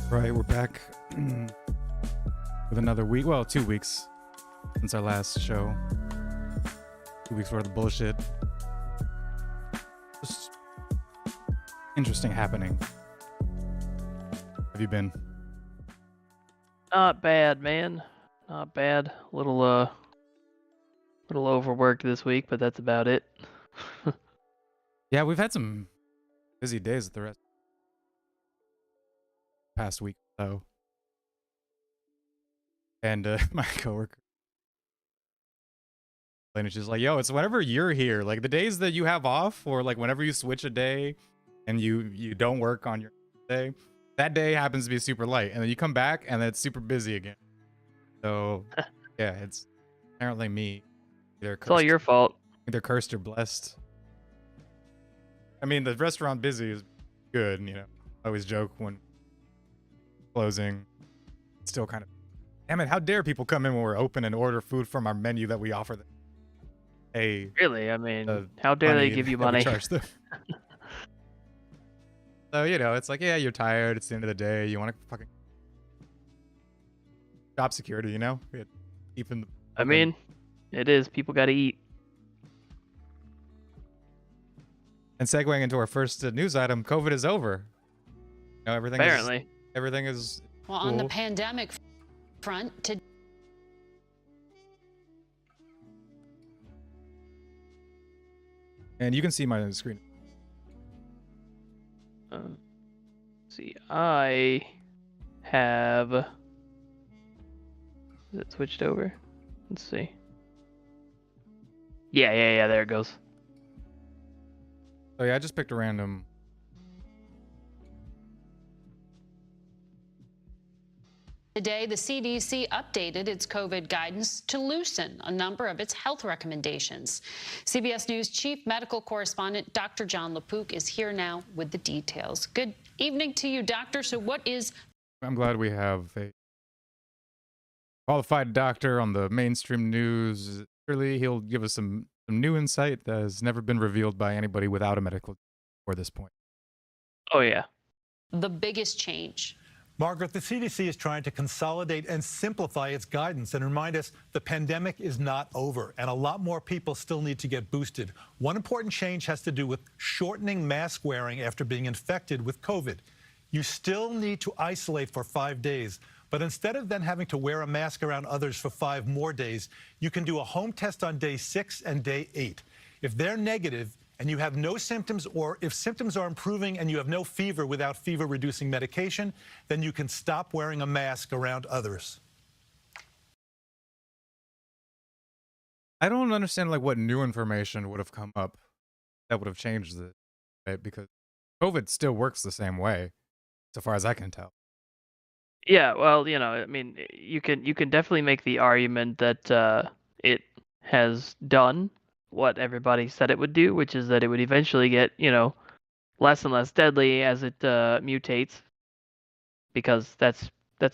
Right, we're back with another week. Well, 2 weeks since our last show. 2 weeks worth of bullshit. Just interesting happening. Have you been? Not bad, man. Not bad. Little overworked this week, but that's about it. Yeah, we've had some busy days the past week though. And my coworker, and she's like, "Yo, it's whenever you're here, like the days that you have off, or like whenever you switch a day, and you don't work on your day, that day happens to be super light, and then you come back and it's super busy again." So yeah, it's apparently me, It's all your fault. either cursed or blessed. I mean, the restaurant busy is good, you know. I always joke when closing. It's still kind of, damn it, how dare people come in when we're open and order food from our menu that we offer them? Hey, Really, I mean, how dare they give you money? Charge them. So, you know, it's like, yeah, you're tired. It's the end of the day. You want to fucking job security, you know? Keeping the I mean, it is. People got to eat. And segueing into our first news item, COVID is over. You know, everything is well, cool. On the pandemic front, And you can see my screen. See, I have. Is it switched over? Let's see. Yeah. There it goes. So yeah, I just picked a random. Today, the CDC updated its COVID guidance to loosen a number of its health recommendations. CBS News chief medical correspondent Dr. John LaPook is here now with the details. Good evening to you, doctor. So what is... I'm glad we have a qualified doctor on the mainstream news. Surely he'll give us some new insight that has never been revealed by anybody without a medical before this point. Oh, yeah. The biggest change? Margaret, the CDC is trying to consolidate and simplify its guidance and remind us the pandemic is not over and a lot more people still need to get boosted. One important change has to do with shortening mask wearing after being infected with COVID. You still need to isolate for 5 days, but instead of then having to wear a mask around others for 5 more days, you can do a home test on day 6 and day 8. If they're negative, and you have no symptoms, or if symptoms are improving and you have no fever without fever-reducing medication, then you can stop wearing a mask around others. I don't understand like what new information would have come up that would have changed this, right? Because COVID still works the same way, so far as I can tell. Yeah, well, you know, I mean, you can definitely make the argument that it has done what everybody said it would do, which is that it would eventually get, you know, less and less deadly as it mutates, because that's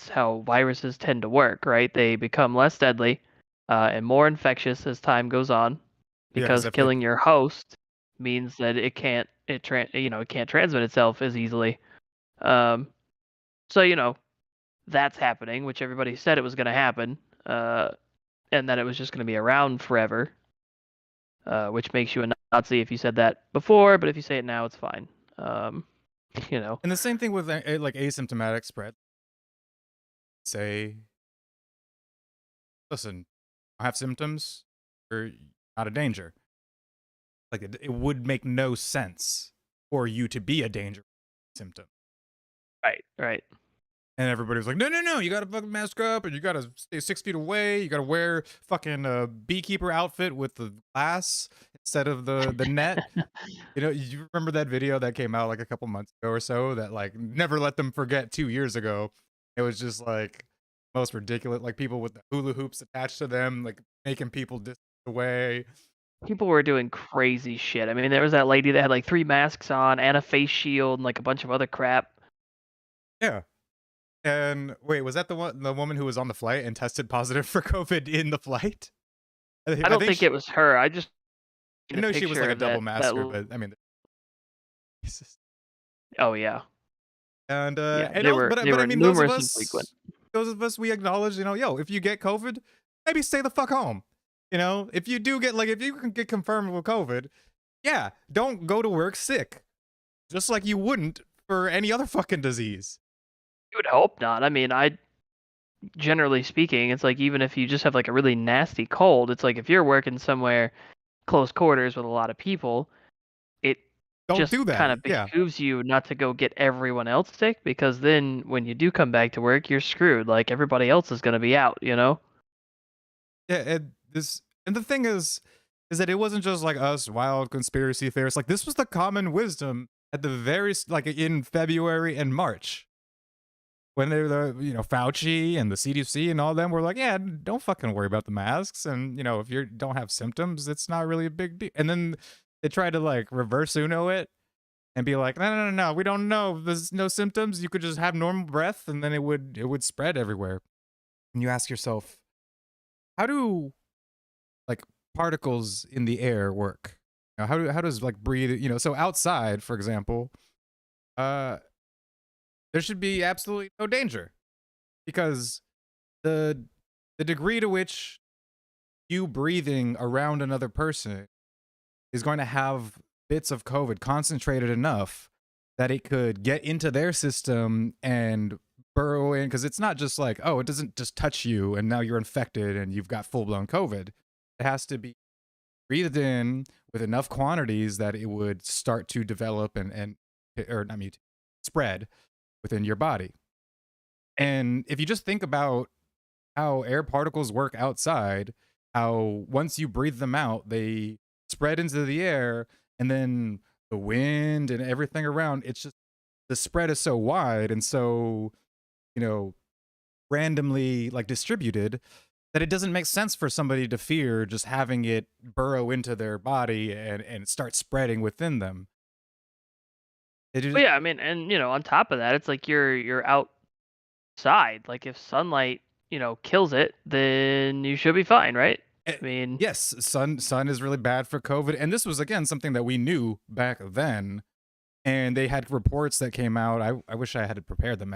how viruses tend to work, right? They become less deadly and more infectious as time goes on, because killing your host means that it can't transmit itself as easily. So, you know, that's happening, which everybody said it was going to happen, and that it was just going to be around forever. Which makes you a Nazi if you said that before, but if you say it now, it's fine. You know. And the same thing with like asymptomatic spread. Say, listen, I have symptoms, you're not a danger. Like it would make no sense for you to be a danger symptom. Right. And everybody was like, no, you gotta fucking mask up and you gotta stay 6 feet away. You gotta wear fucking beekeeper outfit with the glass instead of the net. You know, you remember that video that came out like a couple months ago or so that like never let them forget 2 years ago. It was just like most ridiculous, like people with the hula hoops attached to them, like making people distance away. People were doing crazy shit. I mean, there was that lady that had like 3 masks on and a face shield and like a bunch of other crap. Yeah. And wait, was that the woman who was on the flight and tested positive for COVID in the flight? I don't think it was her. I just know she was like a double masker, but I mean, oh yeah. Yeah, and they also, were they but I were mean, numerous and frequent. those of us, we acknowledge, yo, if you get COVID, maybe stay the fuck home. If you do get, like, if you can get confirmed with COVID, yeah, don't go to work sick, just like you wouldn't for any other fucking disease. You would hope not. I mean, I generally speaking, it's like even if you just have like a really nasty cold, it's like if you're working somewhere close quarters with a lot of people, it Don't just do that. kind of Yeah. behooves you not to go get everyone else sick because then when you do come back to work, you're screwed. Like everybody else is going to be out, you know? Yeah, and the thing is that it wasn't just like us wild conspiracy theorists. Like, this was the common wisdom at the like in February and March, when they were Fauci and the CDC and all them were like, yeah, don't fucking worry about the masks, and if you don't have symptoms, it's not really a big deal. And then they tried to like reverse Uno it and be like, no, no, no, no, we don't know. There's no symptoms. You could just have normal breath, and then it would spread everywhere. And you ask yourself, how do like particles in the air work? How does like breathe? So outside, for example, uh, there should be absolutely no danger, because the the degree to which you breathing around another person is going to have bits of COVID concentrated enough that it could get into their system and burrow in, because it's not just like, oh, it doesn't just touch you and now you're infected and you've got full-blown COVID. It has to be breathed in with enough quantities that it would start to develop and or not mutate, spread within your body. And if you just think about how air particles work outside, how once you breathe them out, they spread into the air, and then the wind and everything around, it's just the spread is so wide and so, you know, randomly like distributed, that it doesn't make sense for somebody to fear just having it burrow into their body and start spreading within them. It But is, yeah, I mean, and on top of that, it's like you're outside. Like if sunlight, kills it, then you should be fine, right? I mean, yes, sun is really bad for COVID, and this was again something that we knew back then. And they had reports that came out. I wish I had prepared them.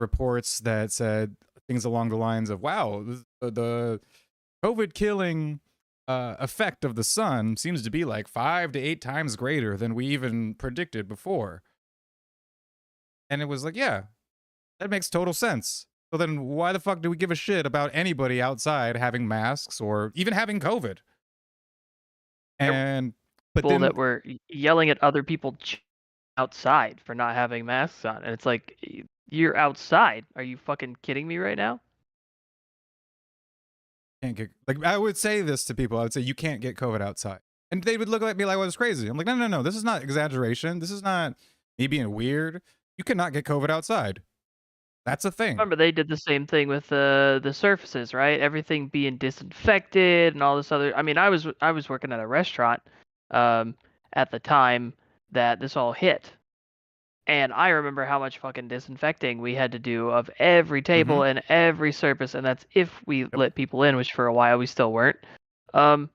Reports that said things along the lines of, "Wow, the COVID killing effect of the sun seems to be like 5 to 8 times greater than we even predicted before." And it was like, yeah, that makes total sense. So then, why the fuck do we give a shit about anybody outside having masks or even having COVID? there were And but people then that were yelling at other people outside for not having masks on, and it's like, you're outside. Are you fucking kidding me right now? can't get, like, I would say this to people. I would say you can't get COVID outside, and they would look at me like I was crazy. I'm like, no, no, no. This is not exaggeration. This is not me being weird. You cannot get COVID outside. That's a thing. Remember, they did the same thing with the surfaces, right? Everything being disinfected and all this other. I mean, I was working at a restaurant, um, at the time that this all hit, and I remember how much fucking disinfecting we had to do of every Mm-hmm. table and every surface, and that's if we Yep. let people in, which for a while we still weren't. Um,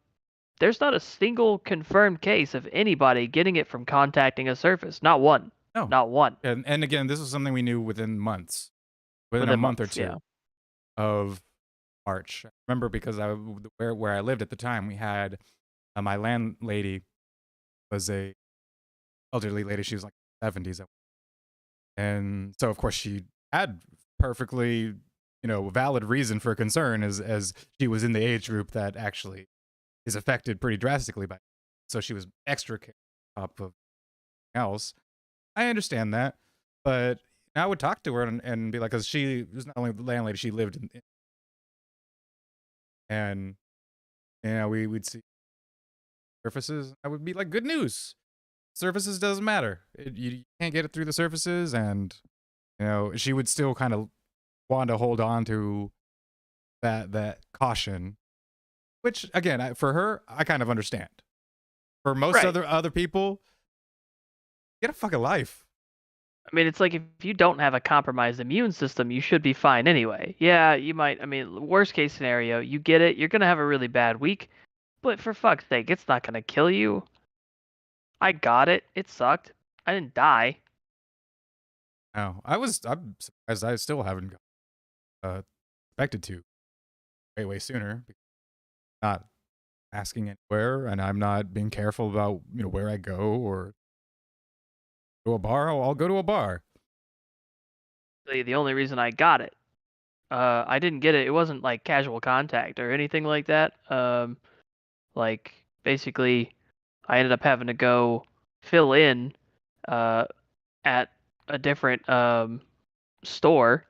there's not a single confirmed case of anybody getting it from contacting a surface. Not one. No. Not one. And again, this was something we knew within months, within a Within month or months. Yeah. two of March. I remember because where I lived at the time, we had my landlady was a elderly lady. She was like 70s, and so of course she had perfectly valid reason for concern, as she was in the age group that actually is affected pretty drastically by it. So she was extra care on top of else. I understand that, but I would talk to her and be like, because she was not only the landlady, she lived and we'd see surfaces. I would be like, good news. Surfaces doesn't matter. You can't get it through the surfaces, and she would still kind of want to hold on to that caution, which again, for her, I kind of understand. For most Right. other people, get a fucking life. I mean, it's like if you don't have a compromised immune system, you should be fine anyway. Yeah, you might. I mean, worst case scenario, you get it, you're gonna have a really bad week, but for fuck's sake, it's not gonna kill you. I got it. It sucked. I didn't die. Oh, I'm surprised I still haven't expected to way sooner. Not asking anywhere, and I'm not being careful about where I go or to a bar. I'll go to a bar. The only reason I got it, I didn't get it. It wasn't like casual contact or anything like that. Like basically, I ended up having to go fill in uh, at a different store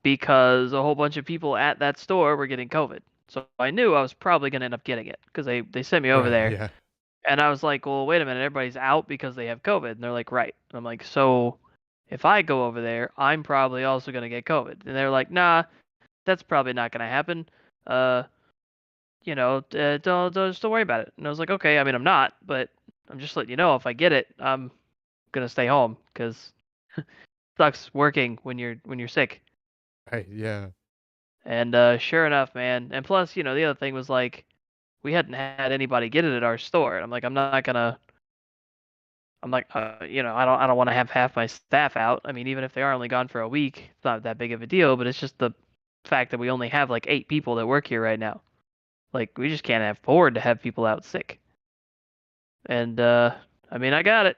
because a whole bunch of people at that store were getting COVID. So I knew I was probably gonna end up getting it because they sent me over Right. there, Yeah. and I was like, well, wait a minute, everybody's out because they have COVID, and they're like, right. And I'm like, so if I go over there, I'm probably also gonna get COVID, and they're like, nah, that's probably not gonna happen. Uh, don't worry about it. And I was like, okay, I mean, I'm not, but I'm just letting you know if I get it, I'm gonna stay home because sucks working when you're sick. Right. Yeah. And sure enough, man. And plus, the other thing was like we hadn't had anybody get it at our store. And I'm like, I'm not gonna. I'm like, I don't want to have half my staff out. I mean, even if they are only gone for a week, it's not that big of a deal. But it's just the fact that we only have like 8 people that work here right now. Like, we just can't afford to have people out sick. And I mean, I got it.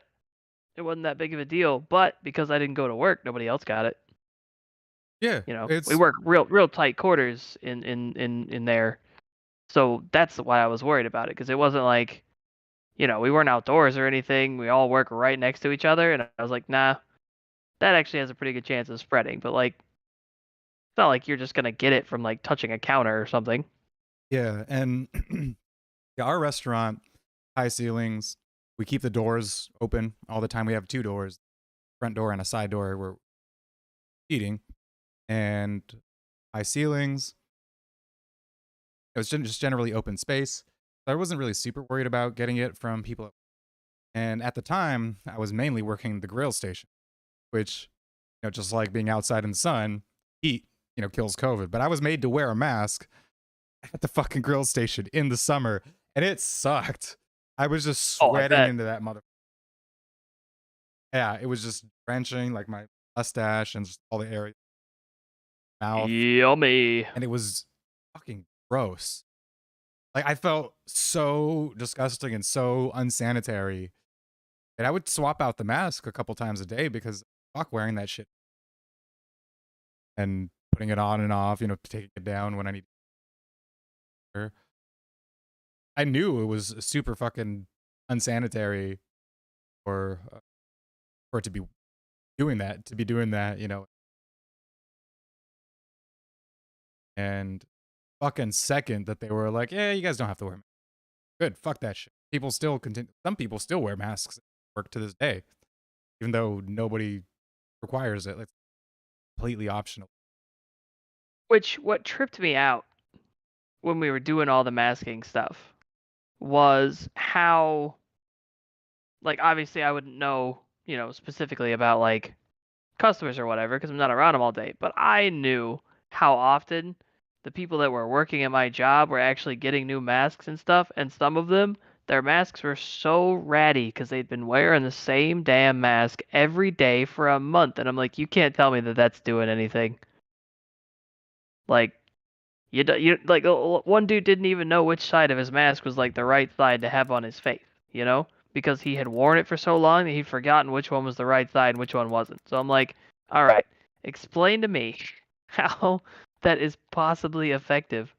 It wasn't that big of a deal. But because I didn't go to work, nobody else got it. Yeah. We It's work real tight quarters in there. So that's why I was worried about it because it wasn't like, we weren't outdoors or anything. We all work right next to each other, and I was like, nah, that actually has a pretty good chance of spreading. But like, it's not like you're just gonna get it from like touching a counter or something. yeah, and yeah, our restaurant, high ceilings. We keep the doors open all the time. We have two doors, front door and a side door. We're eating, and high ceilings. It was just generally open space. So I wasn't really super worried about getting it from people. And at the time, I was mainly working the grill station, which, just like being outside in the sun, heat, kills COVID. But I was made to wear a mask at the fucking grill station in the summer, and it sucked. I was just Oh, I sweating bet. into that mother. Yeah, it was just drenching like my mustache and just all the area, mouth, Yummy. and it was fucking gross. Like I felt so disgusting and so unsanitary that I would swap out the mask a couple times a day because fuck wearing that shit and putting it on and off, taking it down when I need to. I knew it was super fucking unsanitary for it to be doing that, and fucking second that they were like, yeah, you guys don't have to wear masks. Good, fuck that shit. People still continue. Some people still wear masks at work to this day, even though nobody requires it. It's completely optional. What tripped me out when we were doing all the masking stuff was how, like, obviously I wouldn't know, specifically about like customers or whatever because I'm not around them all day. But I knew how often the people that were working at my job were actually getting new masks and stuff, and some of them, their masks were so ratty because they'd been wearing the same damn mask every day for a month, and I'm like, you can't tell me that that's doing anything. Like, you like one dude didn't even know which side of his mask was like the right side to have on his face, because he had worn it for so long that he'd forgotten which one was the right side and which one wasn't. So I'm like, all right, explain to me how that is possibly effective.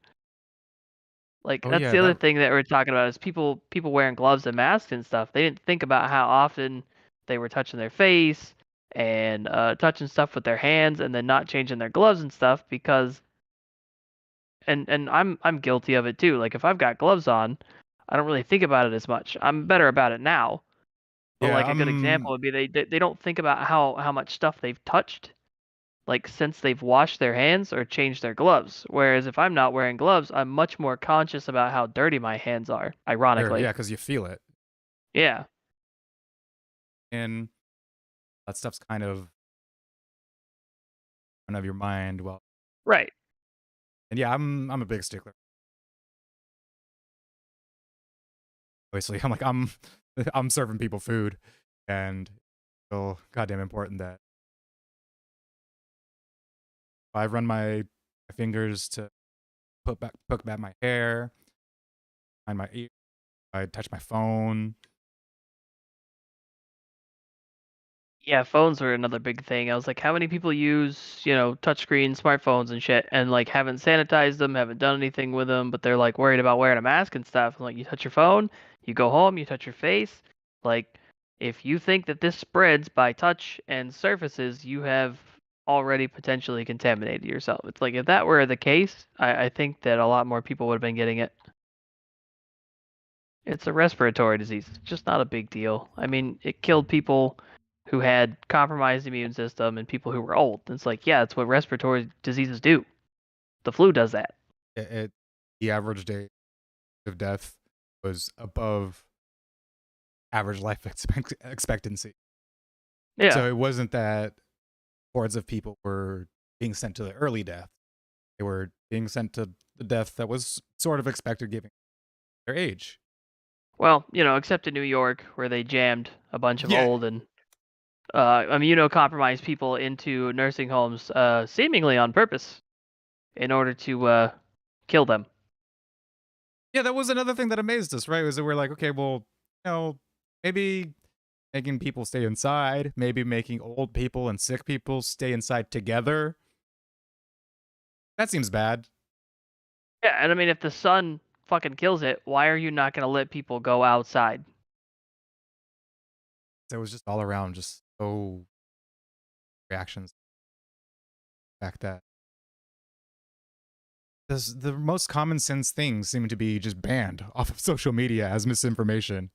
Like Oh that's yeah, the other that thing that we're talking about is people wearing gloves and masks and stuff. They didn't think about how often they were touching their face and touching stuff with their hands and then not changing their gloves and stuff because and I'm guilty of it too. Like if I've got gloves on, I don't really think about it as much. I'm better about it now. But yeah, like a good example would be they don't think about how much stuff they've touched like since they've washed their hands or changed their gloves. Whereas if I'm not wearing gloves, I'm much more conscious about how dirty my hands are, sure, ironically. yeah, because you feel it, Yeah. and that stuff's kind of front of your mind. Well, Right. and yeah, I'm a big stickler. Obviously, I'm like I'm serving people food, and it's so goddamn important that I run my fingers to poke back my hair, find my ear. I touch my phone. Yeah, phones were another big thing. I was like, how many people use, touchscreen smartphones and shit, and like haven't sanitized them, haven't done anything with them, but they're like worried about wearing a mask and stuff. I'm like, you touch your phone, you go home, you touch your face. Like, if you think that this spreads by touch and surfaces, you have already potentially contaminated yourself. It's like if that were the case, I think that a lot more people would have been getting it. It's a respiratory disease. It's just not a big deal. I mean, it killed people who had compromised immune system and people who were old. It's like, yeah, that's what respiratory diseases do. The flu does that. The average day of death was above average life expectancy. Yeah. So it wasn't that hordes of people were being sent to the early death. They were being sent to the death that was sort of expected given their age. Well, except in New York where they jammed a bunch of Yeah. old and immunocompromised people into nursing homes, seemingly on purpose, in order to kill them. Yeah, that was another thing that amazed us, right? Was that we're like, okay, well, maybe making people stay inside, maybe making old people and sick people stay inside together. That seems bad. Yeah, and I mean, if the sun fucking kills it, why are you not going to let people go outside? So it was just all around, just so reactions. The fact that the most common sense things seem to be just banned off of social media as misinformation.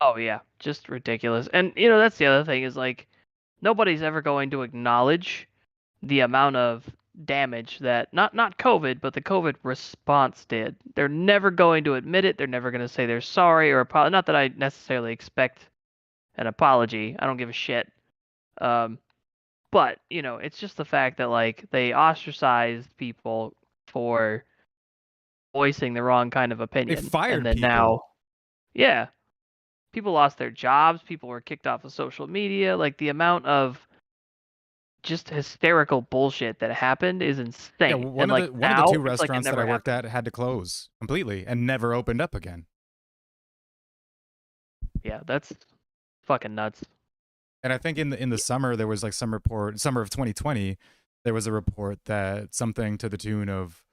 Oh yeah, just ridiculous. And that's the other thing is like nobody's ever going to acknowledge the amount of damage that not COVID, but the COVID response did. They're never going to admit it. They're never going to say they're sorry or not that I necessarily expect an apology. I don't give a shit. But it's just the fact that like they ostracized people for voicing the wrong kind of They opinion, and fired then people. now, yeah, people lost their jobs. People were kicked off of social media. Like the amount of just hysterical bullshit that happened is Yeah, insane. And like one of the now, two it's like it restaurants that I never worked happened. at had to close completely and never opened up again. Yeah, that's fucking nuts. And I think in the summer there was like summer of 2020, there was a report that something to the tune of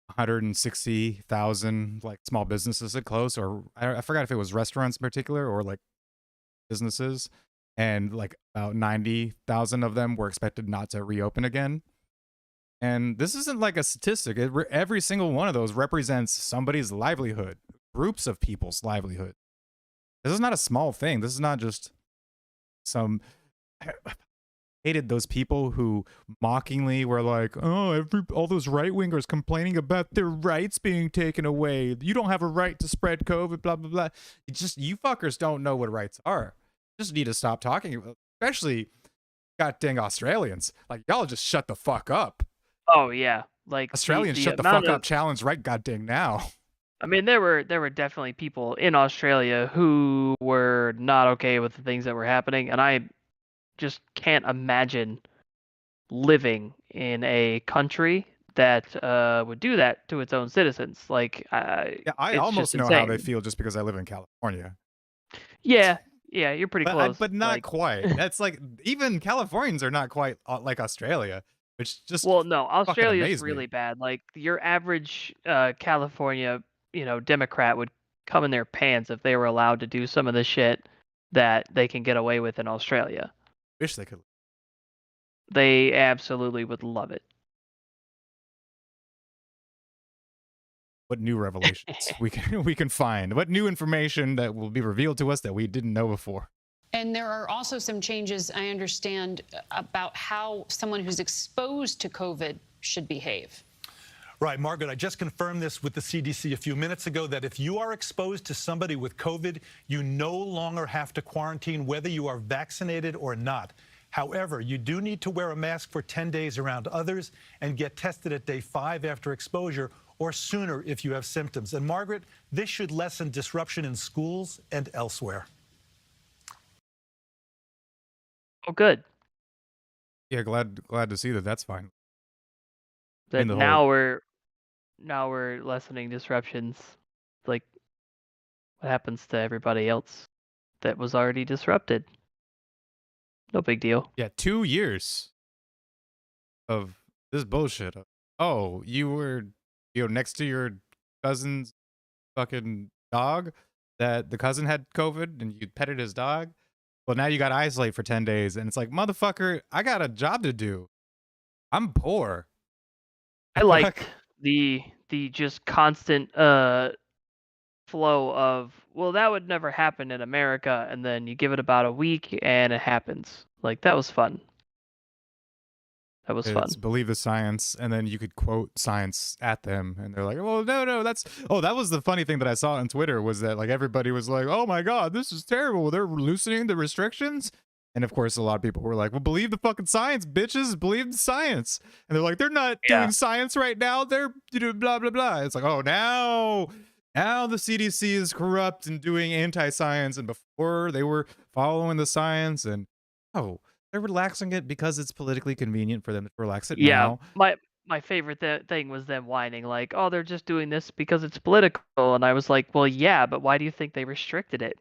160,000 like small businesses had closed, or I forgot if it was restaurants in particular or like businesses, and like about 90,000 of them were expected not to reopen again. And this isn't like a statistic. Every single one of those represents somebody's livelihood, groups of people's livelihood. This is not a small thing. This is not just some. I hated those people who mockingly were like, "Oh, all those right wingers complaining about their rights being taken away. You don't have a right to spread COVID." Blah blah blah. You fuckers don't know what rights are. You just need to stop talking, especially goddamn Australians. Like y'all just shut the fuck up. Oh yeah, like Australians the shut the amount fuck up of challenge right goddamn now. I mean, there were definitely people in Australia who were not okay with the things that were happening, and I just can't imagine living in a country that would do that to its own citizens. Like, Yeah, I it's just almost know how they insane. feel just because I live in California. Yeah, yeah, you're pretty close. But not Like, quite. That's like even Californians are not quite like Australia, which just well, no, fucking Australia's amazed really me. bad. Like, your average California, Democrat would come in their pants if they were allowed to do some of the shit that they can get away with in Australia. Wish they could. They absolutely would love it. What new revelations we can find? What new information that will be revealed to us that we didn't know before? And there are also some changes, I understand, about how someone who's exposed to COVID should behave. Right, Margaret, I just confirmed this with the CDC a few minutes ago that if you are exposed to somebody with COVID, you no longer have to quarantine whether you are vaccinated or not. However, you do need to wear a mask for 10 days around others and get tested at day 5 after exposure or sooner if you have symptoms. And Margaret, this should lessen disruption in schools and elsewhere. Oh, good. Yeah, glad to see that that's fine. That And the whole now we're lessening disruptions. Like, what happens to everybody else that was already disrupted? No big deal. yeah, 2 years of this bullshit. Oh, you were next to your cousin's fucking dog that the cousin had COVID and you petted his dog. Well, now you got to isolate for 10 days and it's like, motherfucker, I got a job to do. I'm poor. The I fuck? liked the just constant flow of, well, that would never happen in America, and then you give it about a week and it happens. Like, that was fun. That was It's fun. believe the science, and then you could quote science at them, and they're like, "Well, no, that's." Oh, that was the funny thing that I saw on Twitter was that like everybody was like, "Oh my god, this is terrible. They're loosening the restrictions," and of course, a lot of people were like, "Well, believe the fucking science, bitches. Believe the science." And they're like, "They're not Yeah. doing science right now. They're blah blah blah." It's like, oh, now the CDC is corrupt and doing anti-science, and before they were following the science, and oh. They're relaxing it because it's politically convenient for them to relax it Yeah, now. my favorite thing was them whining like, "Oh, they're just doing this because it's political," and I was like, "Well, yeah, but why do you think they restricted it?"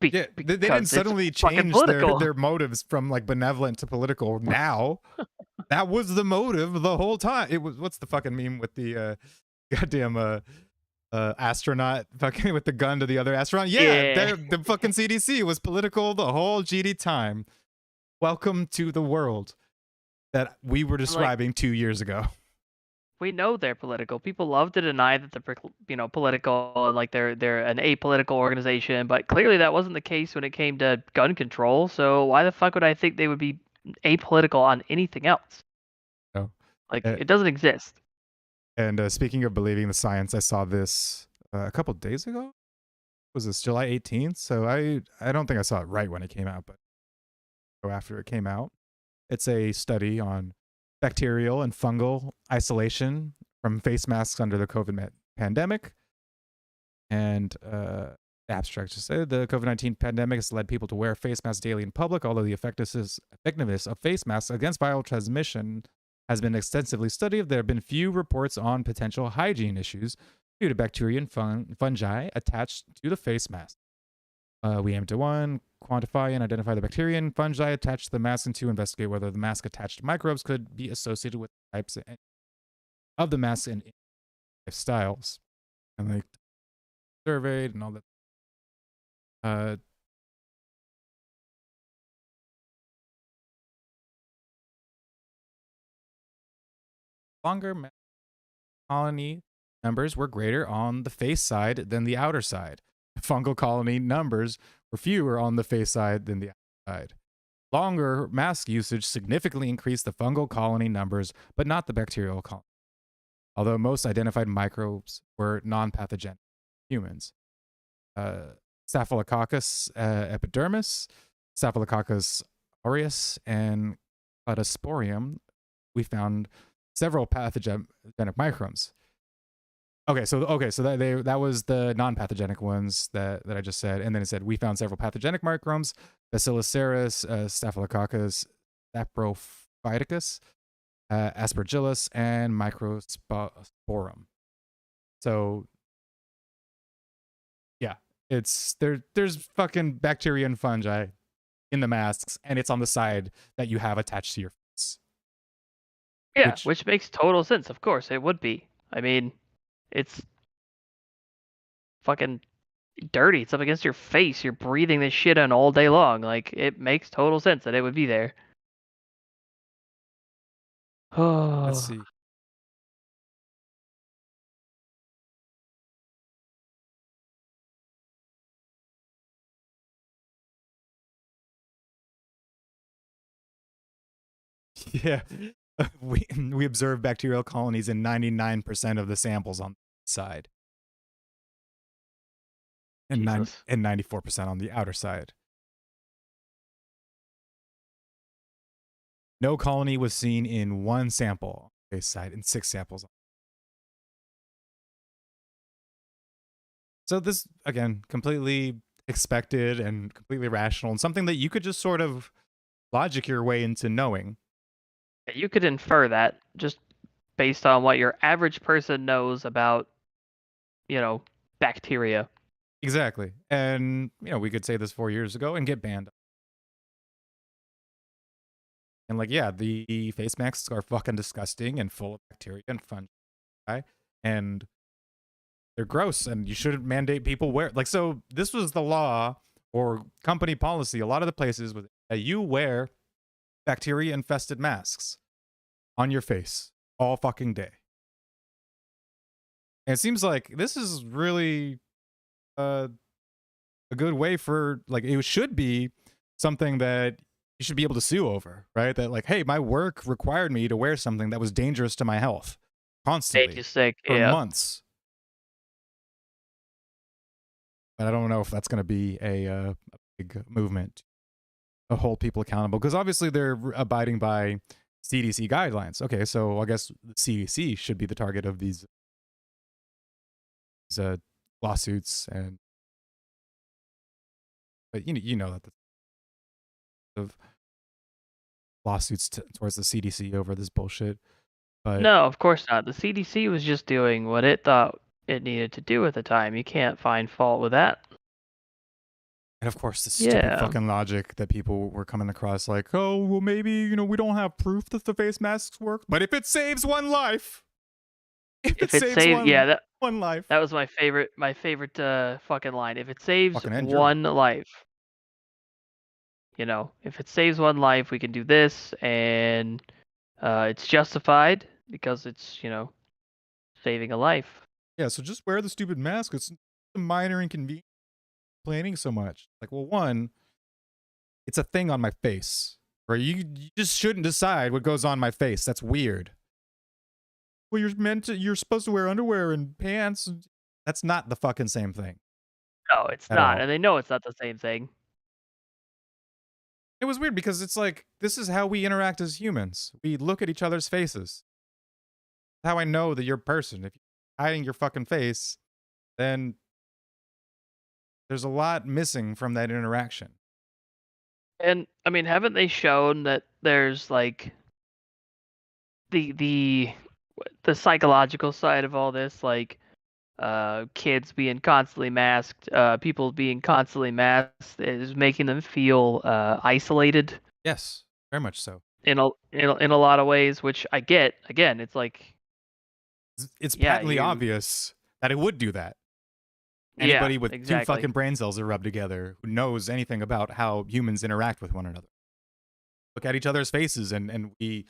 Yeah, they didn't Because it's suddenly fucking change their political. their motives from like benevolent to political now. That was the motive the whole time. It was what's the fucking meme with the goddamn astronaut fucking with the gun to the other astronaut? Yeah, Yeah. the fucking CDC was political the whole GD time. Welcome to the world that we were I'm like, describing 2 years ago. we know they're political. People love to deny that they're political and like they're an apolitical organization, but clearly that wasn't the case when it came to gun control. So why the fuck would I think they would be apolitical on anything else? No. Like, it doesn't exist. And speaking of believing the science, I saw this a couple days ago. Was this July 18th? So I don't think I saw it right when it came out, but after it came out. It's a study on bacterial and fungal isolation from face masks under the COVID pandemic. And abstract just said the COVID-19 pandemic has led people to wear face masks daily in public, although the effectiveness of face masks against viral transmission has been extensively studied. There have been few reports on potential hygiene issues due to bacteria and fungi attached to the face mask. We aim to quantify and identify the bacteria and fungi attached to the mask, and to investigate whether the mask attached microbes could be associated with types of the mask and lifestyles. And they surveyed and all that. Longer colony numbers were greater on the face side than the outer side. Fungal colony numbers were fewer on the face side than the outside. Longer mask usage significantly increased the fungal colony numbers, but not the bacterial colony, although most identified microbes were non-pathogenic humans. Staphylococcus epidermis, Staphylococcus aureus, and Cladosporium, we found several pathogenic microbes. Okay, so that was the non-pathogenic ones that I just said, and then it said we found several pathogenic microbes: Bacillus, Staphylococcus saprophyticus, Aspergillus, and Microsporum. So, yeah, there's fucking bacteria and fungi in the masks, and it's on the side that you have attached to your face. Yeah, which makes total sense. Of course, it would be. I mean, it's fucking dirty. It's up against your face. You're breathing this shit in all day long. Like, it makes total sense that it would be there. Let's see. Yeah, we observed bacterial colonies in 99% of the samples on the side, and 94% on the outer side. No colony was seen in one sample on the face side and 6 samples. So this, again, completely expected and completely rational, and something that you could just sort of logic your way into knowing. You could infer that just based on what your average person knows about, bacteria. Exactly. And, we could say this 4 years ago and get banned. And like, yeah, the face masks are fucking disgusting and full of bacteria and fungi, and they're gross, and you shouldn't mandate people wear. Like, so this was the law or company policy. A lot of the places with that you wear bacteria infested masks on your face all fucking day. And it seems like this is really a good way for, like, it should be something that you should be able to sue over, right? That like, hey, my work required me to wear something that was dangerous to my health Made constantly you sick. for Yeah. months. But I don't know if that's going to be a big movement to hold people accountable, because obviously they're abiding by CDC guidelines. Okay, so I guess the CDC should be the target of these lawsuits, and but you know that the of lawsuits towards the CDC over this bullshit. But No, of course not. The CDC was just doing what it thought it needed to do at the time. You can't find fault with that. and of course the stupid Yeah. fucking logic that people were coming across, like, oh well, maybe we don't have proof that the face masks work, but if it saves one life, if it If it saves saves, one life, that was my favorite fucking line. If it saves fucking end your one life, if it saves one life, we can do this, and it's justified because it's, saving a life. yeah, so just wear the stupid mask. It's a minor inconvenience. Complaining so much, like, well, one, it's a thing on my face, right? You just shouldn't decide what goes on my face. That's weird. Well, you're supposed to wear underwear and pants. That's not the fucking same thing No, it's at not, all. and they know it's not the same thing. It was weird because it's like, this is how we interact as humans. We look at each other's faces. That's how I know that you're a person. If you're hiding your fucking face, then there's a lot missing from that interaction. And I mean, haven't they shown that there's like the psychological side of all this, like kids being constantly masked, people being constantly masked is making them feel isolated Yes, very much so. in a lot of ways, which I get. Again, it's like, It's yeah, patently obvious that it would do that. Anybody with two exactly. fucking brain cells are rubbed together who knows anything about how humans interact with one another. Look at each other's faces, and we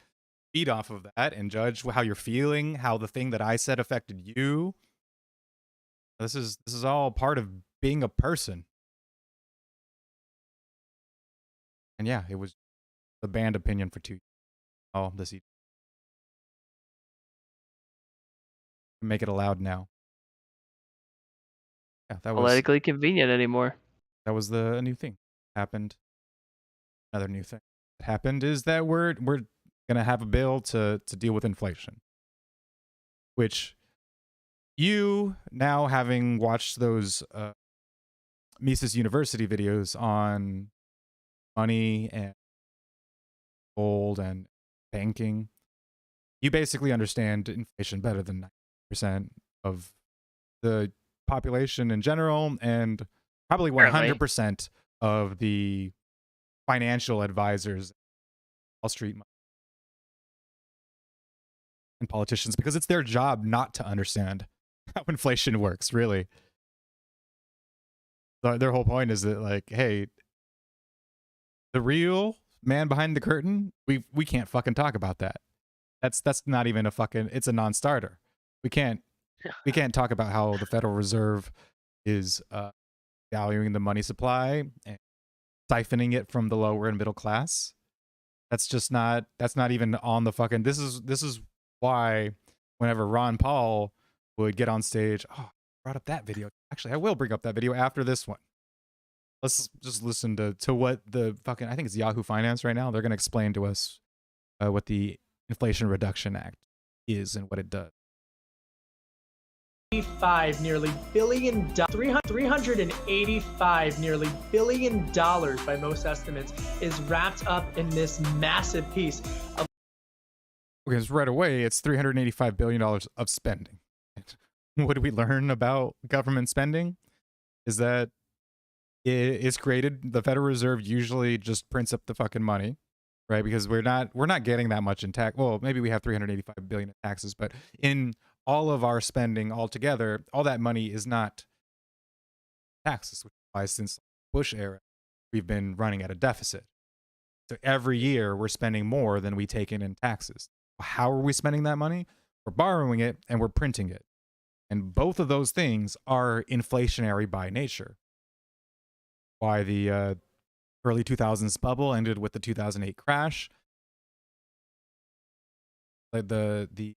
feed off of that and judge how you're feeling, how the thing that I said affected you. This is all part of being a person. And yeah, it was the banned opinion for 2 years. Oh, this evening. Make it allowed now. Yeah, politically convenient anymore. that was a new thing. Happened. Another new thing that happened is that we're gonna have a bill to deal with inflation. Which, you now, having watched those Mises University videos on money and gold and banking, you basically understand inflation better than 90% of the population in general, and probably 100% of the financial advisors, Wall Street and politicians, because it's their job not to understand how inflation works, really. Their whole point is that, like, hey, the real man behind the curtain, we can't fucking talk about that. That's not even it's a non-starter. We can't talk about how the Federal Reserve is valuing the money supply and siphoning it from the lower and middle class. That's not even on the fucking, this is why whenever Ron Paul would get on stage, oh, I brought up that video. Actually, I will bring up that video after this one. Let's just listen to what the fucking, I think it's Yahoo Finance right now. They're going to explain to us what the Inflation Reduction Act is and what it does. Nearly billion, $385 nearly billion by most estimates is wrapped up in this massive piece of Because right away, it's $385 billion of spending. What do we learn about government spending? Is that it is created, the Federal Reserve usually just prints up the fucking money, right? Because we're not getting that much in tax. Well, maybe we have 385 billion in taxes, but in all of our spending altogether, all that money is not taxes, which is why since Bush era, we've been running at a deficit. So every year we're spending more than we take in taxes. How are we spending that money? We're borrowing it and we're printing it. And both of those things are inflationary by nature. Why the early 2000s bubble ended with the 2008 crash. Like the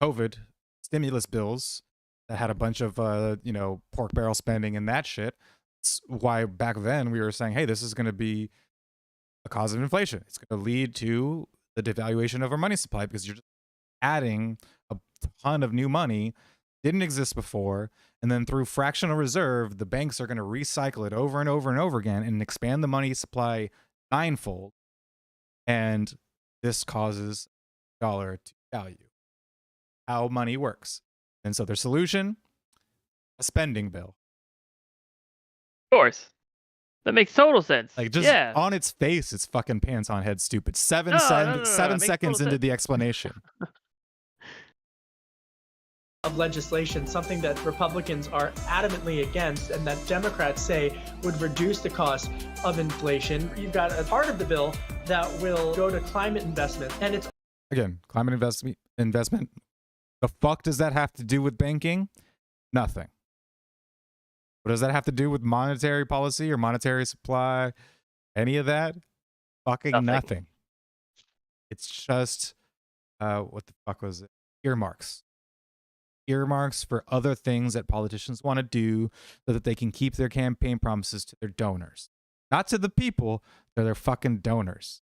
COVID stimulus bills that had a bunch of pork barrel spending and that shit. It's why back then we were saying, hey, this is going to be a cause of inflation. It's going to lead to the devaluation of our money supply because you're just adding a ton of new money, didn't exist before, and then through fractional reserve, the banks are going to recycle it over and over and over again and expand the money supply ninefold, and this causes dollar to value. How money works. And so their solution, a spending bill. Of course. That makes total sense. Like just yeah. on its face, it's fucking pants on head stupid. Seven No, seconds into the explanation. of legislation, something that Republicans are adamantly against and that Democrats say would reduce the cost of inflation. You've got a part of the bill that will go to climate investment, and it's Again, climate investment. The fuck does that have to do with banking? Nothing. What does that have to do with monetary policy or monetary supply? Any of that? Fucking nothing. It's just, what the fuck was it? Earmarks. Earmarks for other things that politicians want to do so that they can keep their campaign promises to their donors. Not to the people, they're their fucking donors.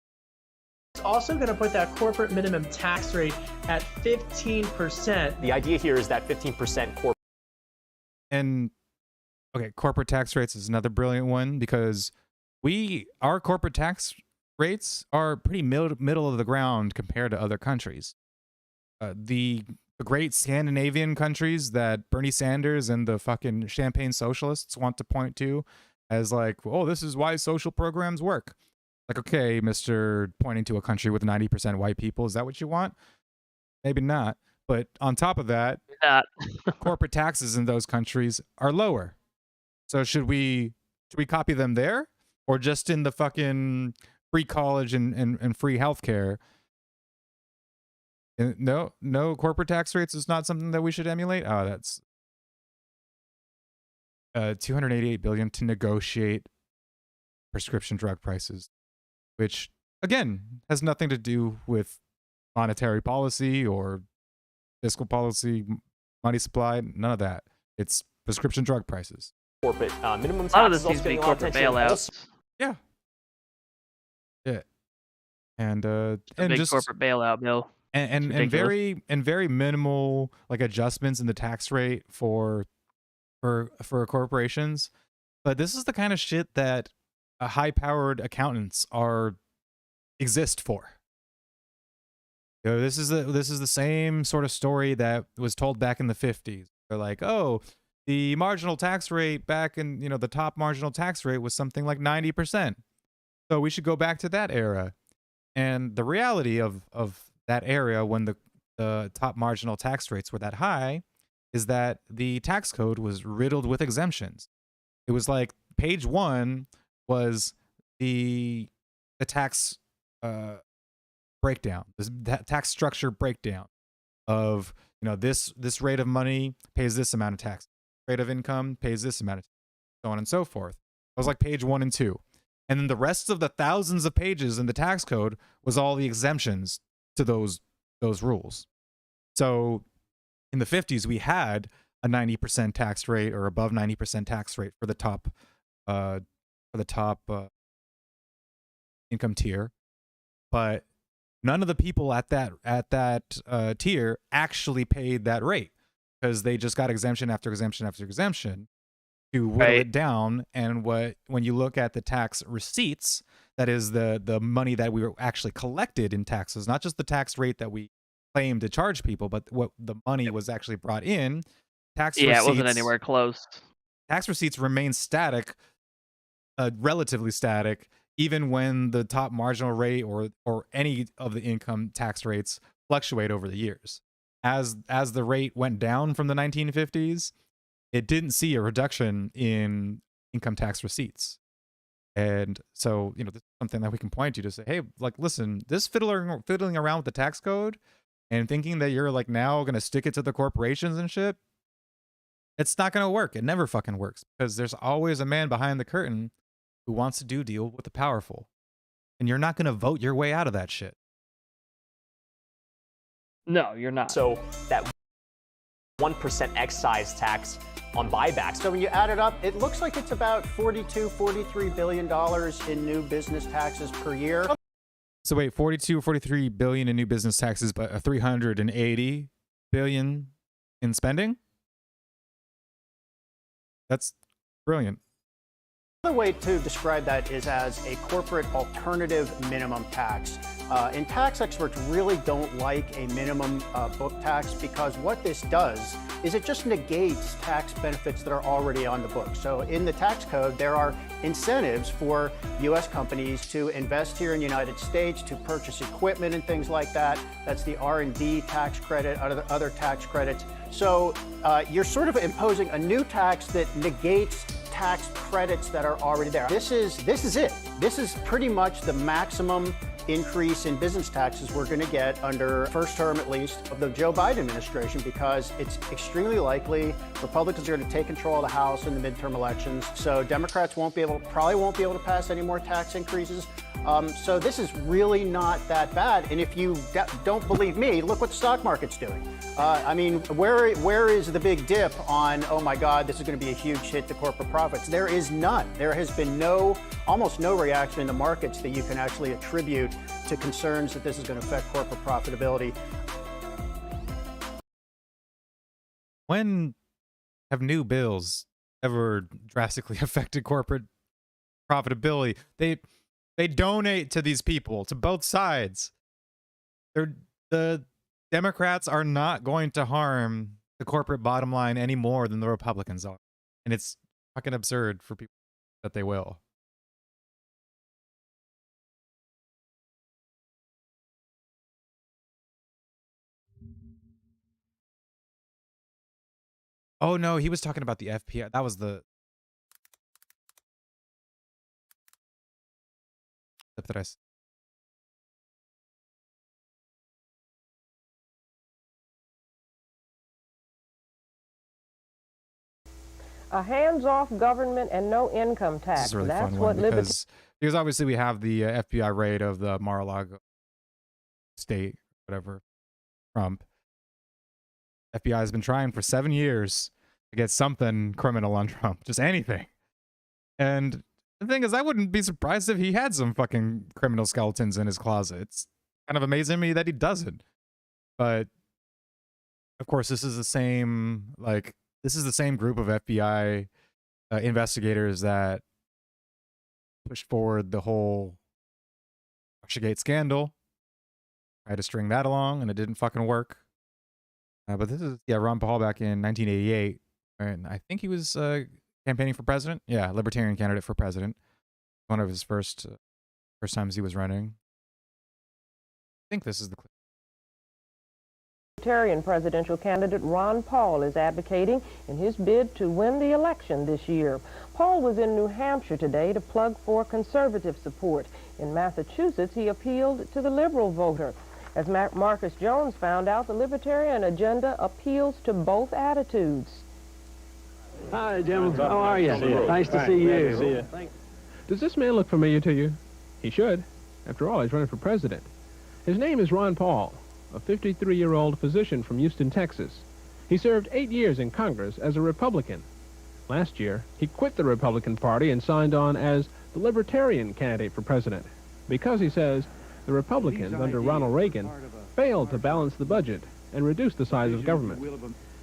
It's also going to put that corporate minimum tax rate at 15%. The idea here is that 15% corporate. And okay, corporate tax rates is another brilliant one because our corporate tax rates are pretty middle of the ground compared to other countries. The great Scandinavian countries that Bernie Sanders and the fucking champagne socialists want to point to as like, oh, this is why social programs work. Like, okay, Mr. pointing to a country with 90% white people, is that what you want? Maybe not. But on top of that, corporate taxes in those countries are lower. So should we copy them there, or just in the fucking free college and free healthcare? No corporate tax rates is not something that we should emulate. Oh, that's $288 billion to negotiate prescription drug prices, which again has nothing to do with monetary policy or fiscal policy, money supply, none of that. It's prescription drug prices. Corporate minimum tax. A lot of this seems to be corporate bailouts. Yeah. And big just corporate bailout bill. And very minimal like adjustments in the tax rate for corporations. But this is the kind of shit that high-powered accountants exist for. You know, this is the same sort of story that was told back in the 50s. They're like, oh, the marginal tax rate back in, the top marginal tax rate was something like 90%. So we should go back to that era. And the reality of that area when the top marginal tax rates were that high is that the tax code was riddled with exemptions. It was like page 1 was the tax breakdown, that tax structure breakdown of this rate of money pays this amount of tax, rate of income pays this amount of tax, so on and so forth. It was like page 1 and 2, and then the rest of the thousands of pages in the tax code was all the exemptions to those rules. So in the 50s we had a 90% tax rate or above 90% tax rate for the top income tier, but none of the people at that tier actually paid that rate because they just got exemption after exemption after exemption to whittle it down. And when you look at the tax receipts that is the money that we were actually collected in taxes, not just the tax rate that we claim to charge people, but what the money was actually brought in. Tax Yeah, it wasn't receipts, anywhere close. tax receipts remain static, relatively static, even when the top marginal rate or any of the income tax rates fluctuate over the years. As the rate went down from the 1950s, it didn't see a reduction in income tax receipts. And so, this is something that we can point to say, hey, like, listen, this fiddling around with the tax code and thinking that you're like now going to stick it to the corporations and shit, it's not going to work. It never fucking works, because there's always a man behind the curtain who wants to deal with the powerful. And you're not going to vote your way out of that shit. No, you're not. So that 1% excise tax on buybacks. So when you add it up, it looks like it's about $43 billion in new business taxes per year. So wait, 43 billion in new business taxes, but 380 billion in spending? That's brilliant. Another way to describe that is as a corporate alternative minimum tax. And tax experts really don't like a minimum book tax, because what this does is it just negates tax benefits that are already on the books. So in the tax code, there are incentives for U.S. companies to invest here in the United States, to purchase equipment and things like that. That's the R&D tax credit, other tax credits. So you're sort of imposing a new tax that negates tax credits that are already there. This is it. This is pretty much the maximum increase in business taxes we're going to get under first term, at least, of the Joe Biden administration, because it's extremely likely Republicans are going to take control of the House in the midterm elections. So Democrats probably won't be able to pass any more tax increases. So this is really not that bad. And if you don't believe me, look what the stock market's doing. I mean, where is the big dip on, oh my God, this is going to be a huge hit to corporate profits? There is none. There has been almost no reaction in the markets that you can actually attribute to concerns that this is going to affect corporate profitability. When have new bills ever drastically affected corporate profitability? They donate to these people, to both sides. The Democrats are not going to harm the corporate bottom line any more than the Republicans are. And it's fucking absurd for people that they will. Oh no, he was talking about the FPI. That was the clip that I saw. A hands-off government and no income tax. This is a really That's fun what one because obviously we have the FBI raid of the Mar-a-Lago state, whatever, Trump. FBI has been trying for 7 years to get something criminal on Trump, just anything. And the thing is, I wouldn't be surprised if he had some fucking criminal skeletons in his closet. It's kind of amazing to me that he doesn't. But of course, this is the same group of FBI investigators that pushed forward the whole Russiagate scandal. Tried to string that along, and it didn't fucking work. But this is, Ron Paul back in 1988, and I think he was campaigning for president. Yeah, libertarian candidate for president. One of his first times he was running. I think this is the clip. Libertarian presidential candidate Ron Paul is advocating in his bid to win the election this year. Paul was in New Hampshire today to plug for conservative support. In Massachusetts, he appealed to the liberal voter. As Marcus Jones found out, the libertarian agenda appeals to both attitudes. Hi, Jim. How are you? Nice to see you. Does this man look familiar to you? He should. After all, he's running for president. His name is Ron Paul, a 53-year-old physician from Houston, Texas. He served 8 years in Congress as a Republican. Last year, he quit the Republican Party and signed on as the Libertarian candidate for president because, he says, the Republicans under Ronald Reagan failed to balance the budget and reduce the size of government.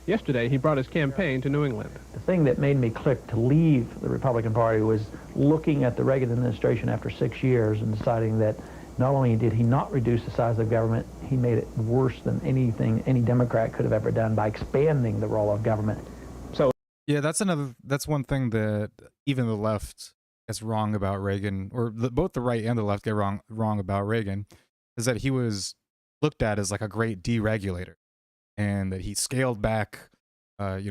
Yesterday, he brought his campaign to New England. The thing that made me click to leave the Republican Party was looking at the Reagan administration after 6 years and deciding that not only did he not reduce the size of government, he made it worse than anything any Democrat could have ever done by expanding the role of government. So, yeah, that's one thing that even the left gets wrong about Reagan, or both the right and the left get wrong about Reagan, is that he was looked at as like a great deregulator, and that he scaled back,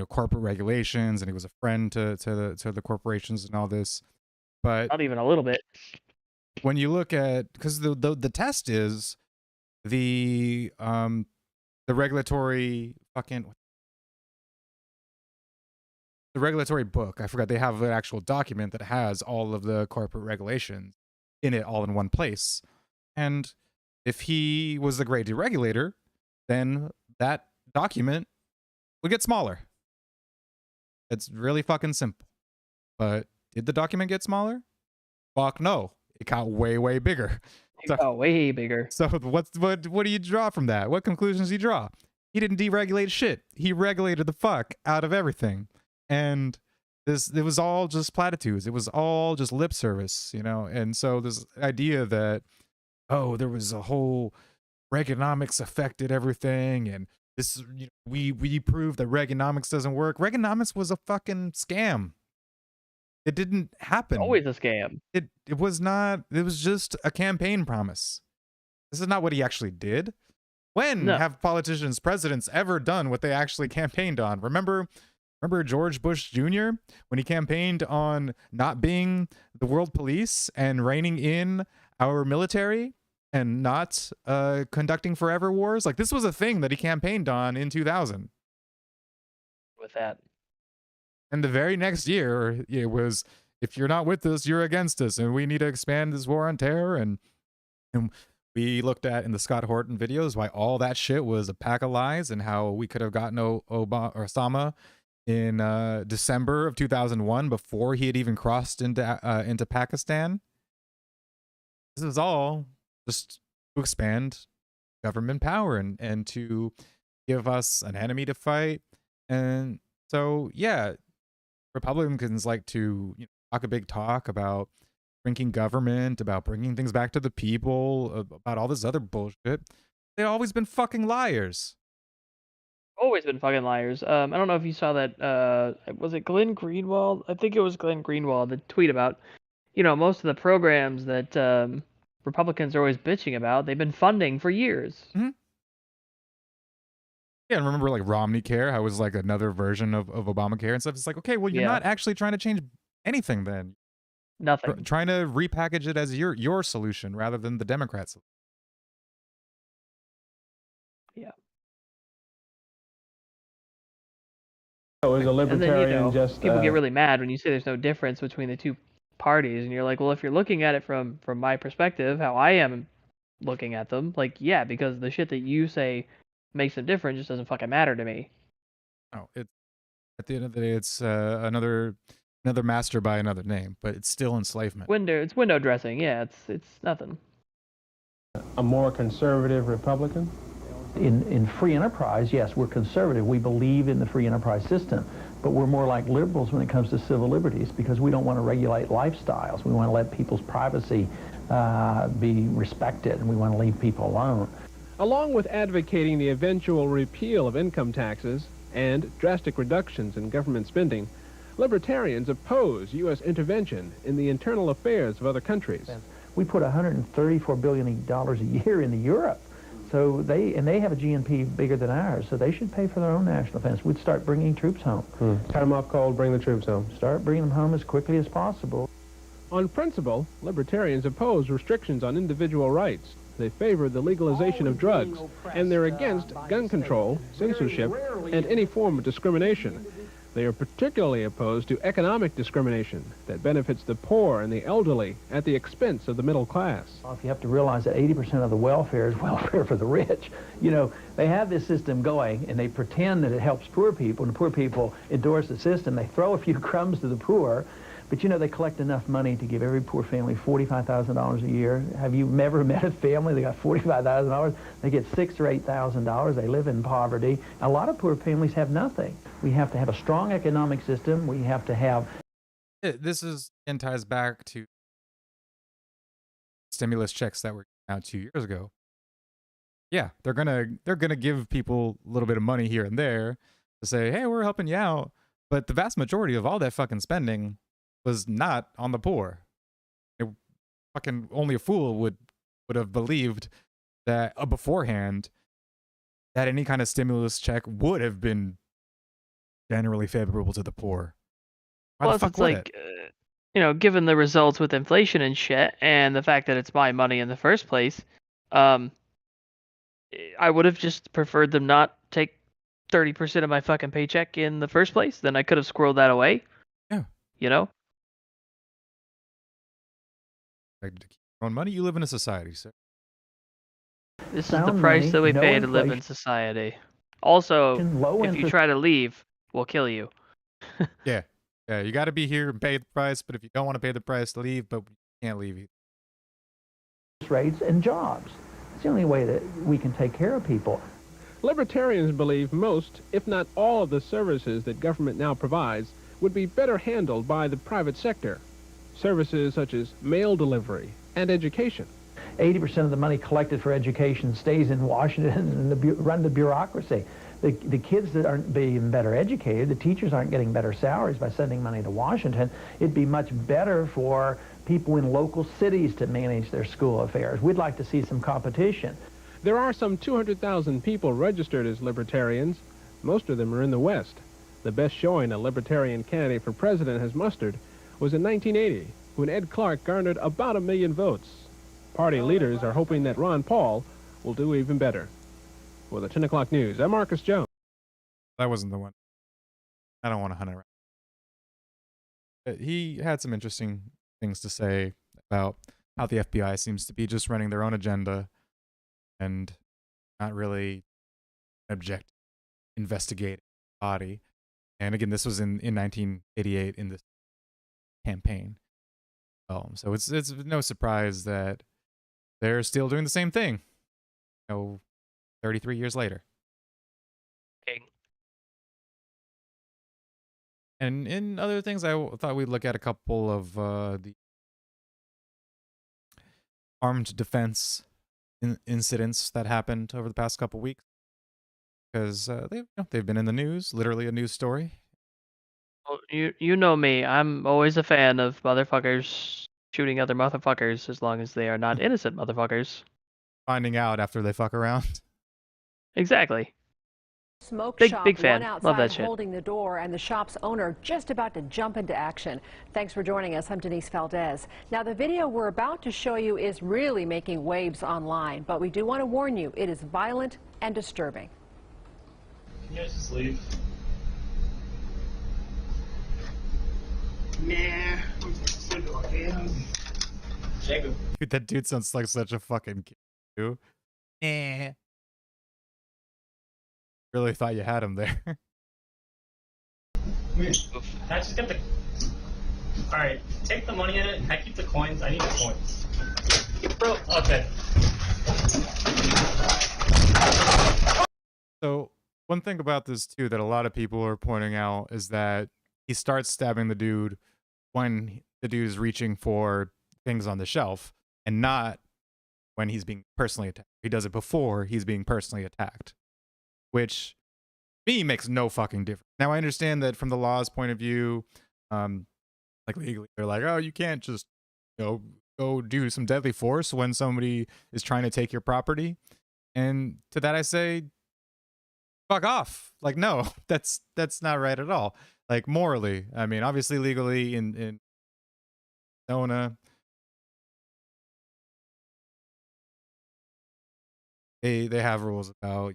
corporate regulations, and he was a friend to the corporations and all this. But Not even a little bit. when you look at, because the test is the regulatory the regulatory book. I forgot, they have an actual document that has all of the corporate regulations in it, all in one place. And if he was the great deregulator, then that document would get smaller. It's really fucking simple. But did the document get smaller? Fuck no. It got way bigger. It got way bigger. So what do you draw from that? What conclusions do you draw? He didn't deregulate shit. He regulated the fuck out of everything. And it was all just platitudes. It was all just lip service, And so this idea that, oh, there was a whole Reaganomics affected everything, and this, we proved that Reaganomics doesn't work. Reaganomics was a fucking scam. It didn't happen. Always a scam. It was not. It was just a campaign promise. This is not what he actually did. When have politicians, presidents ever done what they actually campaigned on? Remember George Bush Jr. when he campaigned on not being the world police and reining in our military and not conducting forever wars? Like, this was a thing that he campaigned on in 2000. With that. And the very next year, it was, if you're not with us, you're against us, and we need to expand this war on terror. And we looked at in the Scott Horton videos why all that shit was a pack of lies, and how we could have gotten Osama in December of 2001 before he had even crossed into Pakistan. This is all just to expand government power and to give us an enemy to fight. And so, yeah, Republicans like to talk a big talk about shrinking government, about bringing things back to the people, about all this other bullshit. They've always been fucking liars. Always been fucking liars. I don't know if you saw that. Was it Glenn Greenwald? I think it was Glenn Greenwald that tweet about, most of the programs that Republicans are always bitching about, they've been funding for years. Mm-hmm. Yeah, and remember like Romney Care, how it was like another version of Obamacare and stuff. It's like, okay, well, you're not actually trying to change anything then. Nothing. Trying to repackage it as your solution rather than the Democrats. Yeah. So is a libertarian just... People get really mad when you say there's no difference between the two parties, and you're like, well, if you're looking at it from my perspective, how I am looking at them, like, yeah, because the shit that you say makes them different just doesn't fucking matter to me. Oh, at the end of the day, it's another master by another name, but it's still enslavement. It's window dressing. Yeah, it's nothing. A more conservative Republican? In free enterprise, yes, we're conservative. We believe in the free enterprise system, but we're more like liberals when it comes to civil liberties, because we don't want to regulate lifestyles. We want to let people's privacy be respected, and we want to leave people alone. Along with advocating the eventual repeal of income taxes and drastic reductions in government spending, libertarians oppose U.S. intervention in the internal affairs of other countries. We put $134 billion a year into Europe, so they have a GNP bigger than ours, so they should pay for their own national defense. We'd start bringing troops home. Cut them off cold, bring the troops home. Start bringing them home as quickly as possible. On principle, libertarians oppose restrictions on individual rights. They favor the legalization of drugs, and they're against gun control, censorship, and any form of discrimination. They are particularly opposed to economic discrimination that benefits the poor and the elderly at the expense of the middle class. If you have to realize that 80% of the welfare is welfare for the rich. They have this system going, and they pretend that it helps poor people, and the poor people endorse the system. They throw a few crumbs to the poor, But you know, they collect enough money to give every poor family $45,000 a year. Have you ever met a family that got $45,000? They get $6,000 or $8,000. They live in poverty. A lot of poor families have nothing. We have to have a strong economic system. We have to have... This is and ties back to stimulus checks that were out 2 years ago. Yeah, they're gonna give people a little bit of money here and there to say, hey, we're helping you out. But the vast majority of all that fucking spending was not on the poor. Fucking only a fool would have believed that beforehand that any kind of stimulus check would have been generally favorable to the poor. Why the Plus, fuck it's would like, it? given the results with inflation and shit, and the fact that it's my money in the first place, I would have just preferred them not take 30% of my fucking paycheck in the first place. Then I could have squirreled that away. Yeah. You know? Like, to keep your own money, you live in a society, so. This is the Sound price money, that we no pay to live in inflation, society. Also, low if you interest try to leave, we'll kill you. Yeah. Yeah, you got to be here and pay the price, but if you don't want to pay the price, leave, but you can't leave either. rates and jobs. It's the only way that we can take care of people. Libertarians believe most, if not all, of the services that government now provides would be better handled by the private sector. Services such as mail delivery and education. 80% of the money collected for education stays in Washington and run the bureaucracy. The kids that aren't being better educated, the teachers aren't getting better salaries by sending money to Washington. It'd be much better for people in local cities to manage their school affairs. We'd like to see some competition. There are some 200,000 people registered as libertarians. Most of them are in the West. The best showing a libertarian candidate for president has mustered was in 1980, when Ed Clark garnered about 1 million votes. Party leaders are hoping that Ron Paul will do even better. For the 10 o'clock news, I'm Marcus Jones. That wasn't the one. I don't want to hunt around. He had some interesting things to say about how the FBI seems to be just running their own agenda and not really object investigating the body. And again, this was in 1988 in this campaign. So it's no surprise that they're still doing the same thing. 33 years later. Okay. And in other things, I thought we'd look at a couple of the armed defense incidents that happened over the past couple weeks, because they've been in the news, literally a news story. Well, you know me. I'm always a fan of motherfuckers shooting other motherfuckers as long as they are not innocent motherfuckers. Finding out after they fuck around. Exactly. Smoke Big shop, fan. one outside Love that shit. holding the door, and the shop's owner just about to jump into action. Thanks for joining us. I'm Denise Valdez. Now, the video we're about to show you is really making waves online, but we do want to warn you, it is violent and disturbing. Can you guys just leave? Nah, I'm sick of him. Jacob. Dude, that dude sounds like such a fucking kid, too. Really thought you had him there. Can I just get the... Alright, take the money in it, and I keep the coins. I need the coins. Bro, okay. So, one thing about this, too, that a lot of people are pointing out is that he starts stabbing the dude when the dude is reaching for things on the shelf, and not when he's being personally attacked. He does it before he's being personally attacked, which to me makes no fucking difference. Now, I understand that from the law's point of view, like legally, they're like, oh, you can't just go do some deadly force when somebody is trying to take your property. And to that I say, fuck off. Like, no, that's not right at all. Like, morally, I mean, obviously legally in Arizona, they have rules about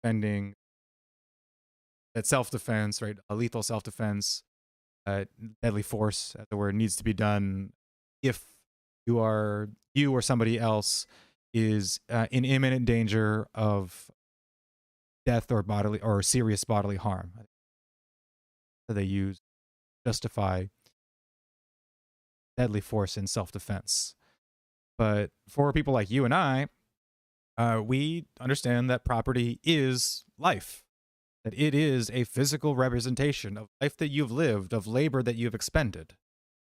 defending that self-defense, right? A lethal self-defense, deadly force, as the word, needs to be done if you or somebody else is in imminent danger of death or bodily or serious bodily harm. That they use justify deadly force in self-defense. But for people like you and I, we understand that property is life, that it is a physical representation of life that you've lived, of labor that you've expended.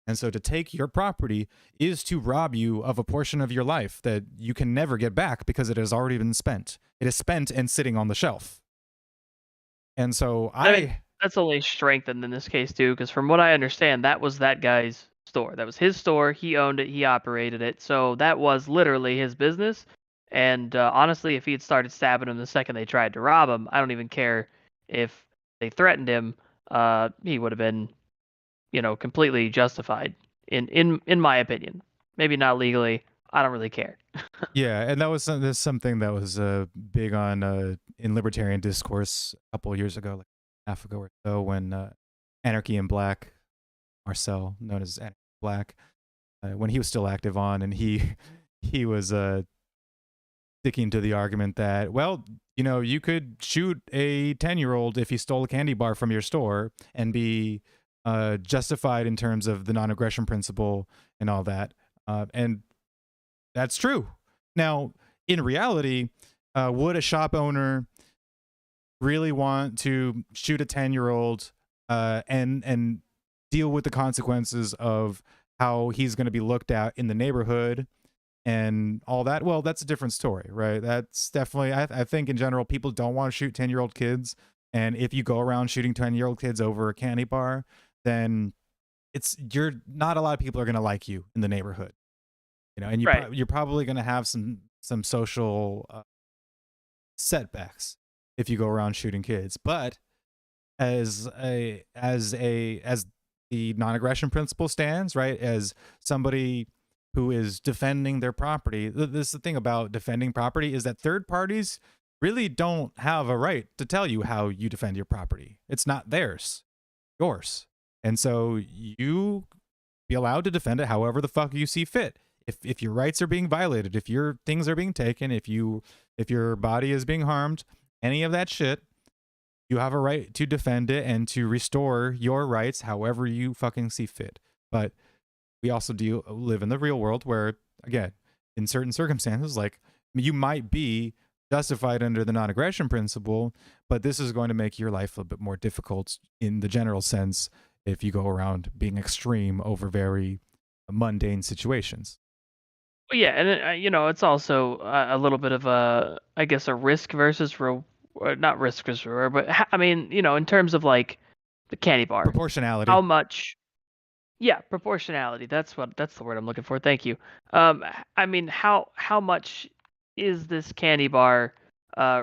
And so to take your property is to rob you of a portion of your life that you can never get back because it has already been spent. It is spent and sitting on the shelf. And so I mean, that's only strengthened in this case too, because from what I understand, that was that guy's store. That was his store. He owned it. He operated it. So that was literally his business. And honestly, if he had started stabbing him the second they tried to rob him, I don't even care if they threatened him. He would have been, completely justified in my opinion. Maybe not legally. I don't really care. Yeah, and that's something that was big on in libertarian discourse a couple of years ago, like half ago or so, when Anarchy in Black, Marcel, known as Anarchy in Black, when he was still active on, and he was sticking to the argument that, well, you could shoot a 10-year-old if he stole a candy bar from your store and be justified in terms of the non-aggression principle and all that, and that's true. Now, in reality, would a shop owner really want to shoot a 10-year-old and deal with the consequences of how he's going to be looked at in the neighborhood and all that? Well, that's a different story, right? That's definitely, I think in general, people don't want to shoot 10-year-old kids. And if you go around shooting 10-year-old kids over a candy bar, then not a lot of people are going to like you in the neighborhood. And you're probably going to have some social setbacks if you go around shooting kids. But as the non-aggression principle stands, right, as somebody who is defending their property, this is the thing about defending property, is that third parties really don't have a right to tell you how you defend your property. It's not theirs, yours. And so you be allowed to defend it however the fuck you see fit. If your rights are being violated, if your things are being taken, if your body is being harmed, any of that shit, you have a right to defend it and to restore your rights however you fucking see fit. But we also live in the real world where, again, in certain circumstances, like you might be justified under the non-aggression principle, but this is going to make your life a bit more difficult in the general sense if you go around being extreme over very mundane situations. Well, yeah, and it's also a little bit of I guess, a risk versus not risk versus reward, but I mean, in terms of like the candy bar, proportionality. How much? Yeah, proportionality. That's the word I'm looking for. Thank you. I mean, how much is this candy bar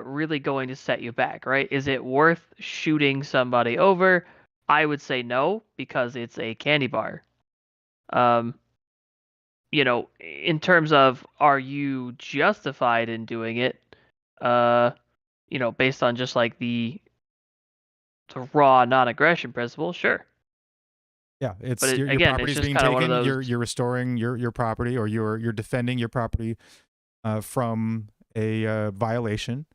really going to set you back? Right? Is it worth shooting somebody over? I would say no, because it's a candy bar. In terms of, are you justified in doing it, based on just like the raw non-aggression principle, sure. Yeah, it's But your again, property it's is just being kind of one of taken. those. You're restoring your property, or you're defending your property from a violation.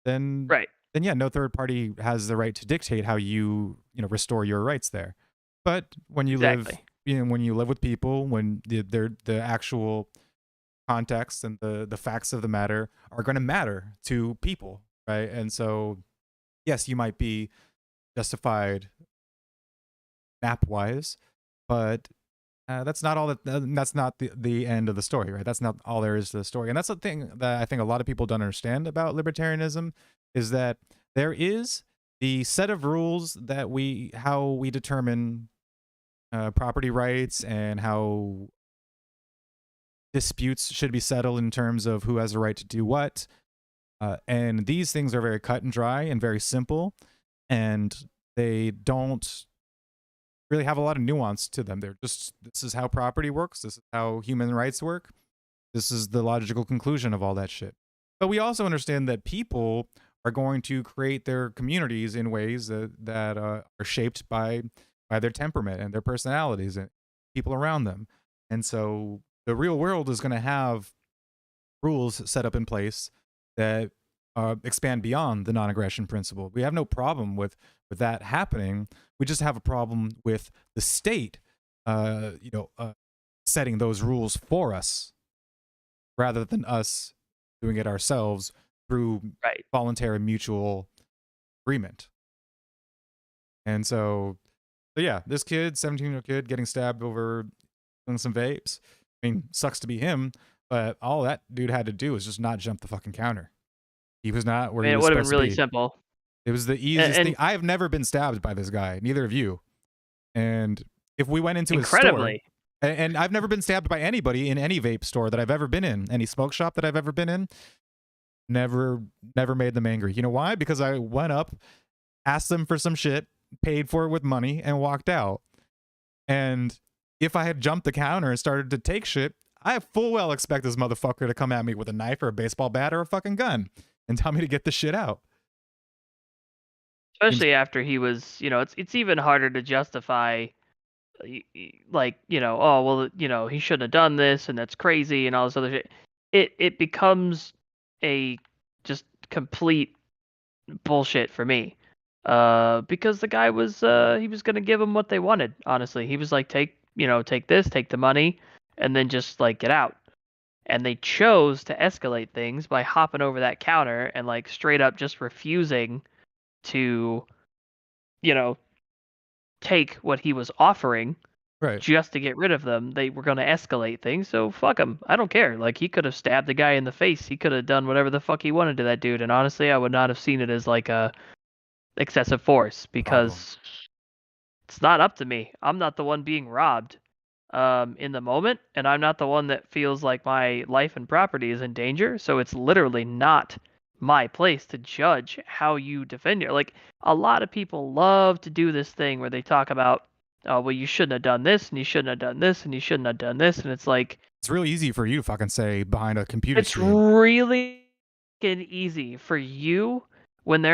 Then Right. Then yeah, no third party has the right to dictate how you restore your rights there. But when you Exactly. when you live with people, when the actual context and the facts of the matter are going to matter to people, right? And so, yes, you might be justified map wise, but that's not all that's not the end of the story, right? That's not all there is to the story. And that's the thing that I think a lot of people don't understand about libertarianism, is that there is the set of rules that how we determine property rights and how disputes should be settled in terms of who has a right to do what. And these things are very cut and dry and very simple, and they don't really have a lot of nuance to them. They're just, this is how property works. This is how human rights work. This is the logical conclusion of all that shit. But we also understand that people are going to create their communities in ways that are shaped by their temperament and their personalities and people around them. And so the real world is going to have rules set up in place that expand beyond the non-aggression principle. We have no problem with that happening. We just have a problem with the state, setting those rules for us rather than us doing it ourselves through voluntary mutual agreement. And so yeah, this kid, 17-year-old kid, getting stabbed over some vapes. I mean, sucks to be him, but all that dude had to do was just not jump the fucking counter. He was not where he It was would have been supposed to really be. simple. It was the easiest And thing. I have never been stabbed by this guy, neither of you. And if we went into his store, incredibly. and I've never been stabbed by anybody in any vape store that I've ever been in, any smoke shop that I've ever been in, never made them angry. You know why? Because I went up, asked them for some shit, paid for it with money, and walked out. And if I had jumped the counter and started to take shit, I full well expect this motherfucker to come at me with a knife or a baseball bat or a fucking gun and tell me to get the shit out. Especially after he was, it's even harder to justify, like, oh, well, he shouldn't have done this and that's crazy and all this other shit. It becomes a just complete bullshit for me. Because the guy was, he was going to give them what they wanted, honestly. He was like, take this, take the money, and then just, like, get out. And they chose to escalate things by hopping over that counter and, like, straight up just refusing to, take what he was offering just to get rid of them. They were going to escalate things, so fuck him. I don't care. Like, he could have stabbed the guy in the face. He could have done whatever the fuck he wanted to that dude, and honestly, I would not have seen it as, like, a excessive force because it's not up to me. I'm not the one being robbed in the moment, and I'm not the one that feels like my life and property is in danger. So it's literally not my place to judge how you defend your. Like, a lot of people love to do this thing where they talk about, oh, well, you shouldn't have done this, and you shouldn't have done this, and you shouldn't have done this, and it's like, it's really easy for you to fucking say behind a computer it's screen. really easy for you when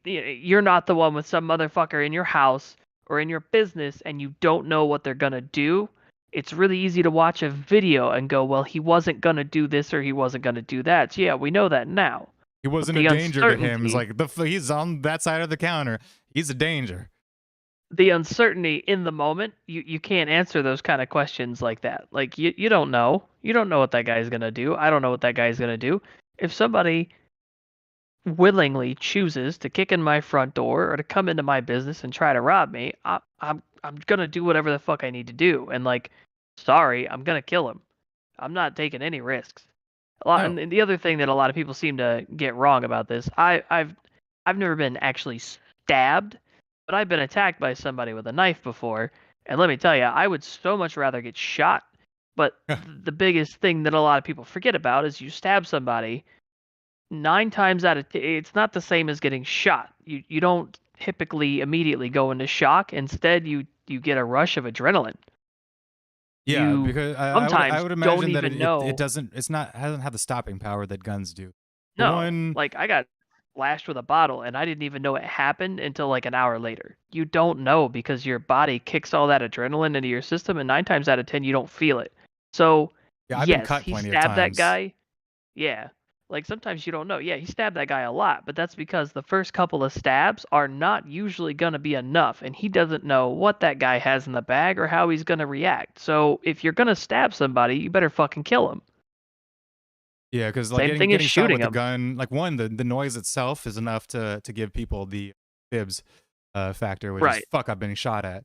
you're not the one with some motherfucker in your house or in your business and you don't know what they're gonna do. It's really easy to watch a video and go, well, he wasn't gonna do this or he wasn't gonna do that. So yeah, we know that now. He wasn't a danger to him. It's like he's on that side of the counter. He's a danger. The uncertainty in the moment, you can't answer those kind of questions like that. Like, you don't know. You don't know what that guy's gonna do. I don't know what that guy's gonna do. If somebody willingly chooses to kick in my front door or to come into my business and try to rob me, I'm gonna do whatever the fuck I need to do. And, like, sorry, I'm gonna kill him. I'm not taking any risks. And the other thing that a lot of people seem to get wrong about this, I've never been actually stabbed, but I've been attacked by somebody with a knife before. And let me tell you, I would so much rather get shot. But the biggest thing that a lot of people forget about is you stab somebody, 9 times out of 10, it's not the same as getting shot. You don't typically immediately go into shock. Instead, you get a rush of adrenaline. Yeah, because I would imagine don't that even know. it hasn't have the stopping power that guns do. No, like, I got lashed with a bottle and I didn't even know it happened until like an hour later. You don't know because your body kicks all that adrenaline into your system, and 9 times out of 10 you don't feel it. So yeah, I've yes, been cut he plenty stabbed of that times. guy. Yeah. Like, sometimes you don't know. Yeah, he stabbed that guy a lot, but that's because the first couple of stabs are not usually going to be enough, and he doesn't know what that guy has in the bag or how he's going to react. So if you're going to stab somebody, you better fucking kill him. Yeah, because like Same thing getting as shot shooting with a him. gun, like the noise itself is enough to give people the fibs factor, which is fuck, I've been shot at.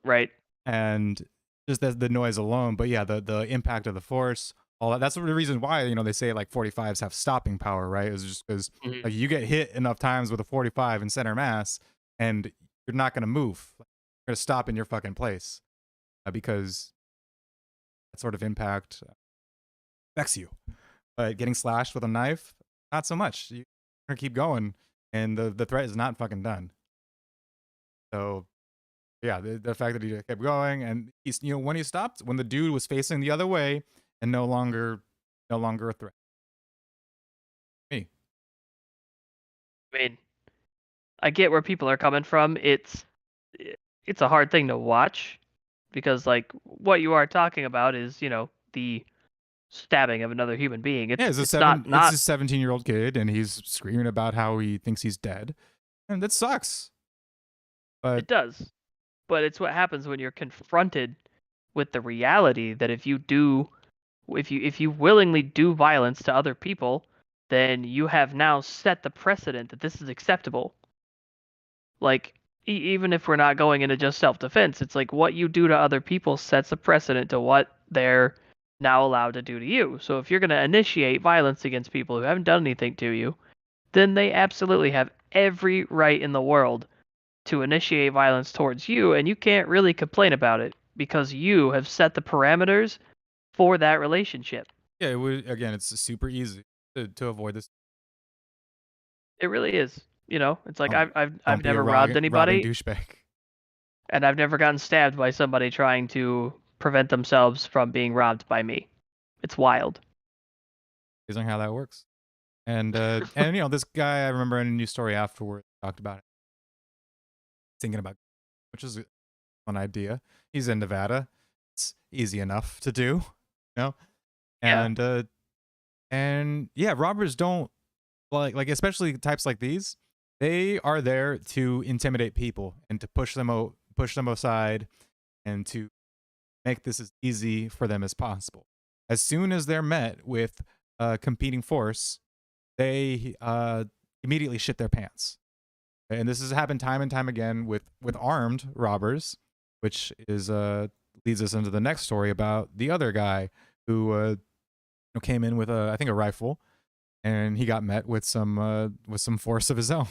Right. And just the noise alone, but yeah, the impact of the force, all that. That's the reason why they say like 45s have stopping power, right? Is just because like you get hit enough times with a 45 in center mass, and you're not gonna move. You're gonna stop in your fucking place because that sort of impact affects you. But getting slashed with a knife, not so much. You're gonna keep going, and the threat is not fucking done. So yeah, the fact that he kept going, and he's when he stopped, when the dude was facing the other way and no longer a threat. Me. I mean, I get where people are coming from. It's a hard thing to watch because, like, what you are talking about is, the stabbing of another human being. It's a 17-year-old kid, and he's screaming about how he thinks he's dead, and that sucks. But it does. But it's what happens when you're confronted with the reality that if you willingly do violence to other people, then you have now set the precedent that this is acceptable. Like, even if we're not going into just self-defense, it's like what you do to other people sets a precedent to what they're now allowed to do to you. So if you're going to initiate violence against people who haven't done anything to you, then they absolutely have every right in the world to initiate violence towards you, and you can't really complain about it because you have set the parameters for that relationship. Yeah, it would, again, it's super easy to avoid this. It really is. You know, it's like Don't, I've don't be a never robbed robbing anybody, douchebag. and I've never gotten stabbed by somebody trying to prevent themselves from being robbed by me. It's wild. Amazing how that works. And you know, this guy, I remember in a news story afterward talked about it, thinking about, which is a fun idea. He's in Nevada. It's easy enough to do, you know? Yeah. And yeah, robbers don't like especially types like these. They are there to intimidate people and to push them aside and to make this as easy for them as possible. As soon as they're met with a competing force, they immediately shit their pants. And this has happened time and time again with armed robbers, which is leads us into the next story about the other guy who came in with I think a rifle, and he got met with some force of his own.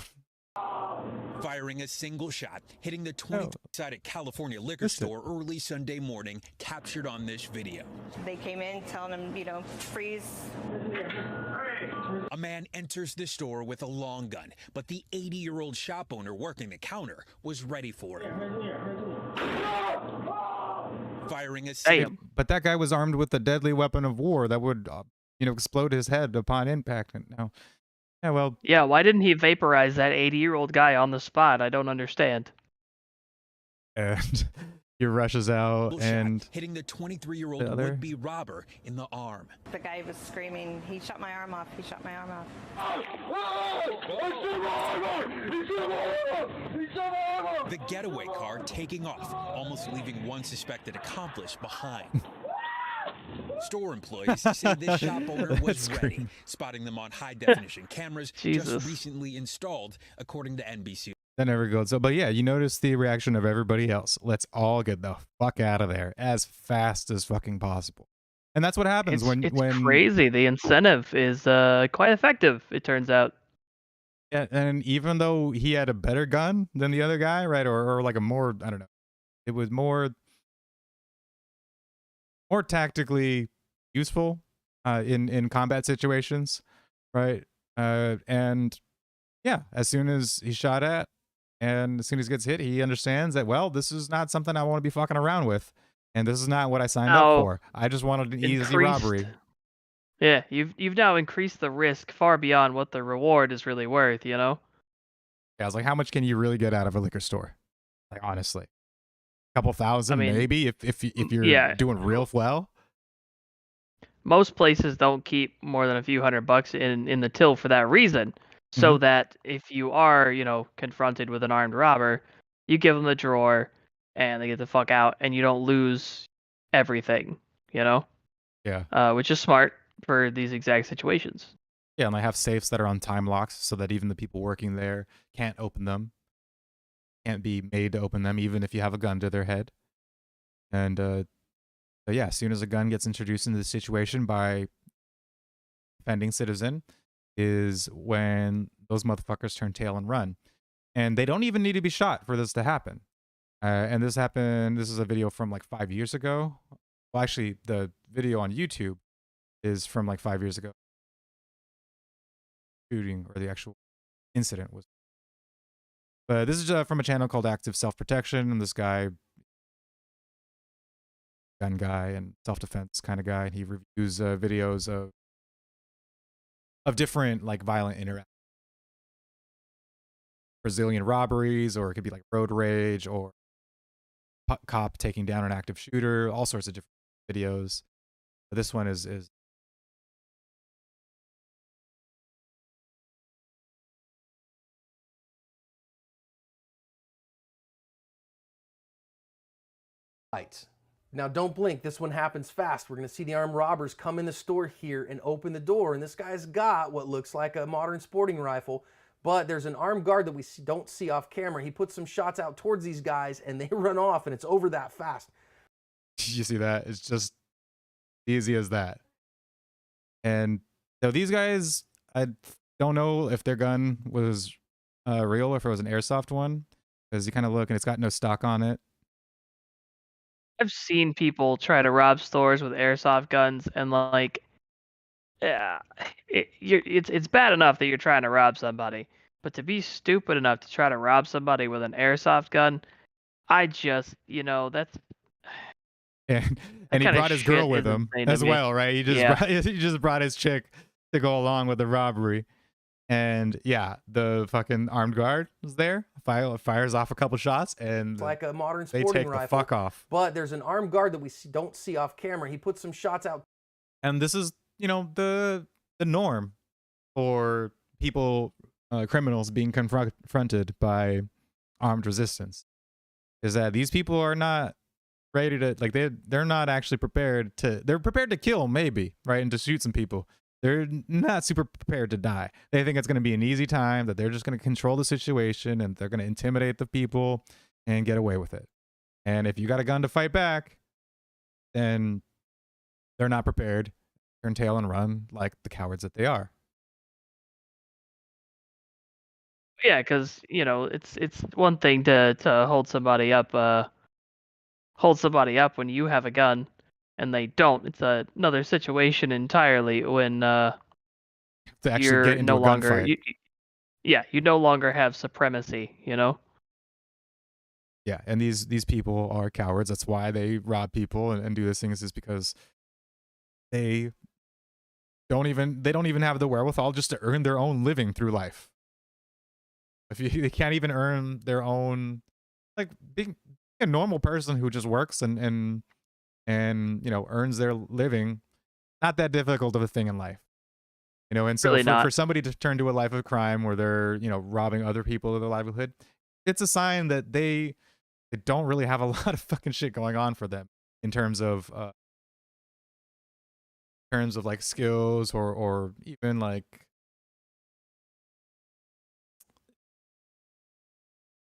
Firing a single shot, hitting the 20-sided California liquor store early Sunday morning, captured on this video. They came in telling him, you know, freeze. A man enters the store with a long gun, but the 80-year-old shop owner working the counter was ready for him. Firing a But that guy was armed with a deadly weapon of war that would explode his head upon impact. And now, yeah, well, Yeah, why didn't he vaporize that 80-year-old guy on the spot? I don't understand. And he rushes out and hitting the 23-year-old would-be robber in the arm. The guy was screaming, he shot my arm off, he shot my arm off. The getaway car taking off, almost leaving one suspected accomplice behind. Store employees say this shop owner was ready, spotting them on high-definition cameras just recently installed, according to NBC. that never goes. So, but yeah, you notice the reaction of everybody else. Let's all get the fuck out of there as fast as fucking possible. And that's what happens when crazy. The incentive is quite effective, it turns out. Yeah, and even though he had a better gun than the other guy, right, or like a more, I don't know, it was more tactically useful in combat situations, right? And yeah, as soon as he's shot at and as soon as he gets hit, he understands that, well, this is not something I want to be fucking around with, and this is not what I signed up for. I just wanted an easy robbery. Yeah, you've now increased the risk far beyond what the reward is really worth, you know? Yeah, I was like, how much can you really get out of a liquor store? Like, honestly, a couple thousand, maybe, if you're doing real well. Most places don't keep more than a few $100 in the till for that reason, so that if you are, confronted with an armed robber, you give them the drawer and they get the fuck out, and you don't lose everything, Yeah. Which is smart for these exact situations. Yeah, and they have safes that are on time locks so that even the people working there can't open them, can't be made to open them, even if you have a gun to their head. And so yeah, as soon as a gun gets introduced into the situation by offending citizen is when those motherfuckers turn tail and run. And they don't even need to be shot for this to happen. And this happened, this is a video from like 5 years ago. Well, actually, the video on YouTube is from like 5 years ago. Shooting or the actual incident was. But this is from a channel called Active Self-Protection, and this guy, gun guy and self-defense kind of guy, and he reviews videos of different like violent interactions. Brazilian robberies, or it could be like road rage, or cop taking down an active shooter, all sorts of different videos. But this one is Now, don't blink. This one happens fast. We're going to see the armed robbers come in the store here and open the door. And this guy's got what looks like a modern sporting rifle. But there's an armed guard that we don't see off camera. He puts some shots out towards these guys, and they run off, and it's over that fast. You see that? It's just easy as that. And so these guys, I don't know if their gun was real or if it was an airsoft one, because you kind of look and it's got no stock on it. I've seen people try to rob stores with airsoft guns, and like, yeah, it's bad enough that you're trying to rob somebody, but to be stupid enough to try to rob somebody with an airsoft gun, I just, that's And that he kind of brought his shit girl with is him insane to as me. well, right? He just Yeah. he just brought his chick to go along with the robbery. And yeah, the fucking armed guard is there, fires off a couple shots, and It's like a modern they sporting take rifle. the fuck off. But there's an armed guard that we don't see off camera. He puts some shots out. And this is, the norm for people, criminals being confronted by armed resistance, is that these people are not ready to, like, they're not actually prepared to, they're prepared to kill maybe, right, and to shoot some people. They're not super prepared to die. They think it's going to be an easy time, that they're just going to control the situation and they're going to intimidate the people and get away with it. And if you got a gun to fight back, then they're not prepared. Turn tail and run like the cowards that they are. Yeah, because it's one thing to hold somebody up when you have a gun and they don't. It's another situation entirely when To actually you're get into no a longer gunfight. you no longer have supremacy. Yeah, and these people are cowards. That's why they rob people and do these things, is because they don't even have the wherewithal just to earn their own living through life. They can't even earn their own, like, being a normal person who just works and earns their living, not that difficult of a thing in life. And so Really for not. somebody to turn to a life of crime where they're, robbing other people of their livelihood, it's a sign that they don't really have a lot of fucking shit going on for them in terms of like skills or even like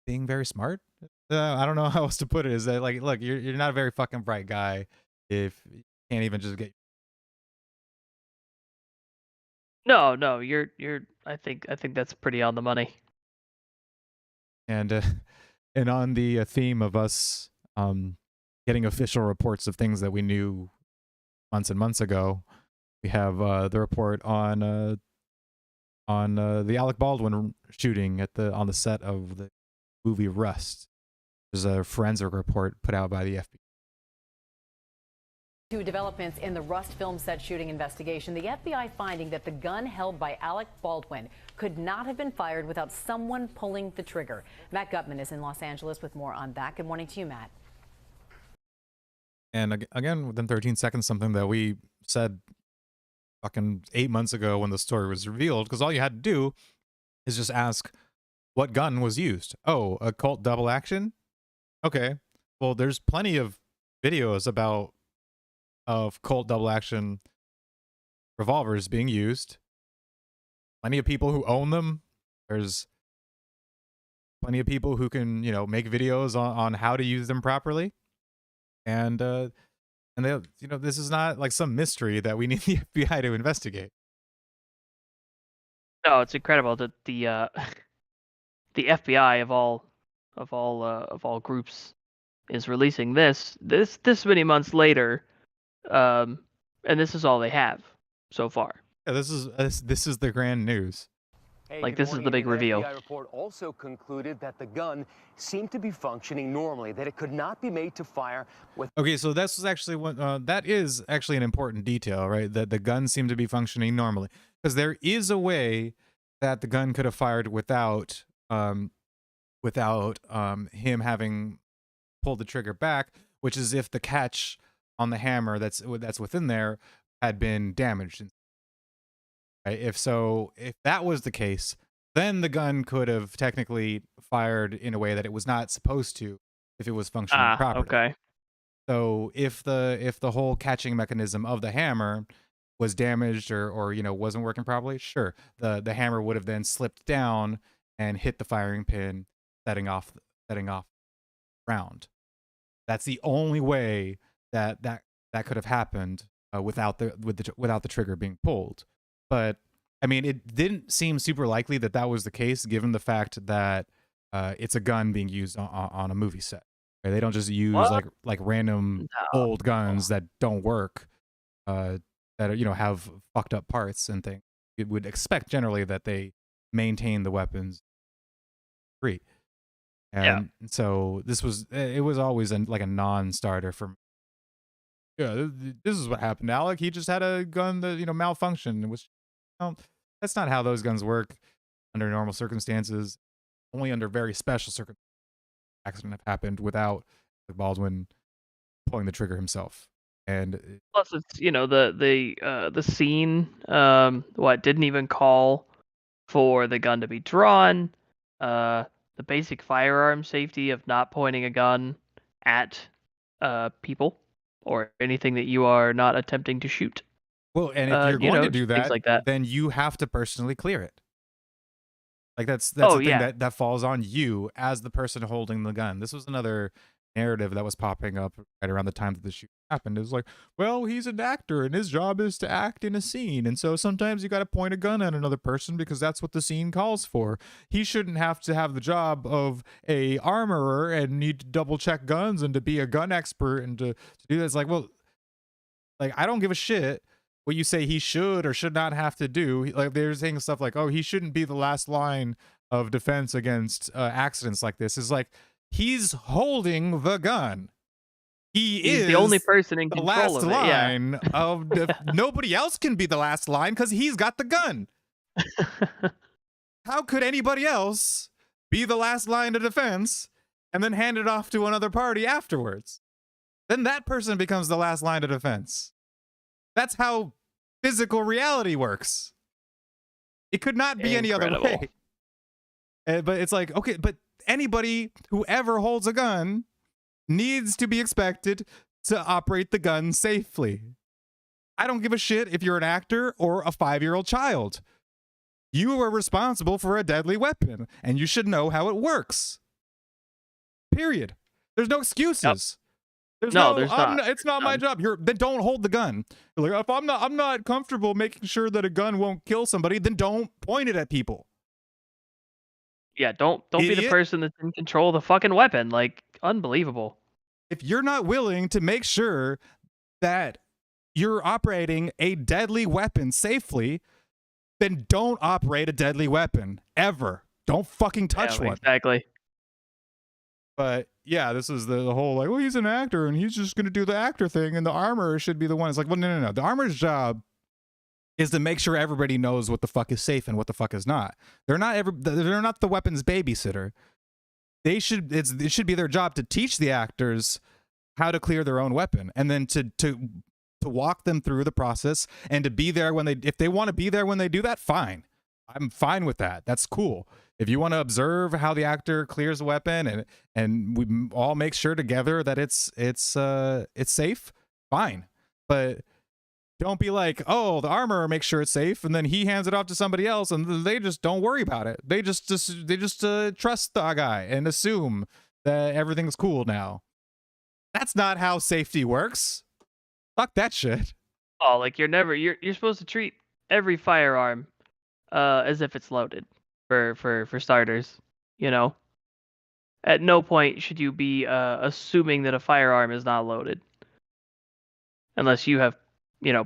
being very smart. I don't know how else to put it. Is that, like, look, you're not a very fucking bright guy if you can't even just get. No, you're. I think that's pretty on the money. And and on the theme of us getting official reports of things that we knew months and months ago, we have the report on the Alec Baldwin shooting on the set of the movie Rust. There's a forensic report put out by the FBI. Two developments in the Rust film set shooting investigation. The FBI finding that the gun held by Alec Baldwin could not have been fired without someone pulling the trigger. Matt Gutman is in Los Angeles with more on that. Good morning to you, Matt. And again, within 13 seconds, something that we said fucking 8 months ago when the story was revealed, because all you had to do is just ask, what gun was used? Oh, a Colt double action? Okay. Well, there's plenty of videos of Colt double action revolvers being used. Plenty of people who own them. There's plenty of people who can, make videos on how to use them properly. And they, this is not like some mystery that we need the FBI to investigate. No, it's incredible that the the FBI of all groups is releasing this many months later, and this is all they have so far. Yeah, this is the grand news. Like, this is the big reveal. The FBI report also concluded that the gun seemed to be functioning normally, that it could not be made to fire with. Okay, so that is actually an important detail, right? That the gun seemed to be functioning normally, because there is a way that the gun could have fired without him having pulled the trigger back, which is if the catch on the hammer that's within there had been damaged. Right? If that was the case, then the gun could have technically fired in a way that it was not supposed to if it was functioning properly. Okay. So if the whole catching mechanism of the hammer was damaged or wasn't working properly, sure, the hammer would have then slipped down and hit the firing pin, setting off round. That's the only way that could have happened without the trigger being pulled. But I mean, it didn't seem super likely that was the case, given the fact that it's a gun being used on a movie set. Right? They don't just use like random old guns that don't work, that are, have fucked up parts and things. You would expect generally that they maintain the weapons free. And so it was always like a non-starter for me. Yeah, this is what happened to Alec. He just had a gun that malfunctioned. Which that's not how those guns work under normal circumstances. Only under very special circumstances, accident have happened without Baldwin pulling the trigger himself. And Plus, it's the scene didn't even call for the gun to be drawn. The basic firearm safety of not pointing a gun at people or anything that you are not attempting to shoot. well, and if you're going to do things that, like that. then you have to personally clear it. Like that's Oh, a thing yeah. that falls on you as the person holding the gun. This was another narrative that was popping up right around the time that the shoot happened. It was like, well, he's an actor and his job is to act in a scene, and so sometimes you got to point a gun at another person because that's what the scene calls for. He shouldn't have to have the job of a armorer and need to double check guns and to be a gun expert and to do that. It's like, well, like I don't give a shit what you say he should or should not have to do. Like they're saying stuff like, oh, he shouldn't be the last line of defense against accidents like this. Is like he's holding the gun. He's He's the only person in the control last of it. Yeah. line of nobody else can be the last line because he's got the gun. How could anybody else be the last line of defense and then hand it off to another party afterwards? Then that person becomes the last line of defense. That's how physical reality works. It could not be any other way. But it's like, okay, but anybody who ever holds a gun needs to be expected to operate the gun safely. I don't give a shit if you're an actor or a 5-year-old child. You are responsible for a deadly weapon, and you should know how it works. Period. There's no excuses. There's not. It's not my job. Then don't hold the gun. Like, if I'm not comfortable making sure that a gun won't kill somebody, then don't point it at people. Yeah, don't be the person that's in control of the fucking weapon. Like, unbelievable. If you're not willing to make sure that you're operating a deadly weapon safely, then don't operate a deadly weapon ever. Don't fucking touch one. Exactly. But yeah, this is the whole like, well, he's an actor and he's just going to do the actor thing, and the armorer should be the one. It's like, well, no. The armorer's job is to make sure everybody knows what the fuck is safe and what the fuck is not. They're not the weapons babysitter. It should be their job to teach the actors how to clear their own weapon, and then to walk them through the process and to be there if they want to be there when they do that, fine. I'm fine with that. That's cool. If you want to observe how the actor clears a weapon and we all make sure together that it's safe, fine. But don't be like, oh, the armorer makes sure it's safe, and then he hands it off to somebody else, and they just don't worry about it. They just trust the guy and assume that everything's cool now. That's not how safety works. Fuck that shit. Oh, like you're supposed to treat every firearm as if it's loaded. For starters, at no point should you be assuming that a firearm is not loaded, unless you have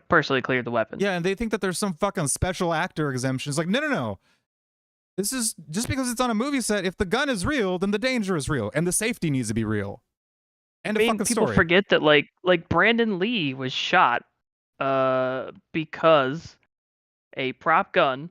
personally cleared the weapon. Yeah, and they think that there's some fucking special actor exemption. It's like, no. This is just because it's on a movie set. If the gun is real, then the danger is real, and the safety needs to be real. And people forget that like Brandon Lee was shot because a prop gun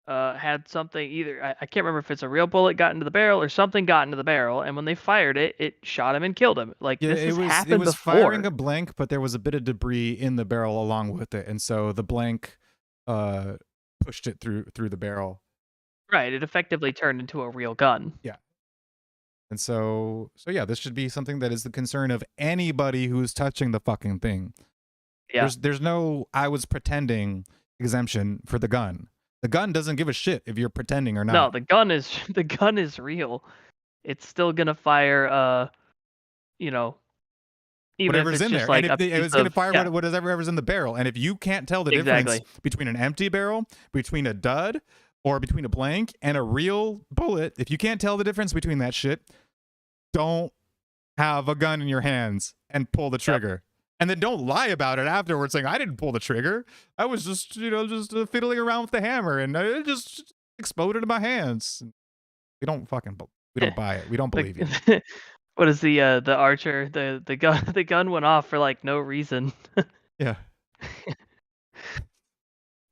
had something, either I can't remember if it's a real bullet got into the barrel or something got into the barrel, and when they fired it, it shot him and killed him. Like, yeah, this has happened it was before. firing a blank, but there was a bit of debris in the barrel along with it, and so the blank pushed it through the barrel. Right, it effectively turned into a real gun. Yeah. And so yeah, this should be something that is the concern of anybody who's touching the fucking thing. Yeah. There's no I was pretending exemption for the gun. The gun doesn't give a shit if you're pretending or not. No, the gun is real. It's still gonna fire you know, even Whatever's if it's in just there, like and a if piece it's going to of, fire yeah. whatever's in the barrel, and if you can't tell the difference Exactly. between an empty barrel, between a dud, or between a blank and a real bullet, if you can't tell the difference between that shit, don't have a gun in your hands and pull the trigger. And then don't lie about it afterwards, saying I didn't pull the trigger. I was just fiddling around with the hammer, and it just exploded in my hands. We don't buy it. We don't believe you. What is the archer? The gun went off for like no reason. Yeah.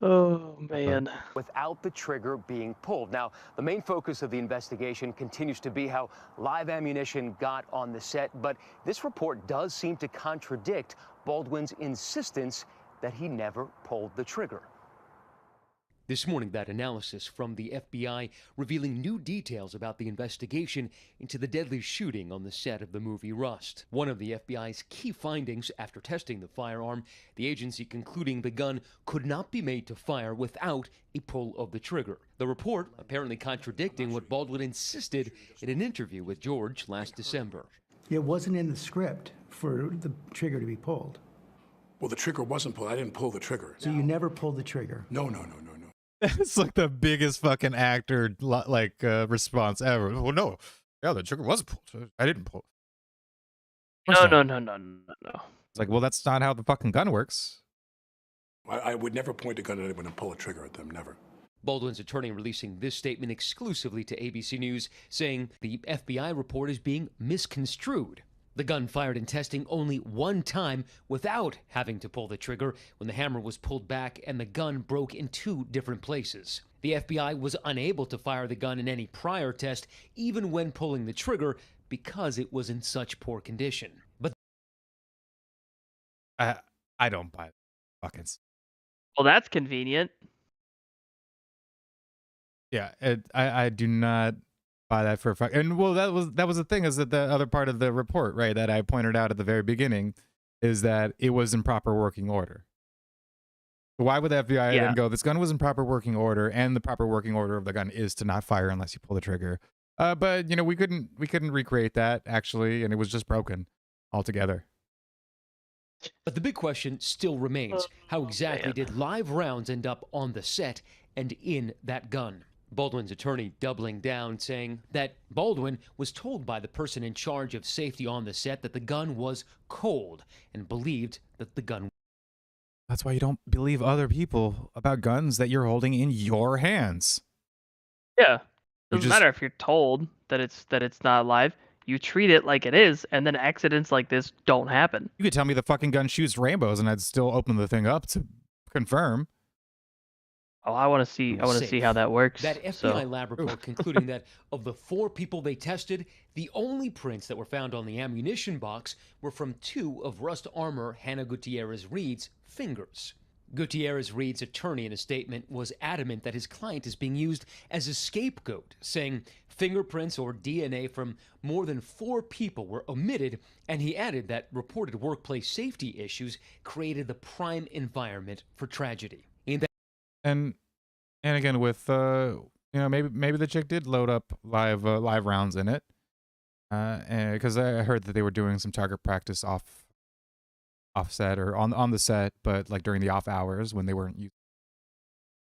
Oh man. Without the trigger being pulled. Now, the main focus of the investigation continues to be how live ammunition got on the set, but this report does seem to contradict Baldwin's insistence that he never pulled the trigger. This morning, that analysis from the FBI revealing new details about the investigation into the deadly shooting on the set of the movie Rust. One of the FBI's key findings after testing the firearm, the agency concluding the gun could not be made to fire without a pull of the trigger. The report apparently contradicting what Baldwin insisted in an interview with George last December. It wasn't in the script for the trigger to be pulled. Well, the trigger wasn't pulled. I didn't pull the trigger. So you never pulled the trigger? No. It's like the biggest fucking actor response ever. Well, no, yeah, the trigger wasn't pulled. I didn't pull. No. It's like, well, that's not how the fucking gun works. I would never point a gun at anyone and pull a trigger at them. Never. Baldwin's attorney releasing this statement exclusively to ABC News, saying the FBI report is being misconstrued. The gun fired in testing only one time without having to pull the trigger when the hammer was pulled back and the gun broke in 2 different places. The FBI was unable to fire the gun in any prior test, even when pulling the trigger, because it was in such poor condition. But I don't buy it. Fucking. Well, that's convenient. Yeah, I do not buy that for a fact. And well, that was the thing, is that the other part of the report, right, that I pointed out at the very beginning, is that it was in proper working order. Why would the FBI then go, this gun was in proper working order, and the proper working order of the gun is to not fire unless you pull the trigger? But we couldn't recreate that actually, and it was just broken altogether. But the big question still remains, how exactly did live rounds end up on the set and in that gun? Baldwin's attorney doubling down, saying that Baldwin was told by the person in charge of safety on the set that the gun was cold and believed that the gun. That's why you don't believe other people about guns that you're holding in your hands. Yeah. Doesn't matter if you're told that it's not live. You treat it like it is, and then accidents like this don't happen. You could tell me the fucking gun shoots rainbows, and I'd still open the thing up to confirm. Oh, I want to see. I want to see how that works. That FBI lab report concluding that of the 4 people they tested, the only prints that were found on the ammunition box were from 2 of Rust armor Hannah Gutierrez-Reed's fingers. Gutierrez-Reed's attorney in a statement was adamant that his client is being used as a scapegoat, saying fingerprints or DNA from more than 4 people were omitted, and he added that reported workplace safety issues created the prime environment for tragedy. And again, with maybe the chick did load up live rounds in it, because I heard that they were doing some target practice offset or on the set, but like during the off hours when they weren't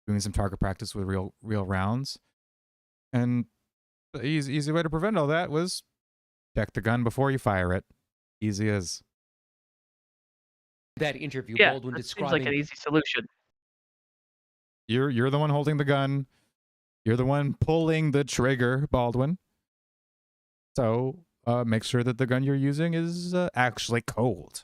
doing some target practice with real rounds. And the easy way to prevent all that was check the gun before you fire it. Easy as. That interview, yeah, Baldwin that describing seems like an easy solution. You're the one holding the gun. You're the one pulling the trigger, Baldwin. So make sure that the gun you're using is actually cold.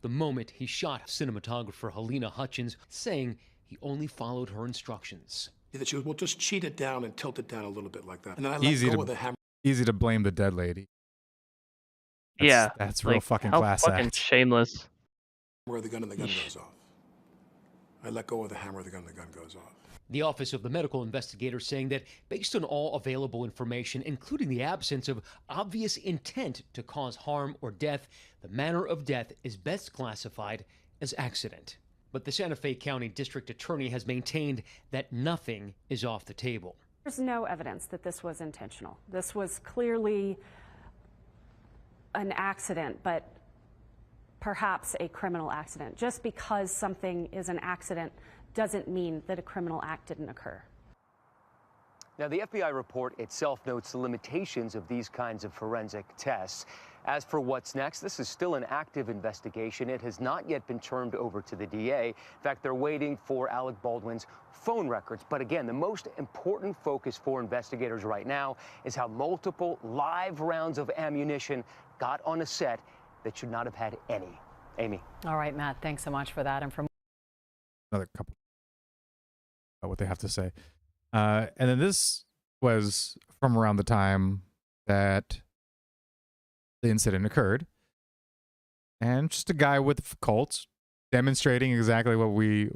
the moment he shot cinematographer Helena Hutchins, saying he only followed her instructions. That she was, well, just cheat it down and tilt it down a little bit like that. And then I let Easy go with a hammer. Easy to blame the dead lady. That's real like, fucking how class fucking act. shameless. Where the gun and the gun goes off. I let go of the hammer of the gun goes off. The Office of the Medical Investigator saying that based on all available information, including the absence of obvious intent to cause harm or death, the manner of death is best classified as accident. But the Santa Fe County District Attorney has maintained that nothing is off the table. There's no evidence that this was intentional. This was clearly an accident, but perhaps a criminal accident. Just because something is an accident doesn't mean that a criminal act didn't occur. Now, the FBI report itself notes the limitations of these kinds of forensic tests. As for what's next, this is still an active investigation. It has not yet been turned over to the DA. In fact, they're waiting for Alec Baldwin's phone records. But again, the most important focus for investigators right now is how multiple live rounds of ammunition got on a set that should not have had any. Amy. All right, Matt, thanks so much for that. And from Another couple about what they have to say. And then this was from around the time that the incident occurred. And just a guy with Colts demonstrating exactly what we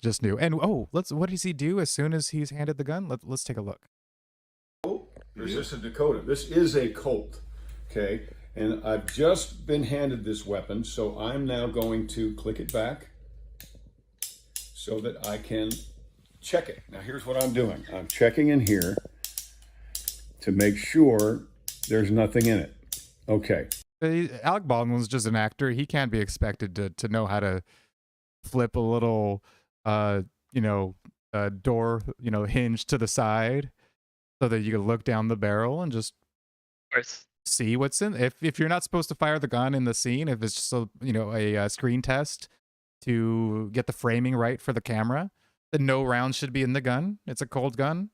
just knew. And what does he do as soon as he's handed the gun? Let's take a look. Is this a Dakota? This is a Colt, okay? And I've just been handed this weapon, so I'm now going to click it back so that I can check it. Now here's what I'm doing. I'm checking in here to make sure there's nothing in it. Okay. Alec Baldwin's just an actor. He can't be expected to know how to flip a little, door, hinge to the side so that you can look down the barrel and just see what's in. If you're not supposed to fire the gun in the scene, if it's just a screen test to get the framing right for the camera, then no rounds should be in the gun. It's a cold gun,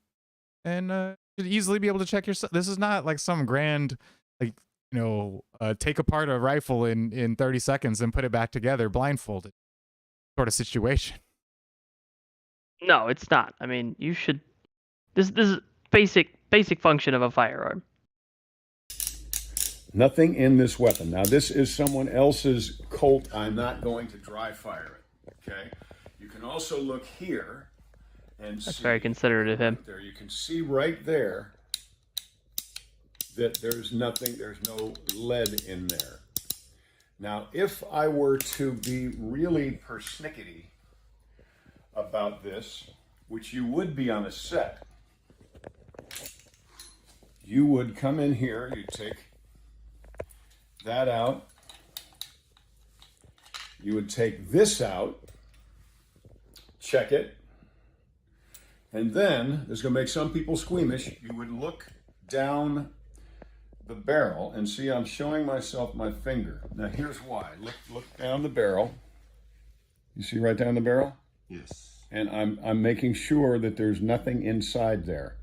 and you should easily be able to check yourself. This is not like some grand, take apart a rifle in 30 seconds and put it back together blindfolded sort of situation. No, it's not. I mean, you should. This is basic function of a firearm. Nothing in this weapon. Now, this is someone else's Colt. I'm not going to dry fire it, okay? You can also look here and That's see. very considerate of him. There, you can see right there that there's nothing, there's no lead in there. Now, if I were to be really persnickety about this, which you would be on a set, you would come in here, you'd take that out, you would take this out, check it, and then, this is going to make some people squeamish, you would look down the barrel and see I'm showing myself my finger. Now here's why. Look down the barrel. You see right down the barrel? Yes. And I'm making sure that there's nothing inside there.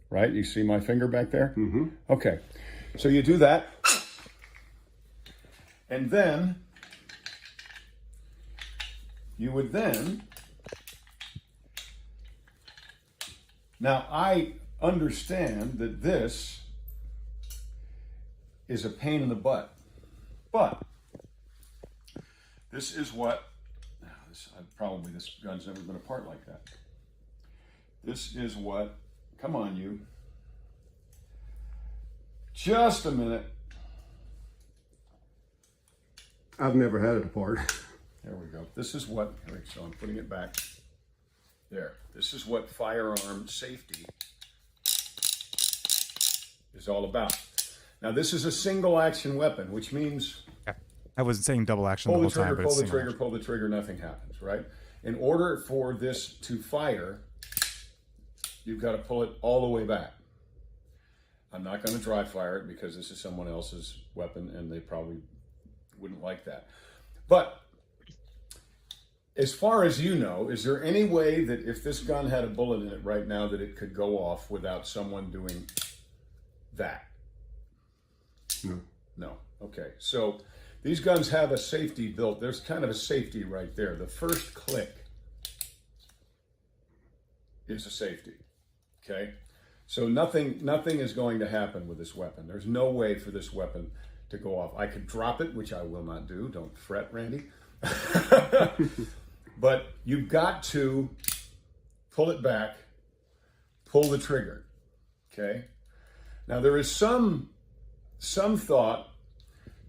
Right? You see my finger back there? Mm-hmm. Okay. So you do that. And then you would then, now I understand that this is a pain in the butt, but this is what, probably this gun's never been apart like that. This is what, come on you, just a minute. I've never had it apart. There we go. This is what, so I'm putting it back there. This is what firearm safety is all about. Now this is a single action weapon, which means I wasn't saying double action pull the the whole time, trigger, but pull it's the trigger, pull the trigger, nothing happens, right? In order for this to fire, you've got to pull it all the way back. I'm not going to dry fire it because this is someone else's weapon and they probably wouldn't like that. But as far as you know, is there any way that if this gun had a bullet in it right now that it could go off without someone doing that? No. No. Okay. So these guns have a safety built. There's kind of a safety right there. The first click is a safety. Okay. So nothing is going to happen with this weapon. There's no way for this weapon to go off. I could drop it, which I will not do. Don't fret, Randy. But you've got to pull it back, pull the trigger, okay? Now there is some thought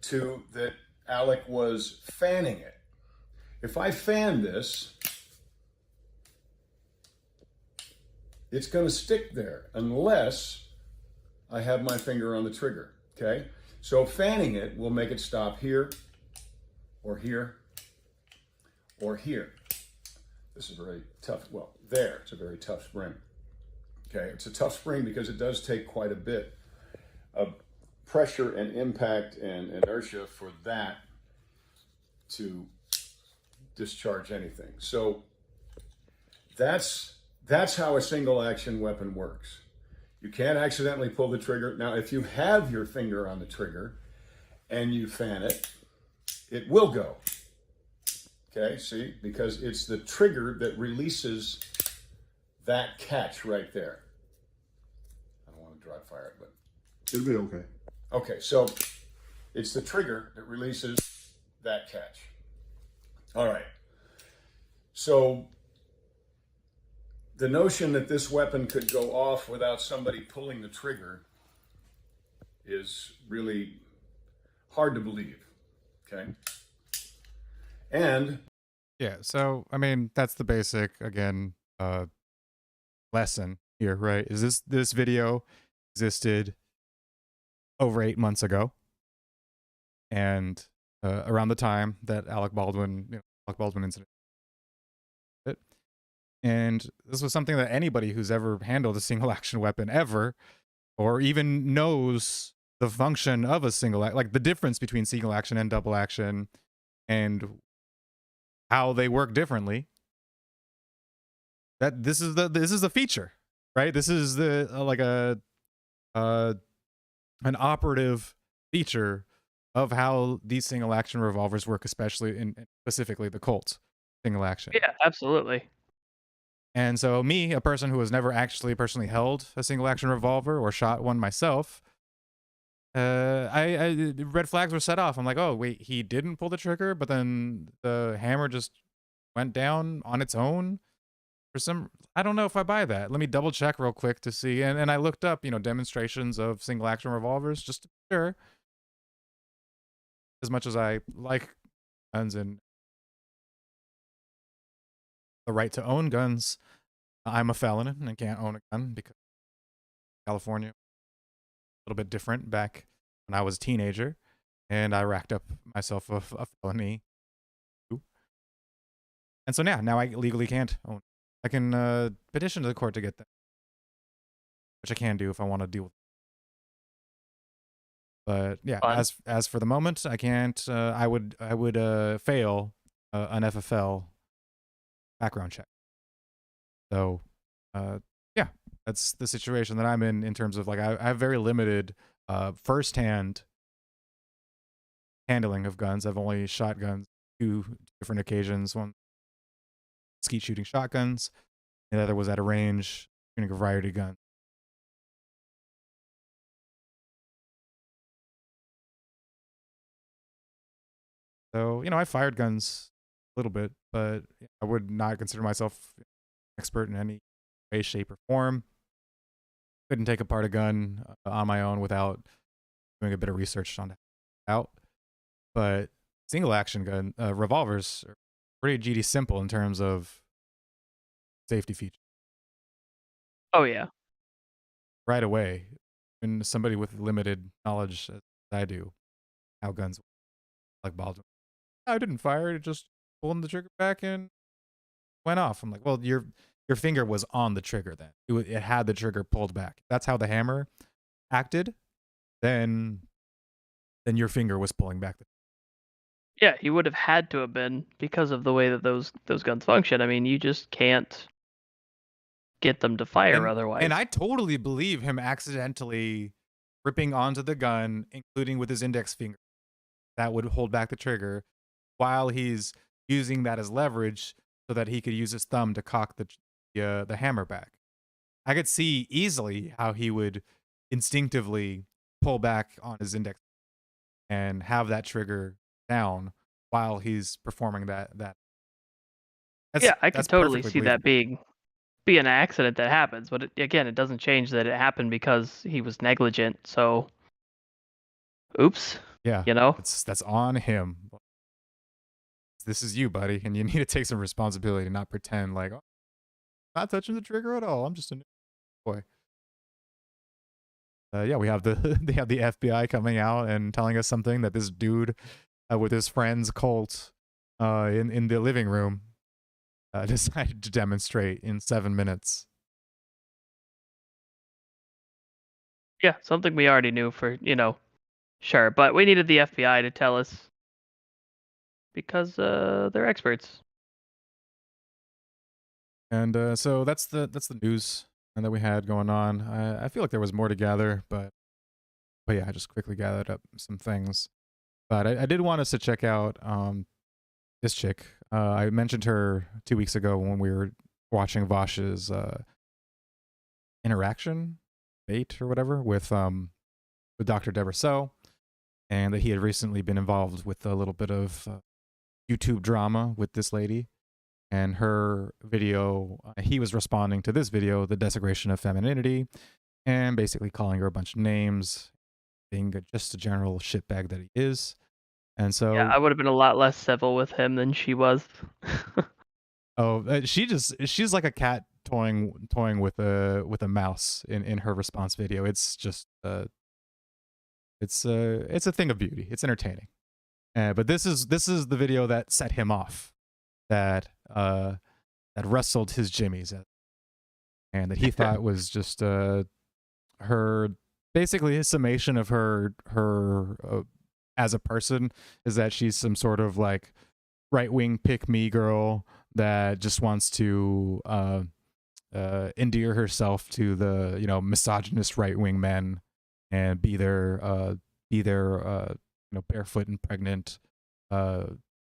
to that Alec was fanning it. If I fan this, it's going to stick there unless I have my finger on the trigger, okay? So fanning it will make it stop here, or here, or here. This is very tough. Well, there, it's a very tough spring. Okay, it's a tough spring because it does take quite a bit of pressure and impact and inertia for that to discharge anything. So that's how a single action weapon works. You can't accidentally pull the trigger. Now, if you have your finger on the trigger and you fan it, it will go. Okay, see? Because it's the trigger that releases that catch right there. I don't want to dry fire it, but it'll be okay. Okay, so it's the trigger that releases that catch. All right. So the notion that this weapon could go off without somebody pulling the trigger is really hard to believe. Okay. And yeah, so I mean that's the basic again lesson here, right? Is this video existed over 8 months ago, and around the time that Alec Baldwin incident, and this was something that anybody who's ever handled a single action weapon ever, or even knows the function of a like the difference between single action and double action, and how they work differently. That this is the feature, right? This is the like an operative feature of how these single action revolvers work, especially in specifically the Colt single action. Yeah, absolutely. And so me, a person who has never actually personally held a single action revolver or shot one myself, I red flags were set off. I'm like, oh wait, he didn't pull the trigger, but then the hammer just went down on its own for some. I don't know if I buy that. Let me double check real quick to see. And I looked up, demonstrations of single action revolvers just to be sure. As much as I like guns and the right to own guns, I'm a felon and can't own a gun because California, a little bit different back when I was a teenager, and I racked up myself a felony. And so now I legally can't own. I can petition to the court to get that, which I can do if I want to deal with it. But yeah, as for the moment, I can't. I would fail an FFL background check. So yeah, that's the situation that I'm in terms of like I have very limited firsthand handling of guns. I've only shot guns 2 different occasions. One skeet shooting shotguns, and the other was at a range shooting a variety of guns. So, I fired guns a little bit, but I would not consider myself expert in any way, shape, or form. Couldn't take apart a gun on my own without doing a bit of research on it out. But single action gun revolvers are pretty GD simple in terms of safety features. Oh yeah. Right away, when somebody with limited knowledge as I do, how guns work, like Baldwin, I didn't fire it, just pulling the trigger back and went off. I'm like, well, your finger was on the trigger then. It had the trigger pulled back. That's how the hammer acted. Then your finger was pulling back. Yeah, he would have had to have been because of the way that those guns function. I mean, you just can't get them to fire otherwise. And I totally believe him accidentally gripping onto the gun, including with his index finger, that would hold back the trigger, while he's using that as leverage so that he could use his thumb to cock the hammer back. I could see easily how he would instinctively pull back on his index and have that trigger down while he's performing that Yeah, I could that's totally perfectly see that believable. be an accident that happens, but again, it doesn't change that it happened because he was negligent. So, oops, Yeah, you know. that's on him. This is you, buddy, and you need to take some responsibility, not pretend like, oh, I'm not touching the trigger at all. I'm just a new boy. Yeah, we have the they have the FBI coming out and telling us something that this dude with his friend's cult in the living room decided to demonstrate in 7 minutes. Yeah, something we already knew for sure, but we needed the FBI to tell us because they're experts. And so that's the news and that we had going on. I feel like there was more to gather, but yeah, I just quickly gathered up some things. But I did want us to check out this chick. I mentioned her 2 weeks ago when we were watching Vosh's interaction, date or whatever, with Dr. Deborah So, and that he had recently been involved with a little bit of YouTube drama with this lady. And her video, he was responding to this video, the desecration of femininity, and basically calling her a bunch of names, being just a general shitbag that he is. And Yeah, so, I would have been a lot less civil with him than she was. she's like a cat toying with a mouse in her response video. It's just it's a thing of beauty. It's entertaining. But this is the video that set him off, that wrestled his jimmies, and that he thought was just her, basically his summation of her as a person is that she's some sort of like right-wing pick-me girl that just wants to endear herself to the misogynist right-wing men and be their barefoot and pregnant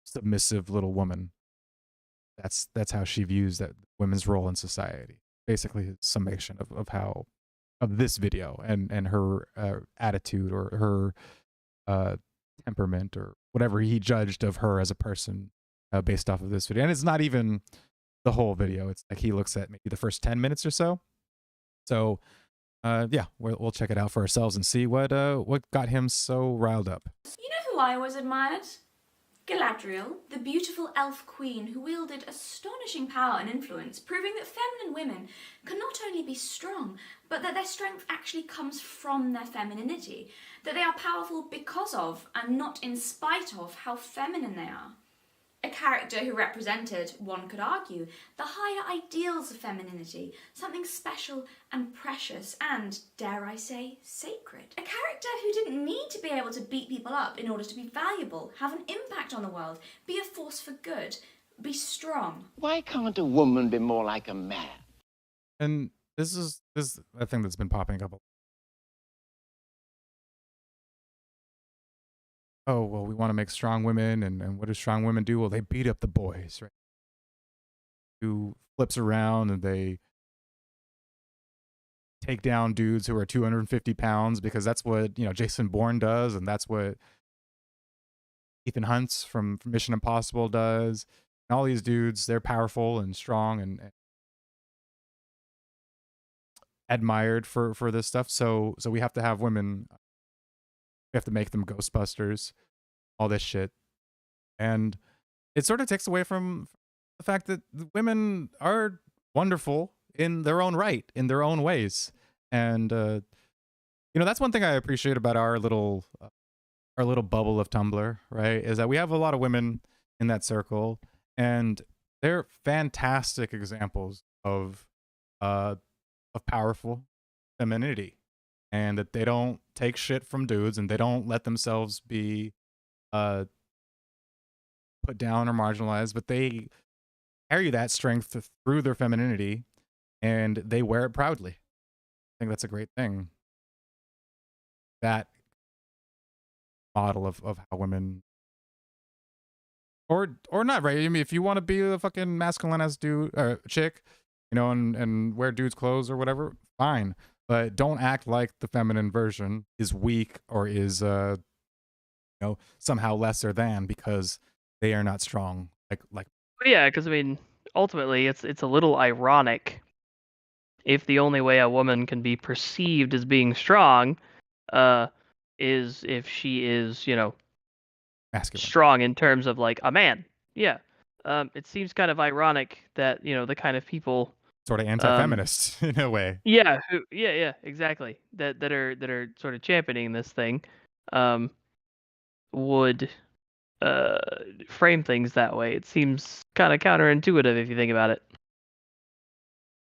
submissive little woman. That's how she views that women's role in society. Basically, a summation of this video and her attitude or her temperament or whatever he judged of her as a person based off of this video. And it's not even the whole video. It's like he looks at maybe the first 10 minutes or so. So yeah, we'll check it out for ourselves and see what got him so riled up. You know who I always admired? Galadriel, the beautiful elf queen who wielded astonishing power and influence, proving that feminine women can not only be strong, but that their strength actually comes from their femininity, that they are powerful because of, and not in spite of, how feminine they are. A character who represented, one could argue, the higher ideals of femininity, something special and precious and, dare I say, sacred. A character who didn't need to be able to beat people up in order to be valuable, have an impact on the world, be a force for good, be strong. Why can't a woman be more like a man? And this is a thing that's been popping up. Oh, well, we want to make strong women, and what do strong women do? Well, they beat up the boys, right? Who flips around and they take down dudes who are 250 pounds because that's what Jason Bourne does, and that's what Ethan Hunt's from Mission Impossible does. And all these dudes, they're powerful and strong and admired for this stuff. So we have to have women. We have to make them Ghostbusters, all this shit. And it sort of takes away from the fact that women are wonderful in their own right, in their own ways. And, that's one thing I appreciate about our little bubble of Tumblr, right? Is that we have a lot of women in that circle, and they're fantastic examples of powerful femininity. And that they don't take shit from dudes, and they don't let themselves be put down or marginalized, but they carry that strength through their femininity, and they wear it proudly. I think that's a great thing. That model of how women, or not, right? I mean, if you want to be a fucking masculine ass dude or chick, and wear dudes' clothes or whatever, fine. But don't act like the feminine version is weak or is somehow lesser than because they are not strong. Like Yeah, because I mean, ultimately it's a little ironic if the only way a woman can be perceived as being strong uh is if she is, Masculine. strong in terms of like a man. Yeah. It seems kind of ironic that, the kind of people Sort of um anti-feminist in a way. yeah, yeah, exactly. That are sort of championing this thing um would uh frame things that way. It seems kind of counterintuitive if you think about it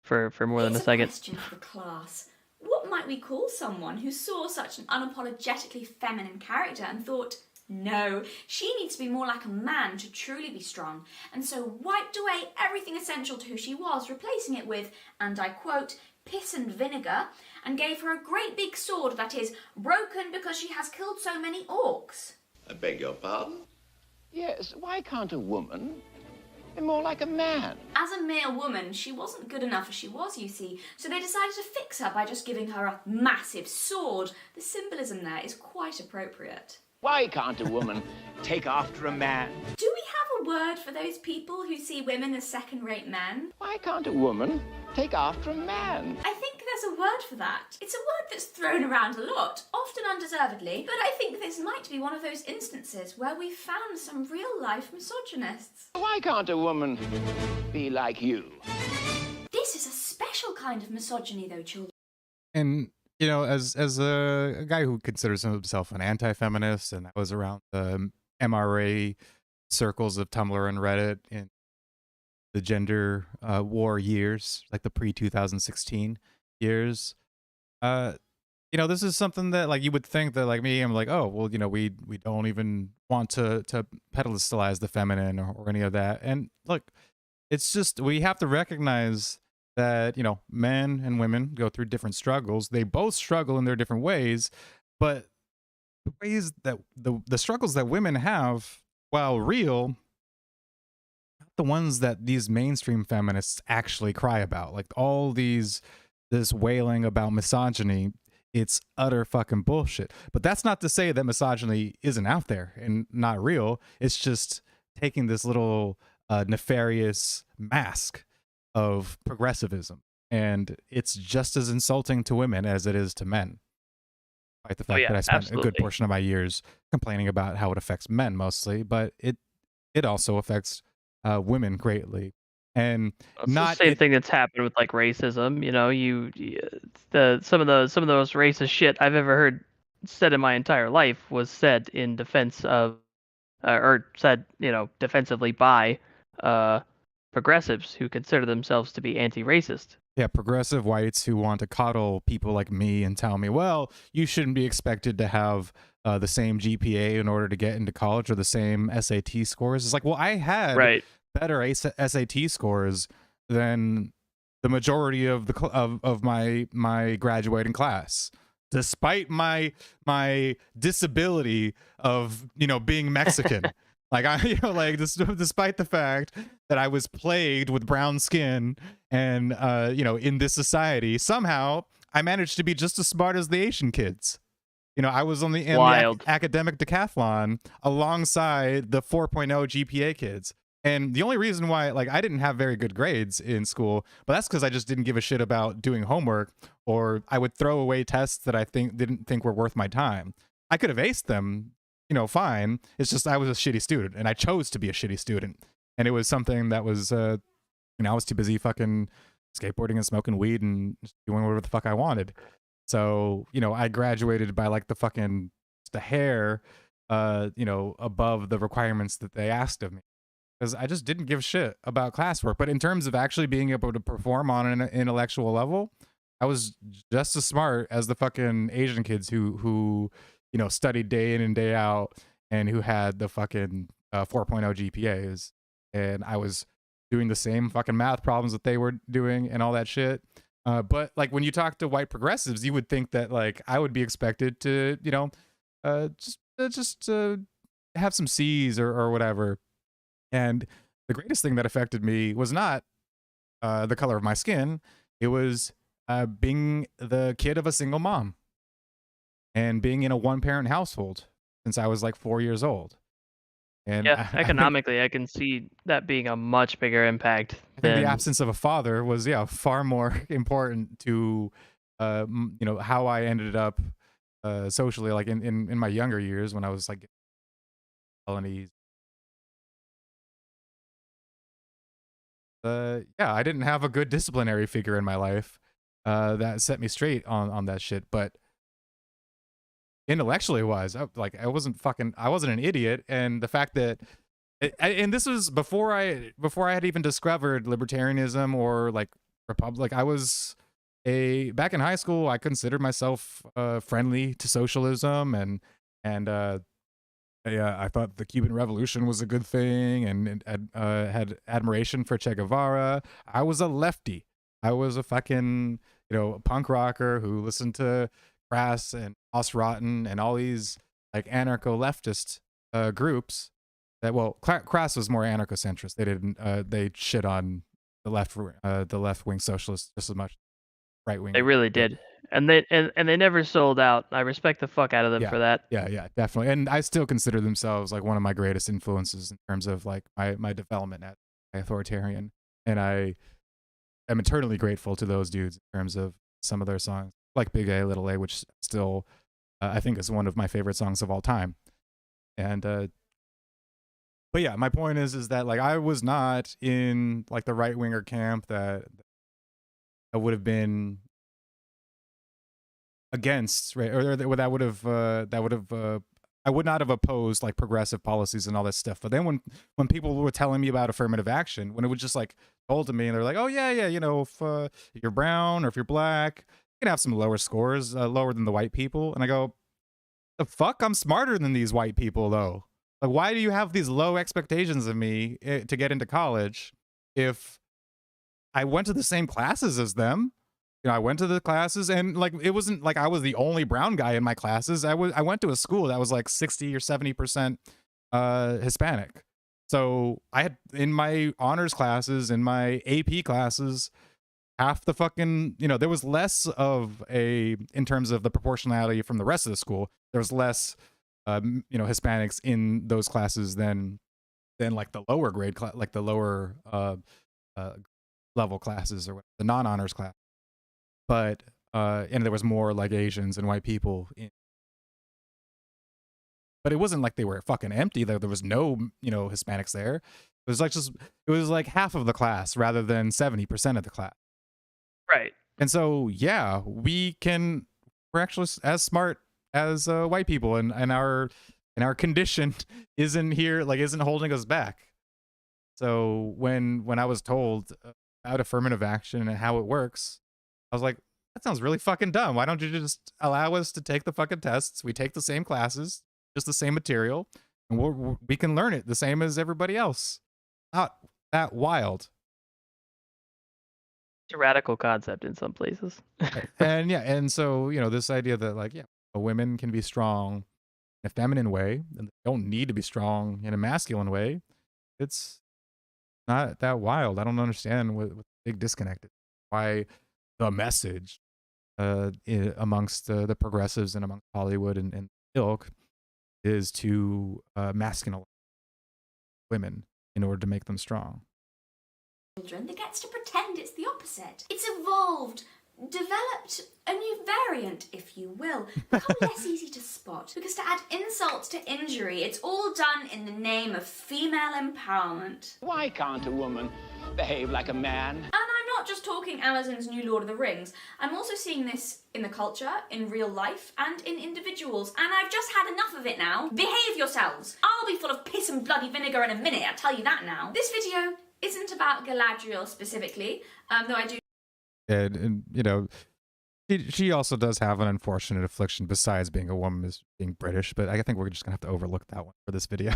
for more than a Here's a second. question for the class. What might we call someone who saw such an unapologetically feminine character and thought, no, she needs to be more like a man to truly be strong, and so wiped away everything essential to who she was, replacing it with, and I quote, piss and vinegar, and gave her a great big sword that is broken because she has killed so many orcs? I beg your pardon? Yes, why can't a woman be more like a man? As a mere woman, she wasn't good enough as she was, you see, so they decided to fix her by just giving her a massive sword. The symbolism there is quite appropriate. Why can't a woman take after a man? Do we have a word for those people who see women as second-rate men? Why can't a woman take after a man? I think there's a word for that. It's a word that's thrown around a lot, often undeservedly, but I think this might be one of those instances where we've found some real-life misogynists. Why can't a woman be like you? This is a special kind of misogyny, though, children. And as a guy who considers himself an anti-feminist, and that was around the MRA circles of Tumblr and Reddit in the gender war years, like the pre-2016 years, this is something that like you would think that like me, I'm like, oh well, we don't even want to pedestalize the feminine or any of that. And look, it's just we have to recognize that men and women go through different struggles. They both struggle in their different ways, but the ways that the struggles that women have, while real, not the ones that these mainstream feminists actually cry about. Like all this wailing about misogyny, it's utter fucking bullshit. But that's not to say that misogyny isn't out there and not real. It's just taking this little nefarious mask of progressivism, and it's just as insulting to women as it is to men. Despite the fact that I spent a good portion of my years complaining about how it affects men mostly, but it also affects women greatly. And It's the same thing that's happened with like racism. Some of the most racist shit I've ever heard said in my entire life was said in defense of, or said defensively by progressives who consider themselves to be anti-racist. Yeah, progressive whites who want to coddle people like me and tell me, well, you shouldn't be expected to have the same GPA in order to get into college or the same SAT scores. It's like, well, I had better SAT scores than the majority of of my graduating class, despite my disability of being Mexican. Like despite the fact that I was plagued with brown skin and in this society, somehow I managed to be just as smart as the Asian kids. I was in the academic decathlon alongside the 4.0 GPA kids. And the only reason why I didn't have very good grades in school, but that's because I just didn't give a shit about doing homework, or I would throw away tests that I didn't think were worth my time. I could have aced them, fine. It's just I was a shitty student, and I chose to be a shitty student. And it was something that was, I was too busy fucking skateboarding and smoking weed and just doing whatever the fuck I wanted. So, I graduated by like the hair, above the requirements that they asked of me, because I just didn't give shit about classwork. But in terms of actually being able to perform on an intellectual level, I was just as smart as the fucking Asian kids who studied day in and day out and who had the fucking 4.0 GPAs. And I was doing the same fucking math problems that they were doing and all that shit. But like when you talk to white progressives, you would think that like I would be expected to, just have some C's or whatever. And the greatest thing that affected me was not the color of my skin. It was being the kid of a single mom and being in a one-parent household since I was like 4 years old. And Yeah, I think economically, I can see that being a much bigger impact the than absence of a father was, yeah, far more important to, you know, how I ended up socially, like in my younger years when I was like felonies. Yeah, I didn't have a good disciplinary figure in my life that set me straight on that shit. But intellectually wise, I wasn't an idiot, and the fact that and this was before I had even discovered libertarianism or like republic. I was back in high school. I considered myself friendly to socialism, and yeah, I thought the Cuban Revolution was a good thing, and had admiration for Che Guevara. I was a lefty. I was a fucking, you know, punk rocker who listened to Crass and Rotten and all these like anarcho-leftist groups. That, well, Crass was more anarcho-centrist. They didn't. They shit on the left-wing socialists just as much right-wing. they really did, and they never sold out. I respect the fuck out of them Yeah, for that. yeah, definitely. And I still consider themselves like one of my greatest influences in terms of like my development as an authoritarian. And I am eternally grateful to those dudes in terms of some of their songs, like Big A, Little A, which still I think is one of my favorite songs of all time. And but yeah, my point is that like I was not in like the right winger camp that I would have been against, right? Or that would have I would not have opposed like progressive policies and all that stuff. But then when people were telling me about affirmative action, when it was just like told to me, and they're like, oh yeah, you know, if you're brown or if you're black, you can have some lower scores, lower than the white people. And I go, the fuck, I'm smarter than these white people though. Like, why do you have these low expectations of me to get into college if I went to the same classes as them? You know, I went to the classes, and like it wasn't like I was the only brown guy in my classes. I went to a school that was like 60 or 70% Hispanic. So I had in my honors classes, in my AP classes, half the fucking, you know, there was less of in terms of the proportionality from the rest of the school. There was less you know, Hispanics in those classes than like the lower grade like the lower level classes or the non-honors class. But and there was more like Asians and white people but it wasn't like they were fucking empty. There was no, you know, Hispanics there. It was like half of the class rather than 70% of the class. Right. And so yeah, we're actually as smart as white people, and our condition isn't holding us back. So when I was told about affirmative action and how it works, I was like, that sounds really fucking dumb. Why don't you just allow us to take the fucking tests? We take the same classes, just the same material, and we can learn it the same as everybody else. Not that wild. It's a radical concept in some places. And yeah, and so, you know, this idea that like, yeah, women can be strong in a feminine way, and they don't need to be strong in a masculine way. It's not that wild. I don't understand what the big disconnect is. Why the message amongst the progressives and amongst Hollywood and ilk is to masculinize women in order to make them strong. Children that gets to pretend it's the opposite. It's evolved, developed a new variant, if you will, become less easy to spot. Because to add insult to injury, it's all done in the name of female empowerment. Why can't a woman behave like a man? And I'm not just talking Amazon's new Lord of the Rings. I'm also seeing this in the culture, in real life, and in individuals. And I've just had enough of it now. Behave yourselves. I'll be full of piss and bloody vinegar in a minute, I tell you that now. This video isn't about Galadriel specifically, though I do. And you know, she also does have an unfortunate affliction besides being a woman, is being British. But I think we're just gonna have to overlook that one for this video.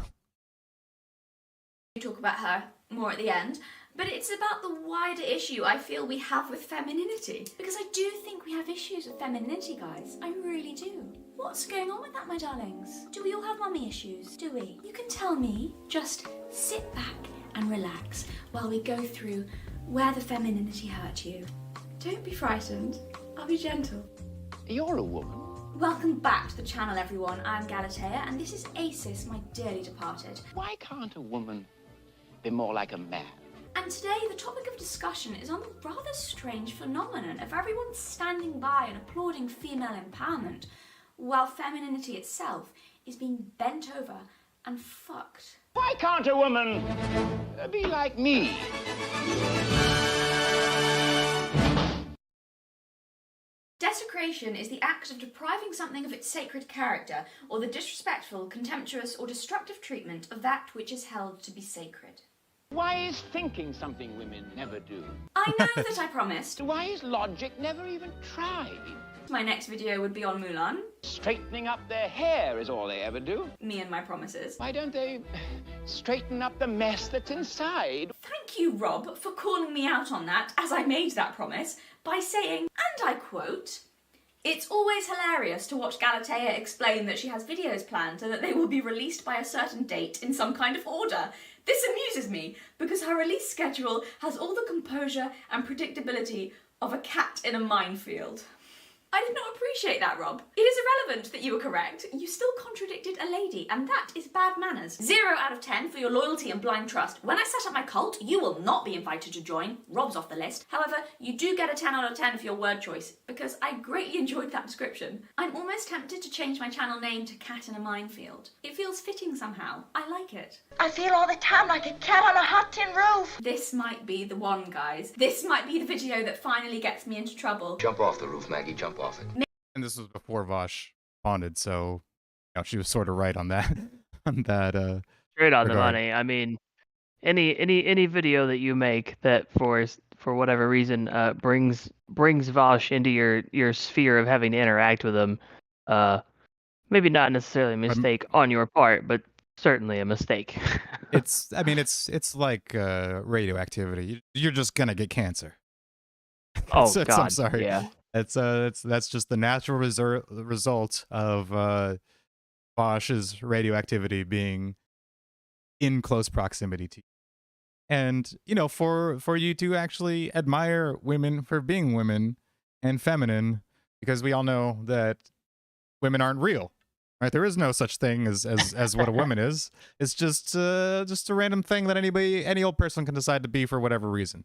We talk about her more at the end, but it's about the wider issue I feel we have with femininity. Because I do think we have issues with femininity, guys. I really do. What's going on with that, my darlings? Do we all have mummy issues? Do we? You can tell me. Just sit back and relax while we go through where the femininity hurt you. Don't be frightened. I'll be gentle. You're a woman. Welcome back to the channel, everyone. I'm Galatea, and this is Acis, my dearly departed. Why can't a woman be more like a man? And today, the topic of discussion is on the rather strange phenomenon of everyone standing by and applauding female empowerment, while femininity itself is being bent over and fucked. Why can't a woman be like me? Desecration is the act of depriving something of its sacred character, or the disrespectful, contemptuous, or destructive treatment of that which is held to be sacred. Why is thinking something women never do? I know that I promised. Why is logic never even tried? My next video would be on Mulan. Straightening up their hair is all they ever do. Me and my promises. Why don't they straighten up the mess that's inside? Thank you, Rob, for calling me out on that, as I made that promise, by saying, and I quote, "It's always hilarious to watch Galatea explain that she has videos planned and that they will be released by a certain date in some kind of order. This amuses me because her release schedule has all the composure and predictability of a cat in a minefield." I did not appreciate that, Rob. It is irrelevant that you were correct. You still contradicted a lady, and that is bad manners. 0 out of 10 for your loyalty and blind trust. When I set up my cult, you will not be invited to join. Rob's off the list. However, you do get a 10 out of 10 for your word choice, because I greatly enjoyed that description. I'm almost tempted to change my channel name to Cat in a Minefield. It feels fitting somehow. I like it. I feel all the time like a cat on a hot tin roof. This might be the one, guys. This might be the video that finally gets me into trouble. Jump off the roof, Maggie, jump off it. And this was before Vosh responded, so you know, she was sort of right on that. On that. Straight on the regard. money. I mean, any video that you make that for whatever reason brings Vosh into your sphere of having to interact with him, maybe not necessarily a mistake on your part, but certainly a mistake. I mean, it's like radioactivity. You're just gonna get cancer. Oh God, God, I'm sorry. yeah. That's just the natural result of Bosch's radioactivity being in close proximity to you. And you know, for you to actually admire women for being women and feminine, because we all know that women aren't real, right? There is no such thing as what a woman is. It's just a random thing that any old person can decide to be for whatever reason.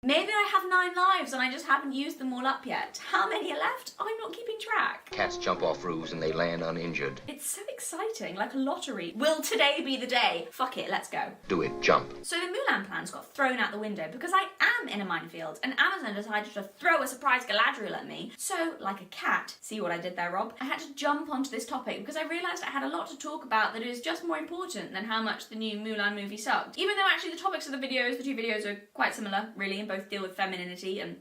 Maybe I have 9 lives and I just haven't used them all up yet. How many are left? I'm not keeping track. Cats jump off roofs and they land uninjured. It's so exciting, like a lottery. Will today be the day? Fuck it, let's go. Do it, jump. So the Mulan plans got thrown out the window because I am in a minefield and Amazon decided to throw a surprise Galadriel at me. So, like a cat, see what I did there, Rob? I had to jump onto this topic because I realised I had a lot to talk about that is just more important than how much the new Mulan movie sucked. Even though actually the topics of the two videos are quite similar, really, and both deal with femininity and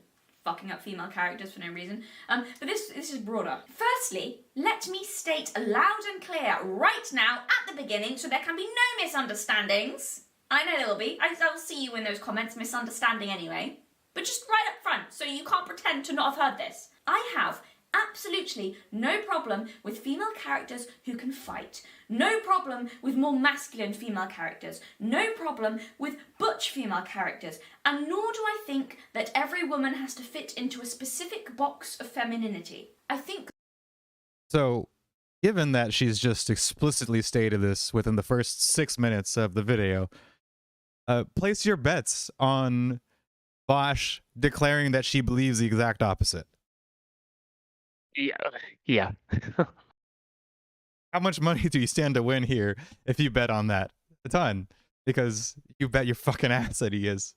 fucking up female characters for no reason. But this is broader. Firstly, let me state loud and clear right now at the beginning so there can be no misunderstandings. I know there will be. I'll see you in those comments misunderstanding anyway. But just right up front, so you can't pretend to not have heard this. I have absolutely no problem with female characters who can fight. No problem with more masculine female characters. No problem with butch female characters. And nor do I think that every woman has to fit into a specific box of femininity. I think... So, given that she's just explicitly stated this within the first 6 minutes of the video, place your bets on Bosch declaring that she believes the exact opposite. Yeah. How much money do you stand to win here if you bet on that? A ton. Because you bet your fucking ass that he is.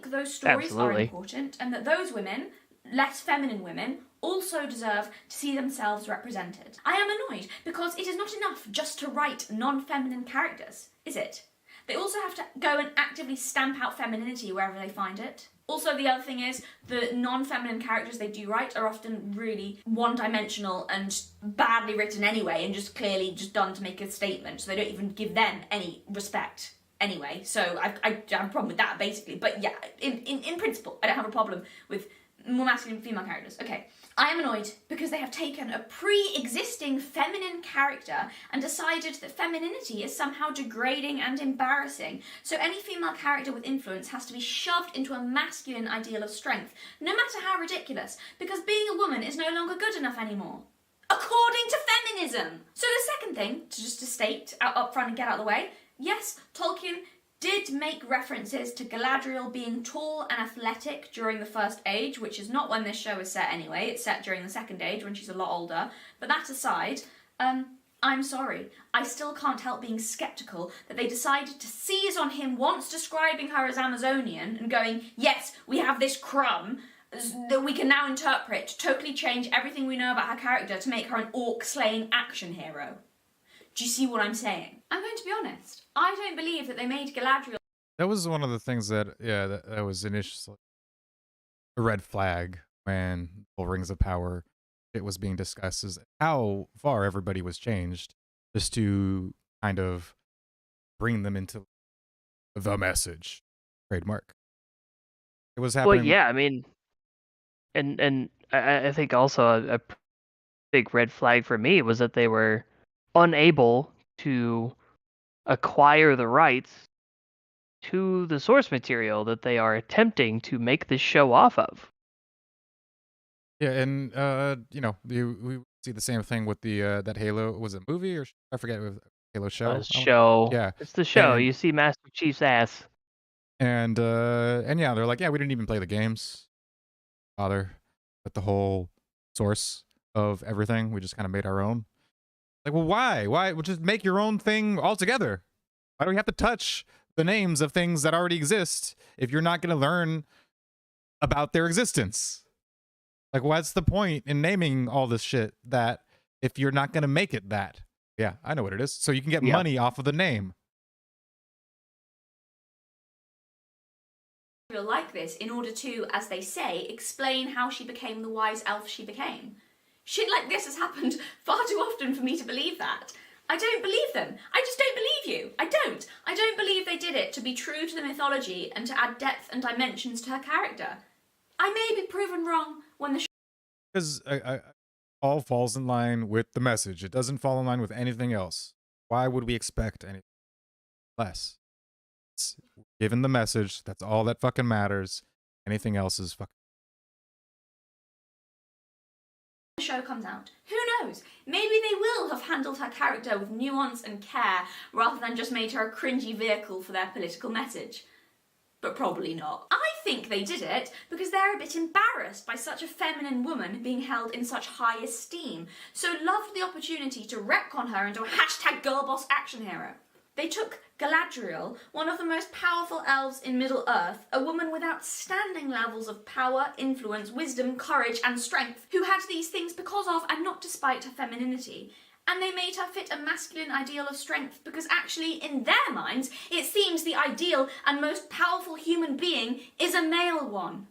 Those stories Absolutely. are important, and that those women, less feminine women, also deserve to see themselves represented. I am annoyed because it is not enough just to write non-feminine characters, is it? They also have to go and actively stamp out femininity wherever they find it. Also, the other thing is, the non-feminine characters they do write are often really one-dimensional and badly written anyway, and just clearly just done to make a statement, so they don't even give them any respect anyway. So I have a problem with that, basically. But yeah, in principle, I don't have a problem with more masculine female characters. Okay. I am annoyed because they have taken a pre-existing feminine character and decided that femininity is somehow degrading and embarrassing. So any female character with influence has to be shoved into a masculine ideal of strength, no matter how ridiculous, because being a woman is no longer good enough anymore. According to feminism! So the second thing, to state up front and get out of the way, yes, Tolkien did make references to Galadriel being tall and athletic during the First Age, which is not when this show is set anyway. It's set during the Second Age when she's a lot older. But that aside, I'm sorry. I still can't help being sceptical that they decided to seize on him once describing her as Amazonian and going, yes, we have this crumb that we can now interpret to totally change everything we know about her character to make her an orc-slaying action hero. Do you see what I'm saying? I'm going to be honest. I don't believe that they made Galadriel. That was one of the things that, yeah, that was initially a red flag when the Rings of Power it was being discussed, is how far everybody was changed just to kind of bring them into the message. Trademark. It was happening. Well, yeah, I mean, and I think also a big red flag for me was that they were unable to acquire the rights to the source material that they are attempting to make this show off of. Yeah, and you know, we see the same thing with the that Halo, was it movie or I forget, it was Halo show. Show. Yeah, It's the show. And- You see Master Chief's ass. and yeah, they're like, yeah, we didn't even play the games. Bother with the whole source of everything. We just kind of made our own. Like, well, why? Why? Well, just make your own thing altogether. Why do we have to touch the names of things that already exist if you're not going to learn about their existence? Like, what's the point in naming all this shit that if you're not going to make it that? Yeah, I know what it is. So you can get money off of the name. Like this in order to, as they say, explain how she became the wise elf she became. Shit like this has happened far too often for me to believe that. I don't believe them. I just don't believe you. I don't. I don't believe they did it to be true to the mythology and to add depth and dimensions to her character. I may be proven wrong when the Because all falls in line with the message. It doesn't fall in line with anything else. Why would we expect anything less? It's given the message, that's all that fucking matters. Anything else is fucking. show comes out. Who knows? Maybe they will have handled her character with nuance and care rather than just made her a cringy vehicle for their political message. But probably not. I think they did it because they're a bit embarrassed by such a feminine woman being held in such high esteem, so loved the opportunity to retcon her into a #girlboss action hero. They took Galadriel, one of the most powerful elves in Middle-earth, a woman with outstanding levels of power, influence, wisdom, courage and strength, who had these things because of and not despite her femininity, and they made her fit a masculine ideal of strength because actually, in their minds, it seems the ideal and most powerful human being is a male one.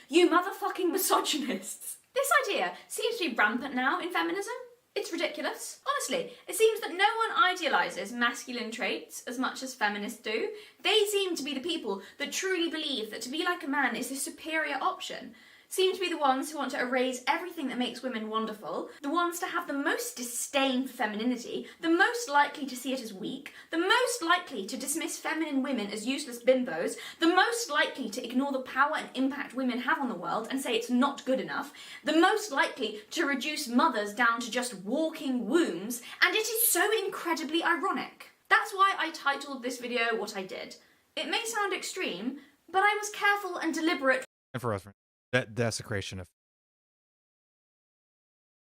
You motherfucking misogynists! This idea seems to be rampant now in feminism. It's ridiculous. Honestly, it seems that no one idealises masculine traits as much as feminists do. They seem to be the people that truly believe that to be like a man is the superior option. Seem to be the ones who want to erase everything that makes women wonderful, the ones to have the most disdain for femininity, the most likely to see it as weak, the most likely to dismiss feminine women as useless bimbos, the most likely to ignore the power and impact women have on the world and say it's not good enough, the most likely to reduce mothers down to just walking wombs, and it is so incredibly ironic. That's why I titled this video what I did. It may sound extreme, but I was careful and deliberate. And for reference, that desecration of,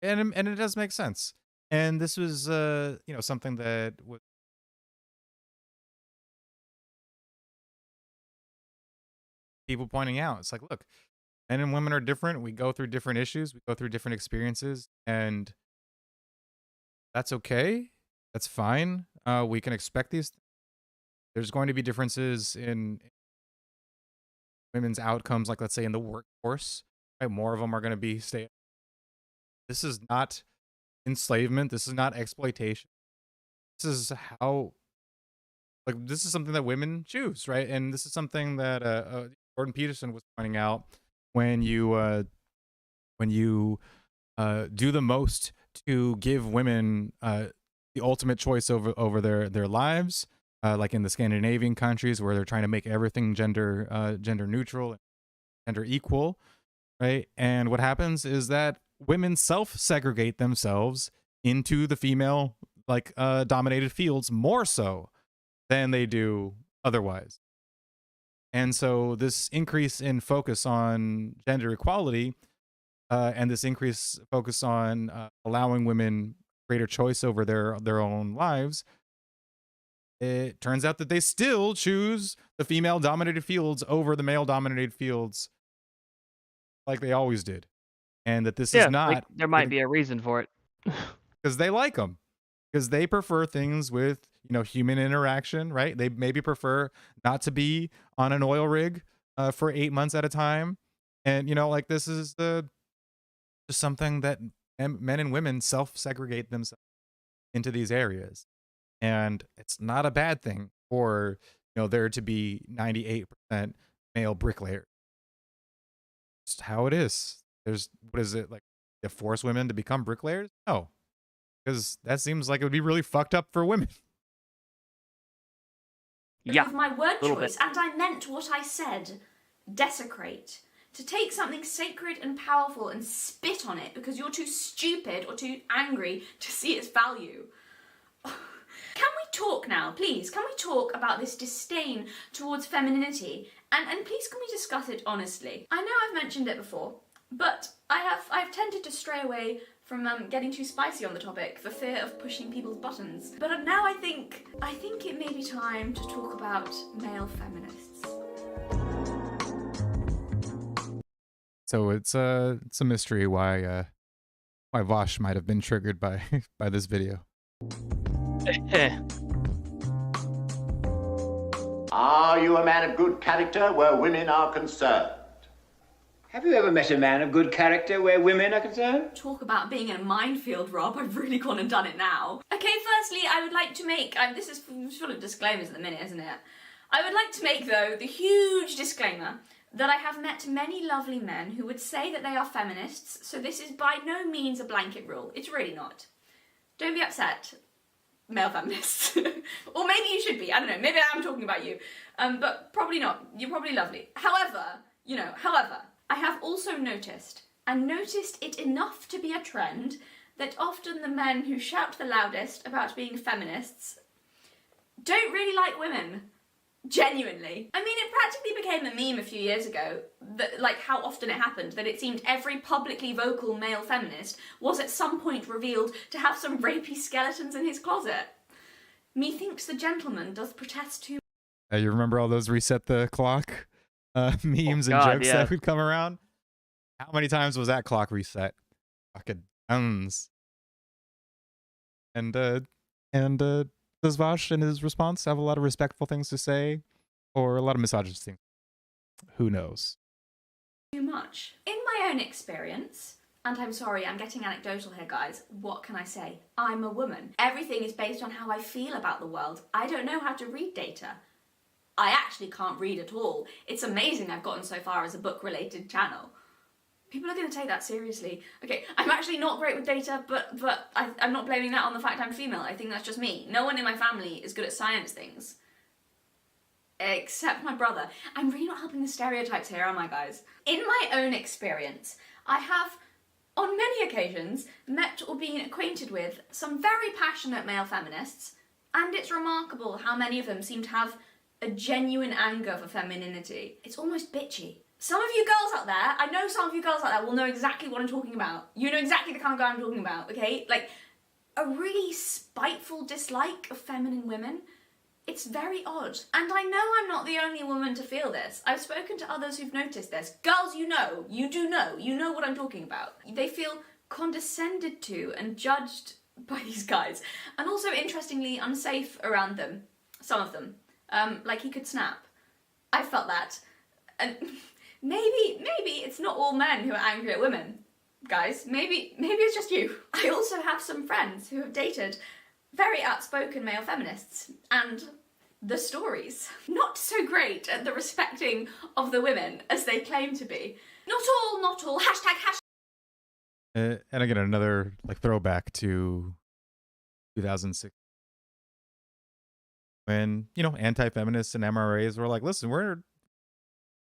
and it does make sense. And this was you know, something that was people pointing out. It's like, look, men and women are different. We go through different issues. We go through different experiences, and that's okay. That's fine. We can expect these. There's going to be differences in women's outcomes, like let's say in the workforce, right? More of them are going to be stay. This is not enslavement. This is not exploitation. This is how, like, this is something that women choose, right? And this is something that Jordan Peterson was pointing out when you do the most to give women the ultimate choice over their lives, like in the Scandinavian countries where they're trying to make everything gender neutral, gender equal, right? And what happens is that women self-segregate themselves into the female dominated fields more so than they do otherwise. And so this increase in focus on gender equality and this increased focus on allowing women greater choice over their own lives, it turns out that they still choose the female dominated fields over the male dominated fields like they always did. And that this is not, there might be a reason for it. because they like them, because they prefer things with human interaction, right? They maybe prefer not to be on an oil rig for 8 months at a time. And like this is just something that men and women self-segregate themselves into these areas, and it's not a bad thing for there to be 98% male bricklayers. Just how it is. There's what is it like to force women to become bricklayers? No, because that seems like it would be really fucked up for women. Yeah, with my word little choice, bit. and I meant what I said. Desecrate. To take something sacred and powerful and spit on it because you're too stupid or too angry to see its value. Can we talk now, please? Can we talk about this disdain towards femininity? And please can we discuss it honestly? I know I've mentioned it before, but I've tended to stray away from getting too spicy on the topic for fear of pushing people's buttons. But now I think it may be time to talk about male feminists. So it's a mystery why Vosh might have been triggered by this video. Are you a man of good character where women are concerned? Have you ever met a man of good character where women are concerned? Talk about being in a minefield, Rob. I've really gone and done it now. Okay, firstly, I would like to make... this is full of disclaimers at the minute, isn't it? I would like to make, though, the huge disclaimer that I have met many lovely men who would say that they are feminists, so this is by no means a blanket rule. It's really not. Don't be upset, male feminists. Or maybe you should be, I don't know, maybe I am talking about you. But probably not. You're probably lovely. However, I have also noticed, and noticed it enough to be a trend, that often the men who shout the loudest about being feminists don't really like women. Genuinely. I mean, it practically became a meme a few years ago, that, like how often it happened, that it seemed every publicly vocal male feminist was at some point revealed to have some rapey skeletons in his closet. Methinks the gentleman doth protest too. You remember all those reset the clock memes and jokes that would come around? How many times was that clock reset? Fucking tons. And does Vosh in his response have a lot of respectful things to say, or a lot of misogynist things? Who knows? Too much. In my own experience, and I'm sorry, I'm getting anecdotal here, guys. What can I say? I'm a woman. Everything is based on how I feel about the world. I don't know how to read data. I actually can't read at all. It's amazing I've gotten so far as a book-related channel. People are going to take that seriously. Okay, I'm actually not great with data, but I'm not blaming that on the fact I'm female. I think that's just me. No one in my family is good at science things. Except my brother. I'm really not helping the stereotypes here, am I, guys? In my own experience, I have, on many occasions, met or been acquainted with some very passionate male feminists, and it's remarkable how many of them seem to have a genuine anger for femininity. It's almost bitchy. Some of you girls out there, I know some of you girls out there will know exactly what I'm talking about. You know exactly the kind of guy I'm talking about, okay? Like, a really spiteful dislike of feminine women. It's very odd. And I know I'm not the only woman to feel this. I've spoken to others who've noticed this. Girls, you know what I'm talking about. They feel condescended to and judged by these guys. And also, interestingly, unsafe around them. Some of them. Like he could snap. I felt that. And... Maybe it's not all men who are angry at women. Guys, maybe it's just you. I also have some friends who have dated very outspoken male feminists, and the stories. Not so great at the respecting of the women as they claim to be. Not all. Hashtag. And again, another like throwback to 2006, when anti-feminists and MRAs were like, "Listen, we're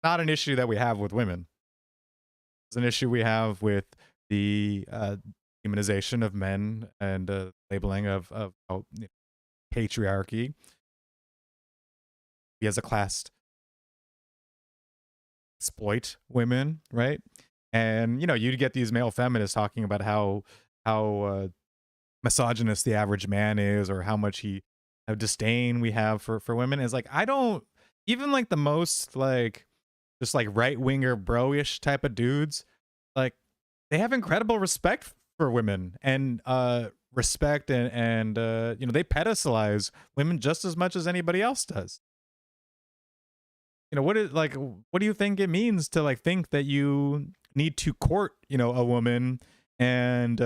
not an issue that we have with women. It's an issue we have with the humanization of men and labeling of patriarchy. We as a class exploit women, right?" And you'd get these male feminists talking about how misogynist the average man is, or how much how disdain we have for women. It's like, I don't even like the most like just like right winger bro-ish type of dudes, like they have incredible respect for women and respect and they pedestalize women just as much as anybody else does. What do you think it means to like think that you need to court a woman and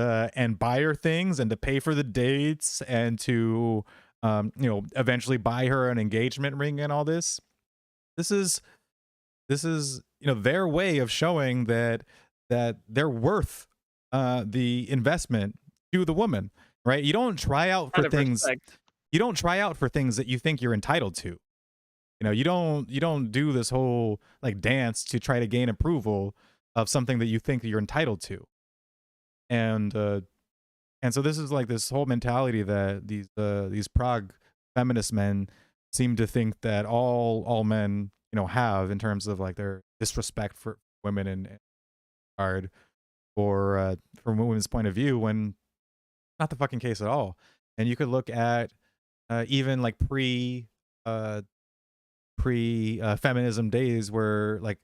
buy her things and to pay for the dates and to eventually buy her an engagement ring and all this? This is their way of showing that they're worth the investment to the woman, right? You don't try out for Out of things. respect. You don't try out for things that you think you're entitled to. You don't do this whole like dance to try to gain approval of something that you think that you're entitled to. And so this is like this whole mentality that these Prague feminist men seem to think that all men have, in terms of like their disrespect for women and regard for from women's point of view, when not the fucking case at all. And you could look at even like pre feminism days, where like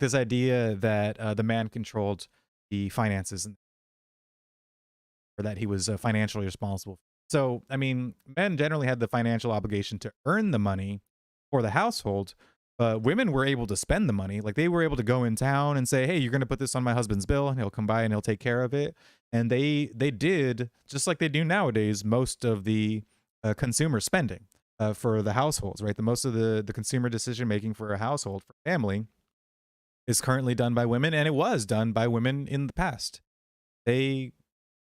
this idea that the man controlled the finances, or that he was financially responsible. So I mean, men generally had the financial obligation to earn the money for the household, but women were able to spend the money. Like they were able to go in town and say, "Hey, you're going to put this on my husband's bill," and he'll come by and he'll take care of it. And they did, just like they do nowadays, most of the consumer spending for the households, right? The most of the consumer decision making for a household, for family, is currently done by women, and it was done by women in the past. They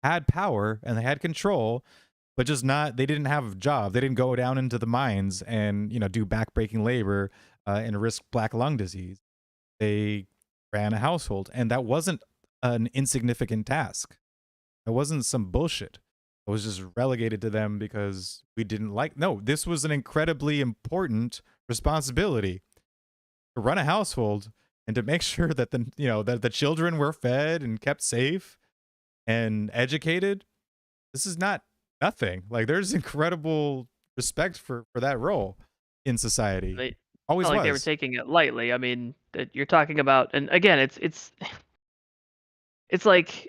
had power and they had control, but just not, they didn't have a job. They didn't go down into the mines and do backbreaking labor and risk black lung disease. They ran a household, and that wasn't an insignificant task. It wasn't some bullshit. It was just relegated to them because we didn't like. No, this was an incredibly important responsibility to run a household and to make sure that that the children were fed and kept safe and educated. This is not nothing. Like there's incredible respect for that role in society. They, Always not like was. they were taking it lightly. I mean, that you're talking about, and again, it's like,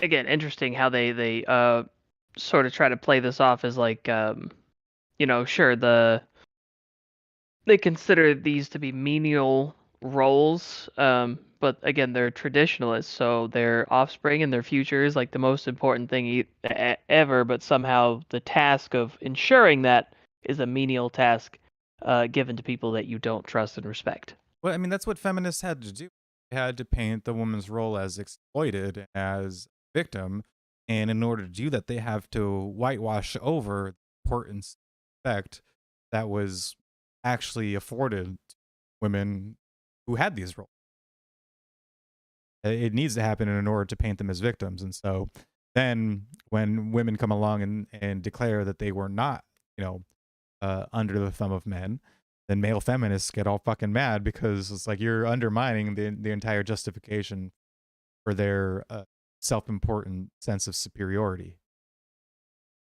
again, interesting how they sort of try to play this off as like sure, they consider these to be menial roles, but again, they're traditionalists, so their offspring and their future is like the most important thing ever. But somehow the task of ensuring that is a menial task given to people that you don't trust and respect. Well, I mean, that's what feminists had to do. They had to paint the woman's role as exploited, as victim, and in order to do that, they have to whitewash over the importance, respect that was actually afforded to women who had these roles. It needs to happen in order to paint them as victims. And so then when women come along and declare that they were not, under the thumb of men, then male feminists get all fucking mad, because it's like you're undermining the entire justification for their self-important sense of superiority.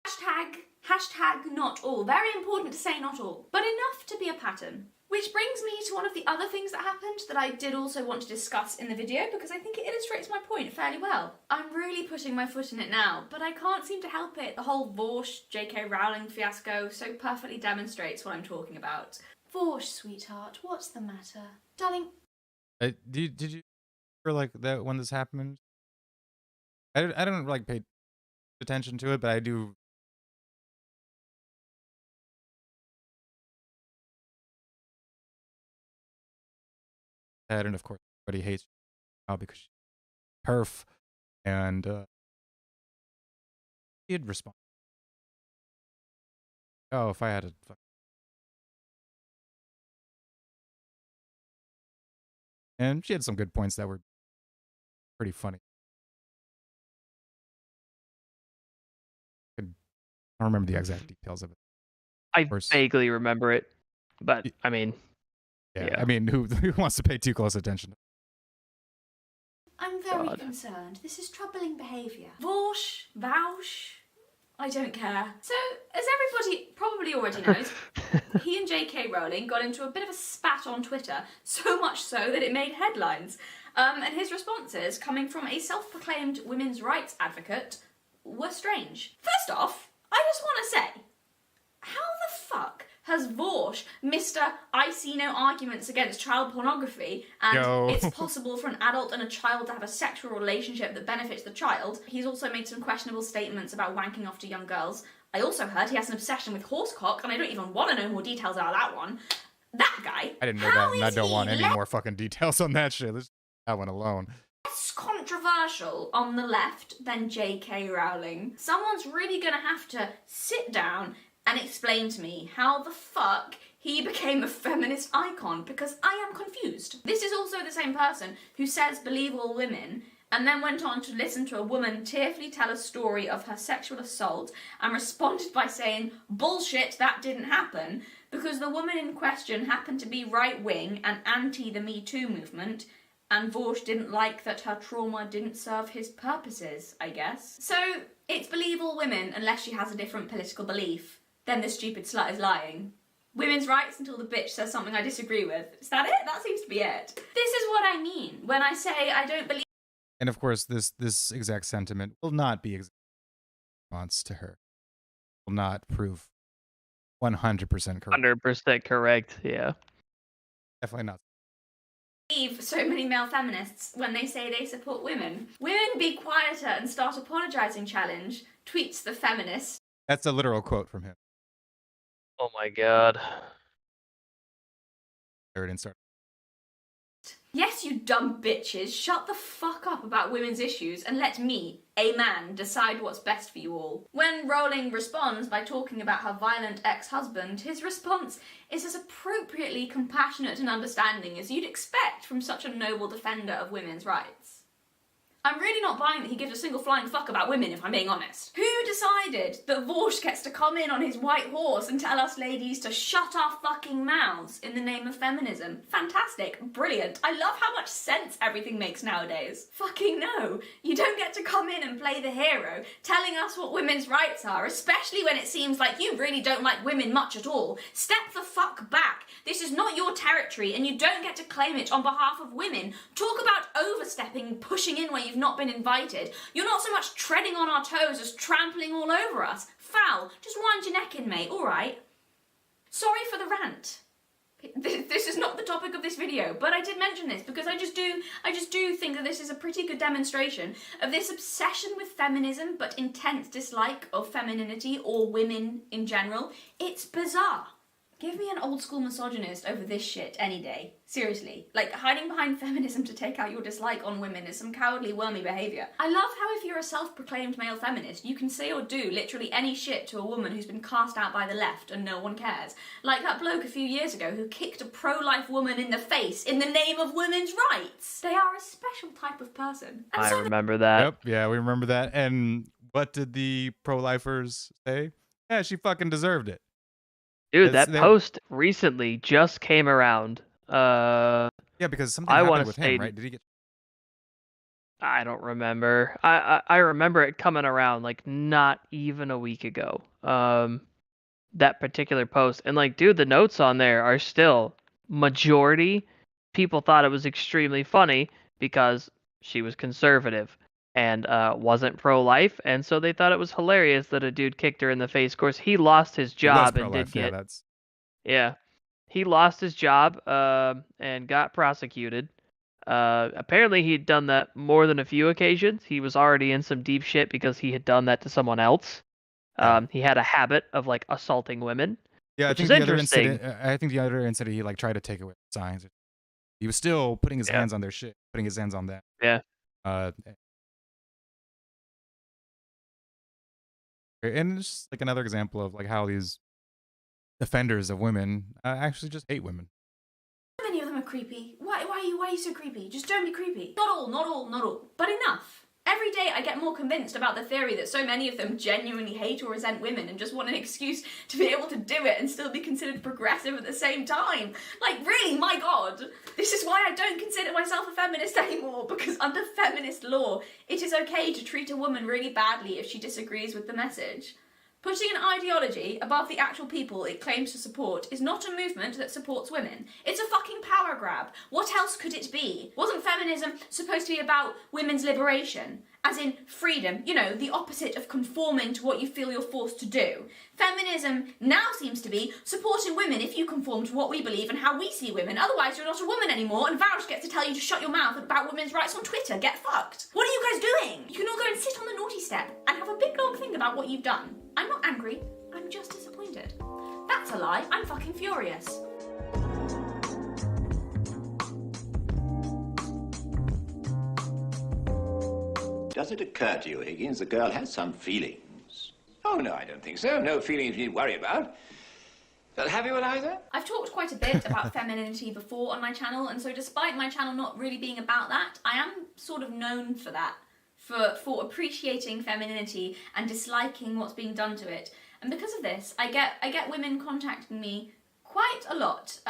Hashtag not all. Very important to say not all, but enough to be a pattern. Which brings me to one of the other things that happened that I did also want to discuss in the video, because I think it illustrates my point fairly well. I'm really putting my foot in it now, but I can't seem to help it. The whole Vorsh J.K. Rowling fiasco so perfectly demonstrates what I'm talking about. Vorsh, sweetheart, what's the matter? Darling. Did you ever like that when this happened? I don't like pay attention to it, but I do head, and of course, everybody hates her now because she's turf. And he'd respond, "Oh, if I had a," and she had some good points that were pretty funny. I don't remember the exact details of it. I vaguely remember it, but I mean, Yeah, I mean, who wants to pay too close attention? I'm very concerned. This is troubling behaviour. Vaush, Vaush, I don't care. So, as everybody probably already knows, he and J.K. Rowling got into a bit of a spat on Twitter, so much so that it made headlines. And his responses, coming from a self-proclaimed women's rights advocate, were strange. First off, I just want to say, how the fuck has Vaush, Mr. I see no arguments against child pornography, and it's possible for an adult and a child to have a sexual relationship that benefits the child? He's also made some questionable statements about wanking off to young girls. I also heard he has an obsession with horsecock, and I don't even want to know more details about that one. That guy, I didn't know that, and I don't want any more fucking details on that shit. Let's that one alone. Less controversial on the left than J.K. Rowling. Someone's really gonna have to sit down and explain to me how the fuck he became a feminist icon, because I am confused. This is also the same person who says believe all women and then went on to listen to a woman tearfully tell a story of her sexual assault and responded by saying, bullshit, that didn't happen, because the woman in question happened to be right-wing and anti the Me Too movement, and Vaush didn't like that her trauma didn't serve his purposes, I guess. So, it's believe all women unless she has a different political belief. Then the stupid slut is lying. Women's rights until the bitch says something I disagree with. Is that it? That seems to be it. This is what I mean when I say I don't believe. And of course, this exact sentiment will not be exact response to her. Will not prove 100% correct. 100% correct, yeah. Definitely not. Believe so many male feminists when they say they support women. Women be quieter and start apologizing challenge, tweets the feminist. That's a literal quote from him. Oh my god. There it didn't start. Yes, you dumb bitches, shut the fuck up about women's issues and let me, a man, decide what's best for you all. When Rowling responds by talking about her violent ex-husband, his response is as appropriately compassionate and understanding as you'd expect from such a noble defender of women's rights. I'm really not buying that he gives a single flying fuck about women, if I'm being honest. Who decided that Vaush gets to come in on his white horse and tell us ladies to shut our fucking mouths in the name of feminism? Fantastic. Brilliant. I love how much sense everything makes nowadays. Fucking no. You don't get to come in and play the hero, telling us what women's rights are, especially when it seems like you really don't like women much at all. Step the fuck back. This is not your territory, and you don't get to claim it on behalf of women. Talk about overstepping and pushing in where you've not been invited. You're not so much treading on our toes as trampling all over us. Foul. Just wind your neck in, mate, alright? Sorry for the rant. This is not the topic of this video, but I did mention this because I just do think that this is a pretty good demonstration of this obsession with feminism but intense dislike of femininity or women in general. It's bizarre. Give me an old school misogynist over this shit any day. Seriously. Like, hiding behind feminism to take out your dislike on women is some cowardly, wormy behaviour. I love how if you're a self-proclaimed male feminist, you can say or do literally any shit to a woman who's been cast out by the left and no one cares. Like that bloke a few years ago who kicked a pro-life woman in the face in the name of women's rights. They are a special type of person. And I remember that. Yep, yeah, we remember that. And what did the pro-lifers say? Yeah, she fucking deserved it. Dude, that post recently just came around. Yeah, because something happened with him, right? Did he get? I don't remember. I remember it coming around like not even a week ago. That particular post, and like, dude, the notes on there are still majority. People thought it was extremely funny because she was conservative and wasn't pro-life, and so they thought it was hilarious that a dude kicked her in the face. Of course, he lost his job and did get he lost his job and got prosecuted. Apparently he'd done that more than a few occasions. He was already in some deep shit because he had done that to someone else. He had a habit of like assaulting women. Yeah, which is interesting. I think the other incident he like tried to take away signs. He was still putting his hands on their shit, putting his hands on that. Yeah. And it's just like another example of like how these defenders of women actually just hate women. Many of them are creepy. Why are you so creepy? Just don't be creepy. Not all. But enough. Every day I get more convinced about the theory that so many of them genuinely hate or resent women and just want an excuse to be able to do it and still be considered progressive at the same time. Like, really, my God. This is why I don't consider myself a feminist anymore, because under feminist law, it is okay to treat a woman really badly if she disagrees with the message. Putting an ideology above the actual people it claims to support is not a movement that supports women. It's a fucking power grab. What else could it be? Wasn't feminism supposed to be about women's liberation? As in freedom, you know, the opposite of conforming to what you feel you're forced to do. Feminism now seems to be supporting women if you conform to what we believe and how we see women. Otherwise, you're not a woman anymore, and Varys gets to tell you to shut your mouth about women's rights on Twitter. Get fucked. What are you guys doing? You can all go and sit on the naughty step and have a big long think about what you've done. I'm not angry, I'm just disappointed. That's a lie, I'm fucking furious. Does it occur to you, Higgins, the girl has some feelings? Oh, no, I don't think so. No feelings you need to worry about. Well, have you, Eliza? I've talked quite a bit about femininity before on my channel, and so despite my channel not really being about that, I am sort of known for that. For appreciating femininity and disliking what's being done to it. And because of this, I get women contacting me quite a lot,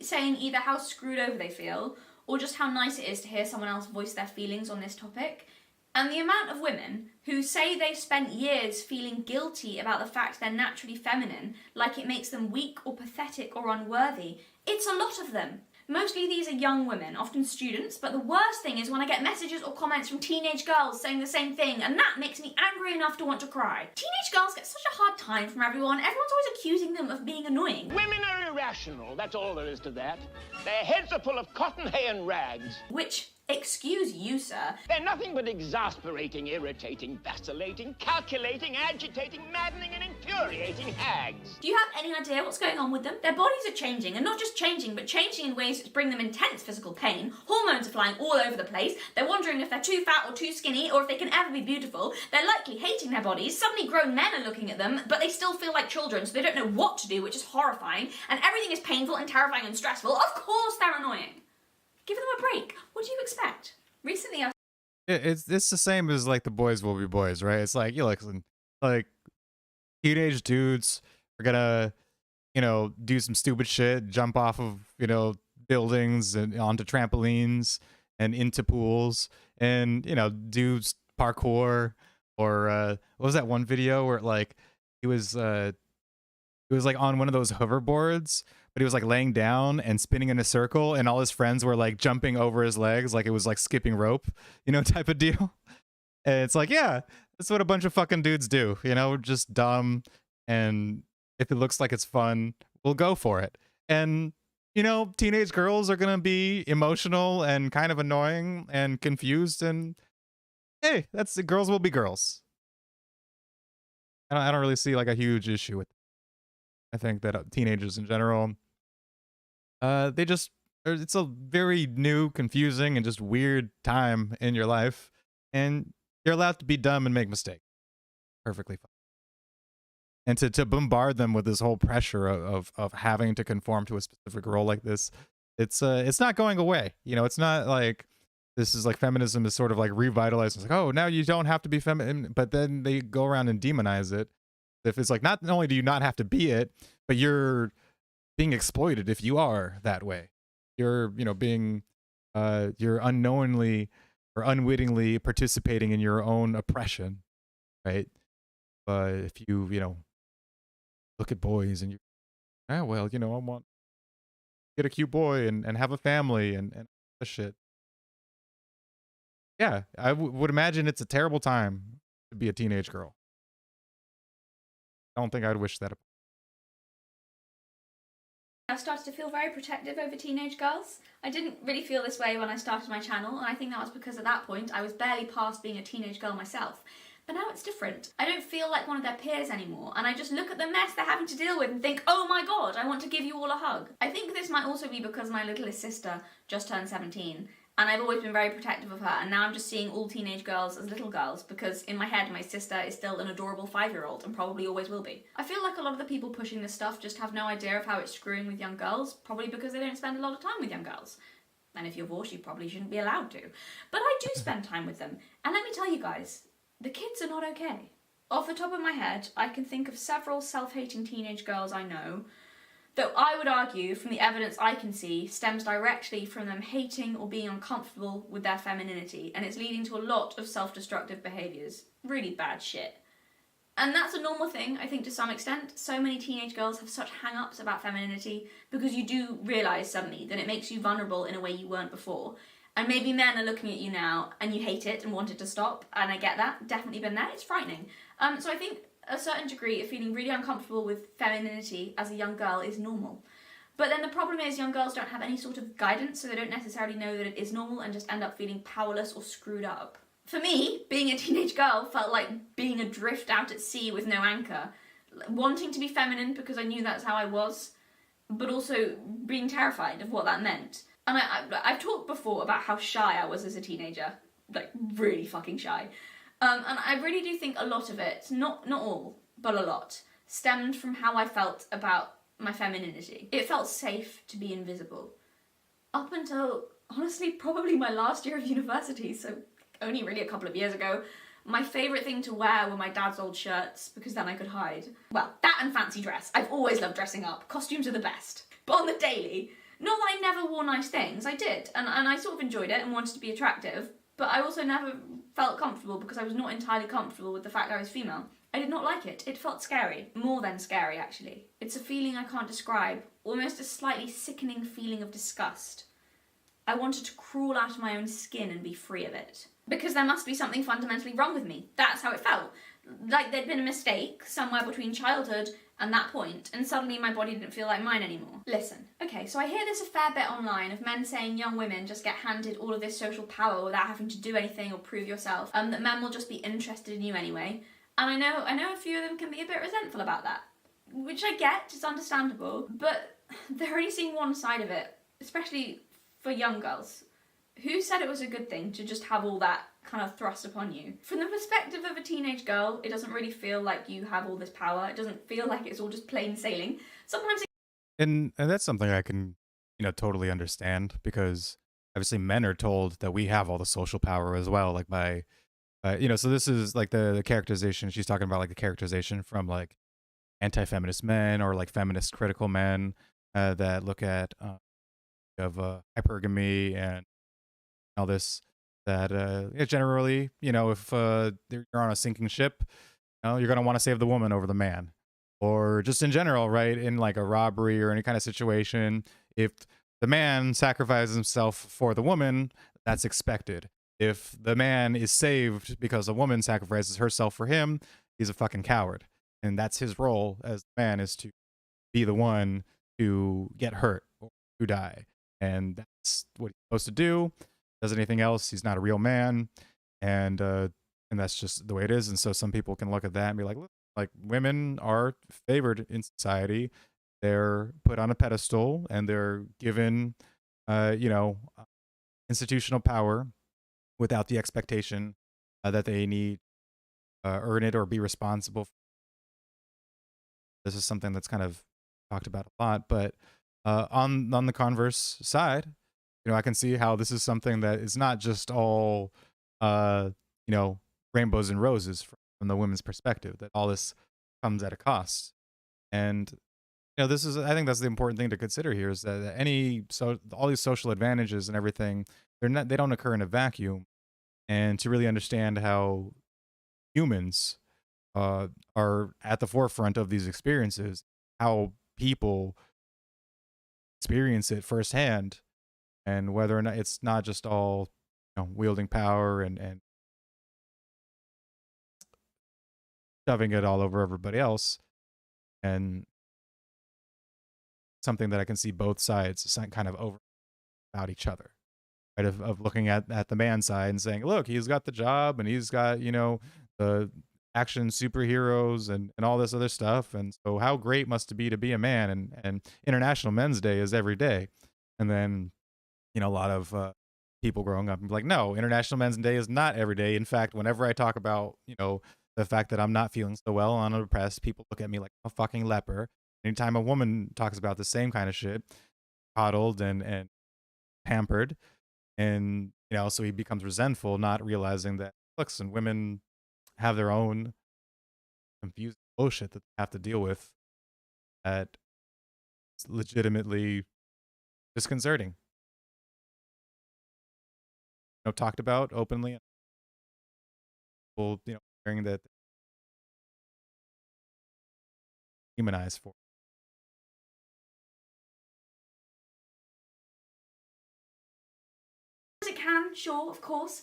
saying either how screwed over they feel, or just how nice it is to hear someone else voice their feelings on this topic. And the amount of women who say they've spent years feeling guilty about the fact they're naturally feminine, like it makes them weak or pathetic or unworthy, it's a lot of them. Mostly these are young women, often students, but the worst thing is when I get messages or comments from teenage girls saying the same thing, and that makes me angry enough to want to cry. Teenage girls get such a hard time from everyone. Everyone's always accusing them of being annoying. Women are irrational, that's all there is to that. Their heads are full of cotton, hay and rags. Which, excuse you, sir. They're nothing but exasperating, irritating, vacillating, calculating, agitating, maddening and infuriating hags. Do you have any idea what's going on with them? Their bodies are changing, and not just changing, but changing in ways that bring them intense physical pain. Hormones are flying all over the place. They're wondering if they're too fat or too skinny, or if they can ever be beautiful. They're likely hating their bodies. Suddenly grown men are looking at them, but they still feel like children, so they don't know what to do, which is horrifying. And everything is painful and terrifying and stressful. Of course they're annoying. Give them a break. What do you expect? Recently, It's the same as like the boys will be boys, right? It's like, you listen, like teenage dudes are gonna, you know, do some stupid shit, jump off of, you know, buildings and onto trampolines and into pools, and you know, do parkour. Or what was that one video where like he was like on one of those hoverboards, but he was like laying down and spinning in a circle, and all his friends were like jumping over his legs like it was like skipping rope, you know, type of deal. And it's like, yeah, that's what a bunch of fucking dudes do, you know, just dumb. And if it looks like it's fun, we'll go for it. And, you know, teenage girls are going to be emotional and kind of annoying and confused. And hey, that's the girls will be girls. I don't really see like a huge issue with it. I think that teenagers in general, it's a very new, confusing, and just weird time in your life, and you're allowed to be dumb and make mistakes. Perfectly fine. And to bombard them with this whole pressure of having to conform to a specific role like this, it's not going away. You know, it's not like this is like feminism is sort of like revitalized. It's like, oh, now you don't have to be feminine, but then they go around and demonize it. If it's like, not only do you not have to be it, but you're being exploited if you are that way. You're, you know, being, you're unknowingly or unwittingly participating in your own oppression, right? But if you, you know, look at boys and you, well, you know, I want to get a cute boy and have a family and shit. Yeah, I would imagine it's a terrible time to be a teenage girl. I don't think I'd wish that. I started to feel very protective over teenage girls. I didn't really feel this way when I started my channel, and I think that was because at that point I was barely past being a teenage girl myself. But now it's different. I don't feel like one of their peers anymore, and I just look at the mess they're having to deal with and think, oh my god, I want to give you all a hug. I think this might also be because my littlest sister just turned 17, and I've always been very protective of her, and now I'm just seeing all teenage girls as little girls, because in my head my sister is still an adorable 5-year-old and probably always will be. I feel like a lot of the people pushing this stuff just have no idea of how it's screwing with young girls, probably because they don't spend a lot of time with young girls. And if you're Vorsh, you probably shouldn't be allowed to. But I do spend time with them, and let me tell you guys, the kids are not okay. Off the top of my head, I can think of several self-hating teenage girls I know, though I would argue, from the evidence I can see, stems directly from them hating or being uncomfortable with their femininity, and it's leading to a lot of self-destructive behaviours. Really bad shit. And that's a normal thing, I think, to some extent. So many teenage girls have such hang-ups about femininity because you do realise suddenly that it makes you vulnerable in a way you weren't before. And maybe men are looking at you now and you hate it and want it to stop, and I get that, definitely been there, it's frightening. So I think a certain degree of feeling really uncomfortable with femininity as a young girl is normal. But then the problem is young girls don't have any sort of guidance, so they don't necessarily know that it is normal and just end up feeling powerless or screwed up. For me, being a teenage girl felt like being adrift out at sea with no anchor, wanting to be feminine because I knew that's how I was, but also being terrified of what that meant. And I've talked before about how shy I was as a teenager, like really fucking shy. And I really do think a lot of it, not all, but a lot, stemmed from how I felt about my femininity. It felt safe to be invisible. Up until, honestly, probably my last year of university, so only really a couple of years ago, my favourite thing to wear were my dad's old shirts, because then I could hide. Well, that and fancy dress. I've always loved dressing up. Costumes are the best. But on the daily, not that I never wore nice things, I did, and I sort of enjoyed it and wanted to be attractive, but I also never felt comfortable because I was not entirely comfortable with the fact I was female. I did not like it. It felt scary. More than scary, actually. It's a feeling I can't describe, almost a slightly sickening feeling of disgust. I wanted to crawl out of my own skin and be free of it. Because there must be something fundamentally wrong with me. That's how it felt. Like there'd been a mistake somewhere between childhood and that point, and suddenly my body didn't feel like mine anymore. Listen, okay, so I hear this a fair bit online of men saying young women just get handed all of this social power without having to do anything or prove yourself, that men will just be interested in you anyway. And I know a few of them can be a bit resentful about that, which I get, it's understandable, but they're only seeing one side of it, especially for young girls. Who said it was a good thing to just have all that kind of thrust upon you? From the perspective of a teenage girl, it doesn't really feel like you have all this power. It doesn't feel like it's all just plain sailing. Sometimes And that's something I can, totally understand, because obviously men are told that we have all the social power as well, like by, so this is like the characterization she's talking about, like the characterization from like anti-feminist men or like feminist critical men that look at of hypergamy and all this, that generally, if you're on a sinking ship, you're going to want to save the woman over the man. Or just in general, right, in like a robbery or any kind of situation, if the man sacrifices himself for the woman, that's expected. If the man is saved because a woman sacrifices herself for him, he's a fucking coward. And that's his role as the man, is to be the one to get hurt or to die. And that's what he's supposed to do. Does anything else, he's not a real man. And that's just the way it is. And so some people can look at that and be like, look, like women are favored in society. They're put on a pedestal and they're given, institutional power without the expectation that they need earn it or be responsible. This is something that's kind of talked about a lot, but on the converse side, I can see how this is something that is not just all, rainbows and roses from the women's perspective, that all this comes at a cost. And, I think that's the important thing to consider here, is that all these social advantages and everything, they don't occur in a vacuum. And to really understand how humans are at the forefront of these experiences, how people experience it firsthand, and whether or not it's not just all wielding power and shoving it all over everybody else, and something that I can see both sides kind of over about each other, right? Of looking at the man side and saying, look, he's got the job and he's got, action superheroes and all this other stuff. And so how great must it be to be a man? And International Men's Day is every day. And then, a lot of people growing up and be like, no, International Men's Day is not every day. In fact, whenever I talk about, the fact that I'm not feeling so well and I'm depressed, people look at me like a fucking leper. Anytime a woman talks about the same kind of shit, coddled and pampered, and so he becomes resentful, not realizing that, listen, women have their own confusing bullshit that they have to deal with that is legitimately disconcerting. Talked about openly. People, hearing that humanized for. It can, sure, of course,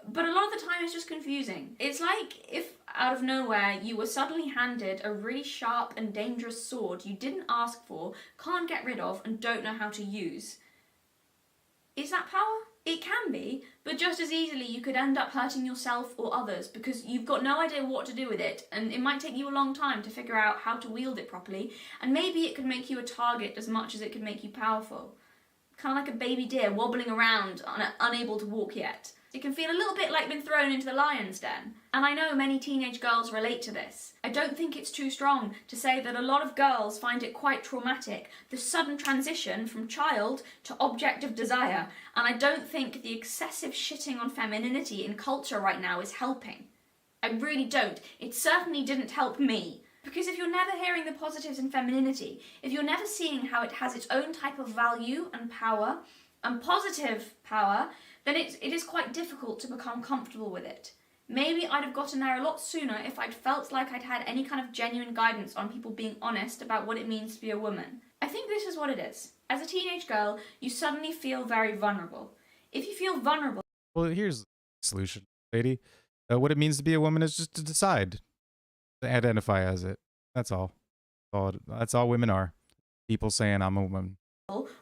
but a lot of the time it's just confusing. It's like if out of nowhere you were suddenly handed a really sharp and dangerous sword you didn't ask for, can't get rid of, and don't know how to use. Is that power? It can be, but just as easily you could end up hurting yourself or others because you've got no idea what to do with it, and it might take you a long time to figure out how to wield it properly, and maybe it could make you a target as much as it could make you powerful. Kind of like a baby deer wobbling around, unable to walk yet. It can feel a little bit like being thrown into the lion's den. And I know many teenage girls relate to this. I don't think it's too strong to say that a lot of girls find it quite traumatic, the sudden transition from child to object of desire. And I don't think the excessive shitting on femininity in culture right now is helping. I really don't. It certainly didn't help me. Because if you're never hearing the positives in femininity, if you're never seeing how it has its own type of value and power, and positive power, then it is quite difficult to become comfortable with it. Maybe I'd have gotten there a lot sooner if I'd felt like I'd had any kind of genuine guidance on people being honest about what it means to be a woman. I think this is what it is. As a teenage girl, you suddenly feel very vulnerable. If you feel vulnerable... Well, here's the solution, lady. What it means to be a woman is just to decide. To identify as it. That's all. That's all women are. People saying I'm a woman.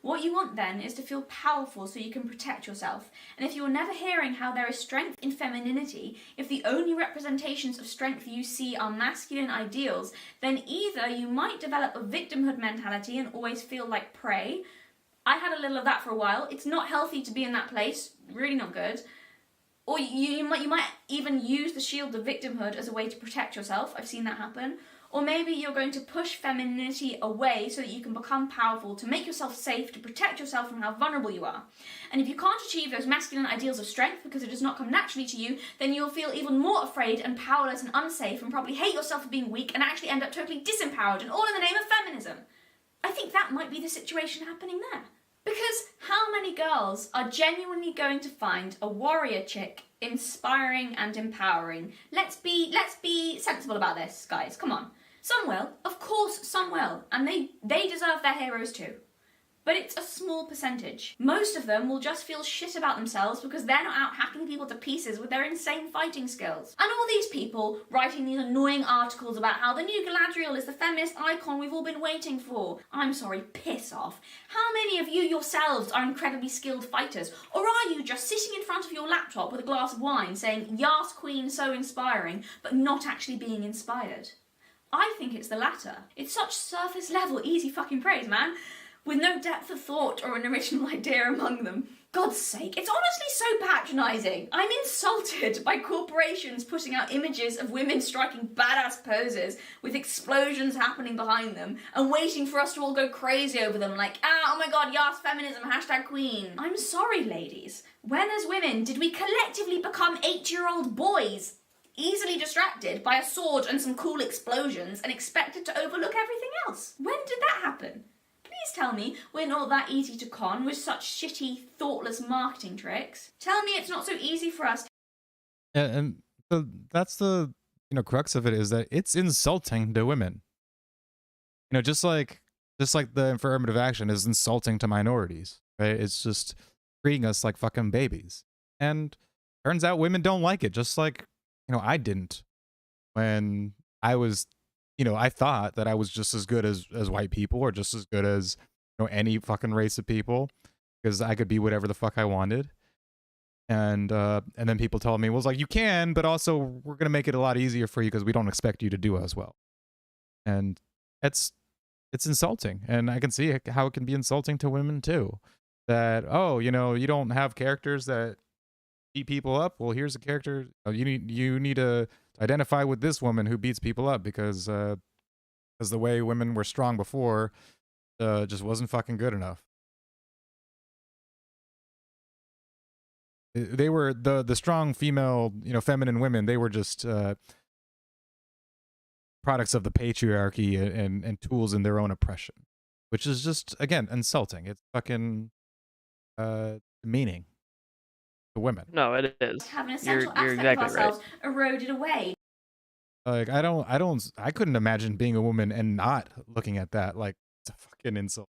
What you want then is to feel powerful so you can protect yourself. And if you're never hearing how there is strength in femininity, if the only representations of strength you see are masculine ideals, then either you might develop a victimhood mentality and always feel like prey. I had a little of that for a while. It's not healthy to be in that place. Really not good. Or you might even use the shield of victimhood as a way to protect yourself. I've seen that happen. Or maybe you're going to push femininity away so that you can become powerful, to make yourself safe, to protect yourself from how vulnerable you are. And if you can't achieve those masculine ideals of strength because it does not come naturally to you, then you'll feel even more afraid and powerless and unsafe and probably hate yourself for being weak and actually end up totally disempowered, and all in the name of feminism. I think that might be the situation happening there. Because how many girls are genuinely going to find a warrior chick inspiring and empowering? Let's be sensible about this, guys. Come on. Some will. Of course some will. And they deserve their heroes too. But it's a small percentage. Most of them will just feel shit about themselves because they're not out hacking people to pieces with their insane fighting skills. And all these people writing these annoying articles about how the new Galadriel is the feminist icon we've all been waiting for. I'm sorry, piss off. How many of you yourselves are incredibly skilled fighters? Or are you just sitting in front of your laptop with a glass of wine saying, "Yas Queen, so inspiring," but not actually being inspired? I think it's the latter. It's such surface level, easy fucking praise, man. With no depth of thought or an original idea among them. God's sake, it's honestly so patronising. I'm insulted by corporations putting out images of women striking badass poses with explosions happening behind them and waiting for us to all go crazy over them like, oh my god, yas, feminism, #queen. I'm sorry, ladies. When as women did we collectively become 8-year-old boys, easily distracted by a sword and some cool explosions and expected to overlook everything else? When did that happen? Please tell me we're not that easy to con with such shitty, thoughtless marketing tricks. Tell me it's not so easy for us. Yeah, and that's the crux of it, is that it's insulting to women. Just like the affirmative action is insulting to minorities, right? It's just treating us like fucking babies. And turns out women don't like it, just like I didn't when I was. I thought that I was just as good as white people, or just as good as any fucking race of people, because I could be whatever the fuck I wanted. And then people tell me, well, it's like, you can, but also we're gonna make it a lot easier for you because we don't expect you to do as well. And it's insulting, and I can see how it can be insulting to women too. That, oh, you know, you don't have characters that beat people up. Well, here's a character. You need to identify with this woman who beats people up because the way women were strong before just wasn't fucking good enough. They were the strong female, you know, feminine women. They were just products of the patriarchy and tools in their own oppression, which is just, again, insulting. It's fucking demeaning to women. No, it is. Have an essential You're aspect exactly of ourselves eroded away. Like, I couldn't imagine being a woman and not looking at that like it's a fucking insult.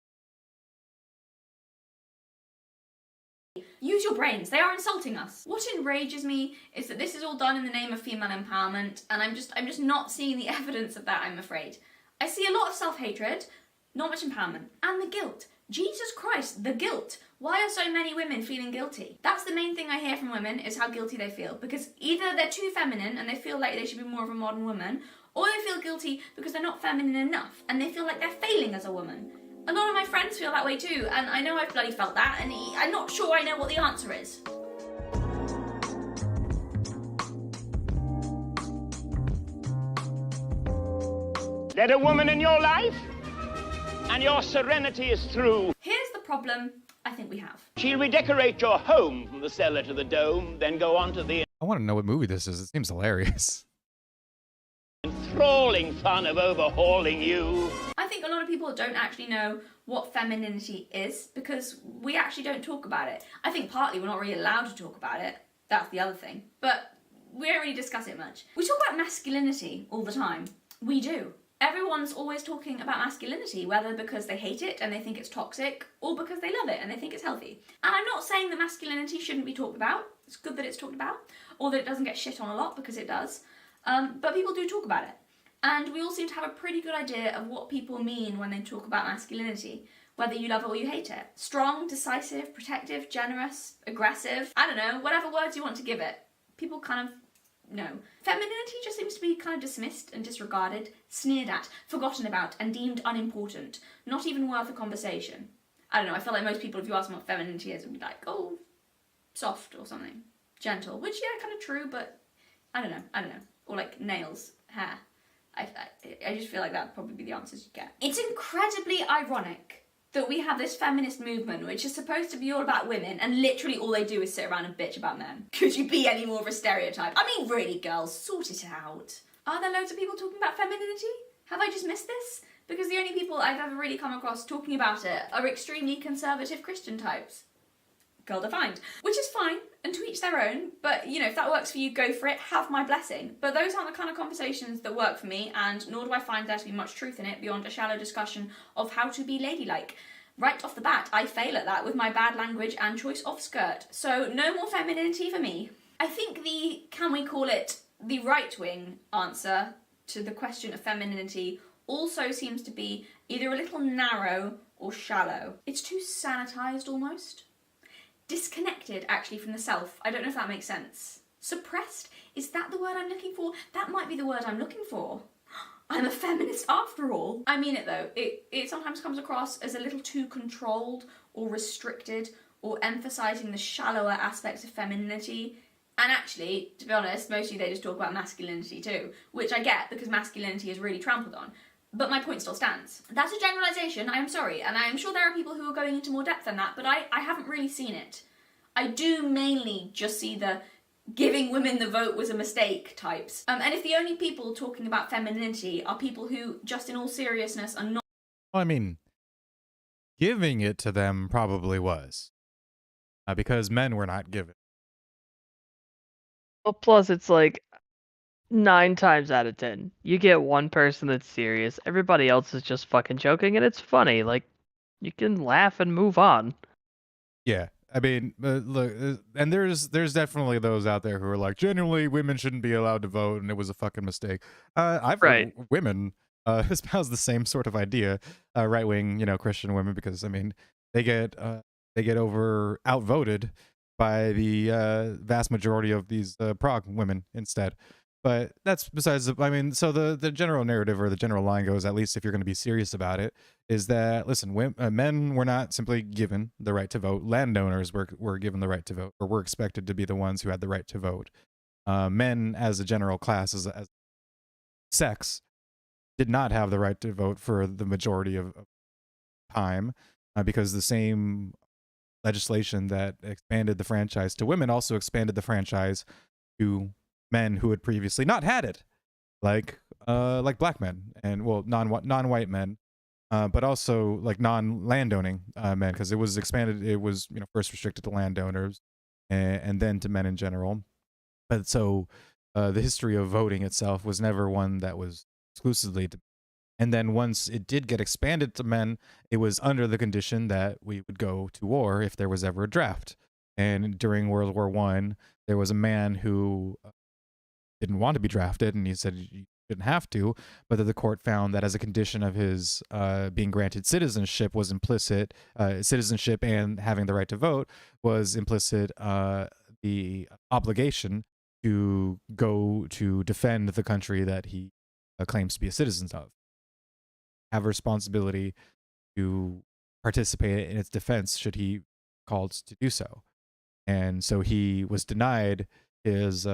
Use your brains. They are insulting us. What enrages me is that this is all done in the name of female empowerment, and I'm just not seeing the evidence of that, I'm afraid. I see a lot of self-hatred, not much empowerment, and the guilt. Jesus Christ, the guilt. Why are so many women feeling guilty? That's the main thing I hear from women, is how guilty they feel. Because either they're too feminine and they feel like they should be more of a modern woman, or they feel guilty because they're not feminine enough and they feel like they're failing as a woman. A lot of my friends feel that way too, and I know I've bloody felt that, and I'm not sure I know what the answer is. Let a woman in your life, and your serenity is through. Here's the problem I think we have. She'll redecorate your home from the cellar to the dome, then go on to the I want to know what movie this is. It seems hilarious. enthralling fun of overhauling you. I think a lot of people don't actually know what femininity is because we actually don't talk about it. I think partly we're not really allowed to talk about it. That's the other thing. But we don't really discuss it much. We talk about masculinity all the time. We do. Everyone's always talking about masculinity, whether because they hate it and they think it's toxic, or because they love it and they think it's healthy. And I'm not saying that masculinity shouldn't be talked about. It's good that it's talked about, or that it doesn't get shit on a lot, because it does. But people do talk about it. And we all seem to have a pretty good idea of what people mean when they talk about masculinity, whether you love it or you hate it. Strong, decisive, protective, generous, aggressive, I don't know, whatever words you want to give it. People kind of know. Femininity just seems to be kind of dismissed and disregarded, sneered at, forgotten about, and deemed unimportant. Not even worth a conversation. I don't know, I feel like most people, if you ask them what femininity is, would be like, oh, soft or something. Gentle. Which, yeah, kind of true, but I don't know. Or like nails, hair. I just feel like that'd probably be the answers you get. It's incredibly ironic that we have this feminist movement which is supposed to be all about women and literally all they do is sit around and bitch about men. Could you be any more of a stereotype? I mean, really, girls, sort it out. Are there loads of people talking about femininity? Have I just missed this? Because the only people I've ever really come across talking about it are extremely conservative Christian types. Girl defined. Which is fine, and to each their own, but, you know, if that works for you, go for it, have my blessing. But those aren't the kind of conversations that work for me, and nor do I find there to be much truth in it beyond a shallow discussion of how to be ladylike. Right off the bat, I fail at that with my bad language and choice of skirt. So no more femininity for me. I think the, can we call it, the right-wing answer to the question of femininity also seems to be either a little narrow or shallow. It's too sanitised almost. Disconnected, actually, from the self. I don't know if that makes sense. Suppressed? Is that the word I'm looking for? That might be the word I'm looking for. I'm a feminist after all. I mean it though. It sometimes comes across as a little too controlled or restricted or emphasising the shallower aspects of femininity. And actually, to be honest, mostly they just talk about masculinity too, which I get because masculinity is really trampled on. But my point still stands. That's a generalisation, I am sorry, and I am sure there are people who are going into more depth than that, but I haven't really seen it. I do mainly just see the giving women the vote was a mistake types. And if the only people talking about femininity are people who, just in all seriousness, are not... Well, I mean, giving it to them probably was. Because men were not given. Well, plus it's like 9 times out of 10, you get one person that's serious, everybody else is just fucking joking, and it's funny. Like, you can laugh and move on. Yeah, I mean, look, and there's definitely those out there who are like, generally, women shouldn't be allowed to vote, and it was a fucking mistake. I've heard women espouse the same sort of idea, right-wing, you know, Christian women, because I mean, they get outvoted by the vast majority of these Prague women instead. But that's besides I mean, so the general narrative or the general line goes, at least if you're going to be serious about it, is that listen, men were not simply given the right to vote. Landowners were given the right to vote, or were expected to be the ones who had the right to vote. Men as a general class, as sex, did not have the right to vote for the majority of time, because the same legislation that expanded the franchise to women also expanded the franchise to men who had previously not had it, like black men and, well, non-white men, but also like non-landowning men, because it was expanded. It was, you know, first restricted to landowners and then to men in general. But so the history of voting itself was never one that was exclusively to, and then once it did get expanded to men, it was under the condition that we would go to war if there was ever a draft. And during World War I, there was a man who didn't want to be drafted, and he said you didn't have to, but that the court found that as a condition of his being granted citizenship was implicit, citizenship and having the right to vote was implicit the obligation to go to defend the country that he claims to be a citizen of, have a responsibility to participate in its defense should he be called to do so. And so he was denied his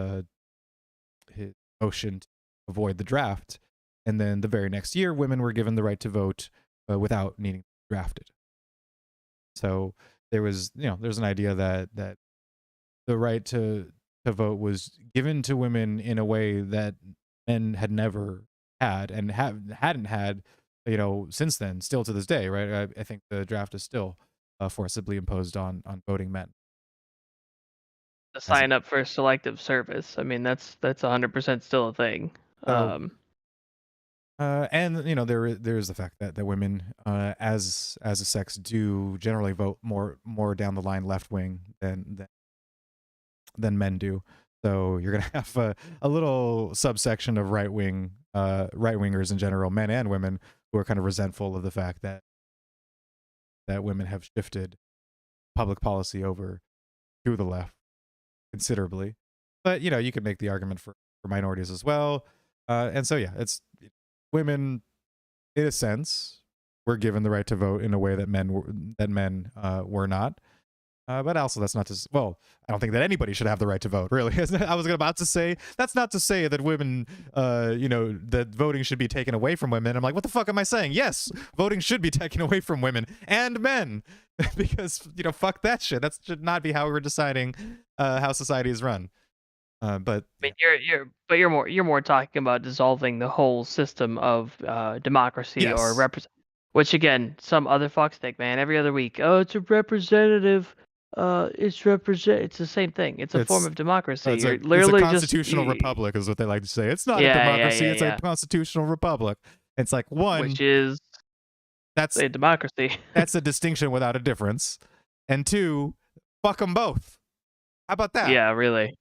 motion to avoid the draft, and then the very next year women were given the right to vote without needing to be drafted. So there was, you know, there's an idea that the right to vote was given to women in a way that men had never had and hadn't had, you know, since then, still to this day, right? I think the draft is still forcibly imposed on voting men. To sign up for selective service. I mean, that's 100% still a thing. So, and you know, there's the fact that women, as a sex, do generally vote more down the line left wing than men do. So you're gonna have a little subsection of right wingers in general, men and women, who are kind of resentful of the fact that women have shifted public policy over to the left considerably. But you know, you could make the argument for minorities as well. And so yeah, it's women, in a sense, were given the right to vote in a way that men were not. But also, that's not to, well, I don't think that anybody should have the right to vote, really. I was about to say, that's not to say that women, you know, that voting should be taken away from women. I'm like, what the fuck am I saying? Yes, voting should be taken away from women and men, because, you know, fuck that shit. That should not be how we're deciding how society is run. But I mean, you're more talking about dissolving the whole system of democracy, yes, or which again, some other fucks think, man, every other week, oh, it's a representative. It's the same thing. It's a form of democracy. It's You're a literally constitutional just republic, is what they like to say. It's not a yeah, democracy. yeah, It's a constitutional republic. It's like, one, which is that's a democracy. That's a distinction without a difference. And two, fuck them both. How about that? Yeah, really.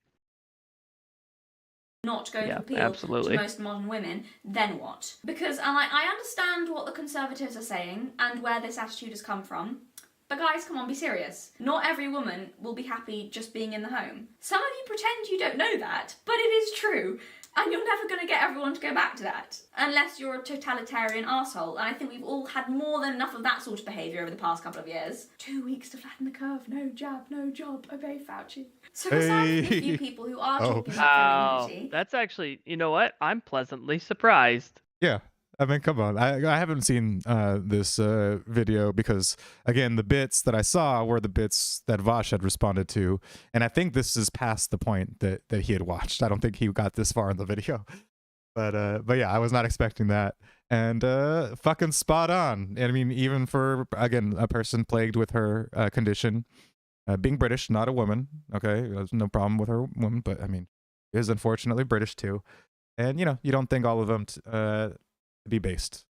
Not going to appeal absolutely. to most modern women, then what? Because I understand what the Conservatives are saying and where this attitude has come from, but guys, come on, be serious. Not every woman will be happy just being in the home. Some of you pretend you don't know that, but it is true. And you're never going to get everyone to go back to that, unless you're a totalitarian arsehole. And I think we've all had more than enough of that sort of behaviour over the past couple of years. 2 weeks to flatten the curve, no jab, no job, obey Fauci. So besides the few people who are talking about femininity... That's actually, you know what? I'm pleasantly surprised. Yeah. I mean, come on. I haven't seen this video because, again, the bits that I saw were the bits that Vosh had responded to. And I think this is past the point that he had watched. I don't think he got this far in the video. But yeah, I was not expecting that. And fucking spot on. I mean, even for, again, a person plagued with her condition, being British, not a woman. Okay, there's no problem with her woman. But, I mean, she is unfortunately British, too. And, you know, you don't think all of them... be based.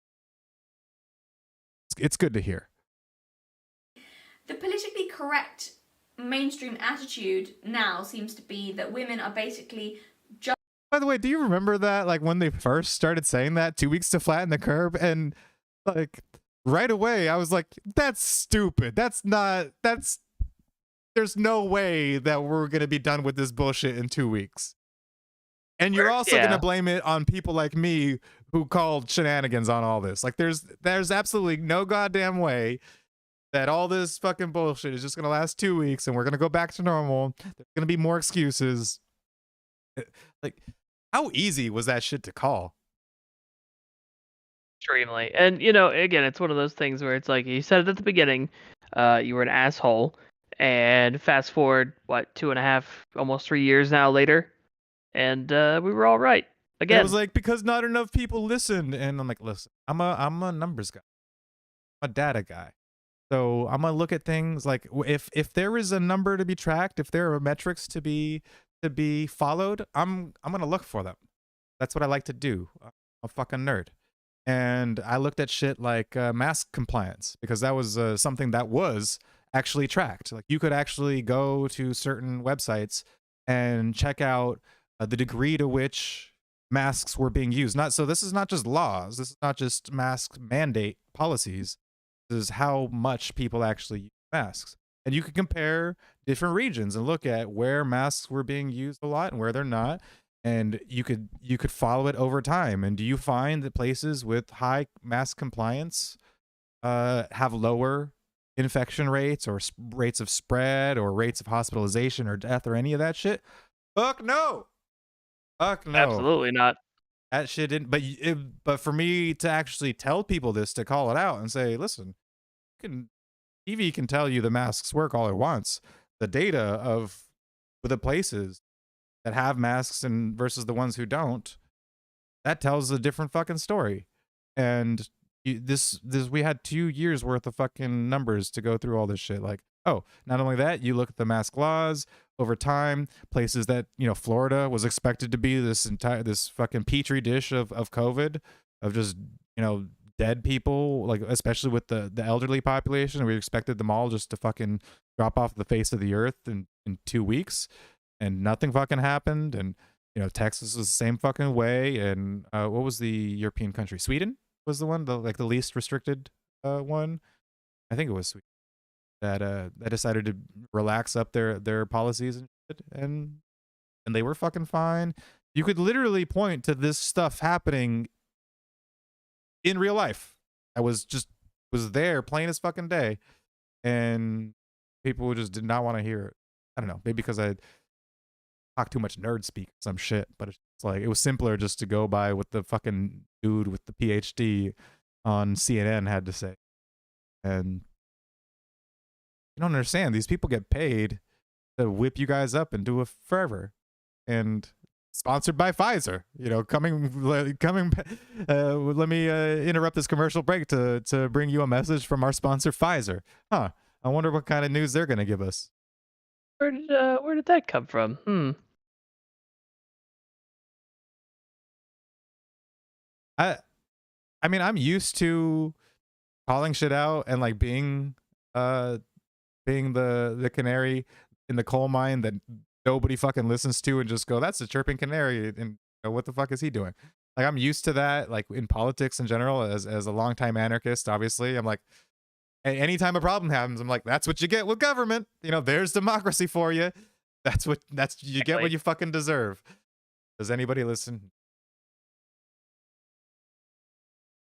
It's good to hear. The politically correct mainstream attitude now seems to be that women are basically just... By the way, do you remember that, like, when they first started saying that, 2 weeks to flatten the curve? And, like, right away, I was like, that's stupid. That's there's no way that we're going to be done with this bullshit in 2 weeks. And you're also going to blame it on people like me who called shenanigans on all this. Like there's absolutely no goddamn way that all this fucking bullshit is just going to last 2 weeks and we're going to go back to normal. There's going to be more excuses. Like, how easy was that shit to call? Extremely. And, you know, again, it's one of those things where it's like, you said it at the beginning, you were an asshole. And fast forward, what, 2.5, almost 3 years now later, and we were all right. Again. It was like, because not enough people listened. And I'm like, listen, I'm a numbers guy. I'm a data guy. So I'm gonna look at things like if there is a number to be tracked, if there are metrics to be followed, I'm gonna look for them. That's what I like to do. I'm a fucking nerd. And I looked at shit like mask compliance, because that was something that was actually tracked. Like you could actually go to certain websites and check out the degree to which masks were being used. So this is not just laws. This is not just mask mandate policies. This is how much people actually use masks. And you could compare different regions and look at where masks were being used a lot and where they're not. And you could follow it over time. And do you find that places with high mask compliance have lower infection rates or rates of spread or rates of hospitalization or death or any of that shit? Fuck no. Fuck no. Absolutely not. That shit didn't. But for me to actually tell people this, to call it out and say, listen, TV can tell you the masks work all it wants. The data of the places that have masks and versus the ones who don't, that tells a different fucking story. And this we had 2 years worth of fucking numbers to go through all this shit. Like, oh, not only that, you look at the mask laws over time, places that, you know, Florida was expected to be this fucking petri dish of COVID, of just, you know, dead people, like especially with the elderly population. We expected them all just to fucking drop off the face of the earth in 2 weeks, and nothing fucking happened. And, you know, Texas was the same fucking way. And what was the European country? Sweden was the one, the least restricted one. I think it was Sweden that decided to relax up their policies and shit, and they were fucking fine. You could literally point to this stuff happening in real life. I was there plain as fucking day, and people just did not want to hear it. I don't know, maybe because I talk too much nerd speak, some shit, but it's like, it was simpler just to go by what the fucking dude with the PhD on CNN had to say. And you don't understand, these people get paid to whip you guys up and do it forever. And sponsored by Pfizer, you know, let me interrupt this commercial break to bring you a message from our sponsor, Pfizer. I wonder what kind of news they're going to give us. Where did that come from? I mean, I'm used to calling shit out and like being the canary in the coal mine that nobody fucking listens to, and just go, that's a chirping canary, and you know, what the fuck is he doing? Like, I'm used to that, like in politics in general, as a longtime anarchist. Obviously, I'm like, anytime a problem happens, I'm like, that's what you get with government. You know, there's democracy for you. You get what you fucking deserve. Does anybody listen?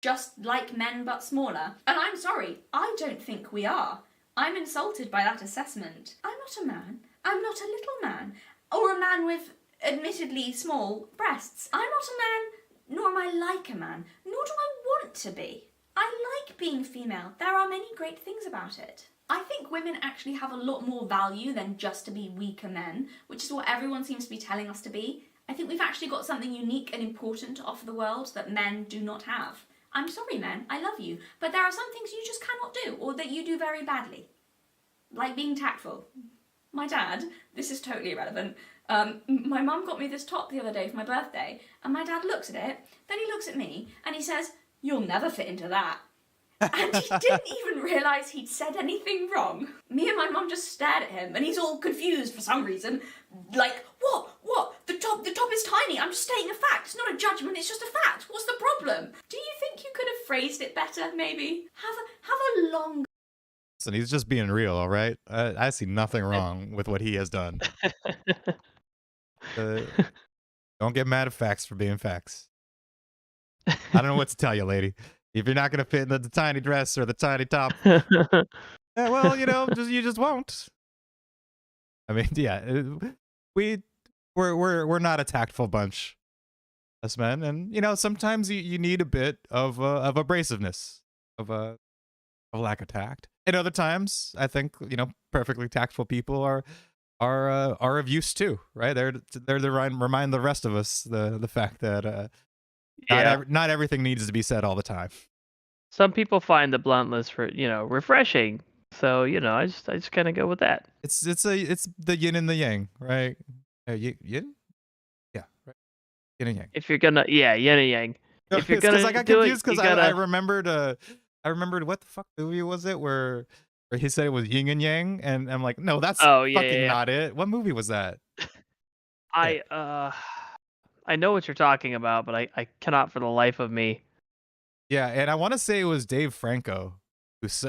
Just like men but smaller. And I'm sorry, I don't think we are. I'm insulted by that assessment. I'm not a man. I'm not a little man. Or a man with admittedly small breasts. I'm not a man, nor am I like a man, nor do I want to be. I like being female. There are many great things about it. I think women actually have a lot more value than just to be weaker men, which is what everyone seems to be telling us to be. I think we've actually got something unique and important to offer the world that men do not have. I'm sorry, men, I love you, but there are some things you just cannot do, or that you do very badly. Like being tactful. My dad, this is totally irrelevant, my mum got me this top the other day for my birthday, and my dad looks at it, then he looks at me, and he says, "You'll never fit into that." And he didn't even realise he'd said anything wrong. Me and my mum just stared at him, and he's all confused for some reason. Like, what? The top is tiny. I'm just stating a fact. It's not a judgment, it's just a fact. What's the problem? Do you think you could have phrased it better, maybe? Have a long... listen, he's just being real, all right? I see nothing wrong with what he has done. Uh, don't get mad at facts for being facts. I don't know what to tell you, lady. If you're not gonna fit in the tiny dress or the tiny top, well, you just won't. I mean, yeah, we're not a tactful bunch, us men, and sometimes you need a bit of abrasiveness, of lack of tact, and other times I think perfectly tactful people are of use too, right? They're to remind the rest of us the fact that Yeah. not everything needs to be said all the time. Some people find the bluntness refreshing. So, I just kind of go with that. It's the yin and the yang, right? Yin, yeah, right. Yin and yang. If you're gonna, yeah, yin and yang. If you're It's because gonna I got do confused it, you because gotta. I remembered what the fuck movie was it where he said it was yin and yang, and I'm like, no, that's Oh yeah, fucking yeah, not it. What movie was that? yeah. I know what you're talking about, but I cannot for the life of me. Yeah, and I want to say it was Dave Franco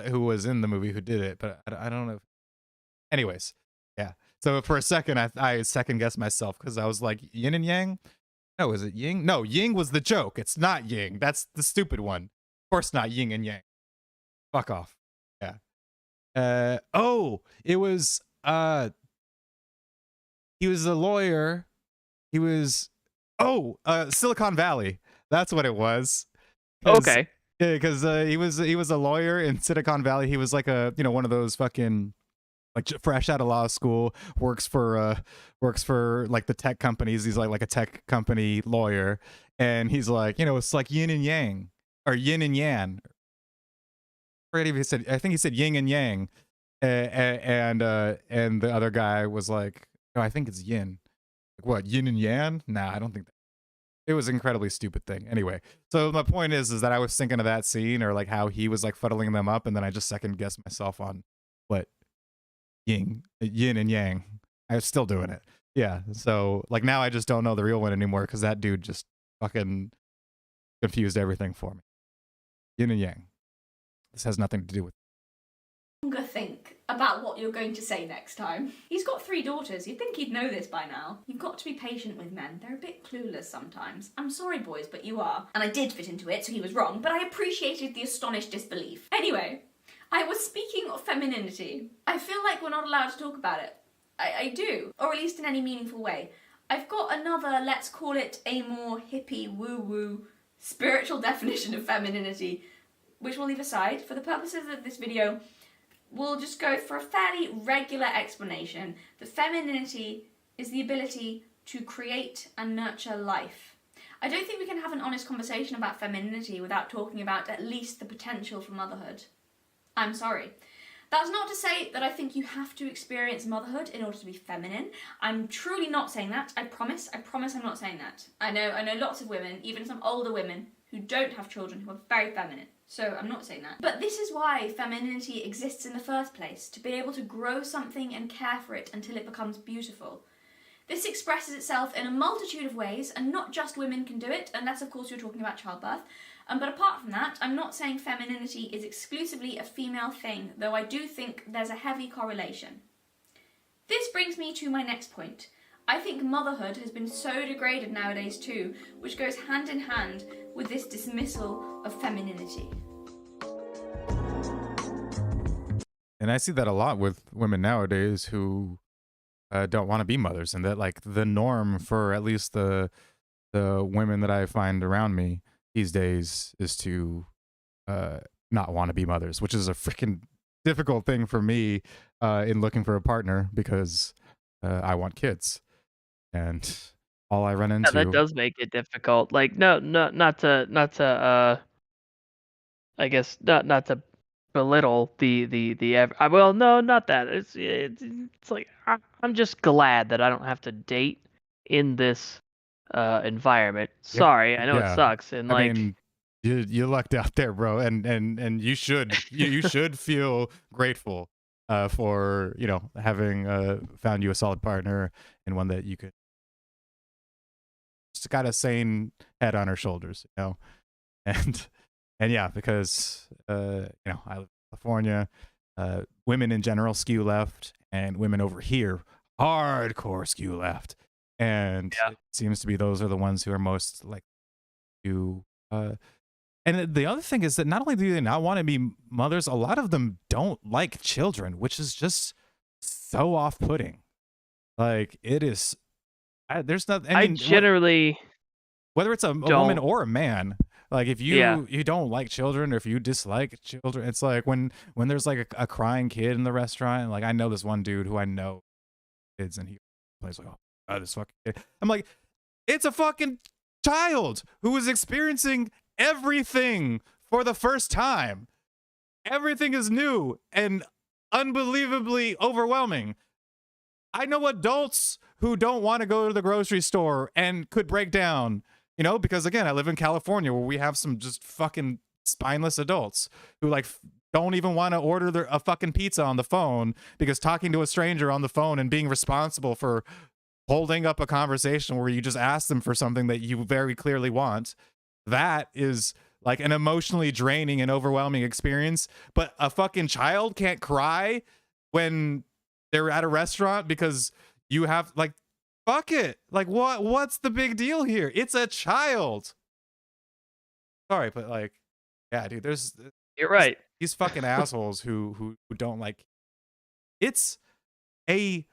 who was in the movie who did it, but I don't know. Anyways, yeah. So for a second, I second guessed myself because I was like, yin and yang. No, is it ying? No, ying was the joke. It's not ying. That's the stupid one. Of course not yin and yang. Fuck off. Yeah. Oh, it was he was a lawyer. He was Silicon Valley. That's what it was. Okay. Yeah, because he was a lawyer in Silicon Valley. He was like one of those fucking like fresh out of law school, works for like the tech companies. He's like a tech company lawyer, and he's like, it's like yin and yang or yin and yang. I think he said yin and yang, and the other guy was like, no, I think it's yin. Like what, yin and yang? Nah, I don't think that. It was an incredibly stupid thing. Anyway, so my point is that I was thinking of that scene or like how he was like fuddling them up, and then I just second guessed myself on what yin and yang. I was still doing it. Yeah. So like now I just don't know the real one anymore because that dude just fucking confused everything for me. Yin and yang. This has nothing to do with. Think about what you're going to say next time. He's got 3 daughters. You'd think he'd know this by now. You've got to be patient with men. They're a bit clueless sometimes. I'm sorry, boys, but you are. And I did fit into it, so he was wrong, but I appreciated the astonished disbelief. Anyway, I was speaking of femininity. I feel like we're not allowed to talk about it. I do, or at least in any meaningful way. I've got another, let's call it a more hippie, woo-woo, spiritual definition of femininity, which we'll leave aside. For the purposes of this video, we'll just go for a fairly regular explanation that femininity is the ability to create and nurture life. I don't think we can have an honest conversation about femininity without talking about at least the potential for motherhood. I'm sorry. That's not to say that I think you have to experience motherhood in order to be feminine. I'm truly not saying that. I promise I'm not saying that. I know lots of women, even some older women, who don't have children who are very feminine. So I'm not saying that. But this is why femininity exists in the first place, to be able to grow something and care for it until it becomes beautiful. This expresses itself in a multitude of ways, and not just women can do it, unless of course you're talking about childbirth. But apart from that, I'm not saying femininity is exclusively a female thing, though I do think there's a heavy correlation. This brings me to my next point. I think motherhood has been so degraded nowadays too, which goes hand in hand with this dismissal of femininity. And I see that a lot with women nowadays who don't want to be mothers, and that like the norm for at least the women that I find around me these days is to not want to be mothers, which is a freaking difficult thing for me in looking for a partner because I want kids, and all I run into. Yeah, that does make it difficult. Like, not to I guess not to belittle well, no, not that. It's like I'm just glad that I don't have to date in this environment. Sorry, I know it sucks, and I mean, you lucked out there, bro, and you should feel grateful for having found you a solid partner and one that you could just got a sane head on her shoulders, and yeah, because I live in California, women in general skew left, and women over here hardcore skew left. And it seems to be those are the ones who are most like to. And the other thing is that not only do they not want to be mothers, a lot of them don't like children, which is just so off-putting. Like it is. There's not. I I mean, generally whether it's a woman or a man, like if you don't like children or if you dislike children, it's like when there's like a crying kid in the restaurant. Like I know this one dude who I know kids, and he plays like, oh God, this fucking kid. I'm like, it's a fucking child who is experiencing everything for the first time. Everything is new and unbelievably overwhelming. I know adults who don't want to go to the grocery store and could break down, you know, because again, I live in California where we have some just fucking spineless adults who like don't even want to order a fucking pizza on the phone because talking to a stranger on the phone and being responsible for holding up a conversation where you just ask them for something that you very clearly want, that is like an emotionally draining and overwhelming experience. But a fucking child can't cry when they're at a restaurant because you have like, fuck it. Like what's the big deal here? It's a child. Sorry, but like, yeah, dude, you're right. These fucking assholes who don't like. It's a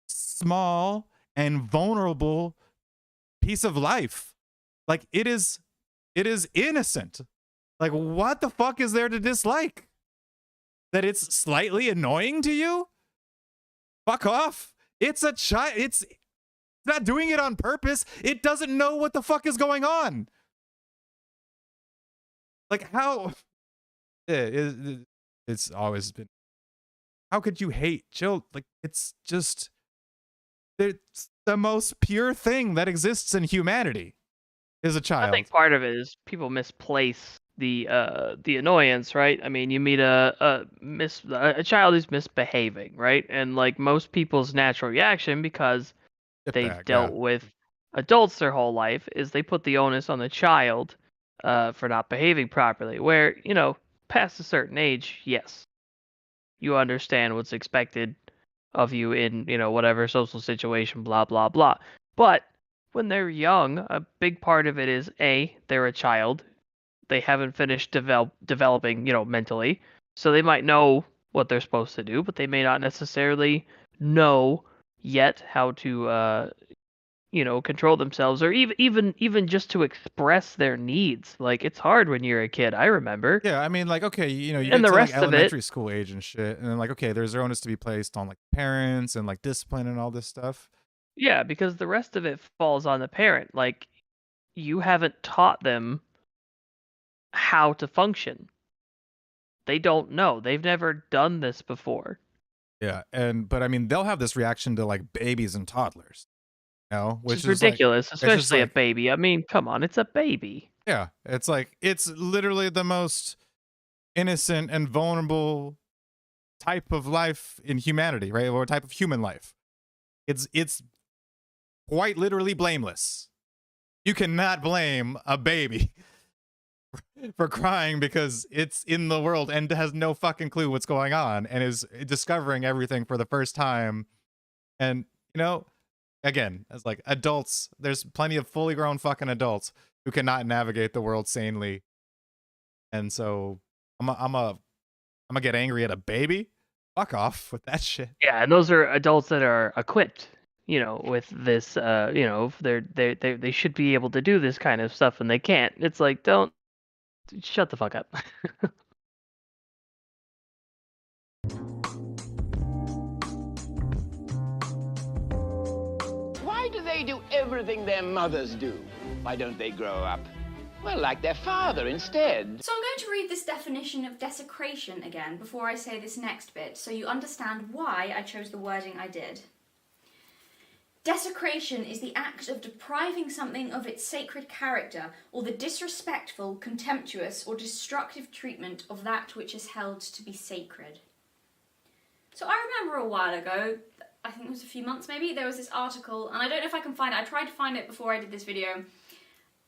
small and vulnerable piece of life. Like it is innocent. Like what the fuck is there to dislike? That it's slightly annoying to you? Fuck off. It's a child. It's not doing it on purpose. It doesn't know what the fuck is going on. Like how it's always been. How could you hate children? Like it's just it's the most pure thing that exists in humanity is a child. I think part of it is people misplace the annoyance, right? I mean, you meet a child who's misbehaving, right? And like most people's natural reaction, because they've dealt with adults their whole life, is they put the onus on the child for not behaving properly. Where, you know, past a certain age, yes, you understand what's expected of you in, you know, whatever social situation, blah blah blah. But when they're young, a big part of it is they're a child. They haven't finished developing, you know, mentally. So they might know what they're supposed to do, but they may not necessarily know yet how to you know, control themselves, or even just to express their needs. Like it's hard when you're a kid. I remember. Yeah, I mean, like, okay, you know, you And get the to like rest of it- elementary school age and shit, and then like, okay, there's onus to be placed on like parents and like discipline and all this stuff. Yeah, because the rest of it falls on the parent. Like you haven't taught them how to function. They don't know. They've never done this before. Yeah, but I mean, they'll have this reaction to like babies and toddlers, you know, which It's is like- ridiculous, it's just especially a like- baby. I mean, come on, it's a baby. Yeah, it's like it's literally the most innocent and vulnerable type of life in humanity, right? Or type of human life. It's quite literally blameless. You cannot blame a baby for crying because it's in the world and has no fucking clue what's going on and is discovering everything for the first time. And, you know, again, as like adults, there's plenty of fully grown fucking adults who cannot navigate the world sanely. And so I'm gonna get angry at a baby. Fuck off with that shit. Yeah, and those are adults that are equipped, you know, with this. You know, they should be able to do this kind of stuff, and they can't. It's like, don't shut the fuck up. Why do they do everything their mothers do? Why don't they grow up, well, like their father instead? So I'm going to read this definition of desecration again before I say this next bit, so you understand why I chose the wording I did. Desecration is the act of depriving something of its sacred character, or the disrespectful, contemptuous, or destructive treatment of that which is held to be sacred. So I remember a while ago, I think it was a few months maybe, there was this article, and I don't know if I can find it. I tried to find it before I did this video.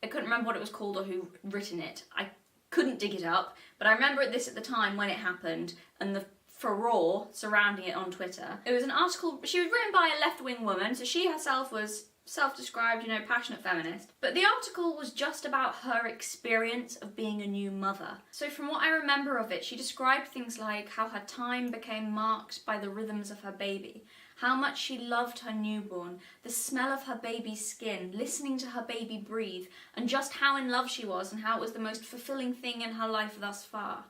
I couldn't remember what it was called or who written it. I couldn't dig it up, but I remember this at the time when it happened, and the furore surrounding it on Twitter. It was an article, she was written by a left-wing woman, so she herself was self-described, you know, passionate feminist. But the article was just about her experience of being a new mother. So from what I remember of it, she described things like how her time became marked by the rhythms of her baby, how much she loved her newborn, the smell of her baby's skin, listening to her baby breathe, and just how in love she was and how it was the most fulfilling thing in her life thus far.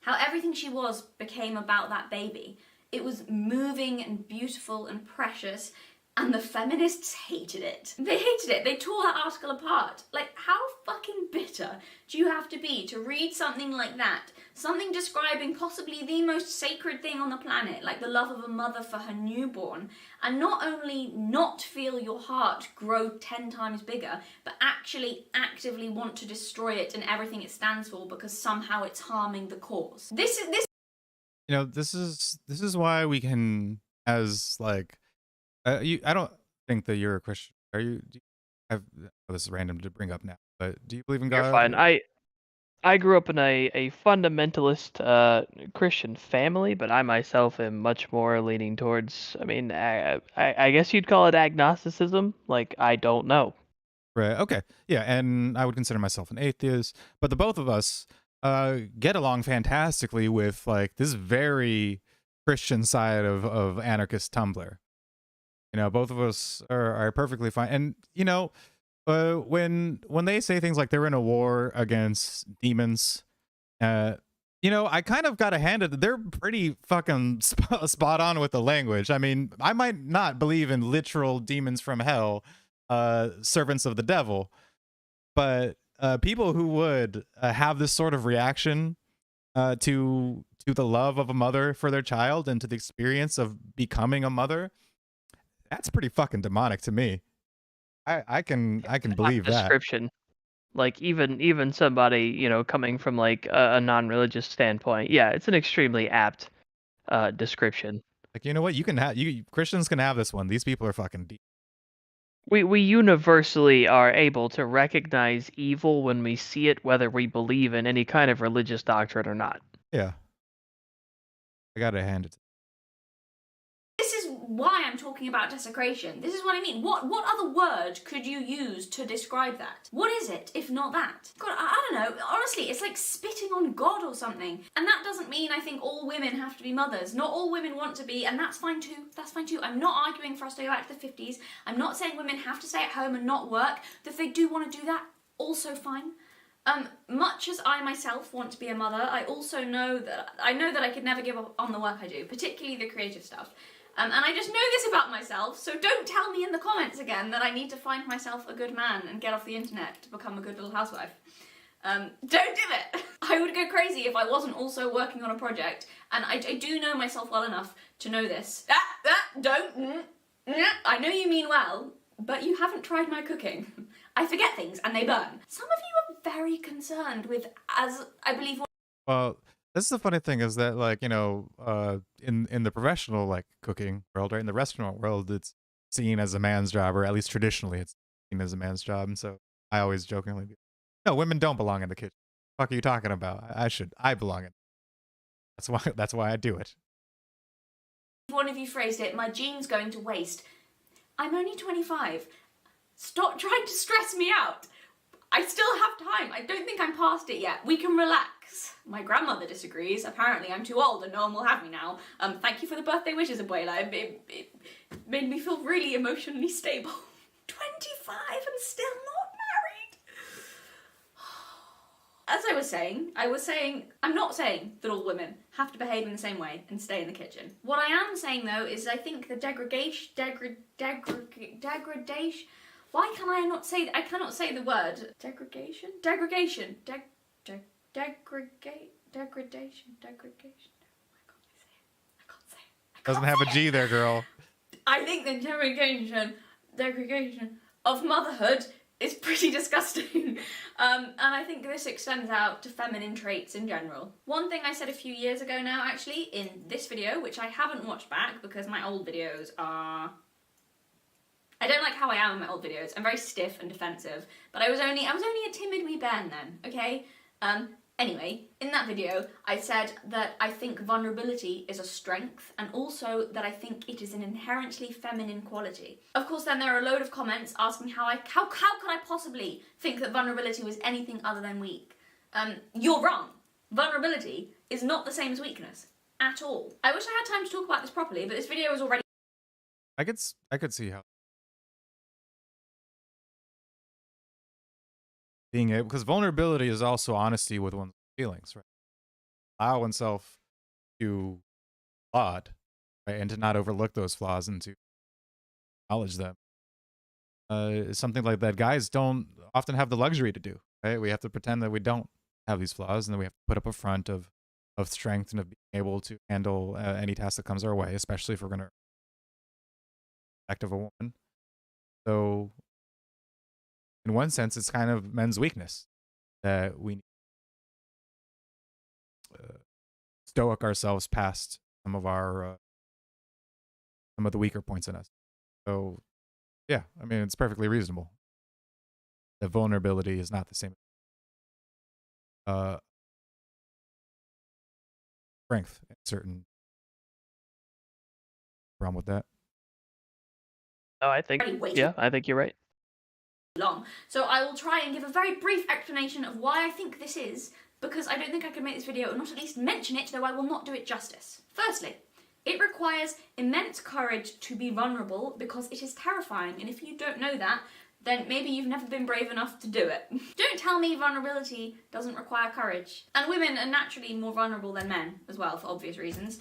How everything she was became about that baby. It was moving and beautiful and precious, and the feminists hated it. They hated it. They tore that article apart. Like, how fucking bitter do you have to be to read something like that? Something describing possibly the most sacred thing on the planet, like the love of a mother for her newborn, and not only not feel your heart grow 10 times bigger, but actually actively want to destroy it and everything it stands for because somehow it's harming the cause. This You know, this is why we can, as like, I don't think that you're a Christian. Are you? This is random to bring up now, but do you believe in You're God? fine. I grew up in a fundamentalist Christian family, but I myself am much more leaning towards, I mean, I guess you'd call it agnosticism. Like, I don't know. Right. Okay. Yeah. And I would consider myself an atheist, but the both of us get along fantastically with like this very Christian side of anarchist Tumblr. You know, both of us are perfectly fine. And you know, when they say things like they're in a war against demons, you know, I kind of gotta hand it. They're pretty fucking spot on with the language. I mean, I might not believe in literal demons from hell, servants of the devil, but people who would have this sort of reaction to the love of a mother for their child and to the experience of becoming a mother, that's pretty fucking demonic to me. I can believe that. Description. Like, even somebody, you know, coming from like a non-religious standpoint, yeah, it's an extremely apt description. Like, you know what? You can have you Christians can have this one. These people are fucking deep. We universally are able to recognize evil when we see it, whether we believe in any kind of religious doctrine or not. Yeah. I gotta hand it. This is why I'm talking about desecration. This is what I mean. What other word could you use to describe that? What is it, if not that? God, I don't know. Honestly, it's like spitting on God or something. And that doesn't mean I think all women have to be mothers. Not all women want to be, and that's fine too. That's fine too. I'm not arguing for us to go back to the 50s. I'm not saying women have to stay at home and not work. If they do want to do that, also fine. Much as I myself want to be a mother, I also know that I could never give up on the work I do, particularly the creative stuff. And I just know this about myself, so don't tell me in the comments again that I need to find myself a good man and get off the internet to become a good little housewife. Don't do it! I would go crazy if I wasn't also working on a project, and I do know myself well enough to know this. I know you mean well, but you haven't tried my cooking. I forget things and they burn. Some of you are very concerned with, as I believe... Well, that's the funny thing is that, like, you know, in the professional, like, cooking world, right, in the restaurant world, it's seen as a man's job, or at least traditionally it's seen as a man's job. And so I always jokingly be, no, women don't belong in the kitchen. What the fuck are you talking about? I belong in. That's why I do it. One of you phrased it, my gene's going to waste. I'm only 25. Stop trying to stress me out. I still have time. I don't think I'm past it yet. We can relax. My grandmother disagrees. Apparently I'm too old and no one will have me now. Thank you for the birthday wishes, Abuela. It made me feel really emotionally stable. 25 and still not married. As I was saying, I'm not saying that all women have to behave in the same way and stay in the kitchen. What I am saying though is I think the degradation, why can I not say, I cannot say the word. Degradation? Degradation. Degradation. I can't say it. Doesn't have a G there, girl. I think the degradation of motherhood is pretty disgusting. And I think this extends out to feminine traits in general. One thing I said a few years ago now, actually, in this video, which I haven't watched back because my old videos are... I don't like how I am in my old videos. I'm very stiff and defensive, but I was only a timid wee bairn then, okay? Anyway, in that video, I said that I think vulnerability is a strength, and also that I think it is an inherently feminine quality. Of course, then there are a load of comments asking how could I possibly think that vulnerability was anything other than weak? You're wrong. Vulnerability is not the same as weakness at all. I wish I had time to talk about this properly, but this video is already. I could see how being able, because vulnerability is also honesty with one's feelings, right? Allow oneself to flawed, right, and to not overlook those flaws and to acknowledge them. Something like that guys don't often have the luxury to do, right? We have to pretend that we don't have these flaws, and then we have to put up a front of strength and of being able to handle any task that comes our way, especially if we're going to act of a woman. So in one sense, it's kind of men's weakness that we stoic ourselves past some of our some of the weaker points in us. So yeah, I mean, it's perfectly reasonable that vulnerability is not the same strength in certain. Problem with that? Oh, I think, yeah, I think you're right. Long. So I will try and give a very brief explanation of why I think this is, because I don't think I can make this video and not at least mention it, though I will not do it justice. Firstly, it requires immense courage to be vulnerable because it is terrifying, and if you don't know that, then maybe you've never been brave enough to do it. Don't tell me vulnerability doesn't require courage. And women are naturally more vulnerable than men as well, for obvious reasons.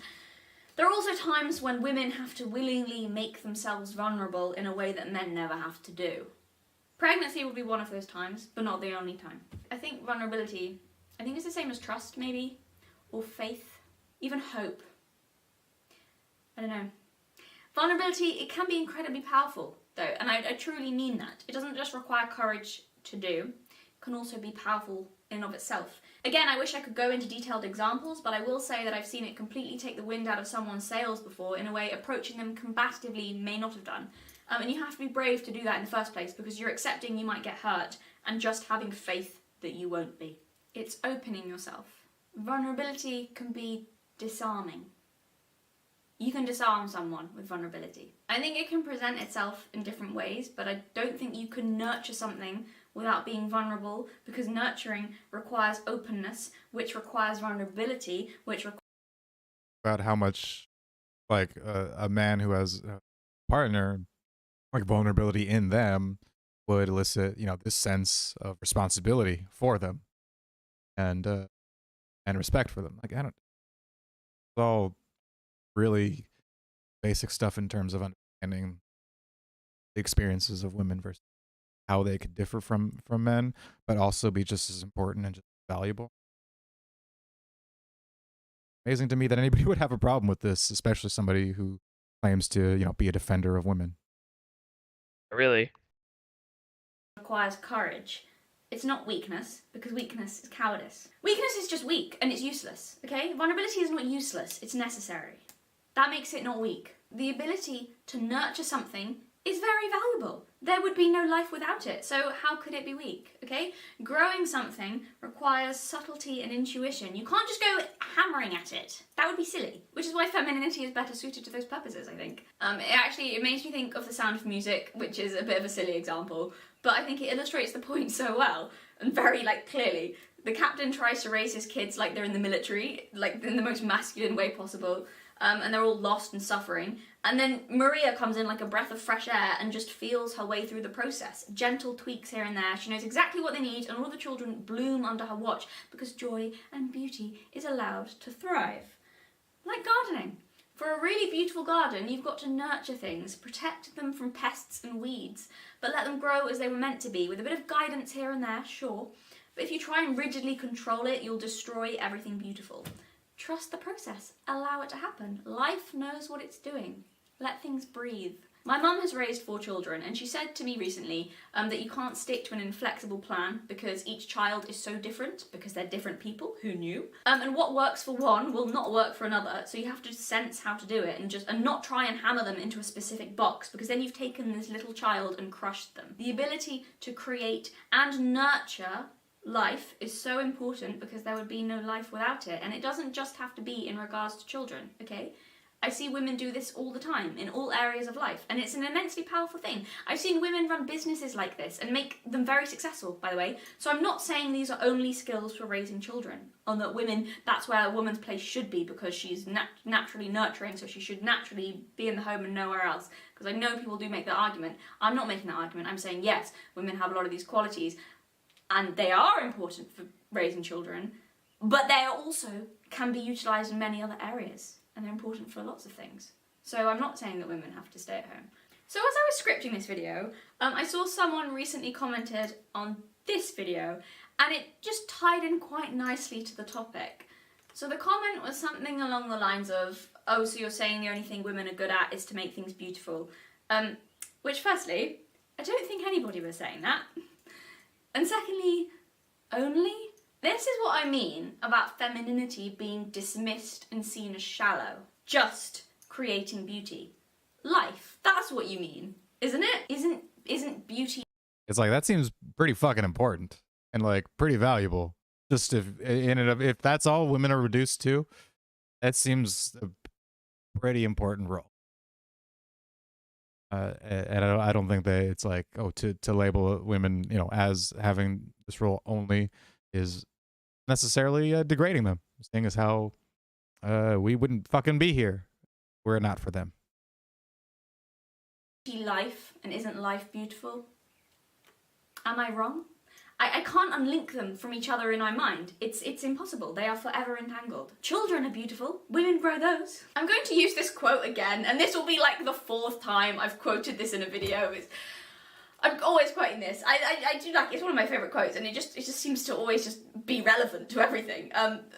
There are also times when women have to willingly make themselves vulnerable in a way that men never have to do. Pregnancy would be one of those times, but not the only time. I think vulnerability, I think it's the same as trust, maybe, or faith, even hope. I don't know. Vulnerability, it can be incredibly powerful, though, and I truly mean that. It doesn't just require courage to do, it can also be powerful in and of itself. Again, I wish I could go into detailed examples, but I will say that I've seen it completely take the wind out of someone's sails before in a way approaching them combatively may not have done. And you have to be brave to do that in the first place because you're accepting you might get hurt and just having faith that you won't be. It's opening yourself. Vulnerability can be disarming. You can disarm someone with vulnerability. I think it can present itself in different ways, but I don't think you can nurture something without being vulnerable, because nurturing requires openness, which requires vulnerability, which requires about how much, like, a man who has a partner, like, vulnerability in them would elicit, you know, this sense of responsibility for them and respect for them. Like, I don't, it's all really basic stuff in terms of understanding the experiences of women versus how they could differ from men, but also be just as important and just valuable. Amazing to me that anybody would have a problem with this, especially somebody who claims to, you know, be a defender of women. Really? requires courage. It's not weakness, because weakness is cowardice. Weakness is just weak, and it's useless, okay? Vulnerability is not useless, it's necessary. That makes it not weak. The ability to nurture something is very valuable. There would be no life without it, so how could it be weak, okay? Growing something requires subtlety and intuition. You can't just go hammering at it. That would be silly, which is why femininity is better suited to those purposes, I think. It makes me think of The Sound of Music, which is a bit of a silly example, but I think it illustrates the point so well, and very, clearly. The captain tries to raise his kids like they're in the military, in the most masculine way possible, and they're all lost and suffering. And then Maria comes in like a breath of fresh air and just feels her way through the process. Gentle tweaks here and there. She knows exactly what they need, and all the children bloom under her watch because joy and beauty is allowed to thrive. Like gardening. For a really beautiful garden, you've got to nurture things, protect them from pests and weeds, but let them grow as they were meant to be, with a bit of guidance here and there, sure. But if you try and rigidly control it, you'll destroy everything beautiful. Trust the process. Allow it to happen. Life knows what it's doing. Let things breathe. My mum has raised 4 children, and she said to me recently that you can't stick to an inflexible plan because each child is so different, because they're different people. Who knew? And what works for one will not work for another, so you have to sense how to do it and not try and hammer them into a specific box, because then you've taken this little child and crushed them. The ability to create and nurture life is so important because there would be no life without it. And it doesn't just have to be in regards to children, okay? I see women do this all the time, in all areas of life, and it's an immensely powerful thing. I've seen women run businesses like this and make them very successful, by the way. So I'm not saying these are only skills for raising children, or that women, that's where a woman's place should be, because she's naturally nurturing, so she should naturally be in the home and nowhere else. Because I know people do make that argument. I'm not making that argument. I'm saying, yes, women have a lot of these qualities, and they are important for raising children, but they also can be utilised in many other areas. And they're important for lots of things. So I'm not saying that women have to stay at home. So as I was scripting this video, I saw someone recently commented on this video, and it just tied in quite nicely to the topic. So the comment was something along the lines of, oh, so you're saying the only thing women are good at is to make things beautiful. Which firstly, I don't think anybody was saying that. And secondly, only? This is what I mean about femininity being dismissed and seen as shallow. Just creating beauty. Life, that's what you mean, isn't it? Isn't beauty... It's like, that seems pretty fucking important and like pretty valuable. Just if that's all women are reduced to, that seems a pretty important role. And I don't think that it's like, oh, to label women, you know, as having this role only is necessarily degrading them, seeing as how we wouldn't fucking be here were it not for them. Life, and isn't life beautiful? Am I wrong? I can't unlink them from each other in my mind. It's impossible. They are forever entangled. Children are beautiful. Women grow those. I'm going to use this quote again, and this will be like the 4th time I've quoted this in a video. I'm always quoting this. I do like, it's one of my favourite quotes, and it just seems to always just be relevant to everything.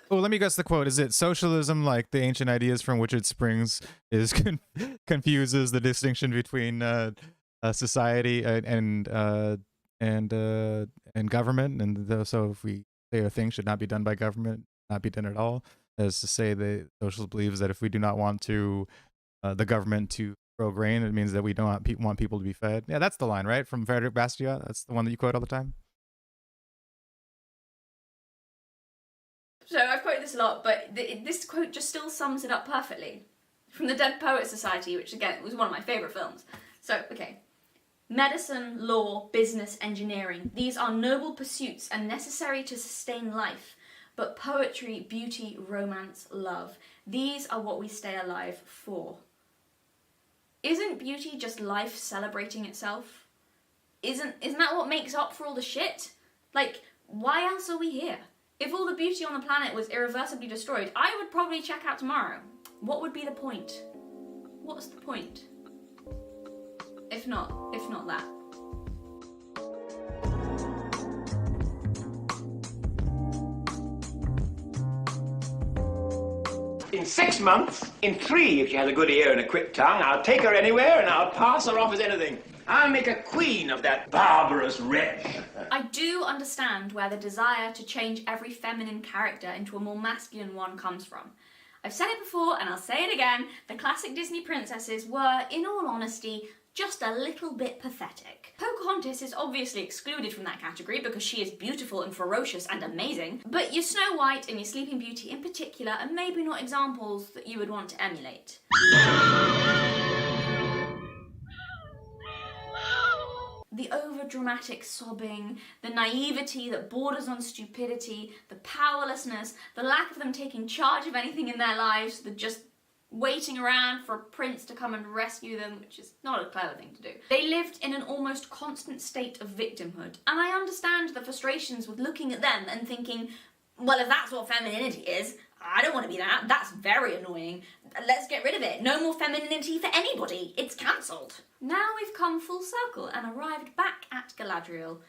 Well, let me guess the quote. Is it socialism, like the ancient ideas from which it springs, is confuses the distinction between society and government, and so if we say a thing should not be done by government, not be done at all, as to say the socialist believes that if we do not want to the government to grow grain, it means that we don't want people to be fed. Yeah, that's the line, right? From Frederick Bastiat. That's the one that you quote all the time. So I've quoted this a lot, but this quote just still sums it up perfectly. From the Dead Poets Society, which again was one of my favourite films. So, okay. Medicine, law, business, engineering. These are noble pursuits and necessary to sustain life. But poetry, beauty, romance, love. These are what we stay alive for. Isn't beauty just life celebrating itself? Isn't that what makes up for all the shit? Like, why else are we here? If all the beauty on the planet was irreversibly destroyed, I would probably check out tomorrow. What would be the point? What's the point? If not that. In 6 months, in 3 if she has a good ear and a quick tongue, I'll take her anywhere and I'll pass her off as anything. I'll make a queen of that barbarous wretch. I do understand where the desire to change every feminine character into a more masculine one comes from. I've said it before and I'll say it again, the classic Disney princesses were, in all honesty, just a little bit pathetic. Pocahontas is obviously excluded from that category because she is beautiful and ferocious and amazing, but your Snow White and your Sleeping Beauty in particular are maybe not examples that you would want to emulate. The over-dramatic sobbing, the naivety that borders on stupidity, the powerlessness, the lack of them taking charge of anything in their lives, the just waiting around for a prince to come and rescue them, which is not a clever thing to do. They lived in an almost constant state of victimhood, and I understand the frustrations with looking at them and thinking, well, if that's what femininity is, I don't want to be that. That's very annoying. Let's get rid of it. No more femininity for anybody. It's cancelled. Now we've come full circle and arrived back at Galadriel.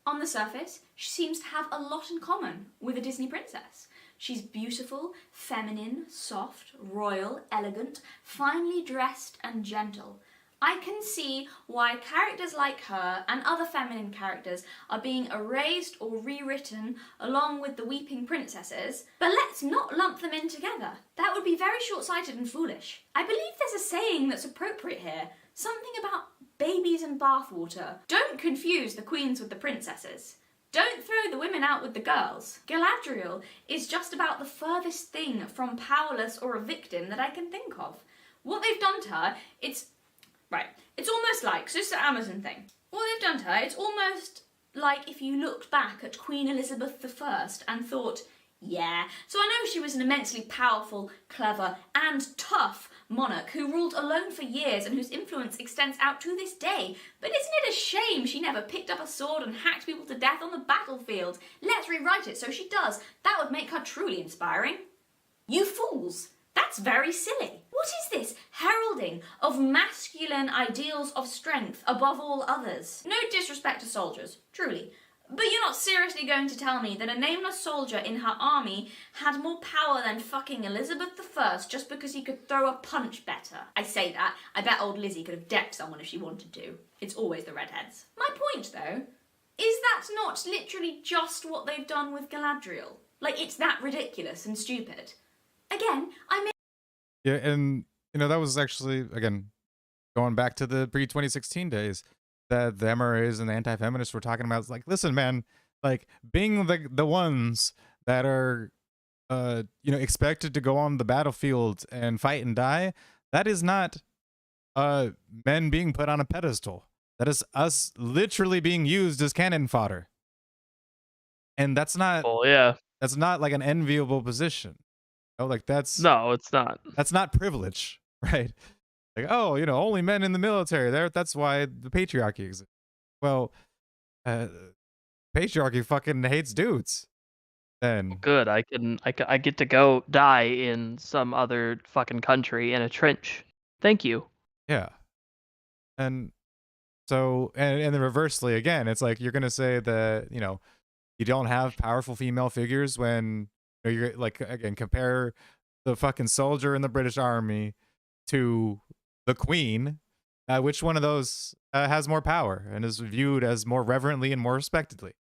On the surface, she seems to have a lot in common with a Disney princess. She's beautiful, feminine, soft, royal, elegant, finely dressed and gentle. I can see why characters like her and other feminine characters are being erased or rewritten along with the weeping princesses, but let's not lump them in together. That would be very short-sighted and foolish. I believe there's a saying that's appropriate here, something about babies and bathwater. Don't confuse the queens with the princesses. Don't throw the women out with the girls. Galadriel is just about the furthest thing from powerless or a victim that I can think of. What they've done to her, it's almost like, so it's the Amazon thing. What they've done to her, it's almost like if you looked back at Queen Elizabeth I and thought, yeah, so I know she was an immensely powerful, clever and tough monarch who ruled alone for years and whose influence extends out to this day. But isn't it a shame she never picked up a sword and hacked people to death on the battlefield? Let's rewrite it so she does. That would make her truly inspiring. You fools! That's very silly. What is this heralding of masculine ideals of strength above all others? No disrespect to soldiers, truly. But you're not seriously going to tell me that a nameless soldier in her army had more power than fucking Elizabeth I just because he could throw a punch better? I say that, I bet old Lizzie could have decked someone if she wanted to. It's always the redheads. My point, though, is that not literally just what they've done with Galadriel? Like, it's that ridiculous and stupid. Again, Yeah, and that was actually, again, going back to the pre-2016 days, that the MRAs and the anti-feminists were talking about. It's like, listen, man, like being the ones that are expected to go on the battlefield and fight and die, that is not men being put on a pedestal. That is us literally being used as cannon fodder. And that's not that's not like an enviable position. Like No, it's not. That's not privilege, right? Like, oh, only men in the military. That's why the patriarchy exists. Well, patriarchy fucking hates dudes. Then good, I get to go die in some other fucking country in a trench. Thank you. Yeah. And so, and then reversely again, it's like you're gonna say that you don't have powerful female figures when you're like, again, compare the fucking soldier in the British Army to the Queen. Which one of those has more power and is viewed as more reverently and more respectedly?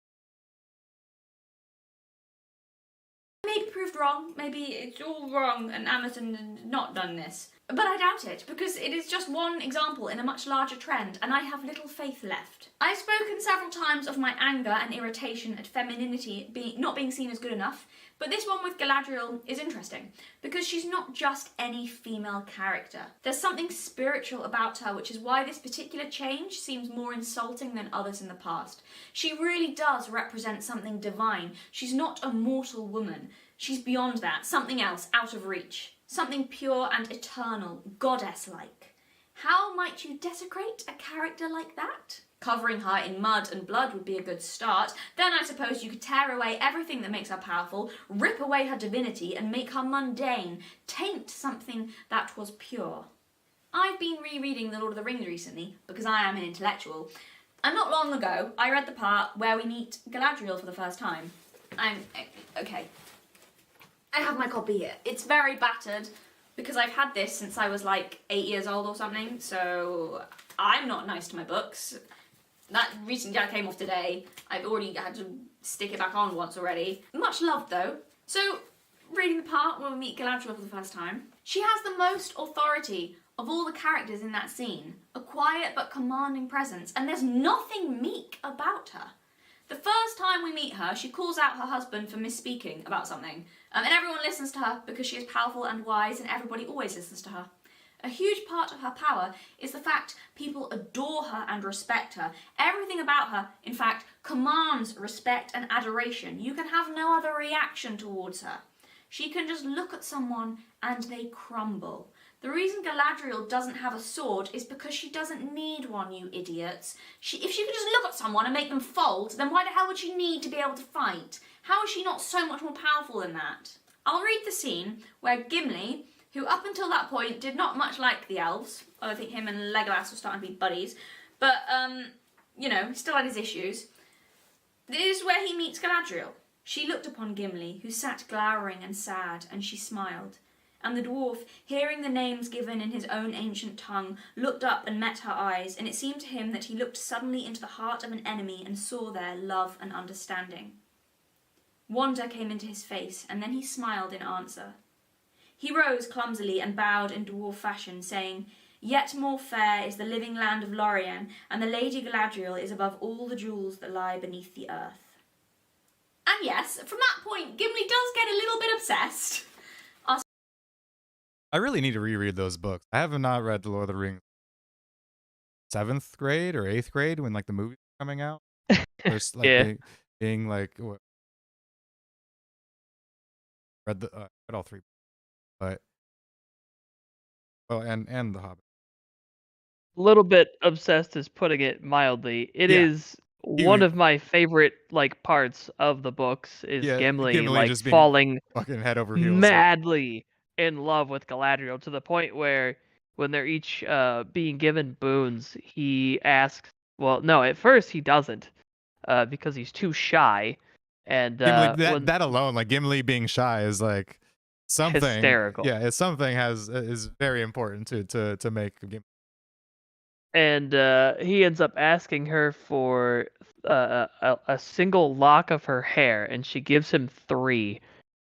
maybe proved wrong. Maybe it's all wrong and Amazon had not done this. But I doubt it, because it is just one example in a much larger trend, and I have little faith left. I've spoken several times of my anger and irritation at femininity not being seen as good enough, but this one with Galadriel is interesting, because she's not just any female character. There's something spiritual about her, which is why this particular change seems more insulting than others in the past. She really does represent something divine. She's not a mortal woman. She's beyond that, something else, out of reach. Something pure and eternal, goddess-like. How might you desecrate a character like that? Covering her in mud and blood would be a good start. Then I suppose you could tear away everything that makes her powerful, rip away her divinity and make her mundane, taint something that was pure. I've been rereading The Lord of the Rings recently, because I am an intellectual, and not long ago I read the part where we meet Galadriel for the first time. Okay. I have my copy here. It's very battered because I've had this since I was like 8 years old or something, so I'm not nice to my books. That recently came off today. I've already had to stick it back on once already. Much loved though. So, reading the part when we meet Galadriel for the first time, she has the most authority of all the characters in that scene. A quiet but commanding presence, and there's nothing meek about her. The first time we meet her, she calls out her husband for misspeaking about something, and everyone listens to her because she is powerful and wise, and everybody always listens to her. A huge part of her power is the fact people adore her and respect her. Everything about her, in fact, commands respect and adoration. You can have no other reaction towards her. She can just look at someone and they crumble. The reason Galadriel doesn't have a sword is because she doesn't need one, you idiots. If she could just look at someone and make them fold, then why the hell would she need to be able to fight? How is she not so much more powerful than that? I'll read the scene where Gimli, who up until that point did not much like the elves, although I think him and Legolas were starting to be buddies, but, he still had his issues. This is where he meets Galadriel. She looked upon Gimli, who sat glowering and sad, and she smiled. And the dwarf, hearing the names given in his own ancient tongue, looked up and met her eyes, and it seemed to him that he looked suddenly into the heart of an enemy and saw there love and understanding. Wonder came into his face, and then he smiled in answer. He rose clumsily and bowed in dwarf fashion, saying, "Yet more fair is the living land of Lorien, and the Lady Galadriel is above all the jewels that lie beneath the earth." And yes, from that point, Gimli does get a little bit obsessed. I really need to reread those books. I have not read The Lord of the Rings 7th grade or 8th grade when like the movies were coming out. First, like Yeah. being like what, read all three, but well, and The Hobbit. Little bit obsessed is putting it mildly. It Yeah. is one of my favorite like parts of the books is Yeah, Gimli Gimli like just being falling fucking head over heels. madly in love with Galadriel to the point where when they're each being given boons, he asks. Well, no, at first he doesn't, because he's too shy, and Gimli, when that alone, like Gimli being shy, is like something. hysterical. Yeah, it's something is very important to make Gimli. And he ends up asking her for a single lock of her hair, and she gives him 3.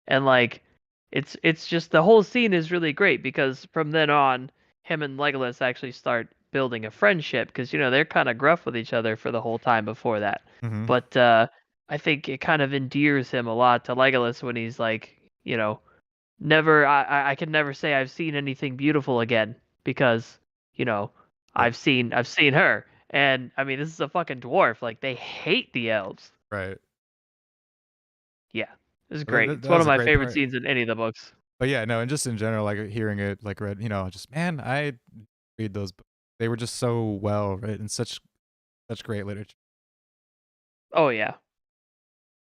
And like, it's just the whole scene is really great because from then on, him and Legolas actually start building a friendship because they're kind of gruff with each other for the whole time before that. Mhm. But I think it kind of endears him a lot to Legolas when he's like, never I can never say I've seen anything beautiful again because I've seen her. And I mean, this is a fucking dwarf. Like, they hate the elves. Right. Yeah, it's Well, great. It's that one was of a my great favorite part. scenes in any of the books. But yeah, no, and just in general, like hearing it, like read, just man, I read those books. They were just so well written, such great literature. Oh yeah.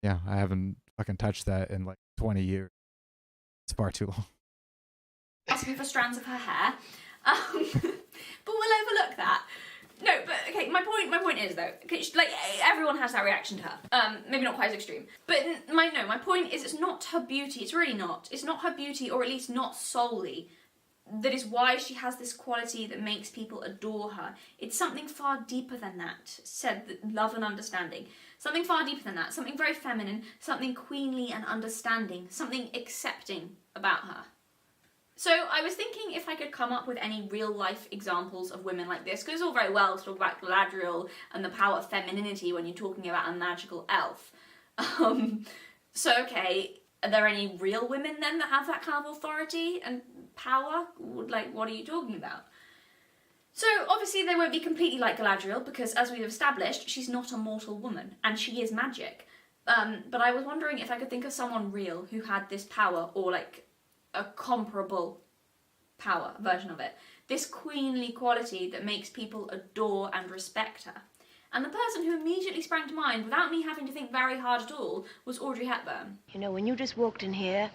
Yeah, I haven't fucking touched that in like 20 years. It's far too long. Asking for strands of her hair. But we'll overlook that. No, but okay, my point is though, like everyone has that reaction to her. Maybe not quite as extreme. But my point is it's not her beauty, it's really not. It's not her beauty, or at least not solely, that is why she has this quality that makes people adore her. It's something far deeper than that, said love and understanding. Something far deeper than that, something very feminine, something queenly and understanding, something accepting about her. So I was thinking if I could come up with any real-life examples of women like this, because it's all very well to talk about Galadriel and the power of femininity when you're talking about a magical elf. So okay, are there any real women then that have that kind of authority and power? Like, what are you talking about? So obviously they won't be completely like Galadriel, because as we've established, she's not a mortal woman, and she is magic. But I was wondering if I could think of someone real who had this power, or like a comparable power version of it. This queenly quality that makes people adore and respect her. And the person who immediately sprang to mind, without me having to think very hard at all, was Audrey Hepburn. You know, when you just walked in here,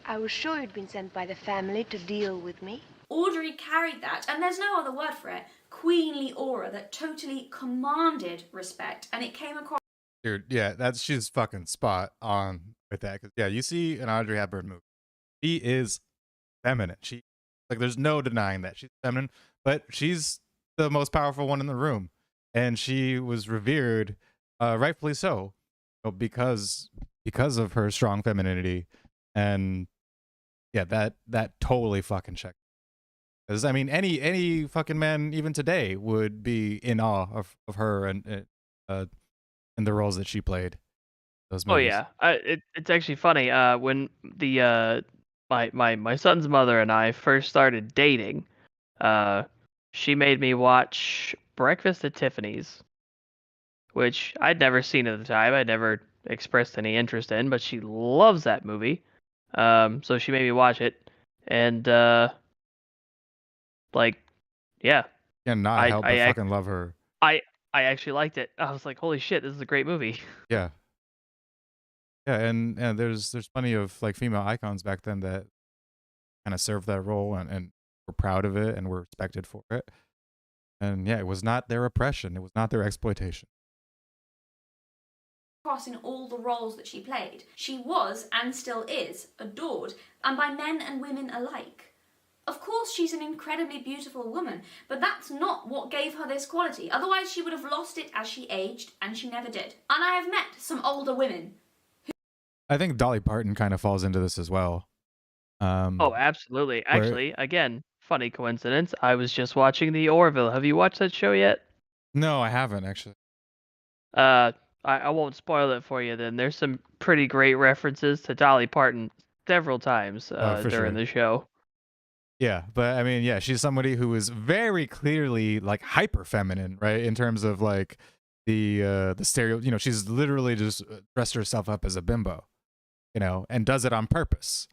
I was sure you'd been sent by the family to deal with me. Audrey carried that, and there's no other word for it, queenly aura that totally commanded respect, and it came across. Dude, yeah, she's fucking spot on with that. 'Cause, yeah, you see an Audrey Hepburn movie. She is feminine. There's no denying that she's feminine, but she's the most powerful one in the room, and she was revered, rightfully so, because of her strong femininity, and yeah, that totally fucking checked. Because I mean, any fucking man even today would be in awe of her and the roles that she played. Those Oh movies. yeah, it's actually funny. When the my son's mother and I first started dating, she made me watch Breakfast at Tiffany's, which I'd never seen at the time. I'd never expressed any interest in, but she loves that movie. So she made me watch it, and like, yeah, Cannot help but fucking love her. I actually liked it. I was like, holy shit, this is a great movie. Yeah. Yeah, and there's plenty of like female icons back then that kind of served that role and were proud of it and were respected for it. And yeah, it was not their oppression. It was not their exploitation. Across in all the roles that she played. She was, and still is, adored, and by men and women alike. Of course she's an incredibly beautiful woman, but that's not what gave her this quality. Otherwise she would have lost it as she aged, and she never did. And I have met some older women. I think Dolly Parton kind of falls into this as well. Oh, absolutely. Actually, again, funny coincidence. I was just watching The Orville. Have you watched that show yet? No, I haven't actually. I won't spoil it for you then. There's some pretty great references to Dolly Parton several times For during sure. the show. Yeah, but I mean, yeah, she's somebody who is very clearly like hyper feminine, right? In terms of like the stereo, you know, she's literally just dressed herself up as a bimbo, you know, and does it on purpose.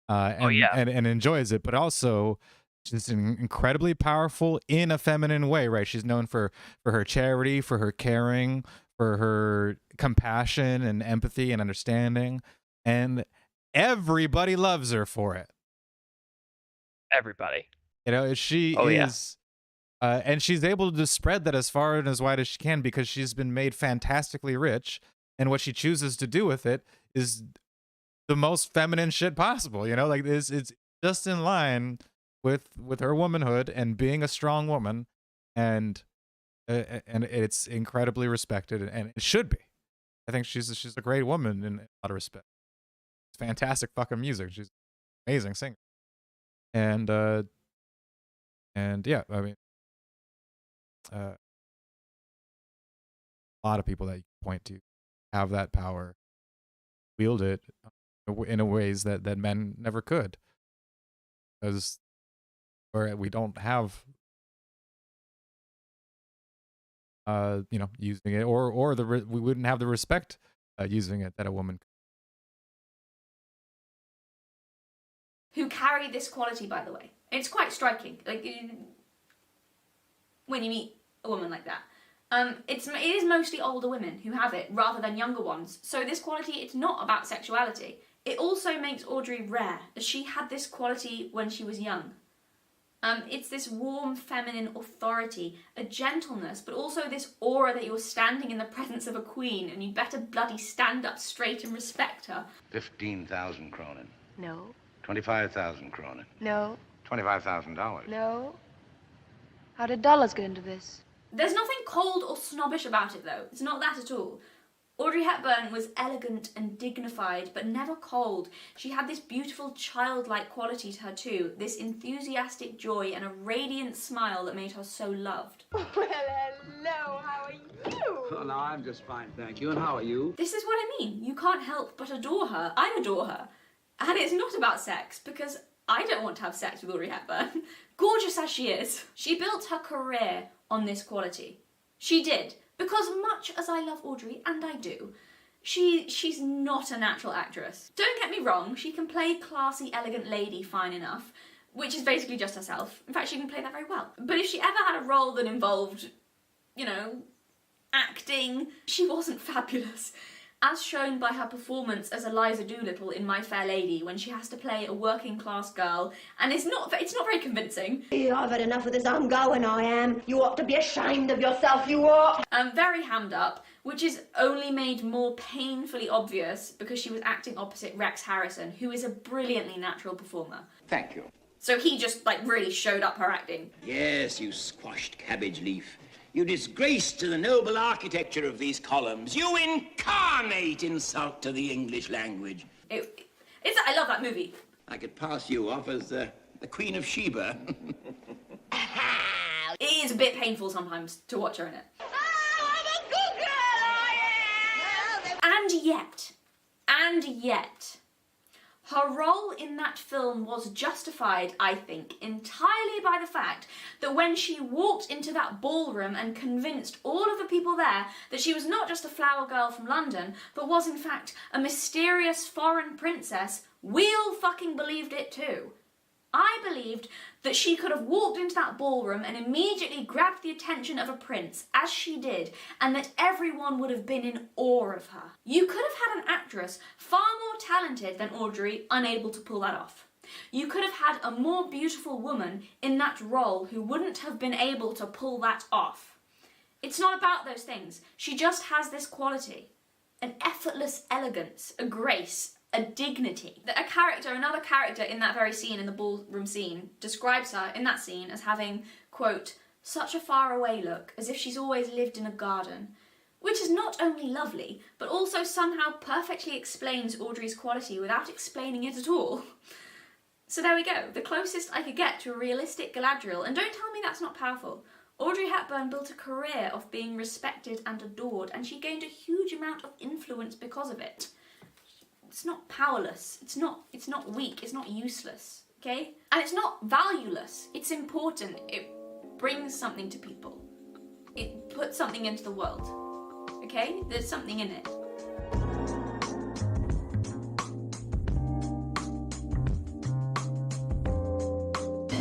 And enjoys it, but also she's incredibly powerful in a feminine way, right? She's known for her charity, for her caring, for her compassion and empathy and understanding, and everybody loves her for it. Everybody. You know, she is, and she's able to spread that as far and as wide as she can because she's been made fantastically rich, and what she chooses to do with it is the most feminine shit possible. You know, like it's just in line with her womanhood and being a strong woman, and it's incredibly respected, and it should be. I think she's a great woman in a lot of respects. It's fantastic fucking music. She's an amazing singer. And yeah, I mean, a lot of people that you point to have that power, wield it in a ways that men never could, because or we don't have you know, using it, or we wouldn't have the respect using it that a woman. Who carry this quality, by the way. It's quite striking. Like when you meet a woman like that. It is mostly older women who have it rather than younger ones. So this quality, it's not about sexuality. It also makes Audrey rare, as she had this quality when she was young. It's this warm feminine authority, a gentleness, but also this aura that you're standing in the presence of a queen and you better bloody stand up straight and respect her. 15,000 kronen. No. 25,000 kronen. No. $25,000. No. How did dollars get into this? There's nothing cold or snobbish about it, though. It's not that at all. Audrey Hepburn was elegant and dignified, but never cold. She had this beautiful childlike quality to her too, this enthusiastic joy and a radiant smile that made her so loved. Well, hello, how are you? Well, now, I'm just fine, thank you. And how are you? This is what I mean. You can't help but adore her. I adore her. And it's not about sex, because I don't want to have sex with Audrey Hepburn. Gorgeous as she is. She built her career on this quality. She did. Because much as I love Audrey, and I do, she's not a natural actress. Don't get me wrong, she can play classy, elegant lady fine enough, which is basically just herself. In fact, she can play that very well. But if she ever had a role that involved, you know, acting, she wasn't fabulous. As shown by her performance as Eliza Doolittle in My Fair Lady, when she has to play a working class girl, and it's not very convincing. Yeah, I've had enough of this. I'm going, I am. You ought to be ashamed of yourself, you ought. Very hammed up, which is only made more painfully obvious because she was acting opposite Rex Harrison, who is a brilliantly natural performer. Thank you. So he just, like, really showed up her acting. Yes, you squashed cabbage leaf. You disgrace to the noble architecture of these columns. You incarnate insult to the English language. I love that movie. I could pass you off as the Queen of Sheba. It is a bit painful sometimes to watch her in it. Oh, I'm a good girl, I am. And yet, her role in that film was justified, I think, entirely by the fact that when she walked into that ballroom and convinced all of the people there that she was not just a flower girl from London, but was in fact a mysterious foreign princess, we all fucking believed it too. I believed that she could have walked into that ballroom and immediately grabbed the attention of a prince, as she did, and that everyone would have been in awe of her. You could have had an actress far more talented than Audrey unable to pull that off. You could have had a more beautiful woman in that role who wouldn't have been able to pull that off. It's not about those things. She just has this quality. An effortless elegance, a grace, a dignity. Another character in that very scene, in the ballroom scene, describes her in that scene as having, quote, such a faraway look, as if she's always lived in a garden, which is not only lovely, but also somehow perfectly explains Audrey's quality without explaining it at all. So there we go, the closest I could get to a realistic Galadriel, and don't tell me that's not powerful. Audrey Hepburn built a career of being respected and adored, and she gained a huge amount of influence because of it. It's not powerless, it's not weak, it's not useless, okay? And it's not valueless, it's important. It brings something to people. It puts something into the world, okay? There's something in it.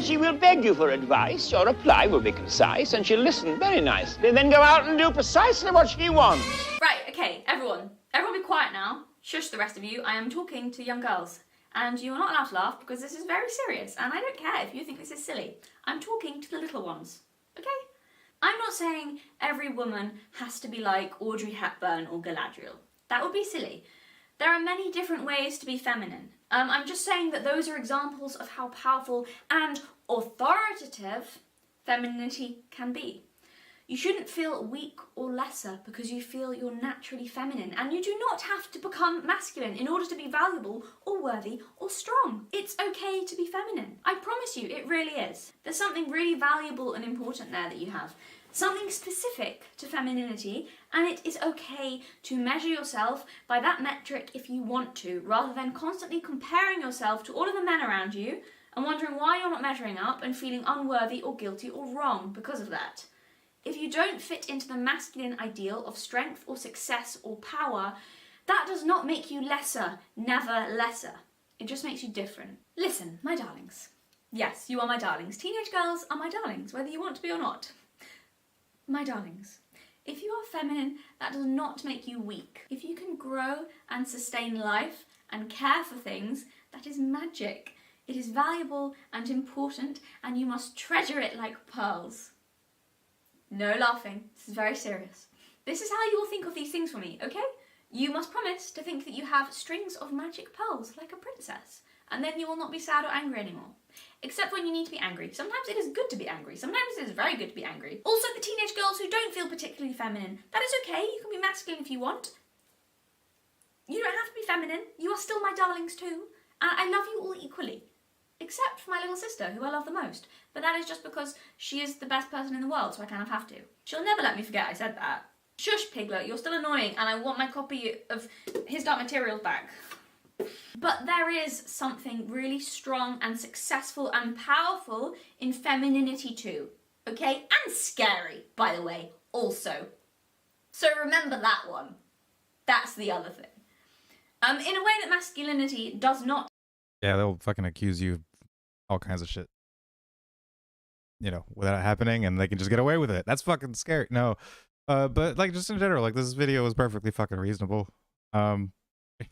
She will beg you for advice. Your reply will be concise, and she'll listen very nicely, then go out and do precisely what she wants. Right, okay, everyone be quiet now. Shush the rest of you. I am talking to young girls, and you are not allowed to laugh because this is very serious, and I don't care if you think this is silly. I'm talking to the little ones, okay? I'm not saying every woman has to be like Audrey Hepburn or Galadriel. That would be silly. There are many different ways to be feminine. I'm just saying that those are examples of how powerful and authoritative femininity can be. You shouldn't feel weak or lesser because you feel you're naturally feminine, and you do not have to become masculine in order to be valuable or worthy or strong. It's okay to be feminine. I promise you, it really is. There's something really valuable and important there that you have. Something specific to femininity, and it is okay to measure yourself by that metric if you want to, rather than constantly comparing yourself to all of the men around you and wondering why you're not measuring up and feeling unworthy or guilty or wrong because of that. If you don't fit into the masculine ideal of strength or success or power, that does not make you lesser, never lesser. It just makes you different. Listen, my darlings. Yes, you are my darlings. Teenage girls are my darlings, whether you want to be or not. My darlings, if you are feminine, that does not make you weak. If you can grow and sustain life and care for things, that is magic. It is valuable and important, and you must treasure it like pearls. No laughing, this is very serious. This is how you will think of these things for me, okay? You must promise to think that you have strings of magic pearls like a princess, and then you will not be sad or angry anymore. Except when you need to be angry. Sometimes it is good to be angry. Sometimes it is very good to be angry. Also, the teenage girls who don't feel particularly feminine, that is okay. You can be masculine if you want. You don't have to be feminine. You are still my darlings too. And I love you all equally. Except for my little sister, who I love the most. But that is just because she is the best person in the world, so I kind of have to. She'll never let me forget I said that. Shush, Piglet, you're still annoying, and I want my copy of His Dark Materials back. But there is something really strong and successful and powerful in femininity too, okay? And scary, by the way, also. So remember that one. That's the other thing. In a way that masculinity does not. Yeah, they'll fucking accuse you of all kinds of shit, you know, without it happening, and they can just get away with it. That's fucking scary. No, but like just in general, like this video was perfectly fucking reasonable.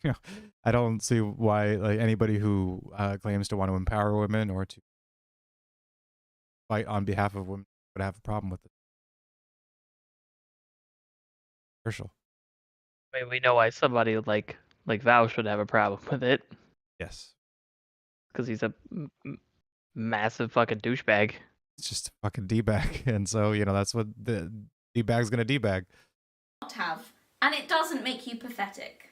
You know, I don't see why like anybody who claims to want to empower women or to fight on behalf of women would have a problem with it. Crucial. I mean, we know why somebody like Vouch would have a problem with it. Yes. Because he's a massive fucking douchebag. It's just a fucking D-bag, and so you know that's what the D-bag's gonna D-bag. Have, and it doesn't make you pathetic.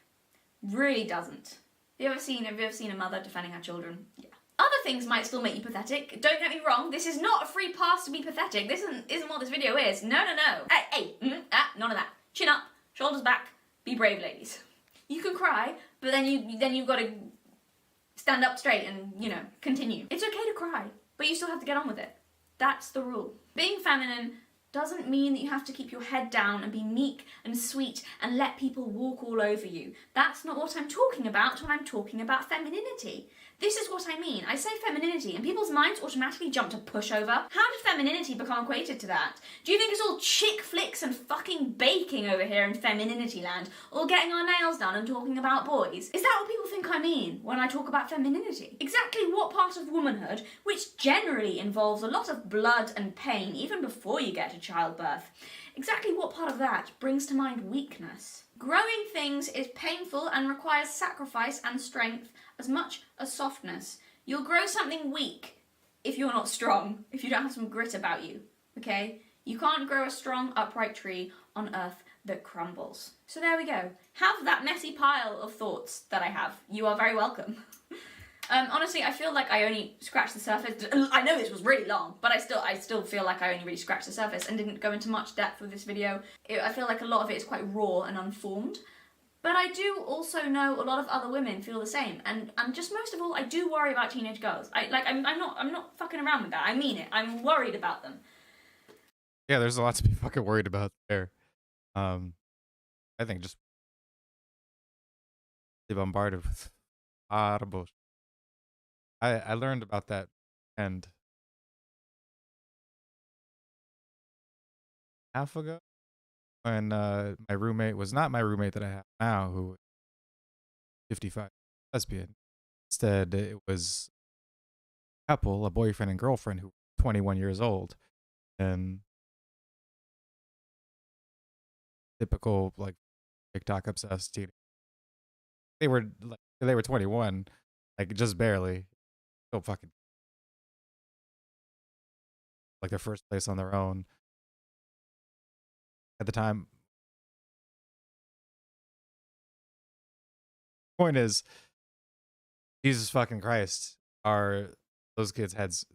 Really doesn't. Have you ever seen a mother defending her children? Yeah. Other things might still make you pathetic. Don't get me wrong. This is not a free pass to be pathetic. This isn't what this video is. No. Hey, none of that. Chin up, shoulders back. Be brave, ladies. You can cry, but then you've got to stand up straight and, you know, continue. It's okay to cry, but you still have to get on with it. That's the rule. Being feminine doesn't mean that you have to keep your head down and be meek and sweet and let people walk all over you. That's not what I'm talking about when I'm talking about femininity. This is what I mean. I say femininity and people's minds automatically jump to pushover. How did femininity become equated to that? Do you think it's all chick flicks and fucking baking over here in femininity land, or getting our nails done and talking about boys? Is that what people think I mean when I talk about femininity? Exactly what part of womanhood, which generally involves a lot of blood and pain even before you get to childbirth, exactly what part of that brings to mind weakness? Growing things is painful and requires sacrifice and strength as much as softness. You'll grow something weak if you're not strong, if you don't have some grit about you, okay? You can't grow a strong, upright tree on earth that crumbles. So there we go. Have that messy pile of thoughts that I have. You are very welcome. Honestly, I feel like I only scratched the surface. I know this was really long, but I still feel like I only really scratched the surface and didn't go into much depth with this video. I feel like a lot of it is quite raw and unformed. But I do also know a lot of other women feel the same, and just most of all, I do worry about teenage girls. I'm not fucking around with that. I mean it. I'm worried about them. Yeah, there's a lot to be fucking worried about there. I think just be bombarded with a lot of bullshit. I learned about that and half ago when my roommate was not my roommate that I have now, who was 55, lesbian. Instead, it was a couple, a boyfriend and girlfriend who were 21 years old, and typical like TikTok obsessed teenagers. They were 21, like just barely. Still fucking like their first place on their own at the time. Point is, Jesus fucking Christ, are those kids' heads?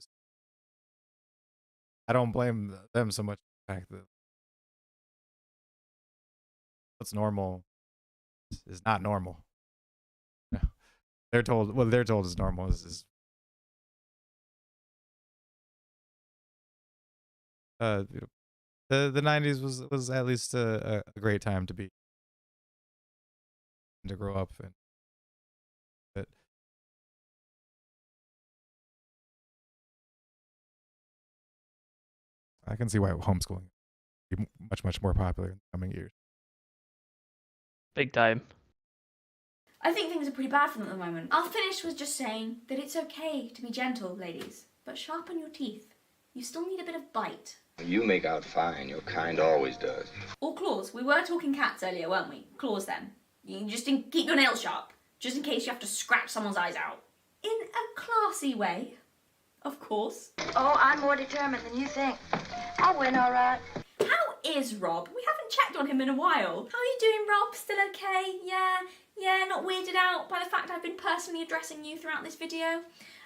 I don't blame them so much for the fact that what's normal is not normal. They're told what they're told is normal is you know, the 90s was at least a great time to be to grow up and but I can see why homeschooling will be much more popular in the coming years. Big time. I think things are pretty bad for them at the moment. I'll finish with just saying that it's okay to be gentle, ladies, but sharpen your teeth. You still need a bit of bite. You make out fine. Your kind always does. Or claws. We were talking cats earlier, weren't we? Claws then. You just keep your nails sharp, just in case you have to scratch someone's eyes out. In a classy way, of course. Oh, I'm more determined than you think. I'll win, all right. How is Rob? We haven't checked on him in a while. How are you doing, Rob? Still okay? Yeah, not weirded out by the fact I've been personally addressing you throughout this video?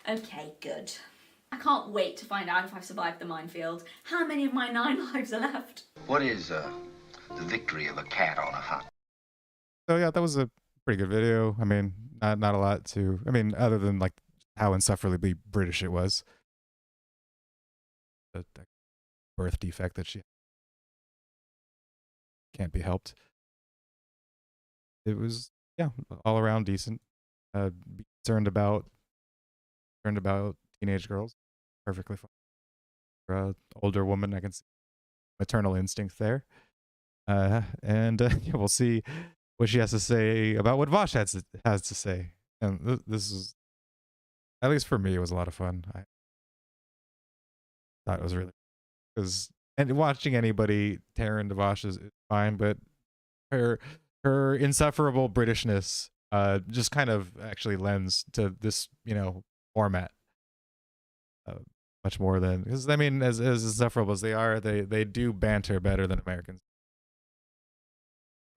Okay, good. I can't wait to find out if I've survived the minefield. How many of my 9 lives are left? What is the victory of a cat on a hunt? So yeah, that was a pretty good video. I mean, not a lot to. I mean, other than like how insufferably British it was. The birth defect that she can't be helped. It was all around decent. Be concerned about teenage girls. Perfectly fine. For an older woman, I can see maternal instinct there. And yeah, we'll see what she has to say about what Vosh has to say. And this is, at least for me, it was a lot of fun. I thought it was really, and watching anybody tear into Vosh is fine, but her insufferable Britishness just kind of actually lends to this, format. Much more than, because I mean, as insufferable as they are, they do banter better than Americans.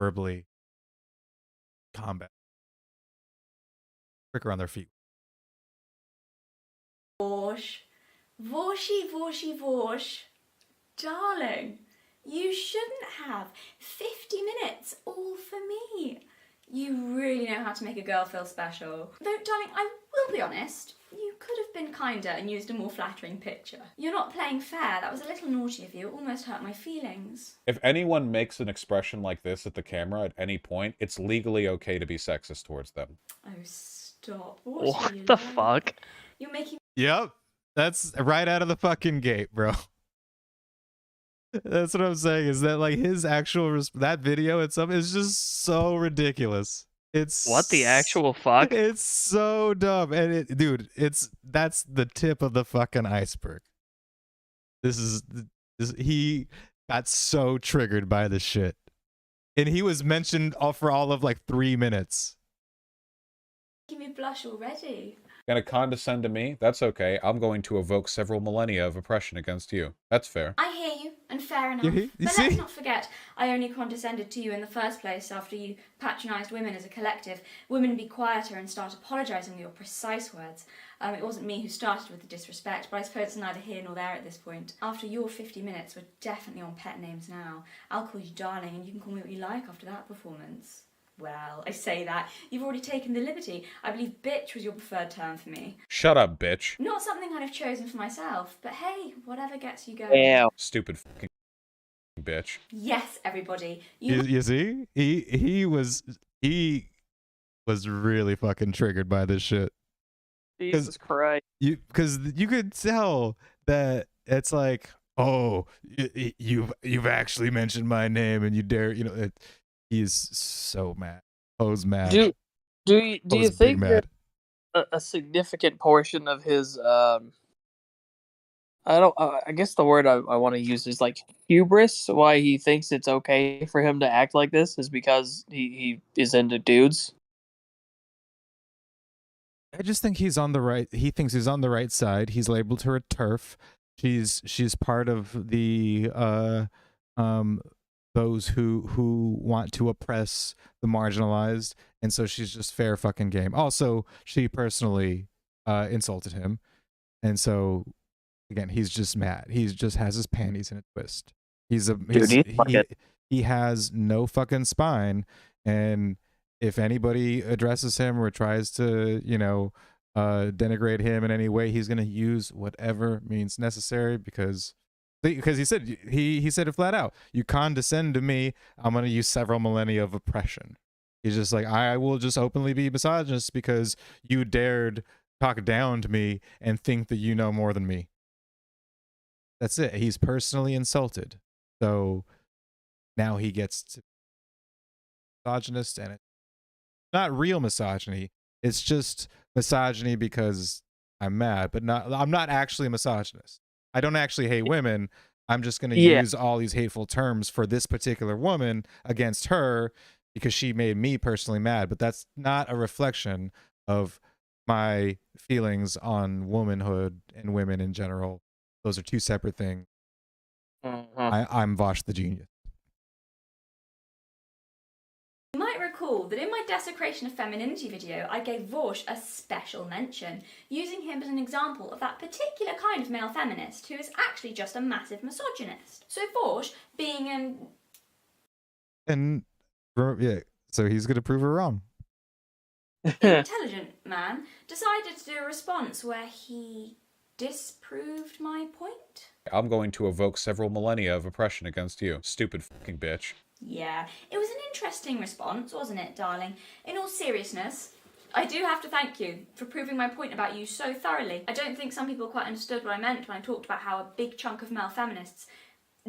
Verbally combat. Quicker on their feet. Vosh. Vosh. Darling, you shouldn't have 50 minutes all for me. You really know how to make a girl feel special. Though, darling, I will be honest, you could have been kinder and used a more flattering picture. You're not playing fair. That was a little naughty of you. It almost hurt my feelings. If anyone makes an expression like this at the camera at any point, it's legally okay to be sexist towards them. Oh, stop. What the fuck? You're making... Yep. That's right out of the fucking gate, bro. That's what I'm saying, is that like his actual that video itself is just so ridiculous. It's what the actual fuck? It's so dumb, and dude, that's the tip of the fucking iceberg. He got so triggered by this shit, and he was mentioned for all of like 3 minutes. Making me blush already. Gonna condescend to me? That's okay. I'm going to evoke several millennia of oppression against you. That's fair. I hear you, and fair enough. You But see? let's not forget, I only condescended to you in the first place after you patronised women as a collective. Women be quieter and start apologising with your precise words. It wasn't me who started with the disrespect, but I suppose it's neither here nor there at this point. After your 50 minutes, we're definitely on pet names now. I'll call you darling, and you can call me what you like after that performance. Well, I say that. You've already taken the liberty. I believe bitch was your preferred term for me. Shut up, bitch. Not something I'd have chosen for myself, but hey, whatever gets you going. Yeah. Stupid fucking bitch. Yes, everybody. You see? He was really fucking triggered by this shit. Jesus Christ. Because you could tell that it's like, oh, you've actually mentioned my name and you dare, he's so mad. Poe's mad. Do you Poe's think big mad. that a significant portion of his I guess the word I want to use is like hubris, why he thinks it's okay for him to act like this is because he is into dudes? I just think he thinks he's on the right side. He's labeled her a TERF. She's part of the those who want to oppress the marginalized, and so she's just fair fucking game. Also, she personally insulted him, and so again, he's just mad. He just has his panties in a twist. He has no fucking spine, and if anybody addresses him or tries to, denigrate him in any way, he's gonna use whatever means necessary because he said it flat out. You condescend to me, I'm gonna use several millennia of oppression. He's just like, I will just openly be misogynist because you dared talk down to me and think that you know more than me. That's it. He's personally insulted. So now he gets to misogynist, and it's not real misogyny. It's just misogyny because I'm mad, but I'm not actually a misogynist. I don't actually hate women. I'm just going to use all these hateful terms for this particular woman against her because she made me personally mad. But that's not a reflection of my feelings on womanhood and women in general. Those are two separate things. I'm Vosh the genius. You might recall that in my Desecration of Femininity video, I gave Vosh a special mention, using him as an example of that particular kind of male feminist who is actually just a massive misogynist. So Vosh, being So he's gonna prove her wrong. intelligent man, decided to do a response where he disproved my point. I'm going to evoke several millennia of oppression against you. Stupid fucking bitch. Yeah, it was an interesting response, wasn't it, darling? In all seriousness, I do have to thank you for proving my point about you so thoroughly. I don't think some people quite understood what I meant when I talked about how a big chunk of male feminists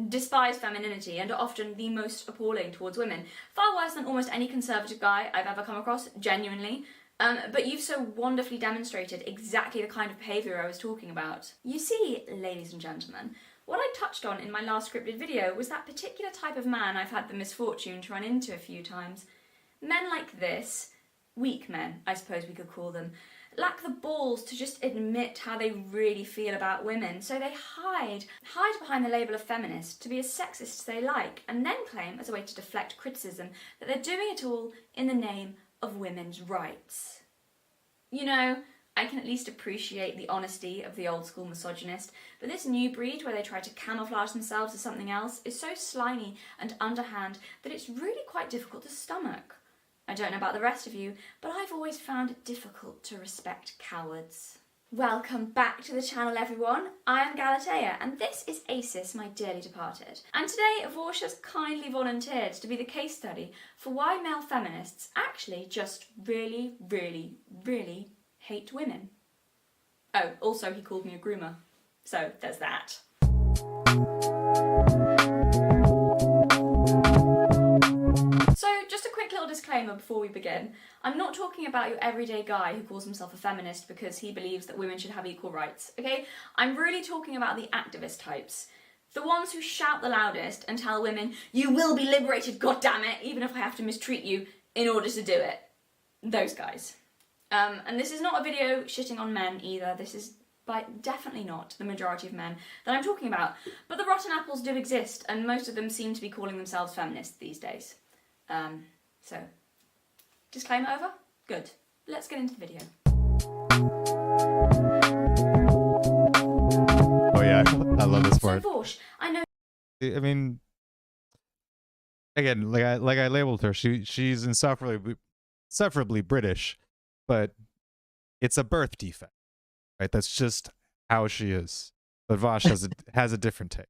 despise femininity and are often the most appalling towards women. Far worse than almost any conservative guy I've ever come across, genuinely. But you've so wonderfully demonstrated exactly the kind of behaviour I was talking about. You see, ladies and gentlemen, what I touched on in my last scripted video was that particular type of man I've had the misfortune to run into a few times. Men like this, weak men, I suppose we could call them, lack the balls to just admit how they really feel about women, so they hide behind the label of feminist to be as sexist as they like, and then claim as a way to deflect criticism that they're doing it all in the name of women's rights. You know, I can at least appreciate the honesty of the old school misogynist, but this new breed where they try to camouflage themselves as something else is so slimy and underhand that it's really quite difficult to stomach. I don't know about the rest of you, but I've always found it difficult to respect cowards. Welcome back to the channel, everyone. I am Galatea, and this is Acis, my dearly departed. And today, Vosh has kindly volunteered to be the case study for why male feminists actually just really, really, really hate women. Oh, also he called me a groomer. So there's that. So, just a quick little disclaimer before we begin. I'm not talking about your everyday guy who calls himself a feminist because he believes that women should have equal rights, okay? I'm really talking about the activist types. The ones who shout the loudest and tell women, you will be liberated, goddammit, even if I have to mistreat you in order to do it. Those guys. And this is not a video shitting on men either. This is definitely not the majority of men that I'm talking about. But the rotten apples do exist, and most of them seem to be calling themselves feminists these days. So, disclaimer over? Good. Let's get into the video. Oh yeah, I love this part. So, Vorsh, I know. I mean, again, like I labeled her, she's insufferably British, but it's a birth defect, right? That's just how she is. But Vosh has a different take.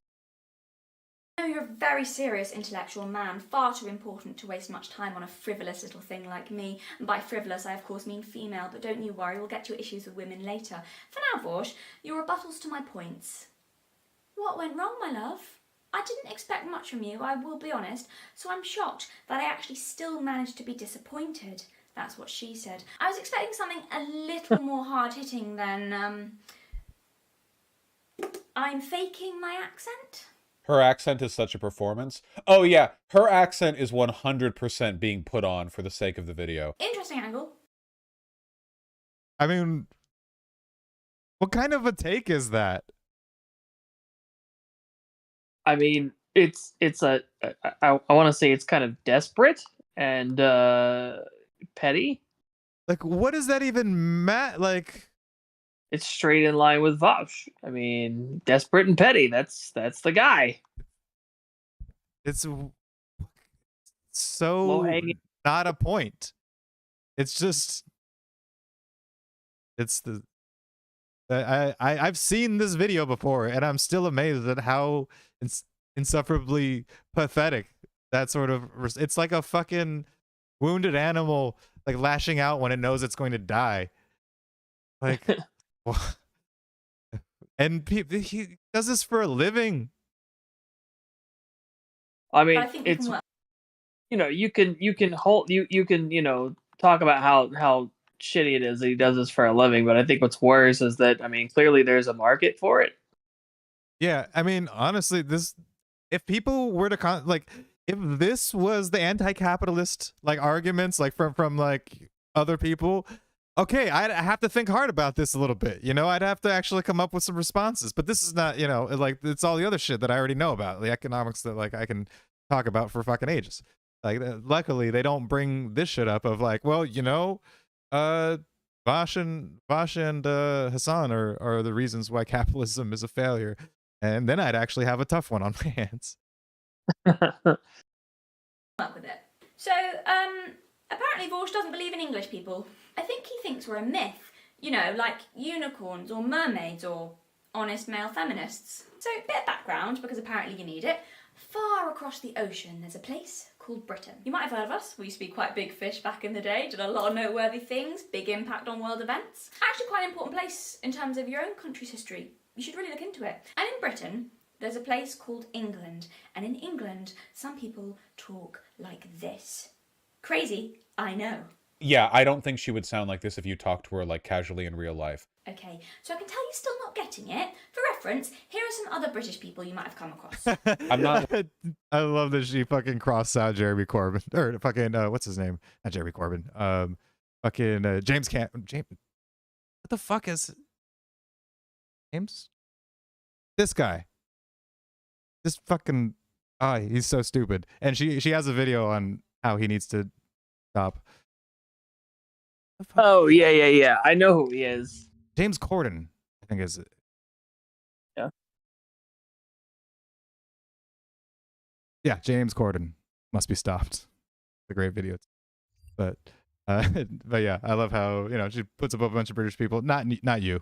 I know you're a very serious intellectual man, far too important to waste much time on a frivolous little thing like me. And by frivolous, I of course mean female, but don't you worry, we'll get to your issues with women later. For now, Vorsh, your rebuttals to my points. What went wrong, my love? I didn't expect much from you, I will be honest, so I'm shocked that I actually still managed to be disappointed. That's what she said. I was expecting something a little more hard-hitting than, I'm faking my accent? Her accent is such a performance. Oh yeah, her accent is 100% being put on for the sake of the video. Interesting angle. I mean, what kind of a take is that? I mean, it's I want to say it's kind of desperate and petty. Like, what does that even like? It's straight in line with Vosh. I mean, desperate and petty. That's the guy. It's so not a point. It's just, it's the. I've seen this video before, and I'm still amazed at how insufferably pathetic that sort of. It's like a fucking wounded animal, like lashing out when it knows it's going to die. Like, and he does this for a living. I mean, it's you can hold you can talk about how shitty it is that he does this for a living, but I think what's worse is that clearly there's a market for it. Yeah, I mean, honestly, if people were to if this was the anti-capitalist arguments from like other people, okay, I'd have to think hard about this a little bit. I'd have to actually come up with some responses. But this is not, it's all the other shit that I already know about, the economics that I can talk about for fucking ages. Luckily, they don't bring this shit up of well, Vash and Hassan are the reasons why capitalism is a failure. And then I'd actually have a tough one on my hands. Up with it. So, apparently Vorsh doesn't believe in English people. I think he thinks we're a myth. Like unicorns or mermaids or honest male feminists. So, a bit of background, because apparently you need it. Far across the ocean, there's a place called Britain. You might have heard of us. We used to be quite big fish back in the day, did a lot of noteworthy things, big impact on world events. Actually quite an important place in terms of your own country's history. You should really look into it. And in Britain, there's a place called England. And in England, some people talk like this. Crazy, I know. Yeah, I don't think she would sound like this if you talked to her casually in real life. Okay, so I can tell you're still not getting it. For reference, here are some other British people you might have come across. I'm not. I love that she fucking crossed out Jeremy Corbyn, or fucking what's his name? Not Jeremy Corbyn. Fucking James. What the fuck is James? This guy. This fucking. He's so stupid. And she has a video on how he needs to stop. Oh yeah. I know who he is. James Corden, I think is it. Yeah. Yeah, James Corden must be stopped. It's a great video, but yeah, I love how she puts up a bunch of British people. Not you.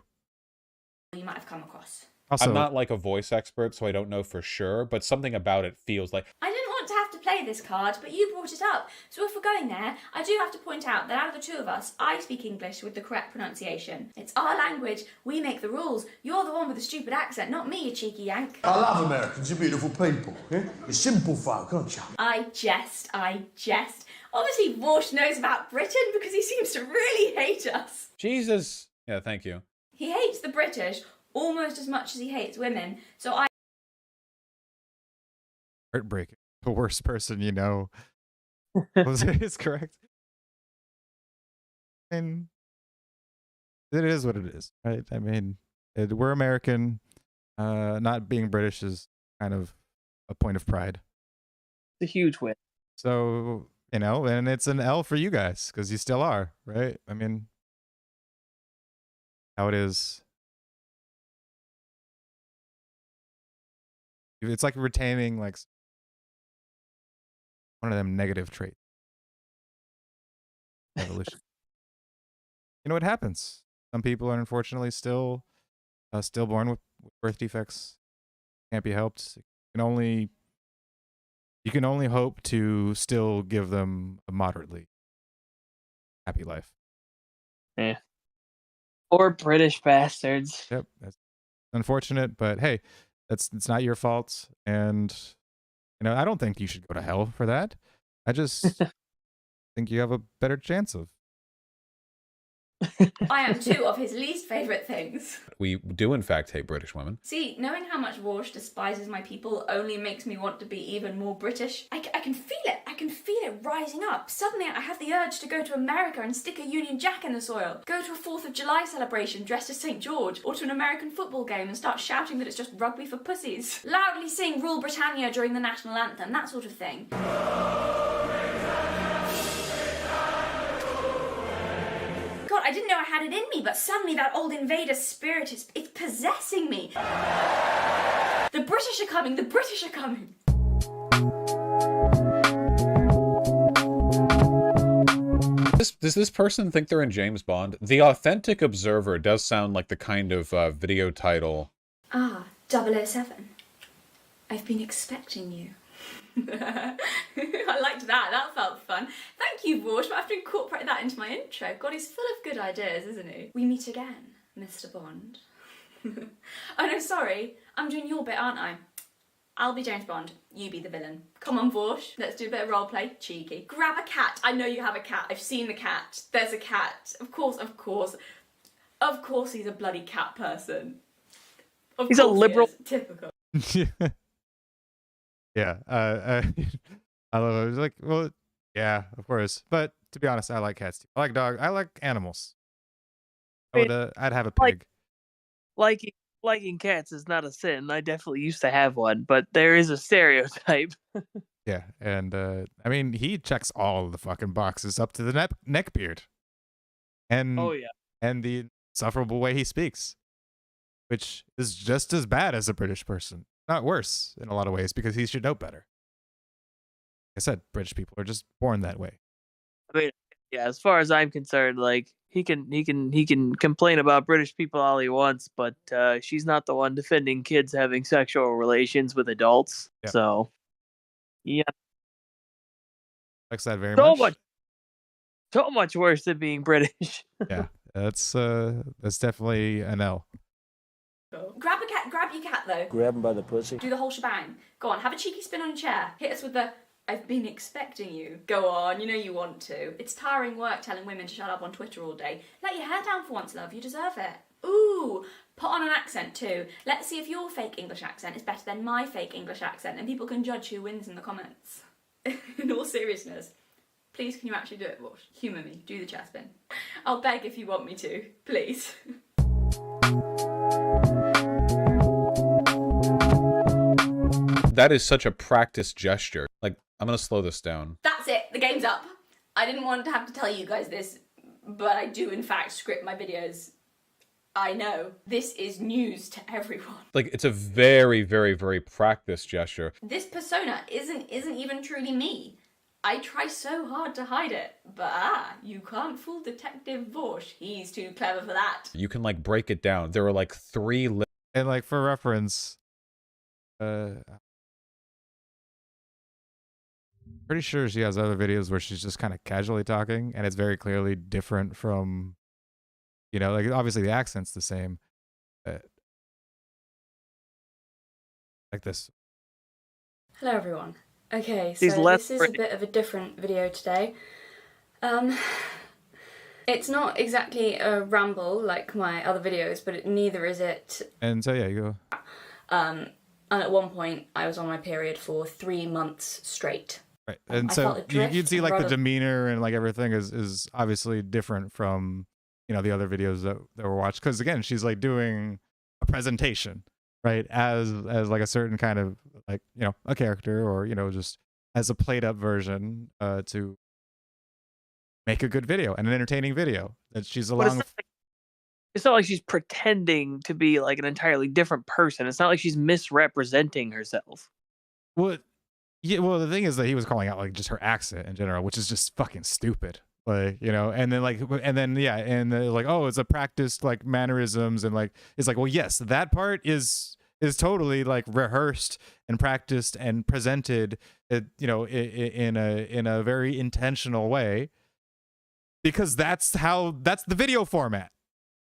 You might have come across. Also, I'm not a voice expert, so I don't know for sure, but something about it feels like. I didn't want to have to play this card, but you brought it up. So if we're going there, I do have to point out that out of the two of us, I speak English with the correct pronunciation. It's our language, we make the rules. You're the one with the stupid accent, not me, you cheeky yank. I love Americans, you're beautiful people. Yeah? You're simple folk, aren't you? I jest. Obviously, Vorsh knows about Britain because he seems to really hate us. Jesus. Yeah, thank you. He hates the British almost as much as he hates women, so I... Heartbreaking. The worst person you know. Was it? Is correct. And it is what it is, right? I mean, we're American. Not being British is kind of a point of pride. It's a huge win. So, and it's an L for you guys because you still are, right? I mean, how it is. It's like retaining like one of them negative traits. Evolution. It happens. Some people are unfortunately still born with birth defects. Can't be helped. You can only hope to still give them a moderately happy life. Yeah. Poor British bastards. Yep, that's unfortunate, but hey, it's not your fault, and I don't think you should go to hell for that. I just think you have a better chance of. I am two of his least favourite things. We do, in fact, hate British women. See, knowing how much Vorsh despises my people only makes me want to be even more British. I can feel it. I can feel it rising up. Suddenly I have the urge to go to America and stick a Union Jack in the soil. Go to a 4th of July celebration dressed as St. George, or to an American football game and start shouting that it's just rugby for pussies. Loudly sing Rule Britannia during the national anthem, that sort of thing. God, I didn't know I had it in me, but suddenly that old invader spirit it's possessing me. The British are coming, the British are coming. Does this person think they're in James Bond? The Authentic Observer does sound like the kind of video title. 007. I've been expecting you. I liked that. That felt fun. Thank you, Vorsh, for having to incorporate that into my intro. God, he's full of good ideas, isn't he? We meet again, Mr. Bond. Oh no, sorry. I'm doing your bit, aren't I? I'll be James Bond. You be the villain. Come on, Vorsh. Let's do a bit of roleplay. Cheeky. Grab a cat. I know you have a cat. I've seen the cat. There's a cat. Of course. Of course he's a bloody cat person. He's a liberal. Typical. Yeah, I love it. It's like, well, yeah, of course. But to be honest, I like cats too. I like dogs. I like animals. I'd have a pig. Liking cats is not a sin. I definitely used to have one, but there is a stereotype. Yeah, and I mean, he checks all the fucking boxes up to the neck beard. And Oh yeah. And the insufferable way he speaks, which is just as bad as a British person. Not worse in a lot of ways, because he should know better. Like I said, British people are just born that way. I mean, yeah, as far as I'm concerned, like he can complain about British people all he wants, but she's not the one defending kids having sexual relations with adults. Yep. So, yeah, Likes that very much. So much worse than being British. Yeah, that's definitely an L. Grab a cat. Grab your cat though. Grab him by the pussy. Do the whole shebang. Go on, have a cheeky spin on your chair. Hit us with the I've been expecting you. Go on, you know you want to. It's tiring work telling women to shut up on Twitter all day. Let your hair down for once, love. You deserve it. Ooh, put on an accent too. Let's see if your fake English accent is better than my fake English accent, and people can judge who wins in the comments. In all seriousness, please can you actually do it, Wash? Humour me. Do the chair spin. I'll beg if you want me to. Please. That is such a practiced gesture. Like, I'm gonna slow this down. That's it. The game's up. I didn't want to have to tell you guys this, but I do in fact script my videos. I know. This is news to everyone. Like, it's a very, very, very practiced gesture. This persona isn't even truly me. I try so hard to hide it, but you can't fool Detective Vorsh. He's too clever for that. You can, like, break it down. There are, like, 3... And, like, for reference, pretty sure she has other videos where she's just kind of casually talking, and it's very clearly different from, like, obviously the accent's the same, but like this. Hello everyone. Okay, so These left this is a bit of a different video today. It's not exactly a ramble like my other videos, but neither is it. And so yeah, you go. And at one point I was on my period for 3 months straight. Right, and I so felt adrift you'd see like the rather- demeanor and like everything is obviously different from the other videos that were watched, because again, she's like doing a presentation, right, as like a certain kind of like a character, or just as a played up version to make a good video and an entertaining video that she's But along. it's not like she's pretending to be like an entirely different person. It's not like she's misrepresenting herself. Well, yeah. Well, the thing is that he was calling out like just her accent in general, which is just fucking stupid. Like, and then yeah, and like, oh, it's a practiced like mannerisms, and like it's like, well, yes, that part is totally like rehearsed and practiced and presented, in a very intentional way, because that's the video format.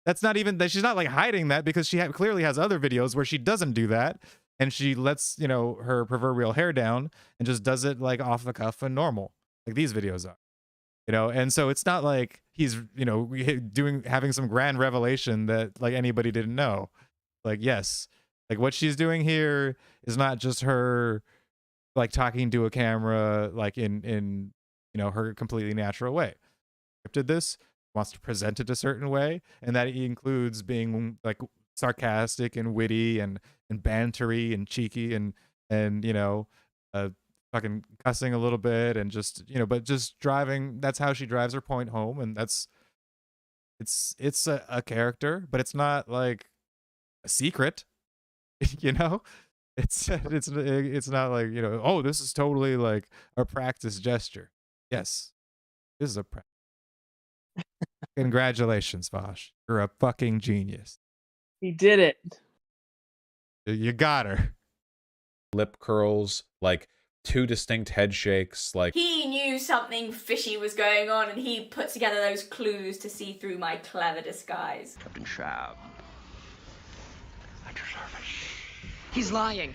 That's not even that she's not like hiding that, because she clearly has other videos where she doesn't do that, and she lets her proverbial hair down and just does it like off the cuff and normal, like these videos are. And so it's not like he's having some grand revelation that like anybody didn't know. Like, yes, like what she's doing here is not just her like talking to a camera like in her completely natural way. Scripted this, wants to present it a certain way, and that includes being like sarcastic and witty and bantery and cheeky and fucking cussing a little bit, and just but just driving. That's how she drives her point home, and it's a character, but it's not like a secret. It's not like oh, this is totally like a practice gesture. Yes, this is a practice. Congratulations, Vosh. You're a fucking genius. He did it. You got her. Lip curls, like 2 distinct head shakes, like He knew something fishy was going on, and he put together those clues to see through my clever disguise. Captain Shab. At your service. He's lying.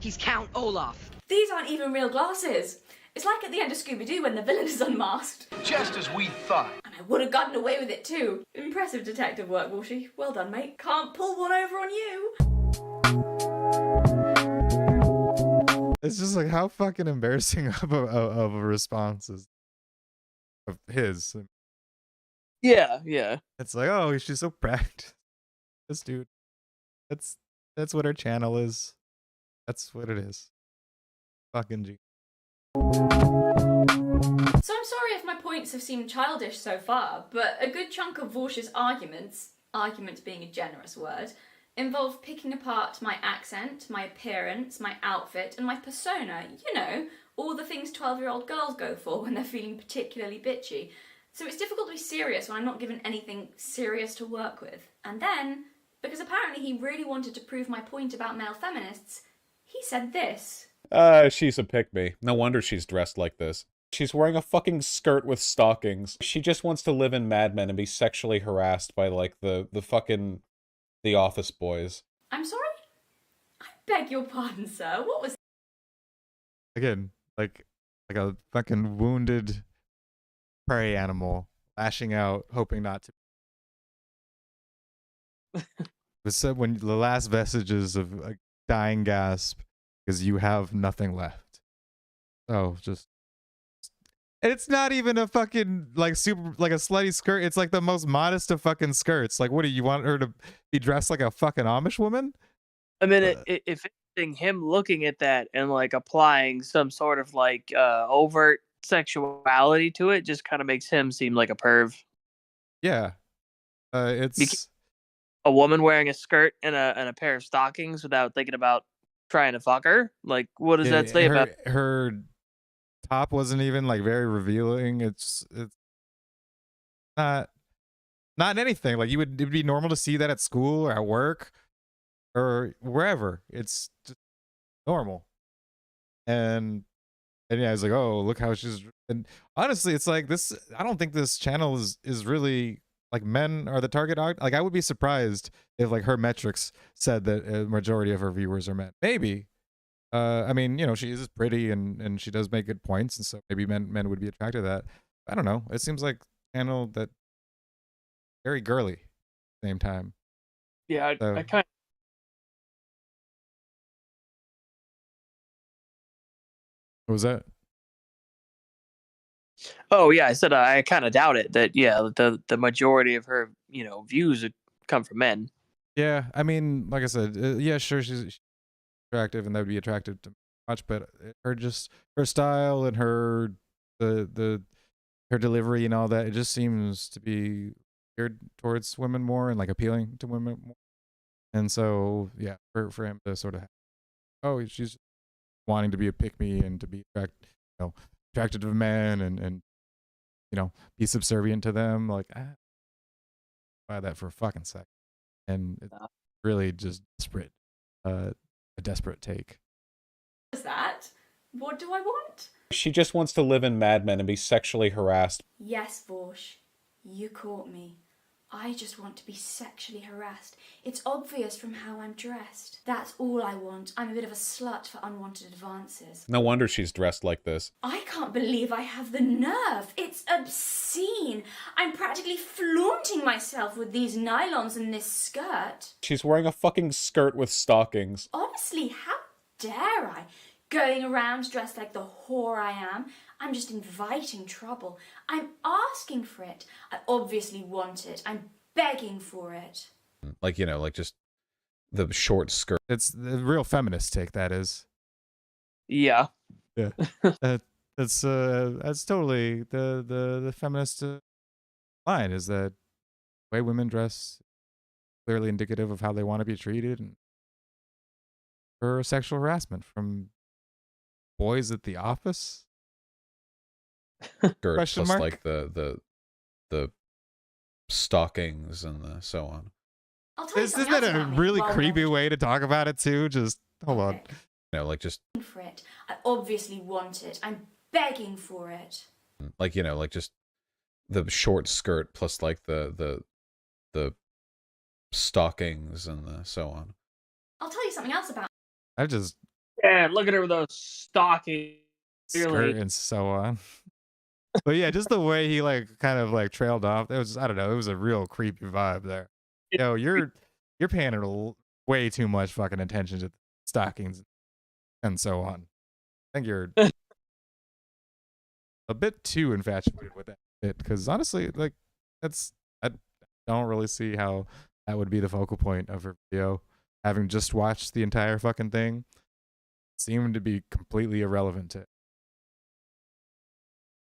He's Count Olaf. These aren't even real glasses. It's like at the end of Scooby-Doo when the villain is unmasked. Just as we thought. And I would have gotten away with it too. Impressive detective work, Walshy. Well done, mate. Can't pull one over on you. It's just like, how fucking embarrassing of a response is of his. Yeah. It's like, oh, she's so practiced. This dude. That's what her channel is. That's what it is. Fucking G. So I'm sorry if my points have seemed childish so far, but a good chunk of Vorsh's arguments being a generous word, involve picking apart my accent, my appearance, my outfit, and my persona. All the things 12-year-old girls go for when they're feeling particularly bitchy. So it's difficult to be serious when I'm not given anything serious to work with. And then, because apparently he really wanted to prove my point about male feminists, he said this. She's a pick-me. No wonder she's dressed like this. She's wearing a fucking skirt with stockings. She just wants to live in Mad Men and be sexually harassed by, like, the fucking The Office boys. I'm sorry? I beg your pardon, sir. What was... Again, like a fucking wounded prey animal lashing out, hoping not to. But so when the last vestiges of a dying gasp, because you have nothing left. Oh, just. And it's not even a fucking like super like a slutty skirt. It's like the most modest of fucking skirts. Like, what do you want her to be dressed like a fucking Amish woman? I mean, if anything, him looking at that and like applying some sort of like overt sexuality to it just kind of makes him seem like a perv. Yeah, it's a woman wearing a skirt and a pair of stockings without thinking about trying to fuck her. Like, what does that say about her? Top wasn't even like very revealing. It's not anything. Like it'd be normal to see that at school or at work or wherever. It's just normal. And yeah, I was like, oh, look how she's. And honestly, it's like this. I don't think this channel is really like men are the target. Like, I would be surprised if like her metrics said that a majority of her viewers are men. Maybe. I mean, she is pretty and she does make good points, and so maybe men would be attracted to that. I don't know. It seems like a channel that very girly at the same time. Yeah, I kind of. What was that? Oh yeah, I said I kind of doubt it. That the majority of her views would come from men. Yeah, I mean, like I said, yeah, sure, she's attractive, and that would be attractive to much, but her style and the her delivery and all that, it just seems to be geared towards women more and like appealing to women more. And so, yeah, for him to sort of, she's wanting to be a pick me and to be attracted to men and be subservient to them, like, buy that for a fucking sec. And it's really just desperate, a desperate take. Is that? What do I want? She just wants to live in Mad Men and be sexually harassed. Yes, Vorsh, you caught me. I just want to be sexually harassed. It's obvious from how I'm dressed. That's all I want. I'm a bit of a slut for unwanted advances. No wonder she's dressed like this. I can't believe I have the nerve. It's obscene. I'm practically flaunting myself with these nylons and this skirt. She's wearing a fucking skirt with stockings. Honestly, how dare I? Going around dressed like the whore I am. I'm just inviting trouble. I'm asking for it. I obviously want it. I'm begging for it. Like, like just the short skirt. It's the real feminist take, that is. Yeah. Yeah. That's totally the feminist line, is that the way women dress clearly indicative of how they want to be treated, and for sexual harassment from boys at the office. Skirt Question plus mark? like the stockings and the so on. I'll tell you Isn't something that else a about me. really Well, creepy way to talk about it too? Just hold on. Like just for it. I obviously want it. I'm begging for it. like like just the short skirt plus like the stockings and the so on. I'll tell you something else about I just Yeah, look at her with those stockings. skirt and so on. But yeah, just the way he kind of trailed off. It was, I don't know, it was a real creepy vibe there. You're paying way too much fucking attention to stockings and so on. I think you're a bit too infatuated with that bit, because honestly, I don't really see how that would be the focal point of her video. Having just watched the entire fucking thing, it seemed to be completely irrelevant to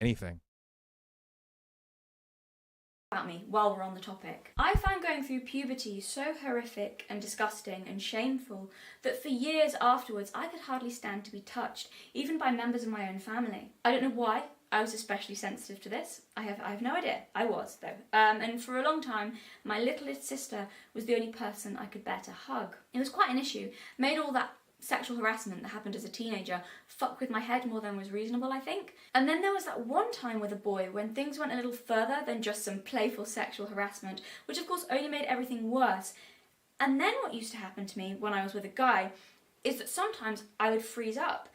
anything. about me while we're on the topic. I found going through puberty so horrific and disgusting and shameful that for years afterwards I could hardly stand to be touched, even by members of my own family. I don't know why I was especially sensitive to this. I have no idea. I was, though. And for a long time, my littlest sister was the only person I could bear to hug. It was quite an issue. Made all that sexual harassment that happened as a teenager fuck with my head more than was reasonable, I think. And then there was that one time with a boy when things went a little further than just some playful sexual harassment, which of course only made everything worse. And then what used to happen to me when I was with a guy is that sometimes I would freeze up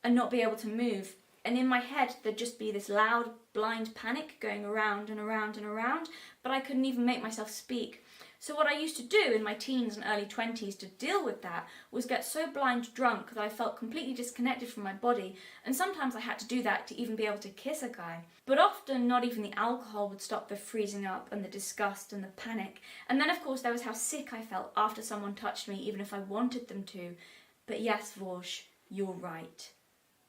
and not be able to move. And in my head, there'd just be this loud, blind panic going around and around and around, but I couldn't even make myself speak. So what I used to do in my teens and early 20s to deal with that was get so blind drunk that I felt completely disconnected from my body, and sometimes I had to do that to even be able to kiss a guy. But often not even the alcohol would stop the freezing up and the disgust and the panic. And then of course there was how sick I felt after someone touched me, even if I wanted them to. But yes, Vorsh, you're right.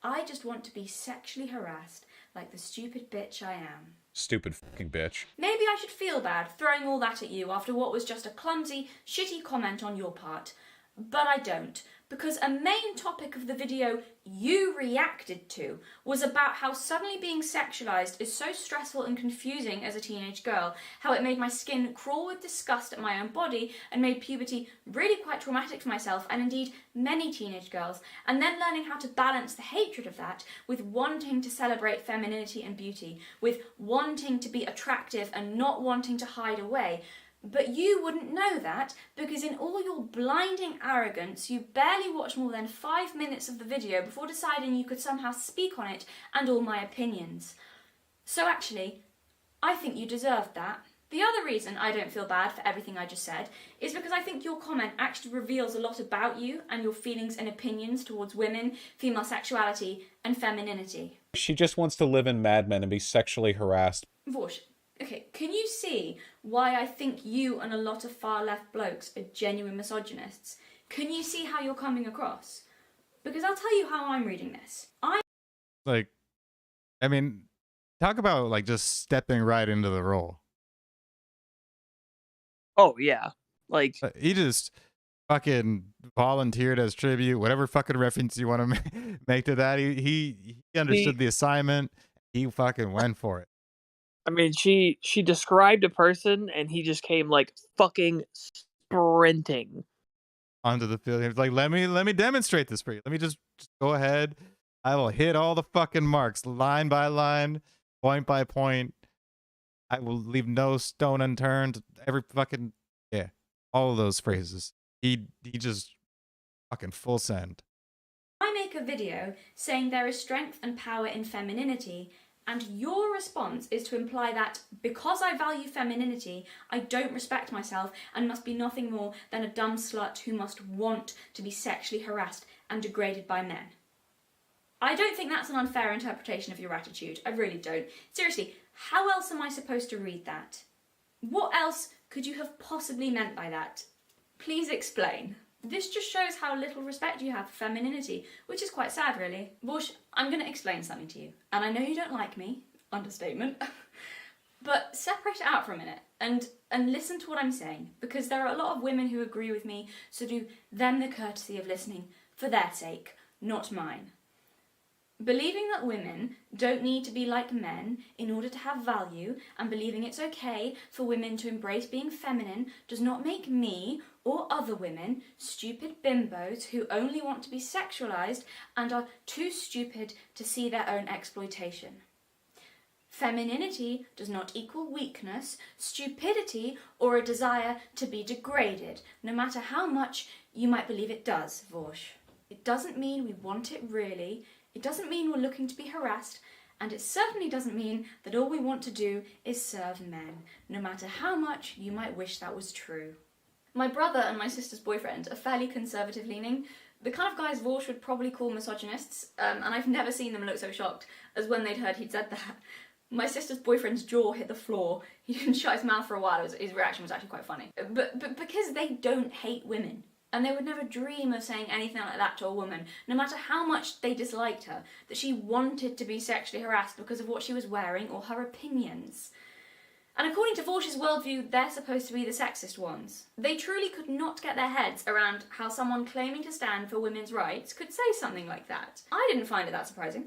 I just want to be sexually harassed like the stupid bitch I am. Stupid fucking bitch. Maybe I should feel bad throwing all that at you after what was just a clumsy, shitty comment on your part. But I don't, because a main topic of the video you reacted to was about how suddenly being sexualized is so stressful and confusing as a teenage girl, how it made my skin crawl with disgust at my own body and made puberty really quite traumatic for myself and indeed many teenage girls, and then learning how to balance the hatred of that with wanting to celebrate femininity and beauty, with wanting to be attractive and not wanting to hide away. But you wouldn't know that because in all your blinding arrogance, you barely watched more than 5 minutes of the video before deciding you could somehow speak on it and all my opinions. So actually, I think you deserved that. The other reason I don't feel bad for everything I just said is because I think your comment actually reveals a lot about you and your feelings and opinions towards women, female sexuality, and femininity. She just wants to live in Mad Men and be sexually harassed. Vorsh, okay, can you see why I think you and a lot of far-left blokes are genuine misogynists? Can you see how you're coming across? Because I'll tell you how I'm reading this. Like, I mean, talk about like just stepping right into the role. Oh yeah, like He just fucking volunteered as tribute, whatever fucking reference you want to make to that. He understood the assignment. He fucking went for it. I mean, she described a person, and he just came like fucking sprinting Onto the field. He was like, let me demonstrate this for you. Let me just go ahead. I will hit all the fucking marks, line by line, point by point. I will leave no stone unturned. Every fucking, yeah, all of those phrases. He just fucking full send. I make a video saying there is strength and power in femininity, and your response is to imply that because I value femininity, I don't respect myself and must be nothing more than a dumb slut who must want to be sexually harassed and degraded by men. I don't think that's an unfair interpretation of your attitude. I really don't. Seriously, how else am I supposed to read that? What else could you have possibly meant by that? Please explain. This just shows how little respect you have for femininity, which is quite sad, really. Vorsh, I'm going to explain something to you. And I know you don't like me, understatement, but separate it out for a minute and listen to what I'm saying, because there are a lot of women who agree with me, so do them the courtesy of listening for their sake, not mine. Believing that women don't need to be like men in order to have value, and believing it's okay for women to embrace being feminine, does not make me or other women stupid bimbos who only want to be sexualized and are too stupid to see their own exploitation. Femininity does not equal weakness, stupidity, or a desire to be degraded, no matter how much you might believe it does, Vorsh. It doesn't mean we want it really. It doesn't mean we're looking to be harassed, and it certainly doesn't mean that all we want to do is serve men, no matter how much you might wish that was true. My brother and my sister's boyfriend are fairly conservative-leaning, the kind of guys Vorsh would probably call misogynists, and I've never seen them look so shocked as when they'd heard he'd said that. My sister's boyfriend's jaw hit the floor. He didn't shut his mouth for a while. His reaction was actually quite funny. But because they don't hate women. And they would never dream of saying anything like that to a woman, no matter how much they disliked her, that she wanted to be sexually harassed because of what she was wearing or her opinions. And according to Vorsh's worldview, they're supposed to be the sexist ones. They truly could not get their heads around how someone claiming to stand for women's rights could say something like that. I didn't find it that surprising,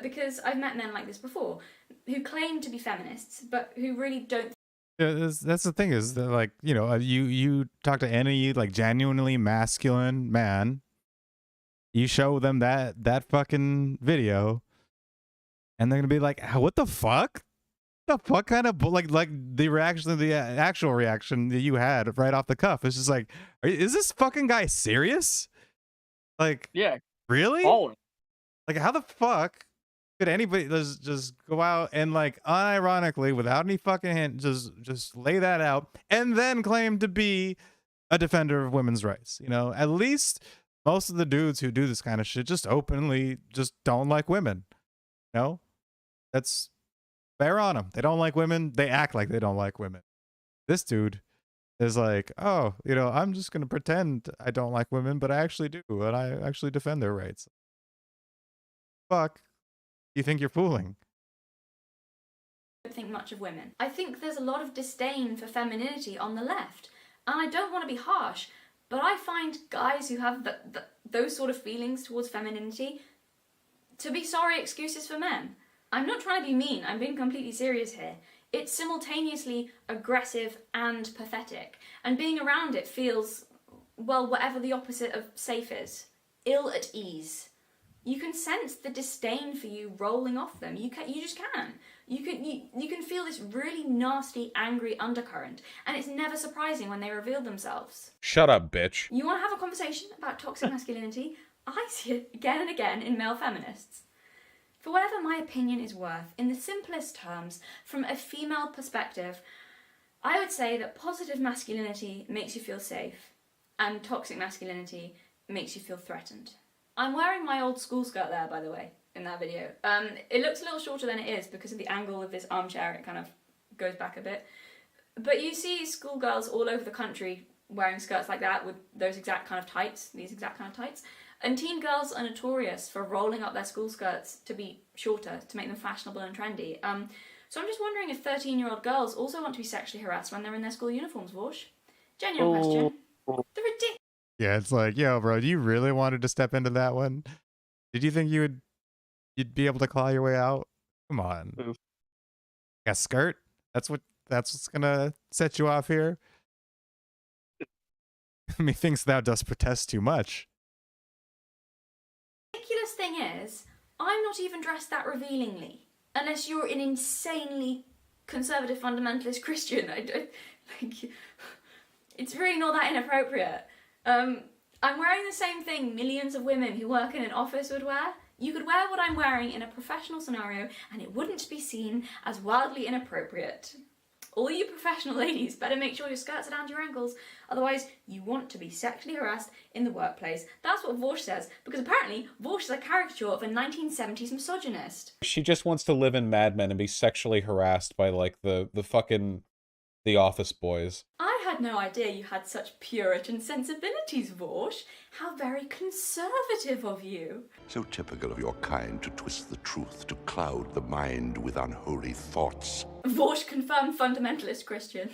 because I've met men like this before, who claim to be feminists, but who really don't. That's the thing is that, like, you know, you talk to any like genuinely masculine man, you show them that fucking video, and they're gonna be like, what the fuck? The fuck kind of like the reaction, the actual reaction that you had right off the cuff. It's just like, is this fucking guy serious? Like, yeah, really? Oh. Like, how the fuck could anybody just go out and like unironically, without any fucking hint, just lay that out and then claim to be a defender of women's rights? You know, at least most of the dudes who do this kind of shit just openly just don't like women. You know, that's fair on them. They don't like women. They act like they don't like women. This dude is like, oh, you know, I'm just gonna pretend I don't like women, but I actually do, and I actually defend their rights. Fuck. You think you're fooling? I don't think much of women. I think there's a lot of disdain for femininity on the left. And I don't want to be harsh, but I find guys who have those sort of feelings towards femininity to be sorry excuses for men. I'm not trying to be mean, I'm being completely serious here. It's simultaneously aggressive and pathetic, and being around it feels, well, whatever the opposite of safe is. Ill at ease. You can sense the disdain for you rolling off them. You just can. You can feel this really nasty, angry undercurrent, and it's never surprising when they reveal themselves. Shut up, bitch. You want to have a conversation about toxic masculinity? I see it again and again in male feminists. For whatever my opinion is worth, in the simplest terms, from a female perspective, I would say that positive masculinity makes you feel safe, and toxic masculinity makes you feel threatened. I'm wearing my old school skirt there, by the way, in that video. It looks a little shorter than it is because of the angle of this armchair. It kind of goes back a bit. But you see schoolgirls all over the country wearing skirts like that with those exact kind of tights, these exact kind of tights. And teen girls are notorious for rolling up their school skirts to be shorter, to make them fashionable and trendy. So I'm just wondering if 13-year-old girls also want to be sexually harassed when they're in their school uniforms, Vorsh? Genuine question. The ridiculous. Yeah, it's like, yo, bro, do you really wanted to step into that one? Did you think you'd be able to claw your way out? Come on. A skirt? That's what's gonna set you off here? Methinks thou dost protest too much. The ridiculous thing is, I'm not even dressed that revealingly. Unless you're an insanely conservative fundamentalist Christian. It's really not that inappropriate. I'm wearing the same thing millions of women who work in an office would wear. You could wear what I'm wearing in a professional scenario and it wouldn't be seen as wildly inappropriate. All you professional ladies better make sure your skirts are down to your ankles, otherwise you want to be sexually harassed in the workplace. That's what Vorsh says, because apparently Vorsh is a caricature of a 1970s misogynist. She just wants to live in Mad Men and be sexually harassed by, like, the fucking The Office boys. I had no idea you had such Puritan sensibilities, Vorsh. How very conservative of you. So typical of your kind to twist the truth, to cloud the mind with unholy thoughts. Vorsh confirmed fundamentalist Christian.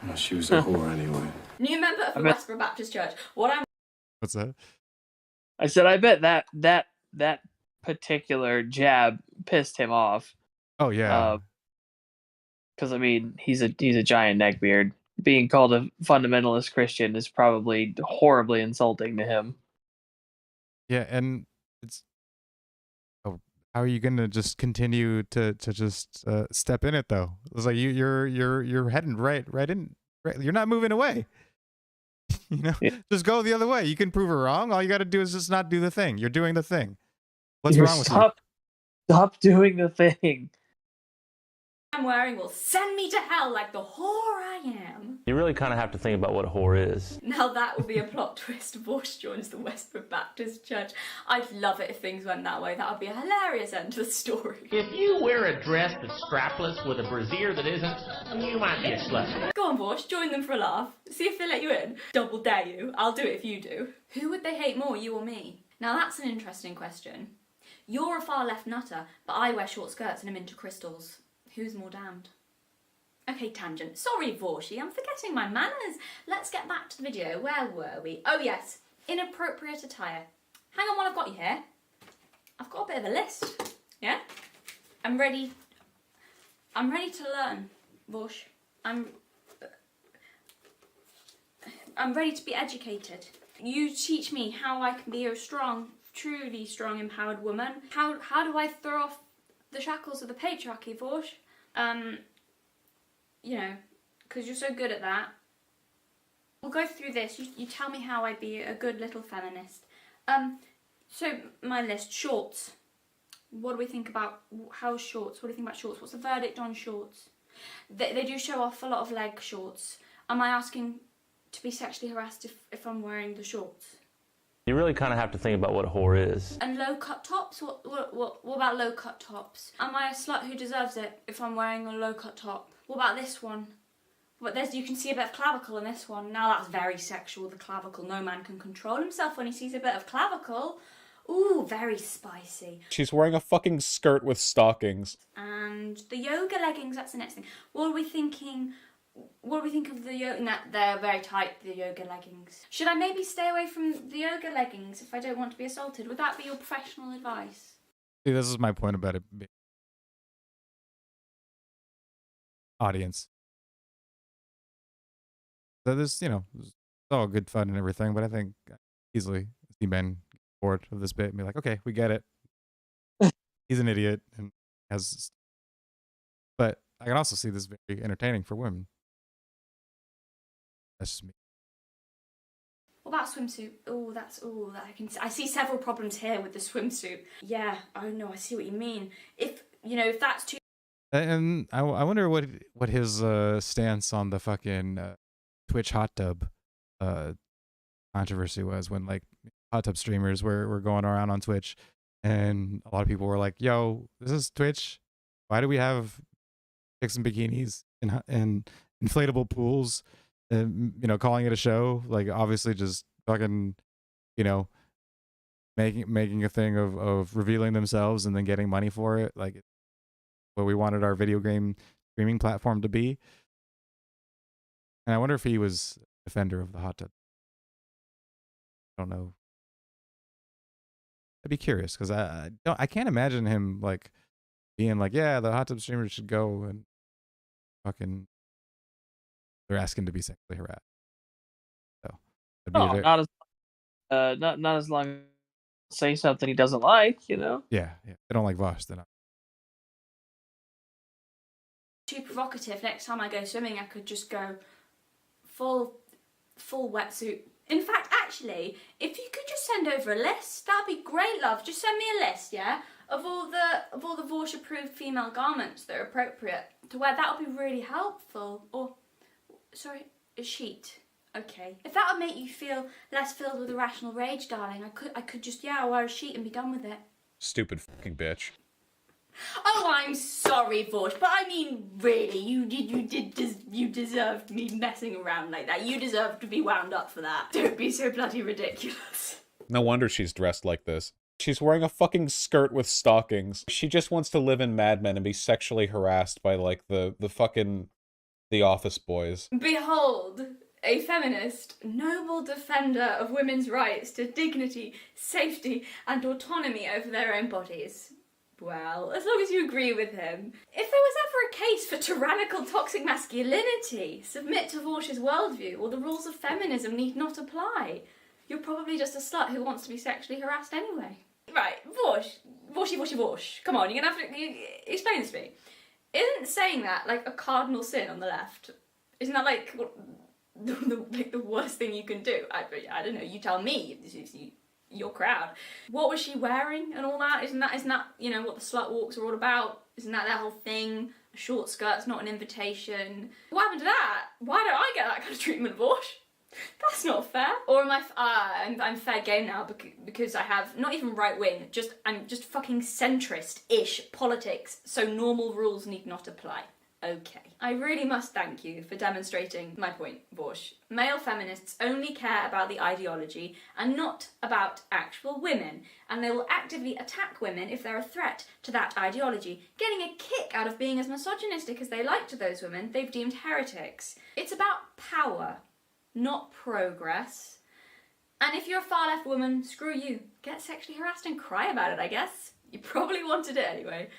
Well, she was a whore anyway. New member of the Westboro Baptist Church. What's that? I said, I bet that particular jab pissed him off. Oh yeah. Because I mean, he's a giant neckbeard. Being called a fundamentalist Christian is probably horribly insulting to him. Yeah, and it's how are you gonna just continue to just step in it though? It's like you're heading right in. Right, you're not moving away. Just go the other way. You can prove her wrong. All you got to do is just not do the thing. You're doing the thing. What's wrong with you? Stop doing the thing. I'm wearing will send me to hell like the whore I am. You really kind of have to think about what a whore is. Now that would be a plot twist. Vorsh joins the Westboro Baptist Church. I'd love it if things went that way. That would be a hilarious end to the story. If you wear a dress that's strapless with a brassiere that isn't, you might be a slut. Go on, Vorsh, join them for a laugh. See if they let you in. Double dare you. I'll do it if you do. Who would they hate more, you or me? Now that's an interesting question. You're a far left nutter, but I wear short skirts and I'm into crystals. Who's more damned? Okay, tangent. Sorry, Vorshy, I'm forgetting my manners. Let's get back to the video. Where were we? Oh yes, inappropriate attire. Hang on while I've got you here. I've got a bit of a list. Yeah? I'm ready to learn, Vorsh. I'm ready to be educated. You teach me how I can be a strong, truly strong, empowered woman. How do I throw off the shackles of the patriarchy, Vorsh? You know, because you're so good at that. We'll go through this. You tell me how I'd be a good little feminist. So my list, shorts. What do we think about shorts? What do you think about shorts? What's the verdict on shorts? They do show off a lot of leg shorts. Am I asking to be sexually harassed if I'm wearing the shorts? You really kind of have to think about what a whore is. And low-cut tops? What about low-cut tops? Am I a slut who deserves it if I'm wearing a low-cut top? What about this one? But you can see a bit of clavicle in this one. Now that's very sexual, the clavicle. No man can control himself when he sees a bit of clavicle. Ooh, very spicy. She's wearing a fucking skirt with stockings. And the yoga leggings, that's the next thing. What are we thinking? What do we think of the yoga? No, they're very tight, the yoga leggings. Should I maybe stay away from the yoga leggings if I don't want to be assaulted? Would that be your professional advice? See, this is my point about it. Audience. So this, it's all good fun and everything, but I think easily see men get bored of this bit and be like, okay, we get it. He's an idiot and has. But I can also see this very entertaining for women. That's just me. What about swimsuit? I see several problems here with the swimsuit. Yeah, oh no, I see what you mean. If that's too And I wonder what his stance on the fucking Twitch hot tub controversy was when like hot tub streamers were going around on Twitch, and a lot of people were like, "Yo, this is Twitch. Why do we have chicks in bikinis and inflatable pools? And calling it a show, like obviously just fucking, you know, making a thing of revealing themselves and then getting money for it, like what we wanted our video game streaming platform to be." And I wonder if he was a defender of the hot tub. I don't know. I'd be curious because I can't imagine him like being like, yeah, the hot tub streamers should go and fucking they're asking to be sexually harassed. So it'd be a Oh, very, not as long as say something he doesn't like, yeah. They don't like Vosh, they're not. Too provocative. Next time I go swimming, I could just go full wetsuit. In fact, actually, if you could just send over a list, that'd be great, love. Just send me a list, yeah, of all the Vosh approved female garments that are appropriate to wear. That would be really helpful. Or, sorry, a sheet. Okay. If that would make you feel less filled with irrational rage, darling, I could just wear a sheet and be done with it. Stupid fucking bitch. Oh, I'm sorry, Vosh, but I mean, really, you deserved me messing around like that. You deserve to be wound up for that. Don't be so bloody ridiculous. No wonder she's dressed like this. She's wearing a fucking skirt with stockings. She just wants to live in Mad Men and be sexually harassed by like the fucking the office boys. Behold, a feminist, noble defender of women's rights to dignity, safety, and autonomy over their own bodies. Well, as long as you agree with him. If there was ever a case for tyrannical toxic masculinity, submit to Vosh's worldview, or the rules of feminism need not apply. You're probably just a slut who wants to be sexually harassed anyway. Right, Vosh. Come on, you're gonna have to explain this to me. Isn't saying that like a cardinal sin on the left? Isn't that like the worst thing you can do? I don't know. You tell me. Your crowd. What was she wearing and all that? Isn't that what the slut walks are all about? Isn't that whole thing? A short skirt's not an invitation. What happened to that? Why don't I get that kind of treatment, Vosh? That's not fair. Or am I'm fair game now because I have not even right wing, I'm just fucking centrist-ish politics, so normal rules need not apply. Okay. I really must thank you for demonstrating my point, Vosh. Male feminists only care about the ideology and not about actual women, and they will actively attack women if they're a threat to that ideology, getting a kick out of being as misogynistic as they like to those women they've deemed heretics. It's about power, not progress. And if you're a far-left woman, screw you. Get sexually harassed and cry about it, I guess. You probably wanted it anyway.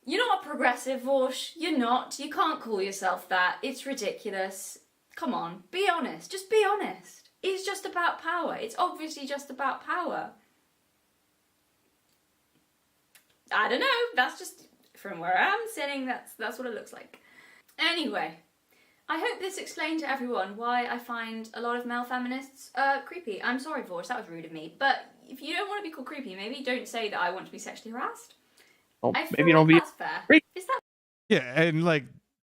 You're not a progressive, Vosh. You're not. You can't call yourself that. It's ridiculous. Come on, be honest. Just be honest. It's just about power. It's obviously just about power. I don't know. That's just from where I am sitting. That's what it looks like. Anyway, I hope this explained to everyone why I find a lot of male feminists creepy. I'm sorry, Vosh. That was rude of me. But if you don't want to be called creepy, maybe don't say that I want to be sexually harassed. Well, I feel maybe don't be that's fair. Is that? Yeah, and like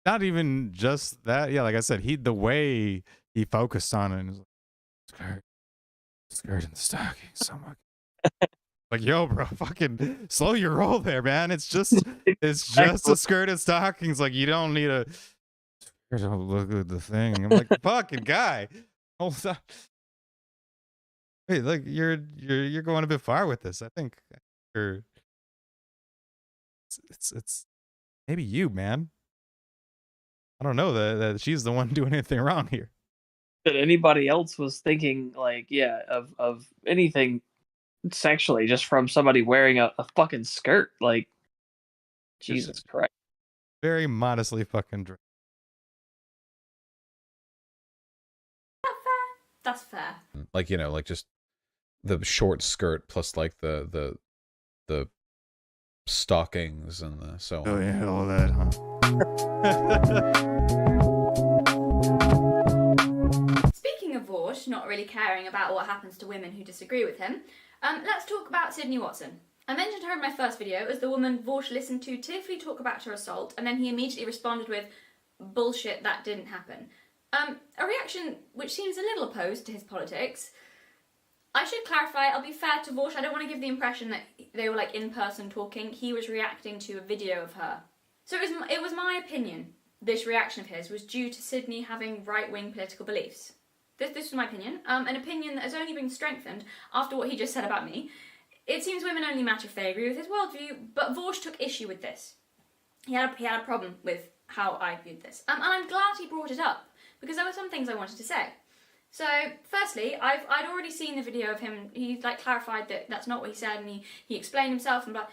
not even just that. Yeah, like I said, the way he focused on it and was like, skirt and stockings. So much. Like, yo, bro, fucking slow your roll there, man. It's just a skirt and stockings. Like, you don't need a. Don't look at the thing. I'm like, fucking guy. Hold on. Wait, like you're going a bit far with this. I think you're. It's maybe you, man. I don't know that she's the one doing anything wrong here. That anybody else was thinking of anything sexually just from somebody wearing a fucking skirt, like Jesus Christ. Very modestly fucking dressed. That's fair. Like, like just the short skirt plus like the stockings and the so on. Oh yeah, all that, huh? Speaking of Vosh not really caring about what happens to women who disagree with him, let's talk about Sydney Watson. I mentioned her in my first video as the woman Vorsh listened to tearfully talk about her assault, and then he immediately responded with, "Bullshit, that didn't happen." A reaction which seems a little opposed to his politics. I should clarify, I'll be fair to Vorsh, I don't want to give the impression that they were like in person talking. He was reacting to a video of her. So it was my opinion this reaction of his was due to Sydney having right-wing political beliefs. This was my opinion, an opinion that has only been strengthened after what he just said about me. It seems women only matter if they agree with his worldview, but Vorsh took issue with this. He had a problem with how I viewed this. And I'm glad he brought it up, because there were some things I wanted to say. So, firstly, I'd already seen the video of him. He clarified that that's not what he said, and he explained himself and blah.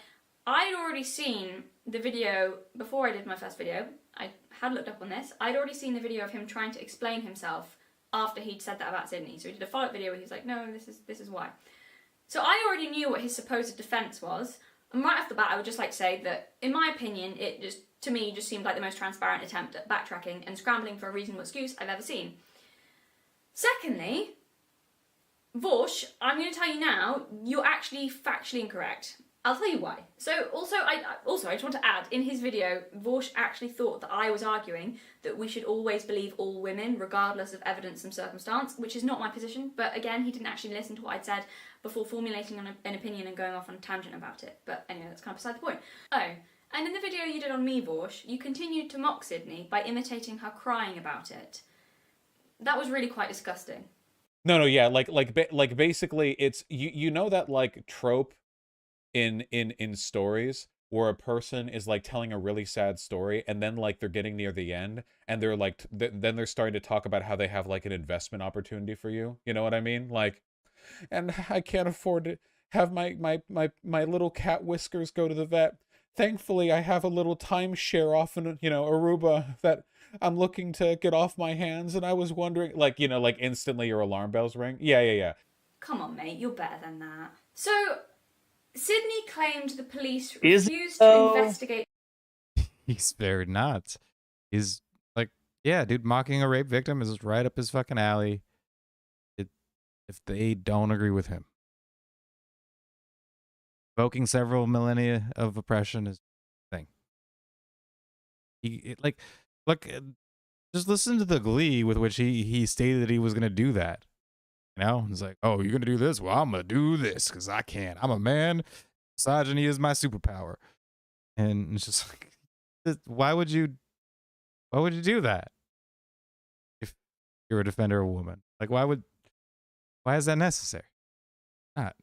I'd already seen the video before I did my first video. I had looked up on this. I'd already seen the video of him trying to explain himself after he'd said that about Sydney. So he did a follow-up video where he was like, "No, this is why." So I already knew what his supposed defence was, and right off the bat I would just like to say that, in my opinion, it just, to me, just seemed like the most transparent attempt at backtracking and scrambling for a reasonable excuse I've ever seen. Secondly, Vorsh, I'm going to tell you now, you're actually factually incorrect. I'll tell you why. So, I just want to add, in his video, Vorsh actually thought that I was arguing that we should always believe all women, regardless of evidence and circumstance, which is not my position, but again, he didn't actually listen to what I'd said before formulating an opinion and going off on a tangent about it. But anyway, that's kind of beside the point. Oh, and in the video you did on me, Vorsh, you continued to mock Sydney by imitating her crying about it. That was really quite disgusting. No, yeah, like basically, it's you know that like trope in stories where a person is like telling a really sad story, and then like they're getting near the end, and they're like then they're starting to talk about how they have like an investment opportunity for you. You know what I mean? Like, and I can't afford to have my little cat Whiskers go to the vet. Thankfully, I have a little timeshare off in, you know, Aruba that I'm looking to get off my hands, and I was wondering, like, you know, like instantly your alarm bells ring. Yeah. Come on, mate, you're better than that. So, Sydney claimed the police refused to investigate. He's very not. He's like, yeah, dude, mocking a rape victim is right up his fucking alley. If they don't agree with him. Evoking several millennia of oppression is a thing. Look, just listen to the glee with which he stated that he was going to do that. You know, he's like, "Oh, you're going to do this? Well, I'm going to do this because I can. I'm a man. Misogyny is my superpower." And it's just like, why would you do that if you're a defender of a woman? Like, why is that necessary? Not.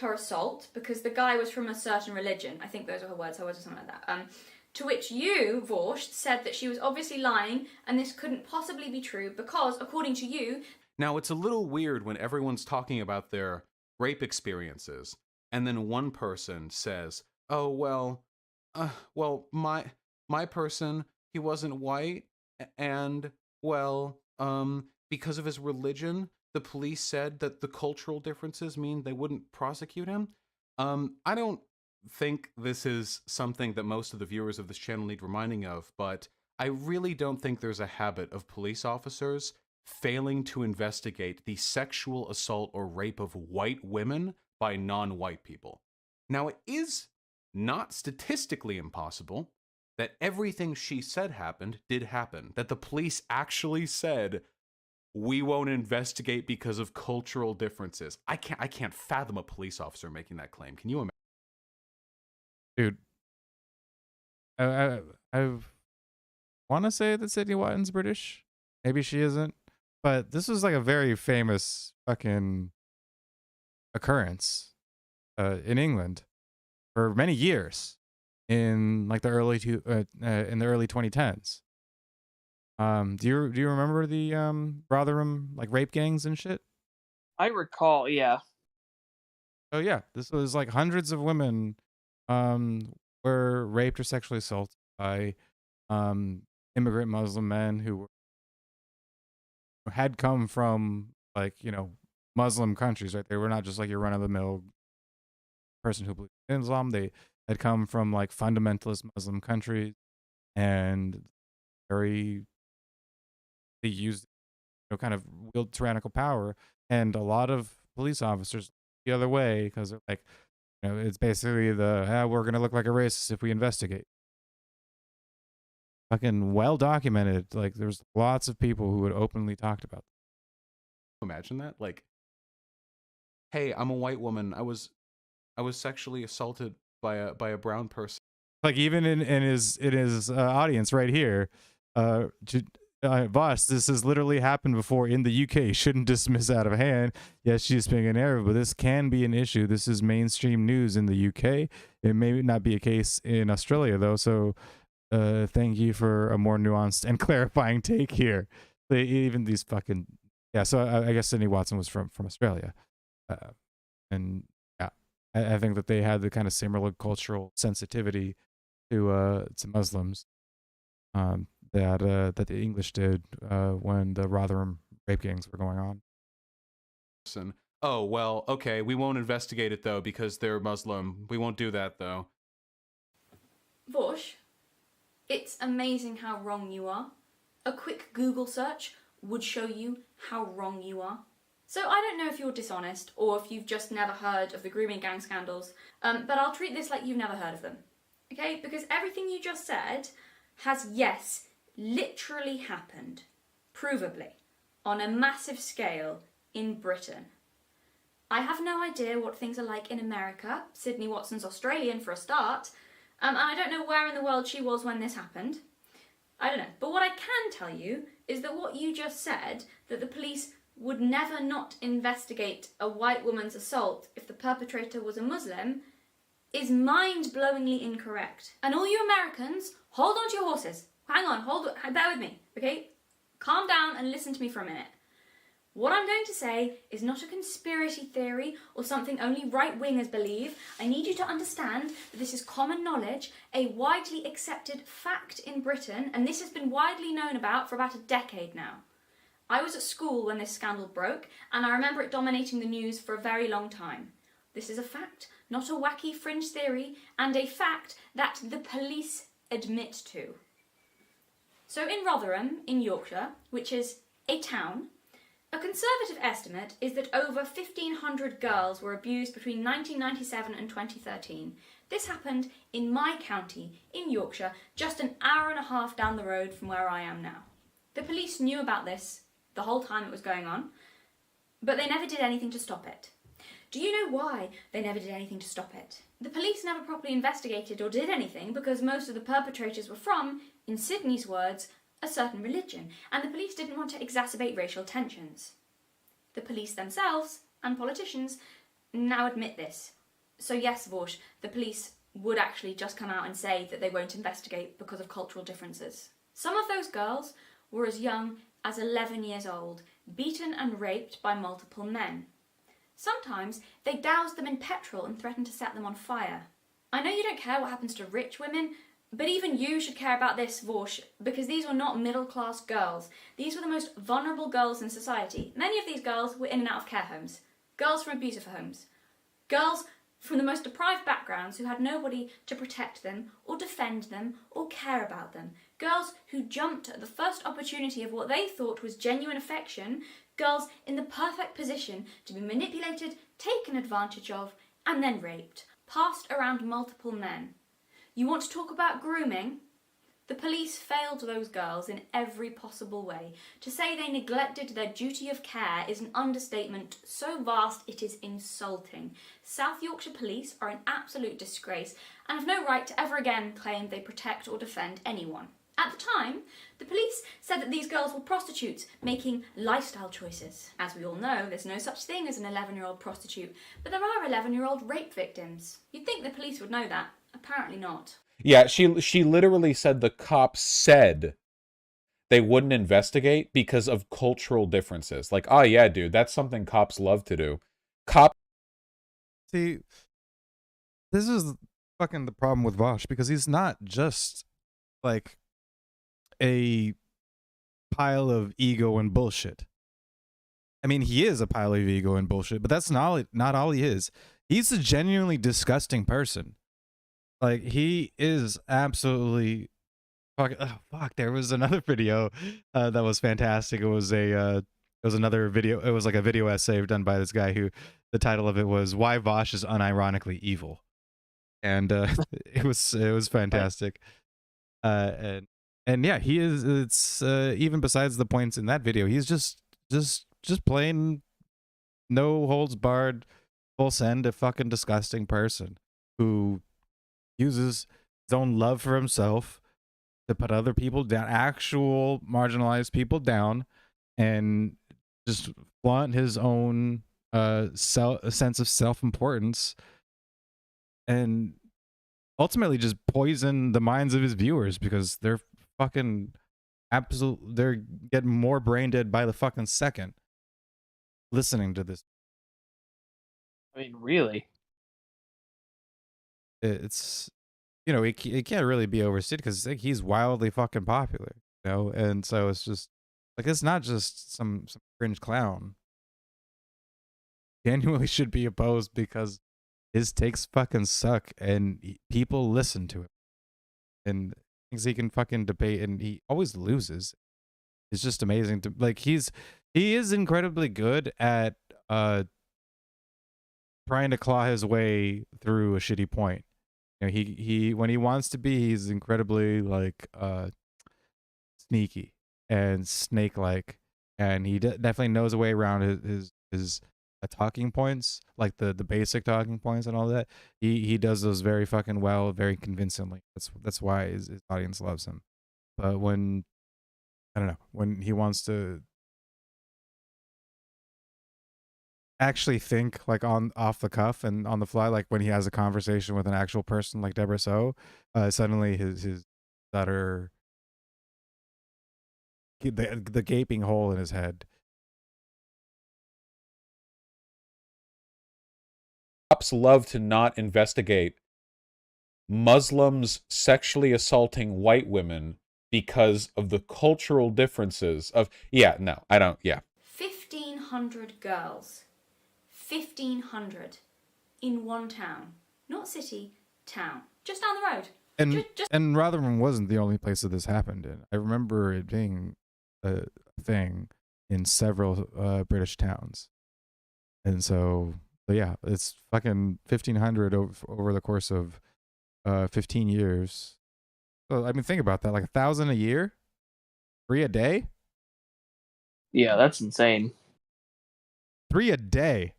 Her assault because the guy was from a certain religion. I think those are her words, or something like that. To which you, Vorsh, said that she was obviously lying and this couldn't possibly be true because, according to you... Now, it's a little weird when everyone's talking about their rape experiences, and then one person says, "Oh, well, my person, he wasn't white, and, well, because of his religion, the police said that the cultural differences mean they wouldn't prosecute him." I don't think this is something that most of the viewers of this channel need reminding of, but I really don't think there's a habit of police officers failing to investigate the sexual assault or rape of white women by non-white people. Now, it is not statistically impossible that everything she said did happen, that the police actually said, "We won't investigate because of cultural differences." I can't fathom a police officer making that claim. Can you imagine? Dude, I want to say that Sydney Watten's British. Maybe she isn't. But this was like a very famous fucking occurrence in England for many years in like the early 2010s. Do you remember the Rotherham like rape gangs and shit? I recall, yeah. Oh yeah, this was like hundreds of women were raped or sexually assaulted by immigrant Muslim men who had come from like, you know, Muslim countries, right? They were not just like your run-of-the-mill person who believed in Islam. They had come from like fundamentalist Muslim countries, and they used, you know, kind of wield tyrannical power, and a lot of police officers the other way because they're like, you know, it's basically we're gonna look like a racist if we investigate. Fucking well documented. Like there's lots of people who had openly talked about that. Imagine that. Like, hey, I'm a white woman. I was sexually assaulted by a brown person. Like even in his audience right here, boss, this has literally happened before in the UK. Shouldn't dismiss out of hand. Yes, she's speaking in Arab, but this can be an issue. This is mainstream news in the UK. It may not be a case in Australia though. So, thank you for a more nuanced and clarifying take here. Even these fucking So I guess Sydney Watson was from Australia, and yeah, I think that they had the kind of similar cultural sensitivity to Muslims that the English did when the Rotherham rape gangs were going on. Oh, well, okay, we won't investigate it though because they're Muslim. We won't do that though. Vosh, it's amazing how wrong you are. A quick Google search would show you how wrong you are. So I don't know if you're dishonest or if you've just never heard of the grooming gang scandals, but I'll treat this like you've never heard of them. Okay? Because everything you just said has, yes, literally happened, provably, on a massive scale in Britain. I have no idea what things are like in America. Sydney Watson's Australian for a start, and I don't know where in the world she was when this happened. I don't know. But what I can tell you is that what you just said, that the police would never not investigate a white woman's assault if the perpetrator was a Muslim, is mind-blowingly incorrect. And all you Americans, hold on to your horses. Hang on, bear with me, okay? Calm down and listen to me for a minute. What I'm going to say is not a conspiracy theory or something only right-wingers believe. I need you to understand that this is common knowledge, a widely accepted fact in Britain, and this has been widely known about for about a decade now. I was at school when this scandal broke, and I remember it dominating the news for a very long time. This is a fact, not a wacky fringe theory, and a fact that the police admit to. So in Rotherham, in Yorkshire, which is a town, a conservative estimate is that over 1,500 girls were abused between 1997 and 2013. This happened in my county, in Yorkshire, just an hour and a half down the road from where I am now. The police knew about this the whole time it was going on, but they never did anything to stop it. Do you know why they never did anything to stop it? The police never properly investigated or did anything because most of the perpetrators were from, in Sydney's words, a certain religion, and the police didn't want to exacerbate racial tensions. The police themselves, and politicians, now admit this. So yes, Vosh, the police would actually just come out and say that they won't investigate because of cultural differences. Some of those girls were as young as 11 years old, beaten and raped by multiple men. Sometimes they doused them in petrol and threatened to set them on fire. I know you don't care what happens to rich women, but even you should care about this, Vosh, because these were not middle-class girls. These were the most vulnerable girls in society. Many of these girls were in and out of care homes. Girls from abusive homes. Girls from the most deprived backgrounds who had nobody to protect them or defend them or care about them. Girls who jumped at the first opportunity of what they thought was genuine affection. Girls in the perfect position to be manipulated, taken advantage of, and then raped. Passed around multiple men. You want to talk about grooming? The police failed those girls in every possible way. To say they neglected their duty of care is an understatement so vast it is insulting. South Yorkshire police are an absolute disgrace and have no right to ever again claim they protect or defend anyone. At the time, the police said that these girls were prostitutes making lifestyle choices. As we all know, there's no such thing as an 11-year-old prostitute, but there are 11-year-old rape victims. You'd think the police would know that. Apparently not. Yeah, she literally said the cops said they wouldn't investigate because of cultural differences. Like, oh yeah, dude, that's something cops love to do. See, this is fucking the problem with Vosh, because he's not just like a pile of ego and bullshit. I mean, he is a pile of ego and bullshit, but that's not all he is. He's a genuinely disgusting person. Like, he is absolutely fuck. There was another video that was fantastic. It was was another video. It was like a video essay done by this guy who the title of it was "Why Vosh is Unironically Evil," and it was fantastic. And yeah, he is. It's even besides the points in that video, he's just plain no holds barred, full send, a fucking disgusting person who uses his own love for himself to put other people down, actual marginalized people down, and just flaunt his own a sense of self-importance, and ultimately just poison the minds of his viewers because they're fucking they're getting more brain dead by the fucking second listening to this. I mean, really? It's, you know, it can't really be overstated because like, he's wildly fucking popular, you know, and so it's just like it's not just some cringe clown. Genuinely should be opposed because his takes fucking suck and people listen to him and thinks he can fucking debate and he always loses. It's just amazing to like he is incredibly good at trying to claw his way through a shitty point. You know, he when he wants to be, he's incredibly like sneaky and snake like, and he definitely knows a way around his talking points, like the basic talking points and all that. He does those very fucking well, very convincingly. That's why his audience loves him. But when I don't know, when he wants to actually think like on off the cuff and on the fly, like when he has a conversation with an actual person like Deborah So, suddenly his utter the gaping hole in his head. Cops love to not investigate Muslims sexually assaulting white women because of the cultural differences of, yeah, no, I don't, yeah. 1,500 girls. 1,500 in one town. Not city, town. Just down the road. And and Rotherham wasn't the only place that this happened in. I remember it being a thing in several British towns. And so, but yeah, it's fucking 1,500 over the course of 15 years. So I mean, think about that, like 1,000 a year, 3 a day. Yeah, that's insane. 3 a day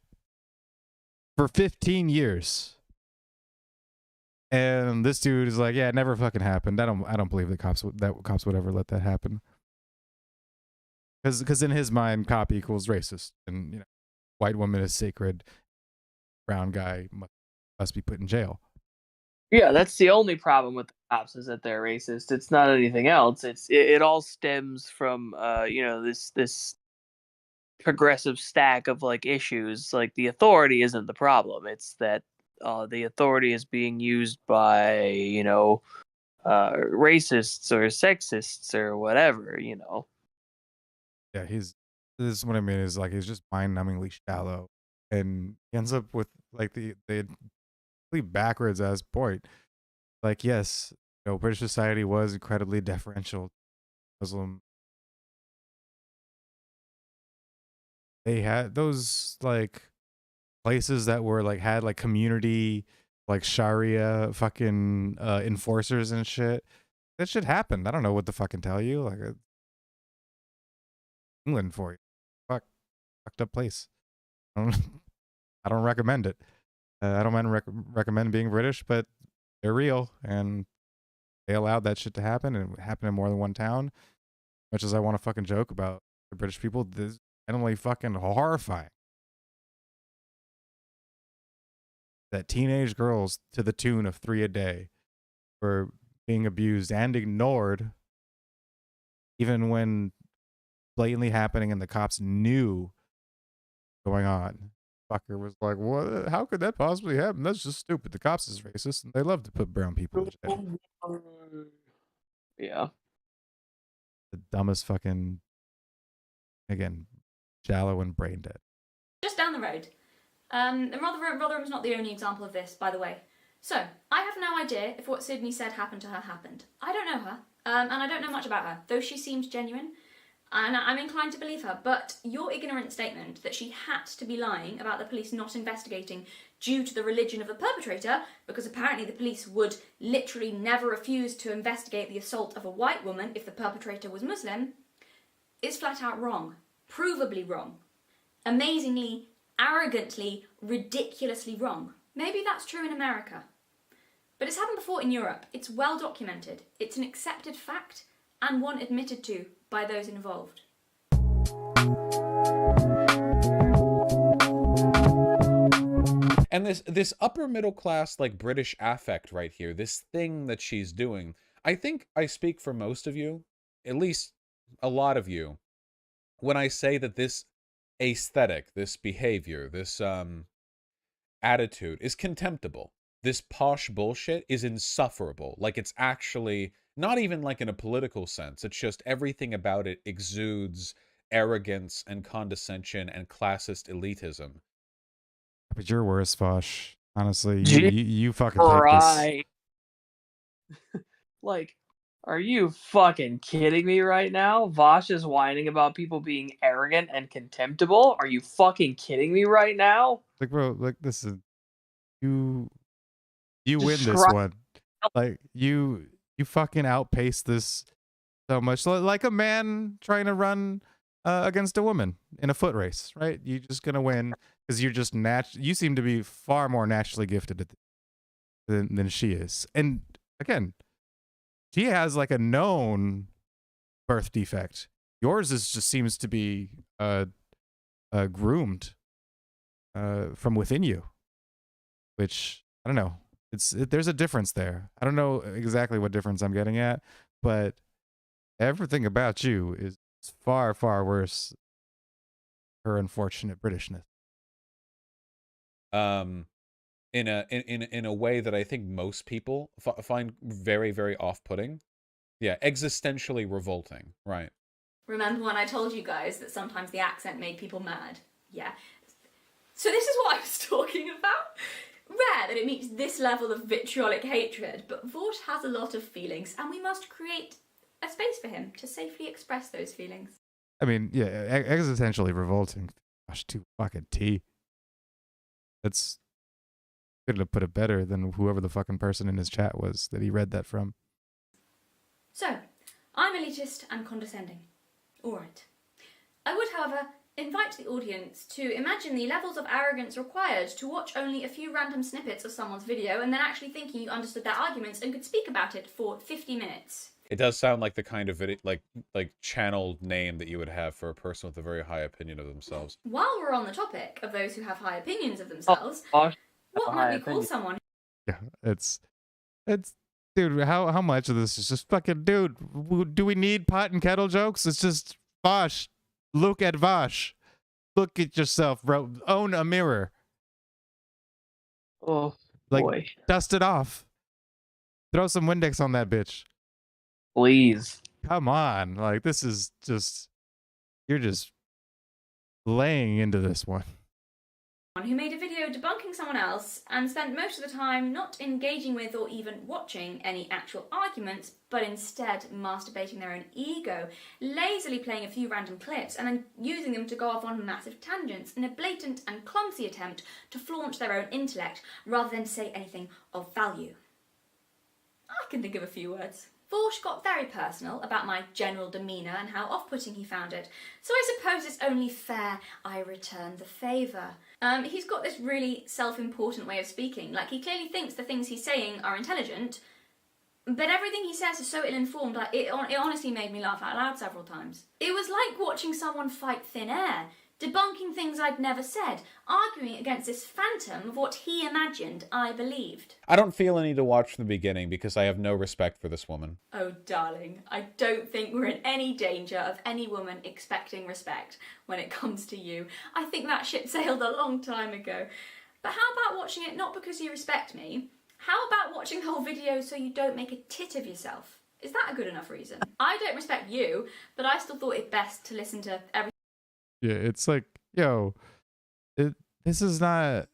for 15 years. And this dude is like, yeah, it never fucking happened. I don't believe that cops would ever let that happen. Because in his mind, cop equals racist, and you know, white woman is sacred. Brown guy must be put in jail. Yeah, that's the only problem with the cops is that they're racist. It's not anything else. It all stems from you know, this progressive stack of like issues. Like the authority isn't the problem. It's that the authority is being used by, you know, racists or sexists or whatever, you know. Yeah, this is what I mean is like he's just mind-numbingly shallow, and he ends up with like the complete backwards ass point. Like, yes, you know, British society was incredibly deferential to Muslim. They had those like places that were like had like community like Sharia fucking enforcers and shit. That shit happened. I don't know what to fucking tell you. Like England for you. Fucked up place. I don't recommend it. I don't recommend being British, but they're real and they allowed that shit to happen, and it happened in more than one town. Much as I want to fucking joke about the British people, this is genuinely fucking horrifying. That teenage girls to the tune of 3 a day were being abused and ignored, even when blatantly happening and the cops knew going on. Fucker was like, "What? How could that possibly happen? That's just stupid. The cops is racist, and they love to put brown people in jail." Yeah. The dumbest fucking, again, shallow and brain dead. Just down the road. And Rotherham's not the only example of this, by the way. So, I have no idea if what Sydney said happened to her happened. I don't know her, and I don't know much about her, though she seems genuine. and I'm inclined to believe her, but your ignorant statement that she had to be lying about the police not investigating due to the religion of the perpetrator, because apparently the police would literally never refuse to investigate the assault of a white woman if the perpetrator was Muslim, is flat out wrong. Provably wrong. Amazingly, arrogantly, ridiculously wrong. Maybe that's true in America. But it's happened before in Europe. It's well documented. It's an accepted fact, and one admitted to by those involved. And this upper middle class, like, British affect right here, this thing that she's doing, I think I speak for most of you, at least a lot of you, when I say that this aesthetic, this behavior, this attitude is contemptible. This posh bullshit is insufferable. Like, it's actually not even like in a political sense. It's just everything about it exudes arrogance and condescension and classist elitism. But you're worse, Vosh. Honestly, you fucking take this. Like, are you fucking kidding me right now? Vosh is whining about people being arrogant and contemptible? Are you fucking kidding me right now? Like, bro, like, listen, you win this one. Like, you fucking outpace this so much. Like a man trying to run against a woman in a foot race, right? You're just gonna win because you're just you seem to be far more naturally gifted at than she is. And again, she has like a known birth defect. Yours just seems to be groomed from within you, which I don't know. There's a difference there. I don't know exactly what difference I'm getting at, but everything about you is far, far worse. Her unfortunate Britishness. In a way that I think most people find very, very off-putting. Yeah, existentially revolting, right? Remember when I told you guys that sometimes the accent made people mad? Yeah. So this is what I was talking about. Rare that it meets this level of vitriolic hatred, but Vought has a lot of feelings, and we must create a space for him to safely express those feelings. I mean, yeah, existentially revolting. Gosh, too fucking T. That's couldn't have put it better than whoever the fucking person in his chat was that he read that from. So, I'm elitist and condescending. Alright. I would, however, invite the audience to imagine the levels of arrogance required to watch only a few random snippets of someone's video and then actually thinking you understood their arguments and could speak about it for 50 minutes. It does sound like the kind of video, like channel name that you would have for a person with a very high opinion of themselves. While we're on the topic of those who have high opinions of themselves, what might we call someone? Yeah, it's dude, how much of this is just fucking, dude, do we need pot and kettle jokes? It's just Vosh. Look at Vosh. Look at yourself, bro. Own a mirror. Oh, like, boy. Dust it off. Throw some Windex on that bitch. Please. Come on. Like, this is just, you're just laying into this one. Who made a video debunking someone else and spent most of the time not engaging with or even watching any actual arguments, but instead masturbating their own ego, lazily playing a few random clips and then using them to go off on massive tangents in a blatant and clumsy attempt to flaunt their own intellect rather than say anything of value. I can think of a few words. Vorsh got very personal about my general demeanour and how off-putting he found it, so I suppose it's only fair I return the favour. He's got this really self-important way of speaking, like he clearly thinks the things he's saying are intelligent, but everything he says is so ill-informed, like, it honestly made me laugh out loud several times. It was like watching someone fight thin air, debunking things I'd never said, arguing against this phantom of what he imagined I believed. I don't feel any to watch from the beginning because I have no respect for this woman. Oh, darling, I don't think we're in any danger of any woman expecting respect when it comes to you. I think that ship sailed a long time ago. But how about watching it not because you respect me? How about watching the whole video so you don't make a tit of yourself? Is that a good enough reason? I don't respect you, but I still thought it best to listen to everything. Yeah, it's like, yo, this is not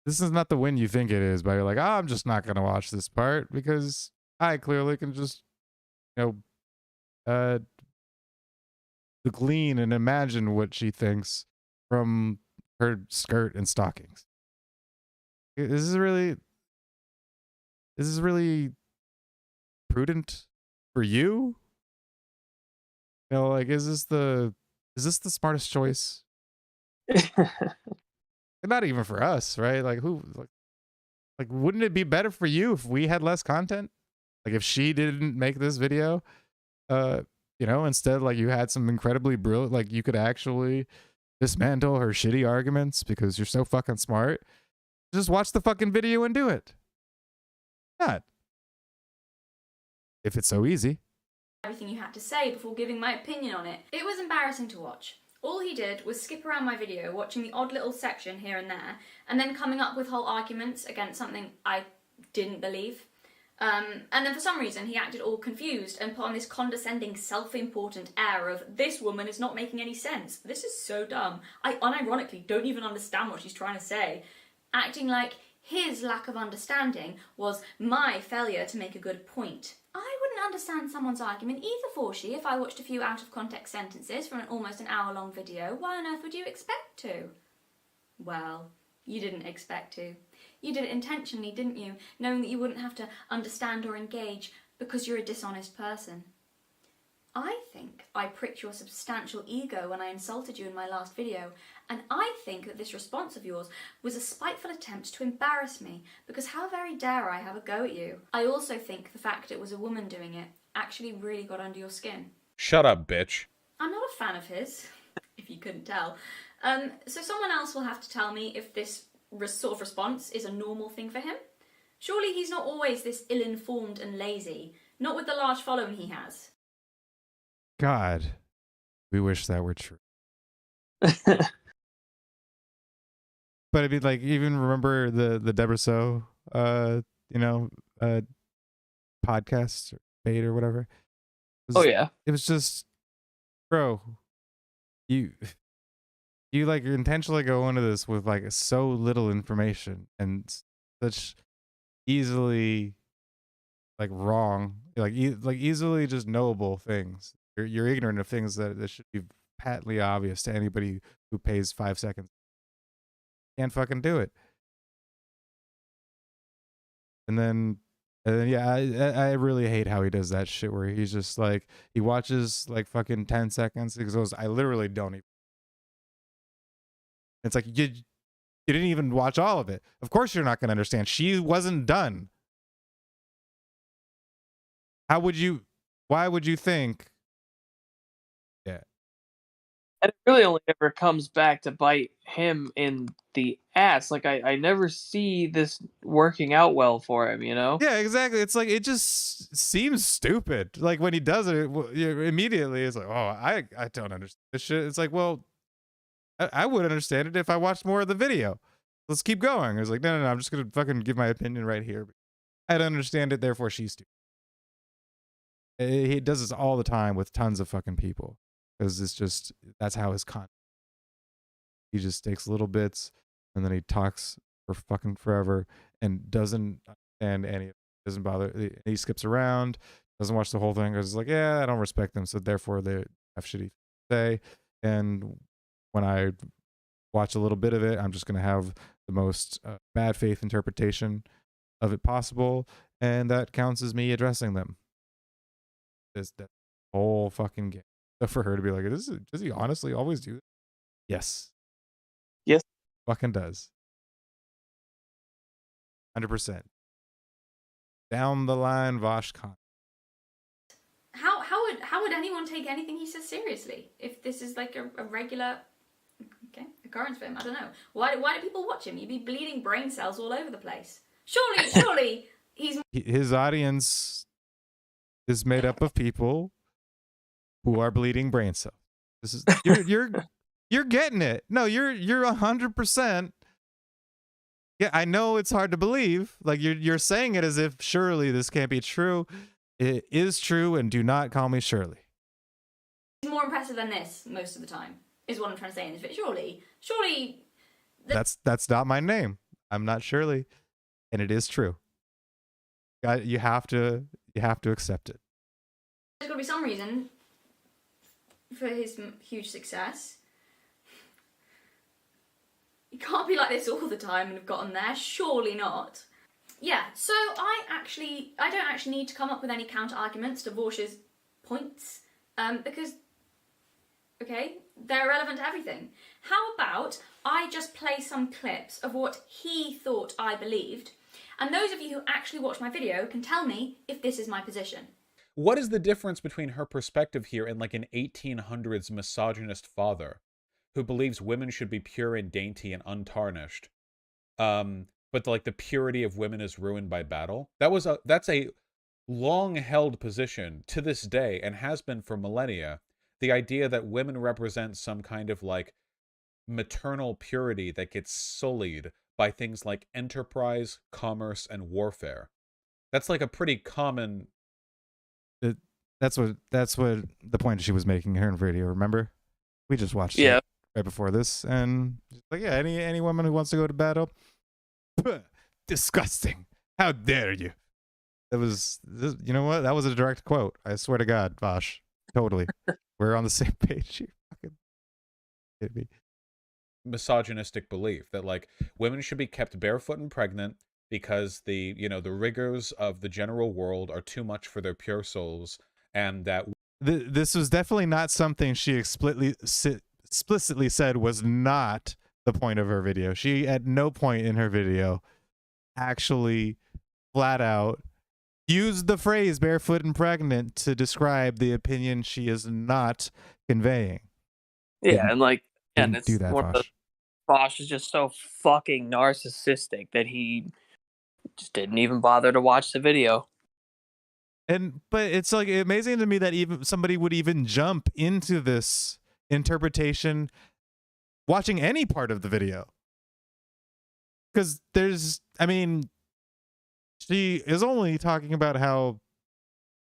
the win you think it is, but you're like, oh, I'm just not gonna watch this part because I clearly can just, glean and imagine what she thinks from her skirt and stockings. This is really prudent for you? You know, like, is this the smartest choice? Not even for us, right? Like, wouldn't it be better for you if we had less content? Like, if she didn't make this video, you know, instead, like, you had some incredibly brilliant, like, you could actually dismantle her shitty arguments because you're so fucking smart. Just watch the fucking video and do it. Not. If it's so easy. Everything you had to say before giving my opinion on it. It was embarrassing to watch. All he did was skip around my video, watching the odd little section here and there, and then coming up with whole arguments against something I didn't believe. And then for some reason he acted all confused and put on this condescending, self-important air of, this woman is not making any sense. This is so dumb. I unironically don't even understand what she's trying to say. Acting like his lack of understanding was my failure to make a good point. I wouldn't understand someone's argument either, Forshy, if I watched a few out-of-context sentences from almost an hour-long video. Why on earth would you expect to? Well, you didn't expect to. You did it intentionally, didn't you? Knowing that you wouldn't have to understand or engage because you're a dishonest person. I think I pricked your substantial ego when I insulted you in my last video, and I think that this response of yours was a spiteful attempt to embarrass me, because how very dare I have a go at you? I also think the fact it was a woman doing it actually really got under your skin. Shut up, bitch. I'm not a fan of his, if you couldn't tell. So someone else will have to tell me if this sort of response is a normal thing for him. Surely he's not always this ill-informed and lazy, not with the large following he has. God, we wish that were true. But I mean, like, even remember the Deborah So, you know, podcast or bait or whatever. It was just, bro, you like intentionally go into this with like so little information and such easily like wrong, like easily just knowable things. You're ignorant of things that should be patently obvious to anybody who pays 5 seconds. Can't fucking do it. And then yeah, I really hate how he does that shit where he's just like, he watches like fucking 10 seconds and goes, I literally don't even. It's like, you didn't even watch all of it. Of course you're not going to understand. She wasn't done. Why would you think? Yeah. And it really only ever comes back to bite him in the ass. Like, I never see this working out well for him, you know? Yeah, exactly. It's like, it just seems stupid. Like, when he does it, immediately it's like, oh, I don't understand this shit. It's like, well, I would understand it if I watched more of the video. Let's keep going. It's like, no, I'm just going to fucking give my opinion right here. I don't understand it, therefore she's stupid. He does this all the time with tons of fucking people. Because it's just, that's how his content. He just takes little bits and then he talks for fucking forever and doesn't understand any of it. Doesn't bother. He skips around, doesn't watch the whole thing because it's like, yeah, I don't respect them. So therefore they have shitty things to say. And when I watch a little bit of it, I'm just going to have the most bad faith interpretation of it possible. And that counts as me addressing them. It's that whole fucking game. So for her to be like, does he honestly always do this? Yes. Yes. Fucking does. 100%. Down the line, Vosh Khan. How would anyone take anything he says seriously if this is like a regular occurrence for him? I don't know. Why do people watch him? You'd be bleeding brain cells all over the place. Surely his audience is made up of people who are bleeding brain cells. This is you're getting it. No, you're 100%. Yeah, I know it's hard to believe. Like you're saying it as if surely this can't be true. It is true, and do not call me Shirley. he's more impressive than this most of the time, is what I'm trying to say in this video. Surely. That's not my name. I'm not Shirley, and it is true. You have to accept it. There's got to be some reason for his huge success. You can't be like this all the time and have gotten there. Surely not. Yeah, so I don't actually need to come up with any counter arguments to Vorsh's points, because, okay, they're relevant to everything. How about I just play some clips of what he thought I believed, and those of you who actually watch my video can tell me if this is my position. What is the difference between her perspective here and like an 1800s misogynist father who believes women should be pure and dainty and untarnished, but like the purity of women is ruined by battle? That's a long-held position to this day and has been for millennia. The idea that women represent some kind of like maternal purity that gets sullied by things like enterprise, commerce, and warfare. That's like a pretty common. That's what the point she was making here in video. Remember, we just watched it right before this, and like, yeah, any woman who wants to go to battle, disgusting. How dare you? You know what? That was a direct quote. I swear to God, Vosh. Totally. We're on the same page. You fucking kidding me. Misogynistic belief that like women should be kept barefoot and pregnant because the rigors of the general world are too much for their pure souls, and that this was definitely not something she explicitly said was not the point of her video. She at no point in her video actually flat out used the phrase barefoot and pregnant to describe the opinion she is not conveying. Yeah, and like, and Didn't it's do that, one of the Vosh. Bosch is just so fucking narcissistic that he just didn't even bother to watch the video. But it's like amazing to me that even somebody would even jump into this interpretation watching any part of the video. Because she is only talking about how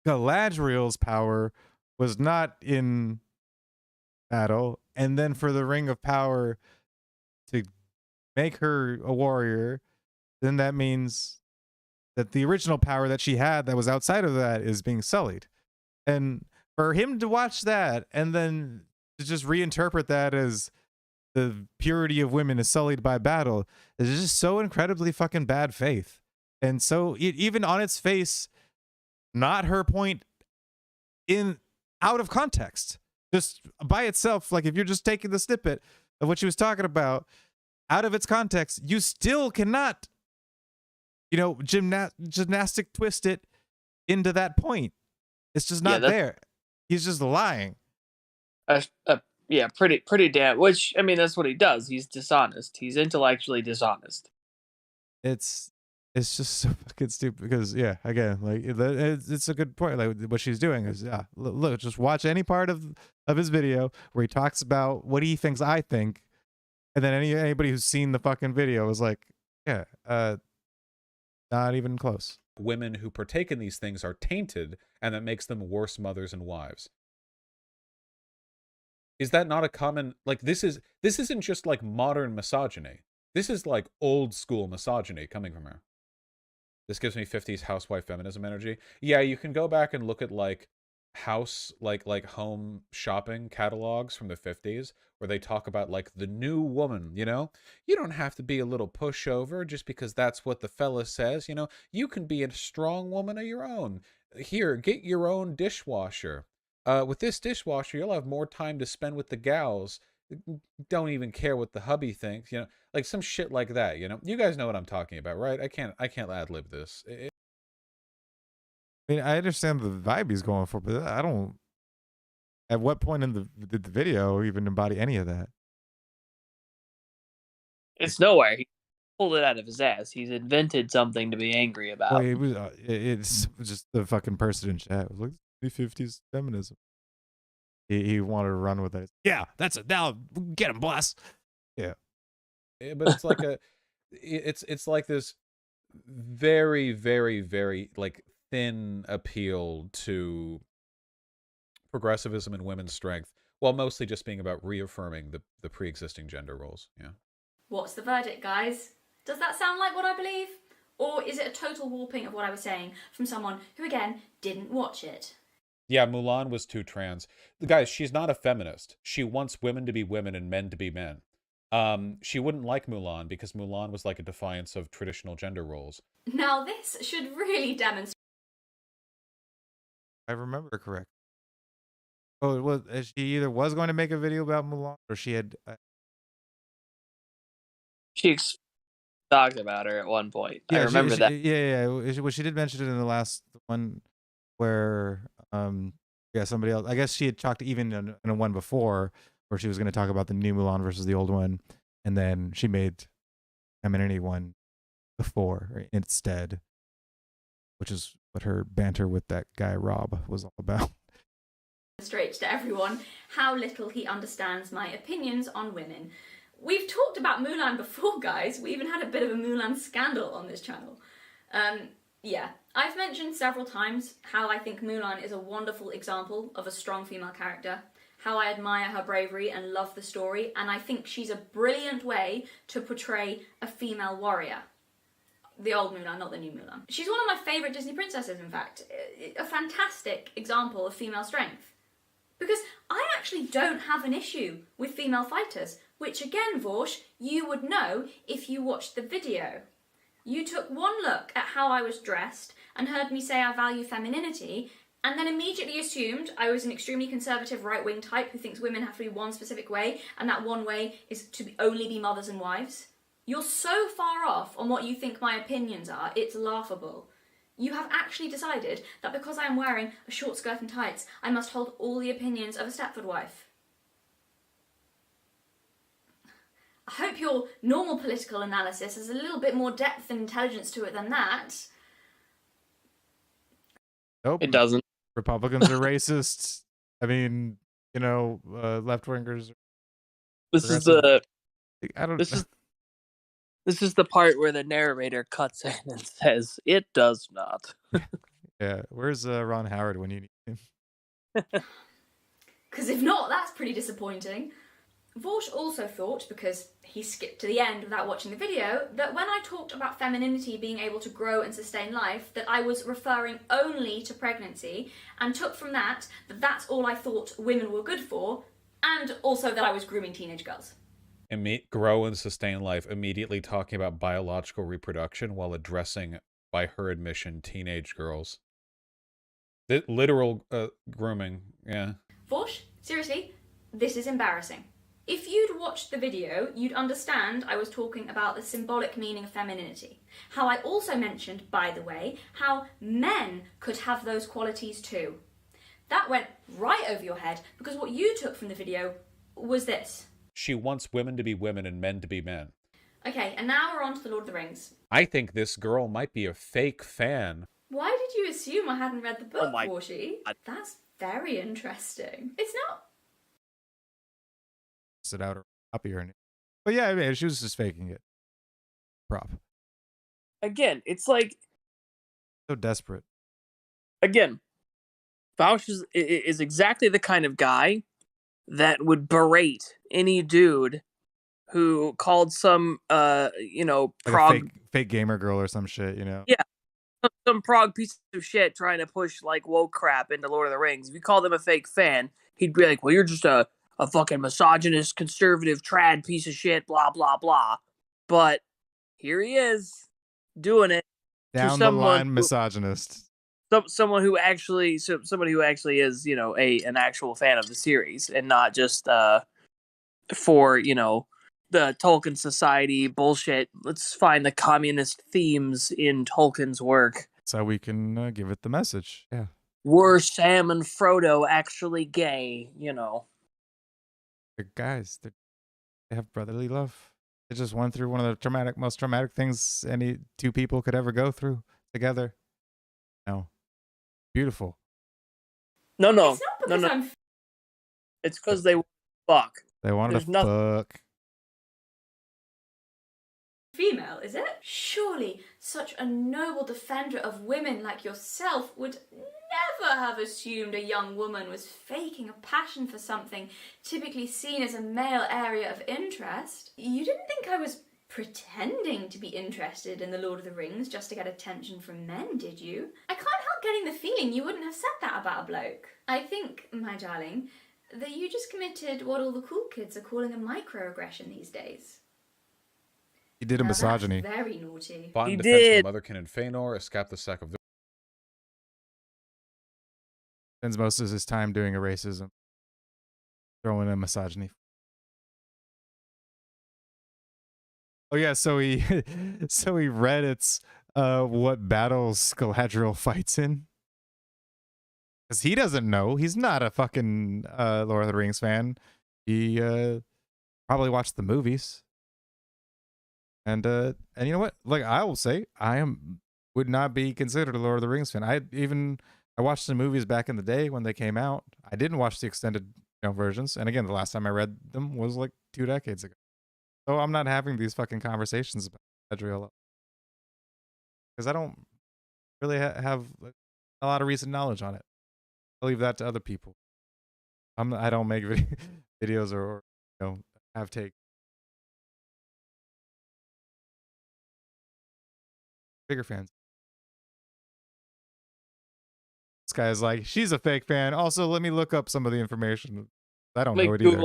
Galadriel's power was not in battle, and then for the Ring of Power to make her a warrior, then that means that the original power that she had that was outside of that is being sullied. And for him to watch that and then to just reinterpret that as the purity of women is sullied by battle is just so incredibly fucking bad faith. And so even on its face, not her point out of context, just by itself. Like if you're just taking the snippet of what she was talking about out of its context, you still cannot, gymnastic twist it into that point. It's just not there. He's just lying. Yeah, pretty damn. Which, I mean, that's what he does. He's dishonest. He's intellectually dishonest. It's just so fucking stupid because, yeah, again, like it's a good point. Like what she's doing is, look, just watch any part of his video where he talks about what he thinks I think, and then anybody who's seen the fucking video is like, yeah, not even close. Women who partake in these things are tainted, and that makes them worse mothers and wives. Is that not a common, like, this isn't just like modern misogyny. This is like old school misogyny coming from her. This gives me 50s housewife feminism energy. Yeah, you can go back and look at like home shopping catalogs from the 50s where they talk about like the new woman, you don't have to be a little pushover just because that's what the fella says, you can be a strong woman of your own. Here, get your own dishwasher. With this dishwasher, you'll have more time to spend with the gals. Don't even care what the hubby thinks, like some shit like that, You guys know what I'm talking about, right? I can't ad-lib this. I mean, I understand the vibe he's going for, but I don't. At what point in the video even embody any of that? It's nowhere. He pulled it out of his ass. He's invented something to be angry about. Well, it's just the fucking person in chat. It was like the 50s feminism. He wanted to run with it. Yeah, that's it. Now get him, boss. Yeah, but it's like it's like this very, very, very like thin appeal to progressivism and women's strength, while mostly just being about reaffirming the pre-existing gender roles. Yeah. What's the verdict, guys? Does that sound like what I believe? Or is it a total warping of what I was saying from someone who, again, didn't watch it? Yeah, Mulan was too trans. The guys, she's not a feminist. She wants women to be women and men to be men. She wouldn't like Mulan because Mulan was like a defiance of traditional gender roles. Now this should really demonstrate. I remember correct. Oh, it was she either was going to make a video about Mulan or she had. She talked about her at one point. I Yeah, remember that. Well, she did mention it in the last one where, yeah, somebody else. I guess she had talked even in a one before where she was going to talk about the new Mulan versus the old one, and then she made femininity one before instead, which is what her banter with that guy Rob was all about. Straight to everyone how little he understands my opinions on women. We've talked about Mulan before, guys. We even had a bit of a Mulan scandal on this channel. Yeah, I've mentioned several times how I think Mulan is a wonderful example of a strong female character, how I admire her bravery and love the story, and I think she's a brilliant way to portray a female warrior. The old Mulan, not the new Mulan. She's one of my favourite Disney princesses, in fact. A fantastic example of female strength. Because I actually don't have an issue with female fighters, which again, Vorsh, you would know if you watched the video. You took one look at how I was dressed and heard me say I value femininity, and then immediately assumed I was an extremely conservative right-wing type who thinks women have to be one specific way, and that one way is to only be mothers and wives. You're so far off on what you think my opinions are, it's laughable. You have actually decided that because I am wearing a short skirt and tights, I must hold all the opinions of a Stepford wife. I hope your normal political analysis has a little bit more depth and intelligence to it than that. Nope. It doesn't. Republicans are racist. I mean, you know, left-wingers. This is the... I don't know. This is the part where the narrator cuts in and says, "It does not." Yeah, where's Ron Howard when you need him? Because if not, that's pretty disappointing. Vorsh also thought, because he skipped to the end without watching the video, that when I talked about femininity being able to grow and sustain life, that I was referring only to pregnancy, and took from that that that's all I thought women were good for, and also that I was grooming teenage girls. Grow and sustain life, immediately talking about biological reproduction while addressing, by her admission, teenage girls. Literal grooming, yeah. Vorsh, seriously, this is embarrassing. If you'd watched the video, you'd understand I was talking about the symbolic meaning of femininity. How I also mentioned, by the way, how men could have those qualities too. That went right over your head because what you took from the video was this. She wants women to be women and men to be men. Okay, and now we're on to The Lord of the Rings. I think this girl might be a fake fan. Why did you assume I hadn't read the book, Vorshy? God. That's very interesting. It's not. Sit out or copy her. But yeah, I mean, she was just faking it. Prop. Again, it's like... So desperate. Again, Bausch is exactly the kind of guy that would berate any dude who called some, you know, Like prog... a fake gamer girl or some shit, you know? Yeah. Some prog piece of shit trying to push, like, woke crap into Lord of the Rings. If you call them a fake fan, he'd be like, well, you're just a fucking misogynist, conservative, trad piece of shit, blah, blah, blah. But here he is, doing it. Down the line misogynist. Somebody who actually is, you know, an actual fan of the series and not just for, you know, the Tolkien Society bullshit. Let's find the communist themes in Tolkien's work. So we can give it the message. Yeah. Were Sam and Frodo actually gay? You know. They're guys. They have brotherly love. They just went through one of the most traumatic things any two people could ever go through together. No. Beautiful. No. It's not because I'm... It's because they fuck. They wanted to fuck. Female, is it? Surely such a noble defender of women like yourself would never have assumed a young woman was faking a passion for something typically seen as a male area of interest. You didn't think I was pretending to be interested in The Lord of the Rings just to get attention from men, did you? I can't help not getting the feeling you wouldn't have said that about a bloke. I think, my darling, that you just committed what all the cool kids are calling a microaggression these days. He did a Now misogyny. That's very naughty. Fought in He defense did. of the motherkin and Feanor, escaped the sack of... Spends most of his time doing a racism. Throwing a misogyny. Oh yeah, so he so he Reddits what battles Galadriel fights in. Because he doesn't know. He's not a fucking Lord of the Rings fan. He probably watched the movies. And you know what? Like I will say, would not be considered a Lord of the Rings fan. I watched the movies back in the day when they came out. I didn't watch the extended versions. And again, the last time I read them was like 2 decades ago. So I'm not having these fucking conversations about Galadriel because I don't really have a lot of recent knowledge on it. I leave that to other people. I don't make videos or have take. Bigger fans. This guy's like, she's a fake fan. Also, let me look up some of the information. I don't know it either.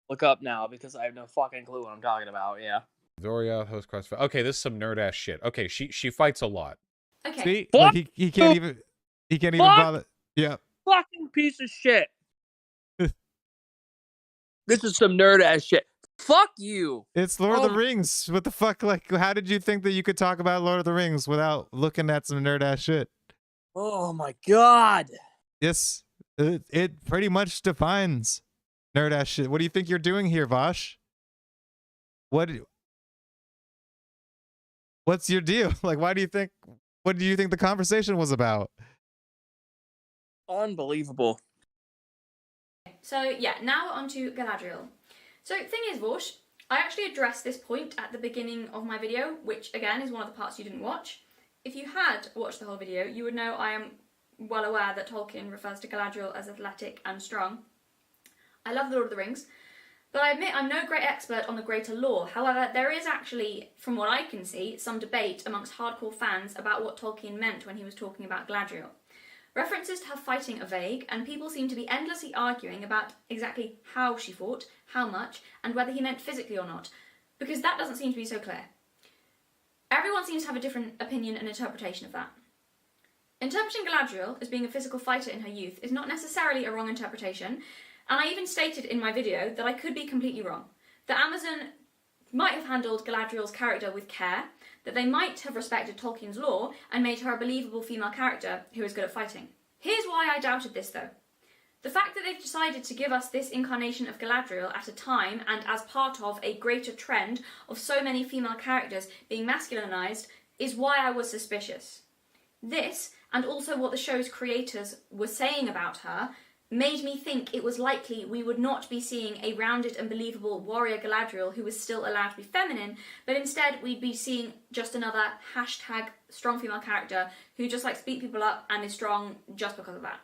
Look up now because I have no fucking clue what I'm talking about. Yeah. Doria, host cross. Okay, this is some nerd ass shit. Okay, she fights a lot. Okay. See, like he can't even bother. Yeah. Fucking piece of shit. This is some nerd ass shit. Fuck you. It's Lord of the Rings. What the fuck? Like, how did you think that you could talk about Lord of the Rings without looking at some nerd ass shit? Oh my god. Yes, it pretty much defines nerd ass shit. What do you think you're doing here, Vosh? What's your deal? Like, what do you think the conversation was about? Unbelievable. So yeah, now on to Galadriel. So thing is, Vosh, I actually addressed this point at the beginning of my video, which again is one of the parts you didn't watch. If you had watched the whole video, you would know I am well aware that Tolkien refers to Galadriel as athletic and strong. I love The Lord of the Rings, but I admit I'm no great expert on the greater lore. However, there is actually, from what I can see, some debate amongst hardcore fans about what Tolkien meant when he was talking about Galadriel. References to her fighting are vague, and people seem to be endlessly arguing about exactly how she fought, how much, and whether he meant physically or not, because that doesn't seem to be so clear. Everyone seems to have a different opinion and interpretation of that. Interpreting Galadriel as being a physical fighter in her youth is not necessarily a wrong interpretation, and I even stated in my video that I could be completely wrong. That Amazon might have handled Galadriel's character with care, that they might have respected Tolkien's lore and made her a believable female character who is good at fighting. Here's why I doubted this though. The fact that they've decided to give us this incarnation of Galadriel at a time and as part of a greater trend of so many female characters being masculinized is why I was suspicious. This, and also what the show's creators were saying about her, made me think it was likely we would not be seeing a rounded and believable warrior Galadriel who was still allowed to be feminine, but instead we'd be seeing just another #strong female character who just likes to beat people up and is strong just because of that.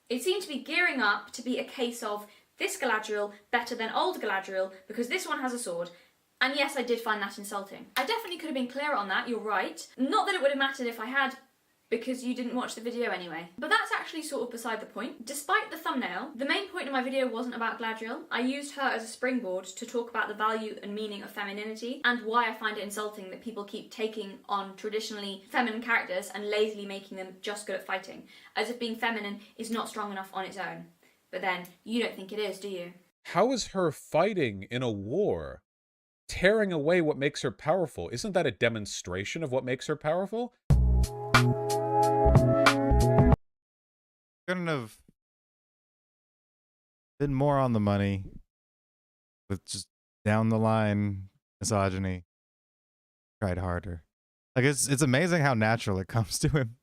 It seemed to be gearing up to be a case of this Galadriel better than old Galadriel because this one has a sword. And yes, I did find that insulting. I definitely could have been clearer on that, you're right. Not that it would have mattered if I had, because you didn't watch the video anyway. But that's actually sort of beside the point. Despite the thumbnail, the main point of my video wasn't about Galadriel. I used her as a springboard to talk about the value and meaning of femininity and why I find it insulting that people keep taking on traditionally feminine characters and lazily making them just good at fighting, as if being feminine is not strong enough on its own. But then, you don't think it is, do you? How is her fighting in a war tearing away what makes her powerful? Isn't that a demonstration of what makes her powerful? Couldn't have been more on the money with just down the line misogyny. Tried harder. Like it's amazing how natural it comes to him.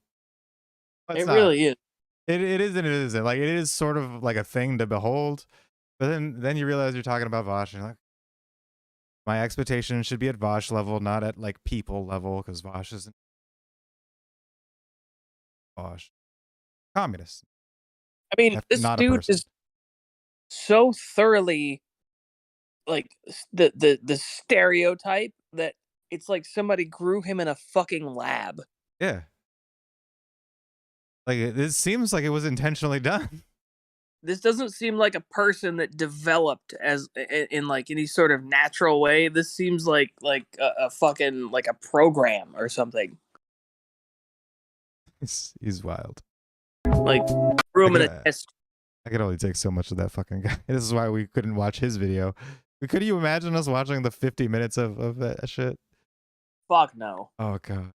But It really is. It is and it isn't. Like it is sort of like a thing to behold, but then you realize you're talking about Vosh and you're like, my expectation should be at Vosh level, not at like people level, because Vosh isn't Vosh. Communist. I mean, this not a dude person. is so thoroughly like the stereotype that it's like somebody grew him in a fucking lab. Yeah. Like, it seems like it was intentionally done. This doesn't seem like a person that developed as in like any sort of natural way. This seems like a fucking like a program or something. He's wild. Like room in a test. I could only take so much of that fucking guy. This is why we couldn't watch his video. Could you imagine us watching the 50 minutes of that shit? Fuck no. Oh god.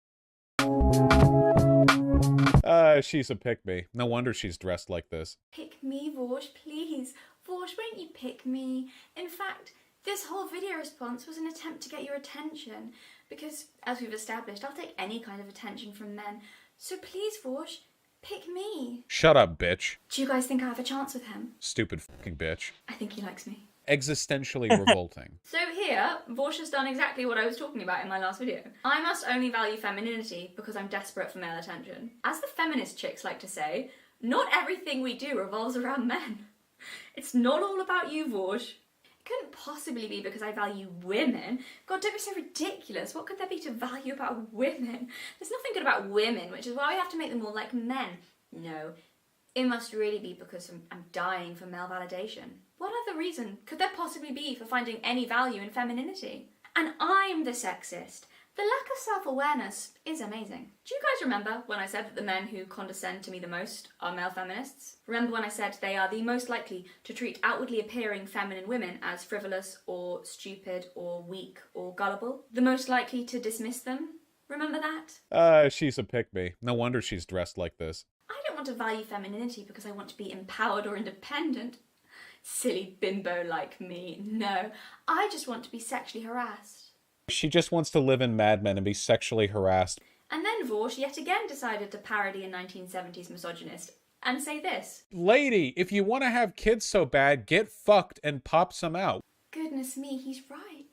She's a pick-me. No wonder she's dressed like this. Pick me, Vorsh, please. Vorsh, won't you pick me? In fact, this whole video response was an attempt to get your attention. Because, as we've established, I'll take any kind of attention from men. So please, Vorsh, pick me. Shut up, bitch. Do you guys think I have a chance with him? Stupid fucking bitch. I think he likes me. Existentially revolting. So here, Vorsh has done exactly what I was talking about in my last video. I must only value femininity because I'm desperate for male attention. As the feminist chicks like to say, not everything we do revolves around men. It's not all about you, Vorsh. It couldn't possibly be because I value women. God, don't be so ridiculous. What could there be to value about women? There's nothing good about women, which is why we have to make them all like men. No, it must really be because I'm dying for male validation. What other reason could there possibly be for finding any value in femininity? And I'm the sexist. The lack of self-awareness is amazing. Do you guys remember when I said that the men who condescend to me the most are male feminists? Remember when I said they are the most likely to treat outwardly appearing feminine women as frivolous or stupid or weak or gullible? The most likely to dismiss them? Remember that? She's a pick-me. No wonder she's dressed like this. I don't want to value femininity because I want to be empowered or independent. Silly bimbo like me. No, I just want to be sexually harassed. She just wants to live in Mad Men and be sexually harassed. And then Vorsh yet again decided to parody a 1970s misogynist and say this. Lady, if you want to have kids so bad, get fucked and pop some out. Goodness me, he's right.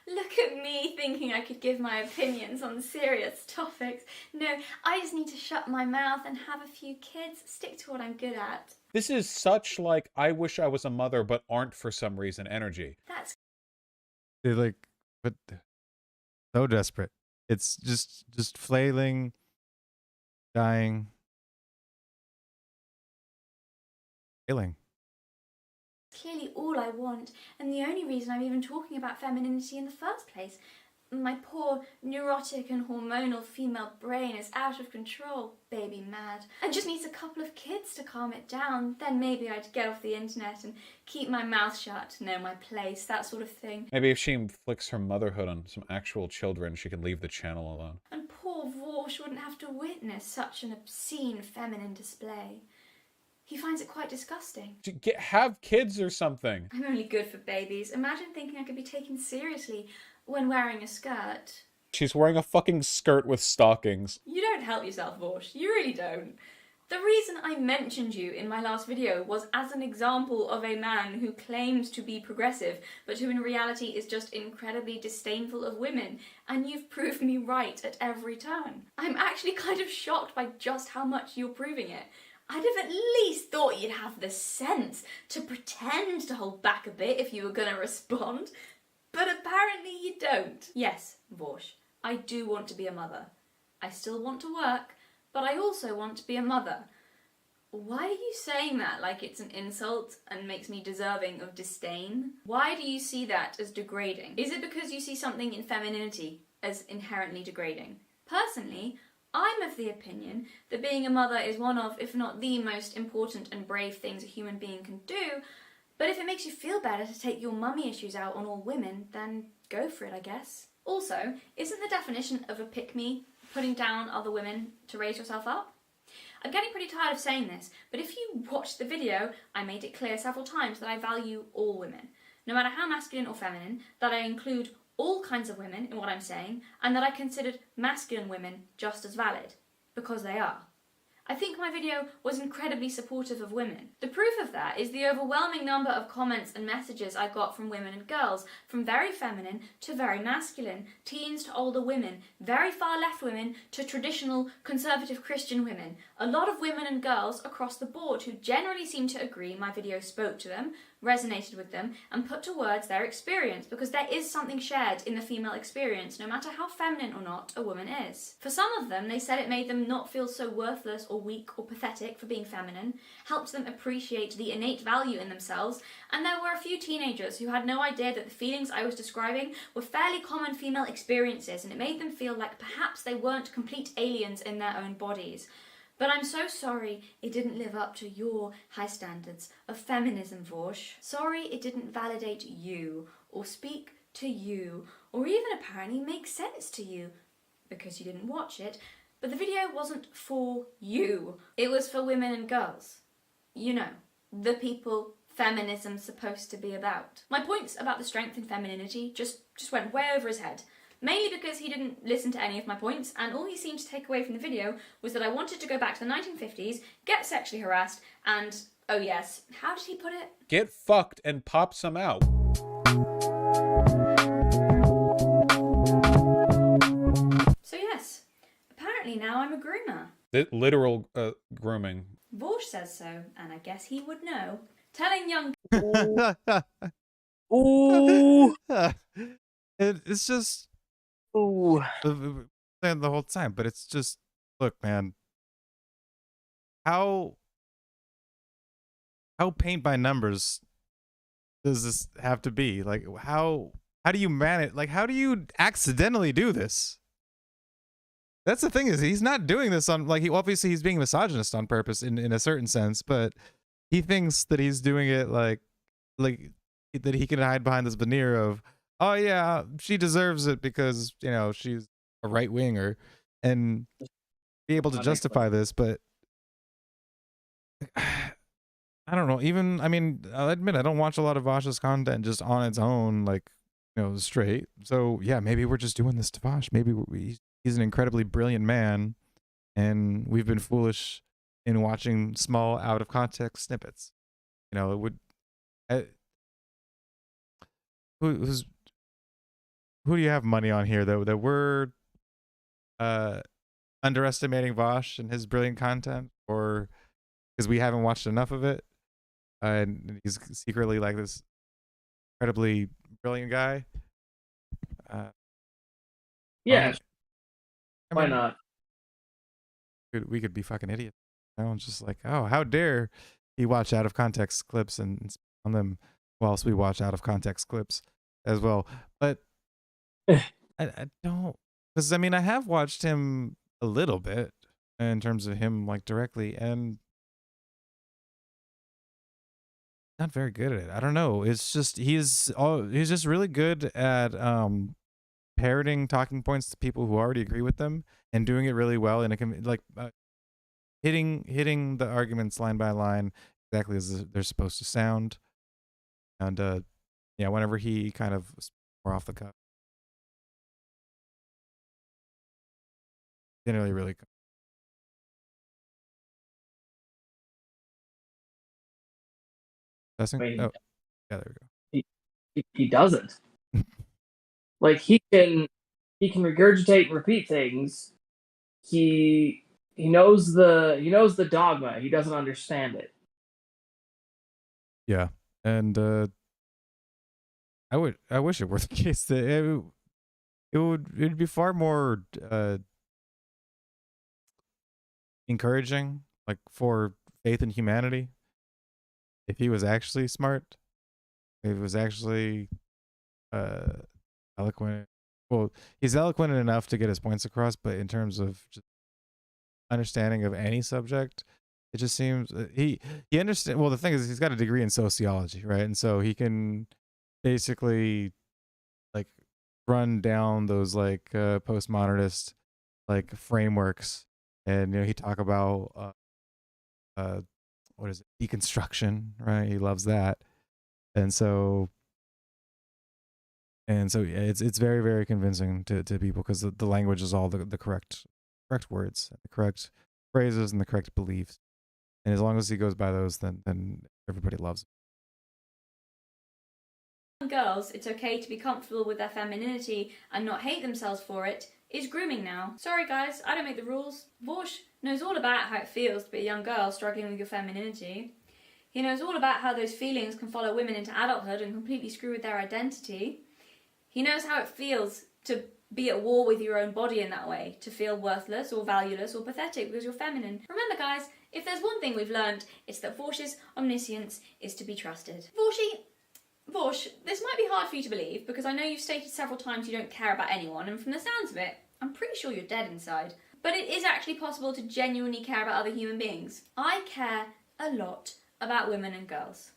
Look at me thinking I could give my opinions on serious topics. No, I just need to shut my mouth and have a few kids, stick to what I'm good at. This is such like I wish I was a mother but aren't for some reason energy. That's They're like, but so desperate. It's just flailing, dying, failing. clearly all I want, and the only reason I'm even talking about femininity in the first place. My poor, neurotic and hormonal female brain is out of control, baby mad, and just needs a couple of kids to calm it down. Then maybe I'd get off the internet and keep my mouth shut, know my place, that sort of thing. Maybe if she inflicts her motherhood on some actual children, she can leave the channel alone. And poor Vorsh wouldn't have to witness such an obscene feminine display. He finds it quite disgusting. Have kids or something. I'm only good for babies. Imagine thinking I could be taken seriously when wearing a skirt. She's wearing a fucking skirt with stockings. You don't help yourself, Vorsh. You really don't. The reason I mentioned you in my last video was as an example of a man who claims to be progressive, but who in reality is just incredibly disdainful of women, and you've proved me right at every turn. I'm actually kind of shocked by just how much you're proving it. I'd have at least thought you'd have the sense to pretend to hold back a bit if you were going to respond. But apparently you don't. Yes, Vorsh, I do want to be a mother. I still want to work, but I also want to be a mother. Why are you saying that like it's an insult and makes me deserving of disdain? Why do you see that as degrading? Is it because you see something in femininity as inherently degrading? Personally, I'm of the opinion that being a mother is one of, if not the most important and brave things a human being can do, but if it makes you feel better to take your mummy issues out on all women, then go for it, I guess. Also, isn't the definition of a pick-me putting down other women to raise yourself up? I'm getting pretty tired of saying this, but if you watched the video, I made it clear several times that I value all women, no matter how masculine or feminine, that I include all kinds of women in what I'm saying, and that I considered masculine women just as valid, because they are. I think my video was incredibly supportive of women. The proof of that is the overwhelming number of comments and messages I got from women and girls, from very feminine to very masculine, teens to older women, very far left women to traditional conservative Christian women. A lot of women and girls across the board who generally seem to agree my video spoke to them, resonated with them and put to words their experience, because there is something shared in the female experience, no matter how feminine or not a woman is. For some of them, they said it made them not feel so worthless or weak or pathetic for being feminine, helped them appreciate the innate value in themselves, and there were a few teenagers who had no idea that the feelings I was describing were fairly common female experiences, and it made them feel like perhaps they weren't complete aliens in their own bodies. But I'm so sorry it didn't live up to your high standards of feminism, Vorsh. Sorry it didn't validate you, or speak to you, or even apparently make sense to you, because you didn't watch it. But the video wasn't for you. It was for women and girls. You know, the people feminism's supposed to be about. My points about the strength in femininity just went way over his head. Mainly because he didn't listen to any of my points, and all he seemed to take away from the video was that I wanted to go back to the 1950s, get sexually harassed, and, oh yes, how did he put it? Get fucked and pop some out. So yes, apparently now I'm a groomer. Literal grooming. Vorsh says so, and I guess he would know. Telling young... Ooh. It's just... Ooh. The whole time, but it's just, look, man, how paint by numbers does this have to be? Like, how do you manage? Like, how do you accidentally do this? That's the thing, is he's not doing this on, like, obviously he's being misogynist on purpose in a certain sense, but he thinks that he's doing it like that he can hide behind this veneer of, oh yeah, she deserves it because, you know, she's a right winger, and be able to justify this. But I don't know. Even, I mean, I'll admit I don't watch a lot of Vash's content just on its own, like, you know, straight. So yeah, maybe we're just doing this to Vash. Maybe he's an incredibly brilliant man, and we've been foolish in watching small out of context snippets. You know, it would. Who do you have money on here that we're underestimating Vosh and his brilliant content, or because we haven't watched enough of it, and he's secretly like this incredibly brilliant guy? Yeah, why mean, not? We could be fucking idiots. You know, it's just like, oh, how dare he watch out of context clips and speak on them whilst we watch out of context clips as well. But I don't, because I mean, I have watched him a little bit in terms of him like directly, and not very good at it. I don't know. It's just he's just really good at parroting talking points to people who already agree with them, and doing it really well in a like hitting the arguments line by line exactly as they're supposed to sound. And yeah, whenever he kind of more off the cuff, generally really testing. I mean, Oh, yeah, there we go. He doesn't. Like, he can regurgitate and repeat things. He knows the dogma. He doesn't understand it. Yeah, and I wish it were the case that it'd be far more encouraging, like, for faith in humanity, if he was actually smart, if he was actually eloquent. Well, he's eloquent enough to get his points across, but in terms of just understanding of any subject, it just seems he understands. Well, the thing is, he's got a degree in sociology, right? And so he can basically like run down those like postmodernist like frameworks, and you know, he talk about what is it, deconstruction, right? He loves that. And so yeah, it's very, very convincing to people, because the language is all the correct words, the correct phrases, and the correct beliefs. And as long as he goes by those, then everybody loves him. Girls, it's okay to be comfortable with their femininity and not hate themselves for it, is grooming now. Sorry guys, I don't make the rules. Vorsh knows all about how it feels to be a young girl struggling with your femininity. He knows all about how those feelings can follow women into adulthood and completely screw with their identity. He knows how it feels to be at war with your own body in that way, to feel worthless or valueless or pathetic because you're feminine. Remember, guys, if there's one thing we've learned, it's that Vorsh's omniscience is to be trusted. Vorsh, this might be hard for you to believe because I know you've stated several times you don't care about anyone, and from the sounds of it, I'm pretty sure you're dead inside. But it is actually possible to genuinely care about other human beings. I care a lot about women and girls.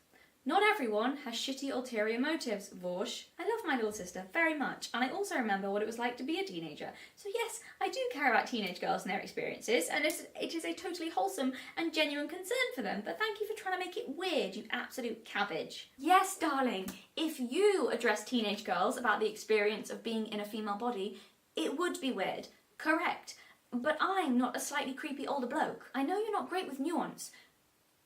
Not everyone has shitty ulterior motives, Vorsh. I love my little sister very much, and I also remember what it was like to be a teenager. So yes, I do care about teenage girls and their experiences, and it is a totally wholesome and genuine concern for them, but thank you for trying to make it weird, you absolute cabbage. Yes, darling, if you address teenage girls about the experience of being in a female body, it would be weird. Correct. But I'm not a slightly creepy older bloke. I know you're not great with nuance,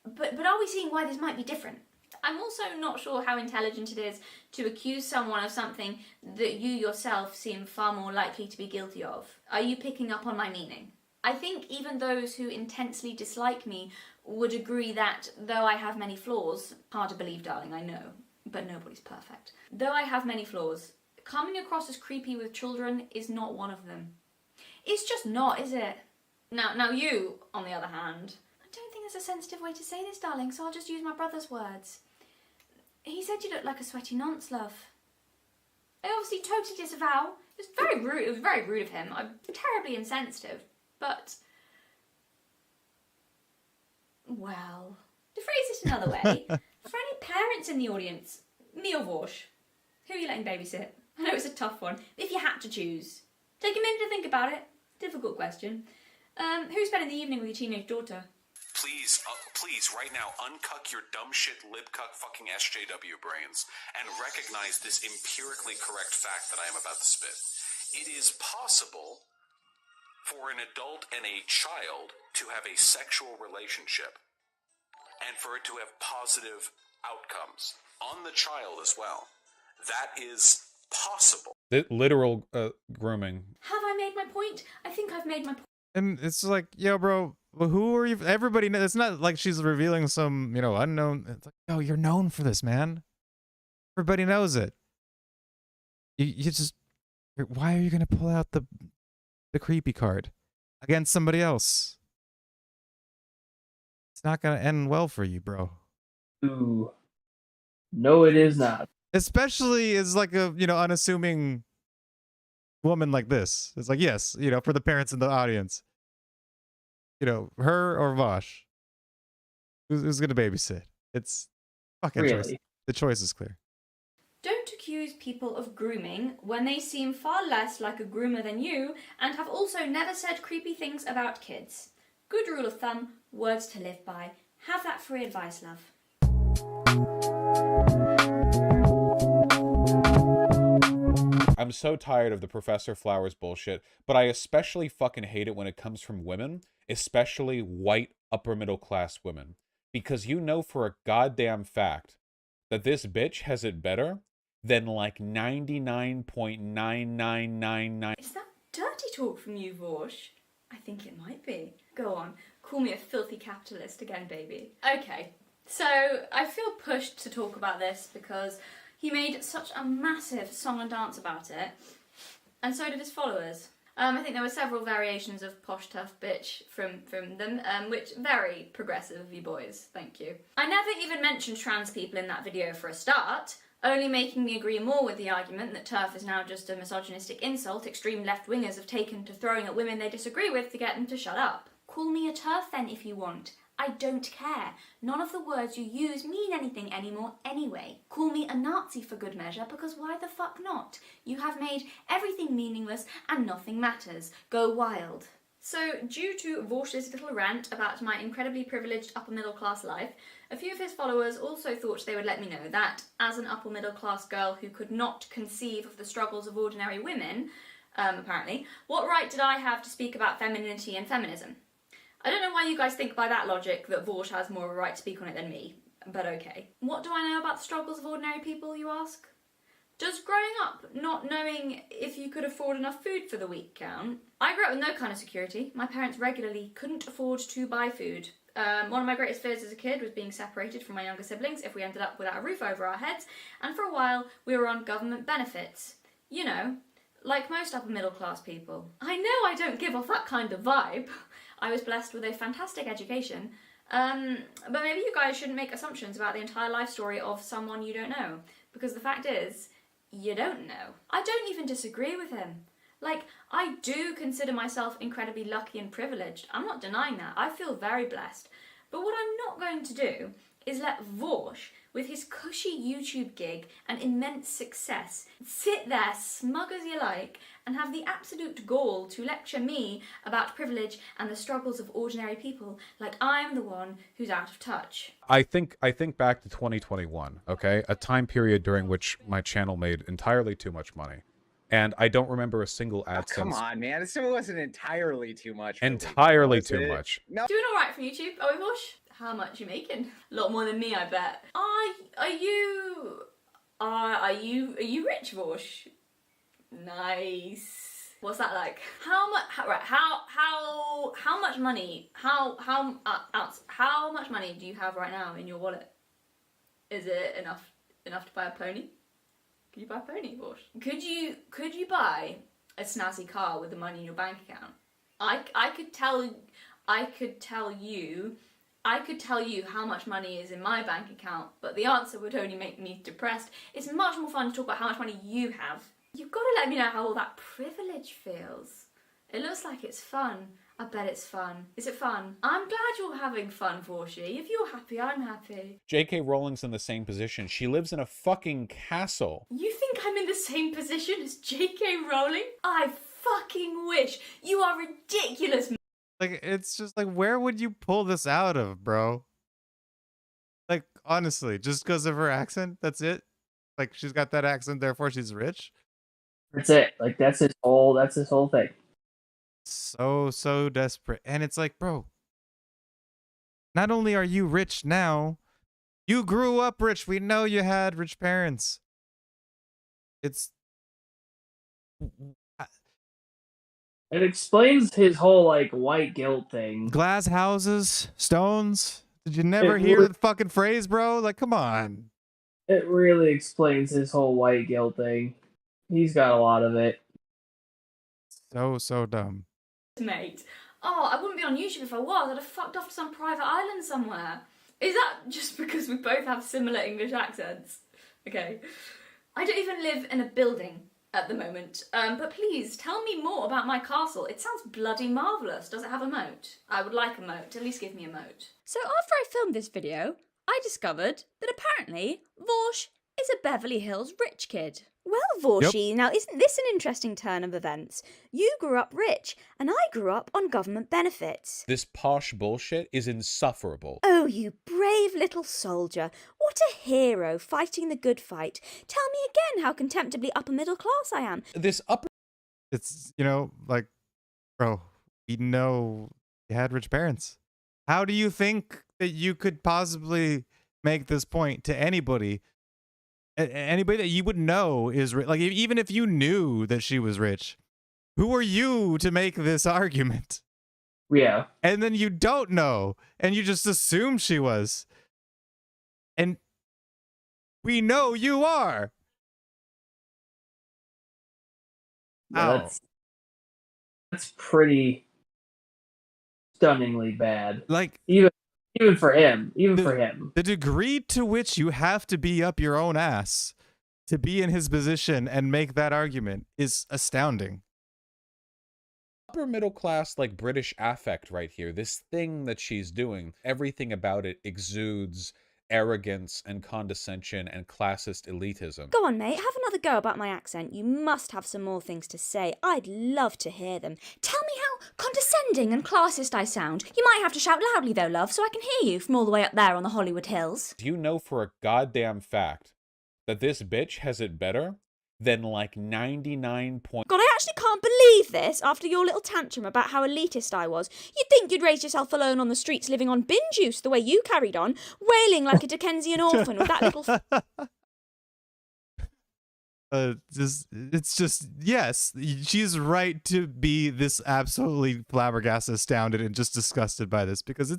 but are we seeing why this might be different? I'm also not sure how intelligent it is to accuse someone of something that you yourself seem far more likely to be guilty of. Are you picking up on my meaning? I think even those who intensely dislike me would agree that though I have many flaws, hard to believe, darling, I know, but nobody's perfect. Though I have many flaws, coming across as creepy with children is not one of them. It's just not, is it? Now you, on the other hand, I don't think there's a sensitive way to say this, darling, so I'll just use my brother's words. He said you looked like a sweaty nonce, love. I obviously totally disavow. It was very rude. It was very rude of him. I'm terribly insensitive. But, well, to phrase this another way, for any parents in the audience, me or Vorsh, who are you letting babysit? I know it's a tough one. If you had to choose, take a minute to think about it. Difficult question. Who's spending the evening with your teenage daughter? Please, right now, uncuck your dumb shit, libcuck fucking SJW brains and recognize this empirically correct fact that I am about to spit. It is possible for an adult and a child to have a sexual relationship and for it to have positive outcomes on the child as well. That is possible. Literal grooming. Have I made my point? I think I've made my point. And it's like, yo, bro, who are you? Everybody knows. It's not like she's revealing some, unknown. It's like, yo, you're known for this, man. Everybody knows it. You just, why are you gonna pull out the creepy card against somebody else? It's not gonna end well for you, bro. Ooh. No, it is not. Especially as like a, unassuming woman like this. It's like, yes, for the parents in the audience. Her or Vosh. Who's gonna babysit? It's fucking really? Choice. The choice is clear. Don't accuse people of grooming when they seem far less like a groomer than you and have also never said creepy things about kids. Good rule of thumb, words to live by. Have that free advice, love. I'm so tired of the Professor Flowers bullshit, but I especially fucking hate it when it comes from women, especially white upper middle class women. Because you know for a goddamn fact that this bitch has it better than like 99.9999. Is that dirty talk from you, Vorsh? I think it might be. Go on, call me a filthy capitalist again, baby. Okay, so I feel pushed to talk about this because he made such a massive song and dance about it, and so did his followers. I think there were several variations of posh tough bitch from them, which very progressive of you boys, thank you. I never even mentioned trans people in that video for a start, only making me agree more with the argument that TERF is now just a misogynistic insult extreme left-wingers have taken to throwing at women they disagree with to get them to shut up. Call me a TERF then if you want. I don't care. None of the words you use mean anything anymore anyway. Call me a Nazi for good measure, because why the fuck not? You have made everything meaningless and nothing matters. Go wild. So, due to Vorsh's little rant about my incredibly privileged upper middle class life, a few of his followers also thought they would let me know that, as an upper middle class girl who could not conceive of the struggles of ordinary women, apparently, what right did I have to speak about femininity and feminism? I don't know why you guys think by that logic that Vorsh has more of a right to speak on it than me, but okay. What do I know about the struggles of ordinary people, you ask? Does growing up not knowing if you could afford enough food for the week count? I grew up with no kind of security. My parents regularly couldn't afford to buy food. One of my greatest fears as a kid was being separated from my younger siblings if we ended up without a roof over our heads, and for a while we were on government benefits. You know, like most upper middle class people. I know I don't give off that kind of vibe. I was blessed with a fantastic education, but maybe you guys shouldn't make assumptions about the entire life story of someone you don't know, because the fact is, you don't know. I don't even disagree with him. Like, I do consider myself incredibly lucky and privileged. I'm not denying that. I feel very blessed. But what I'm not going to do is let Vorsh, with his cushy YouTube gig and immense success, sit there smug as you like and have the absolute gall to lecture me about privilege and the struggles of ordinary people like I'm the one who's out of touch. I think back to 2021, okay? A time period during which my channel made entirely too much money. And I don't remember a single AdSense. Come on, man. It still wasn't entirely too much. Entirely too much. No. Doing alright from YouTube, are we, Vorsh? How much you making? A lot more than me, I bet. Are you rich, Vorsh? Nice. What's that like? How much money? How much money do you have right now in your wallet? Is it enough to buy a pony? Could you buy a pony, Vorsh? Could you buy a snazzy car with the money in your bank account? I could tell you how much money is in my bank account, but the answer would only make me depressed. It's much more fun to talk about how much money you have. You've got to let me know how all that privilege feels. It looks like it's fun. I bet it's fun. Is it fun? I'm glad you're having fun, Vorshy. If you're happy, I'm happy. J.K. Rowling's in the same position. She lives in a fucking castle. You think I'm in the same position as J.K. Rowling? I fucking wish. You are ridiculous. Like, it's just like, where would you pull this out of, bro? Like, honestly, just because of her accent, that's it? Like, she's got that accent, therefore she's rich? That's it. Like, that's his whole thing. So desperate. And it's like, bro, not only are you rich now, you grew up rich. We know you had rich parents. It explains his whole, like, white guilt thing. Glass houses, stones. Did you never hear the fucking phrase, bro? Like, come on. It really explains his whole white guilt thing. He's got a lot of it. So dumb. Mate. Oh, I wouldn't be on YouTube if I was. I'd have fucked off to some private island somewhere. Is that just because we both have similar English accents? Okay. I don't even live in a building at the moment, but please tell me more about my castle. It sounds bloody marvellous. Does it have a moat? I would like a moat. At least give me a moat. So after I filmed this video, I discovered that apparently Vorsh is a Beverly Hills rich kid. Well, Vorshy, now isn't this an interesting turn of events? You grew up rich, and I grew up on government benefits. This posh bullshit is insufferable. Oh, you brave little soldier. What a hero, fighting the good fight. Tell me again how contemptibly upper middle class I am. It's, you know, like, bro, we know you had rich parents. How do you think that you could possibly make this point to anybody? Anybody that you would know is rich. Like, even if you knew that she was rich, who are you to make this argument? Yeah. And then you don't know, and you just assume she was. And we know you are. Yeah, that's pretty stunningly bad. Like, even for him. The degree to which you have to be up your own ass to be in his position and make that argument is astounding. Upper middle class, like, British affect right here. This thing that she's doing, everything about it exudes arrogance and condescension and classist elitism. Go on, mate, have another go about my accent. You must have some more things to say. I'd love to hear them. Tell me how condescending and classist I sound. You might have to shout loudly though, love, so I can hear you from all the way up there on the Hollywood Hills. Do you know for a goddamn fact that this bitch has it better than like 99 point... God, I actually can't believe this after your little tantrum about how elitist I was. You'd think you'd raised yourself alone on the streets living on bin juice the way you carried on, wailing like a Dickensian orphan with that little... It's just, yes, she's right to be this absolutely flabbergasted, astounded, and just disgusted by this, because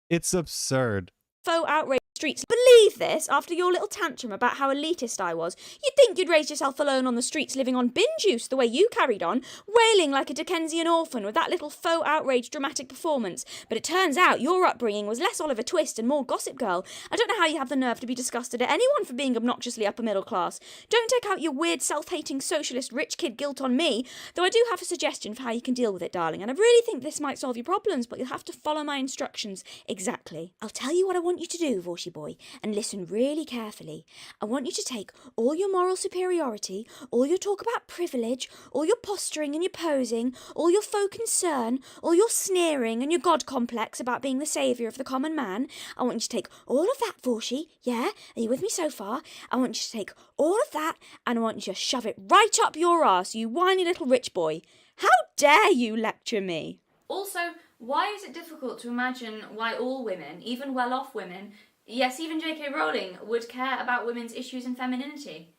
it's absurd. Faux outrage streets. Believe this after your little tantrum about how elitist I was. You'd think you'd raised yourself alone on the streets living on bin juice the way you carried on, wailing like a Dickensian orphan with that little faux outrage dramatic performance. But it turns out your upbringing was less Oliver Twist and more Gossip Girl. I don't know how you have the nerve to be disgusted at anyone for being obnoxiously upper middle class. Don't take out your weird self-hating socialist rich kid guilt on me, though I do have a suggestion for how you can deal with it, darling, and I really think this might solve your problems, but you'll have to follow my instructions exactly. I'll tell you what I want you to do, Vorshy boy, and listen really carefully. I want you to take all your moral superiority, all your talk about privilege, all your posturing and your posing, all your faux concern, all your sneering and your god complex about being the saviour of the common man. I want you to take all of that, Vorshy, yeah? Are you with me so far? I want you to take all of that and I want you to shove it right up your arse, you whiny little rich boy. How dare you lecture me? Also, why is it difficult to imagine why all women, even well-off women, yes, even J.K. Rowling, would care about women's issues and femininity?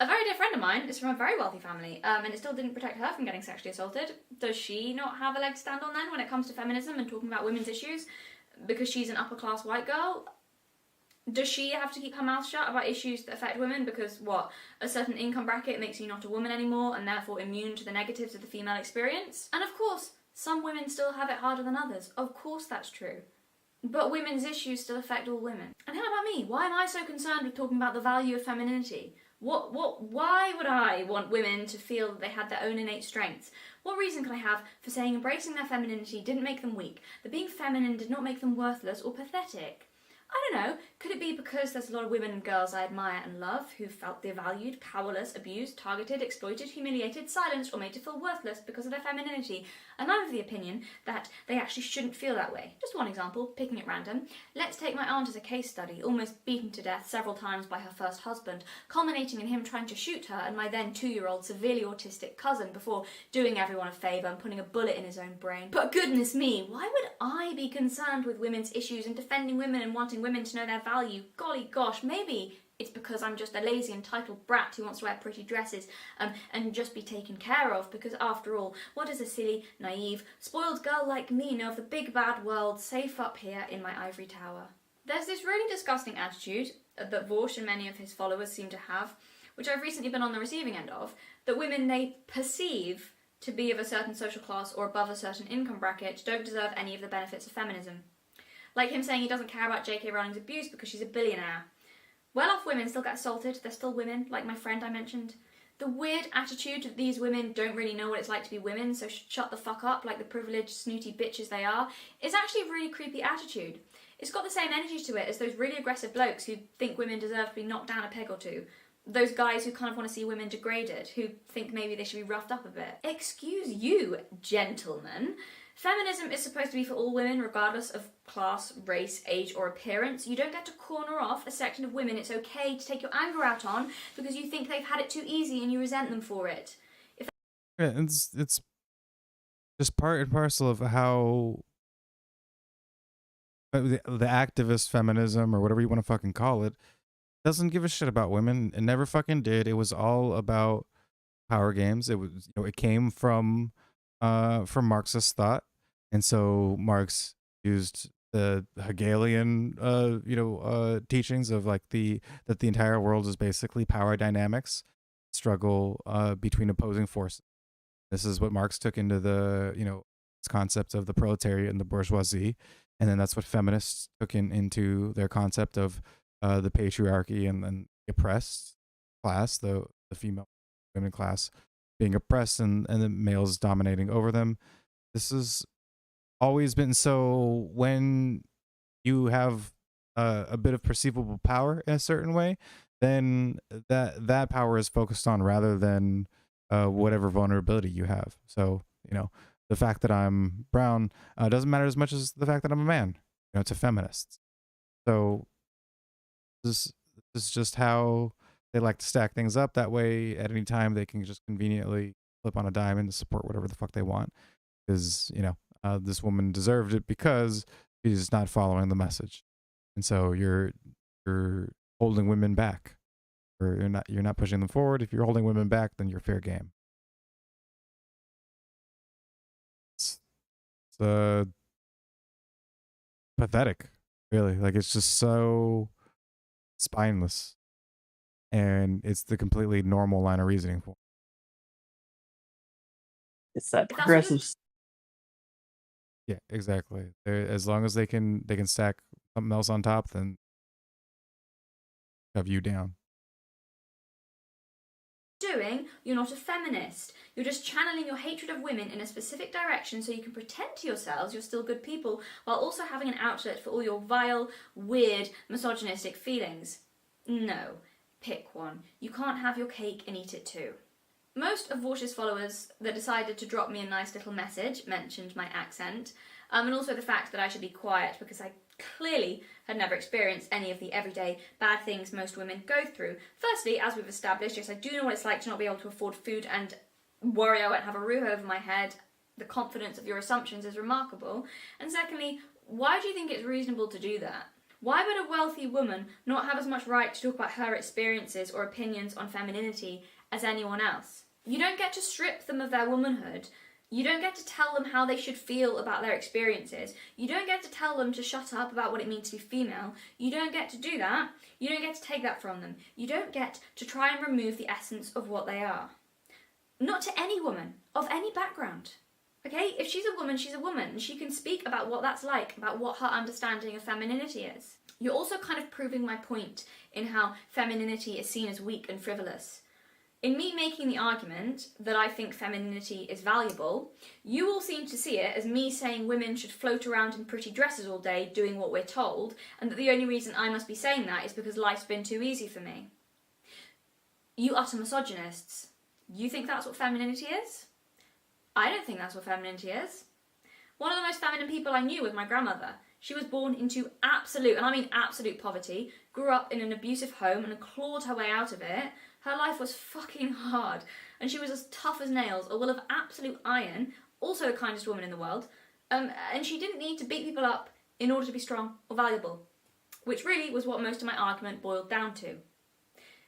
A very dear friend of mine is from a very wealthy family, and it still didn't protect her from getting sexually assaulted. Does she not have a leg to stand on then when it comes to feminism and talking about women's issues? Because she's an upper-class white girl? Does she have to keep her mouth shut about issues that affect women because, what, a certain income bracket makes you not a woman anymore and therefore immune to the negatives of the female experience? And of course, some women still have it harder than others. Of course that's true. But women's issues still affect all women. And how about me? Why am I so concerned with talking about the value of femininity? Why would I want women to feel that they had their own innate strengths? What reason could I have for saying embracing their femininity didn't make them weak, that being feminine did not make them worthless or pathetic? I don't know, could it be because there's a lot of women and girls I admire and love who felt devalued, powerless, abused, targeted, exploited, humiliated, silenced, or made to feel worthless because of their femininity? And I'm of the opinion that they actually shouldn't feel that way. Just one example, picking at random. Let's take my aunt as a case study, almost beaten to death several times by her first husband, culminating in him trying to shoot her and my then 2-year-old severely autistic cousin before doing everyone a favour and putting a bullet in his own brain. But goodness me, why would I be concerned with women's issues and defending women and wanting women to know their value? Golly gosh, maybe it's because I'm just a lazy entitled brat who wants to wear pretty dresses and just be taken care of, because after all, what does a silly, naive, spoiled girl like me know of the big bad world safe up here in my ivory tower? There's this really disgusting attitude that Vorsh and many of his followers seem to have, which I've recently been on the receiving end of, that women they perceive to be of a certain social class or above a certain income bracket don't deserve any of the benefits of feminism. Like him saying he doesn't care about J.K. Rowling's abuse because she's a billionaire. Well-off women still get assaulted, they're still women, like my friend I mentioned. The weird attitude that these women don't really know what it's like to be women, so shut the fuck up like the privileged, snooty bitches they are, is actually a really creepy attitude. It's got the same energy to it as those really aggressive blokes who think women deserve to be knocked down a peg or two. Those guys who kind of want to see women degraded, who think maybe they should be roughed up a bit. Excuse you, gentlemen. Feminism is supposed to be for all women, regardless of class, race, age, or appearance. You don't get to corner off a section of women it's okay to take your anger out on because you think they've had it too easy and you resent them for it. Yeah, it's just part and parcel of how the activist feminism, or whatever you want to fucking call it, doesn't give a shit about women. It never fucking did. It was all about power games. It was, it came from Marxist thought, and so Marx used the Hegelian teachings of like that the entire world is basically power dynamics, struggle between opposing forces. This is what Marx took into the this concept of the proletariat and the bourgeoisie, and then that's what feminists took into their concept of the patriarchy and then the oppressed class, the female women class being oppressed and the males dominating over them. This has always been so. When you have a bit of perceivable power in a certain way, then that power is focused on rather than whatever vulnerability you have. So the fact that I'm brown doesn't matter as much as the fact that I'm a man, to feminists. So this is just how they like to stack things up. That way, at any time, they can just conveniently flip on a dime and support whatever the fuck they want. Because, this woman deserved it because she's not following the message. And so you're holding women back or you're not pushing them forward. If you're holding women back, then you're fair game. It's pathetic, really. Like, it's just so spineless, and it's the completely normal line of reasoning for. It's that progressive. Yeah, exactly. As long as they can stack something else on top, then shove you down. Doing, you're not a feminist. You're just channeling your hatred of women in a specific direction so you can pretend to yourselves you're still good people while also having an outlet for all your vile, weird, misogynistic feelings. No, pick one. You can't have your cake and eat it too. Most of Vorsh's followers that decided to drop me a nice little message mentioned my accent, and also the fact that I should be quiet because I clearly had never experienced any of the everyday bad things most women go through. Firstly, as we've established, yes, I do know what it's like to not be able to afford food and worry I won't have a roof over my head. The confidence of your assumptions is remarkable. And secondly, why do you think it's reasonable to do that? Why would a wealthy woman not have as much right to talk about her experiences or opinions on femininity as anyone else? You don't get to strip them of their womanhood. You don't get to tell them how they should feel about their experiences. You don't get to tell them to shut up about what it means to be female. You don't get to do that. You don't get to take that from them. You don't get to try and remove the essence of what they are. Not to any woman, of any background. Okay? If she's a woman, she's a woman, and she can speak about what that's like, about what her understanding of femininity is. You're also kind of proving my point in how femininity is seen as weak and frivolous. In me making the argument that I think femininity is valuable, you all seem to see it as me saying women should float around in pretty dresses all day doing what we're told, and that the only reason I must be saying that is because life's been too easy for me. You utter misogynists. You think that's what femininity is? I don't think that's what femininity is. One of the most feminine people I knew was my grandmother. She was born into absolute, and I mean absolute poverty, grew up in an abusive home and clawed her way out of it. Her life was fucking hard, and she was as tough as nails, a will of absolute iron, also the kindest woman in the world, and she didn't need to beat people up in order to be strong or valuable, which really was what most of my argument boiled down to.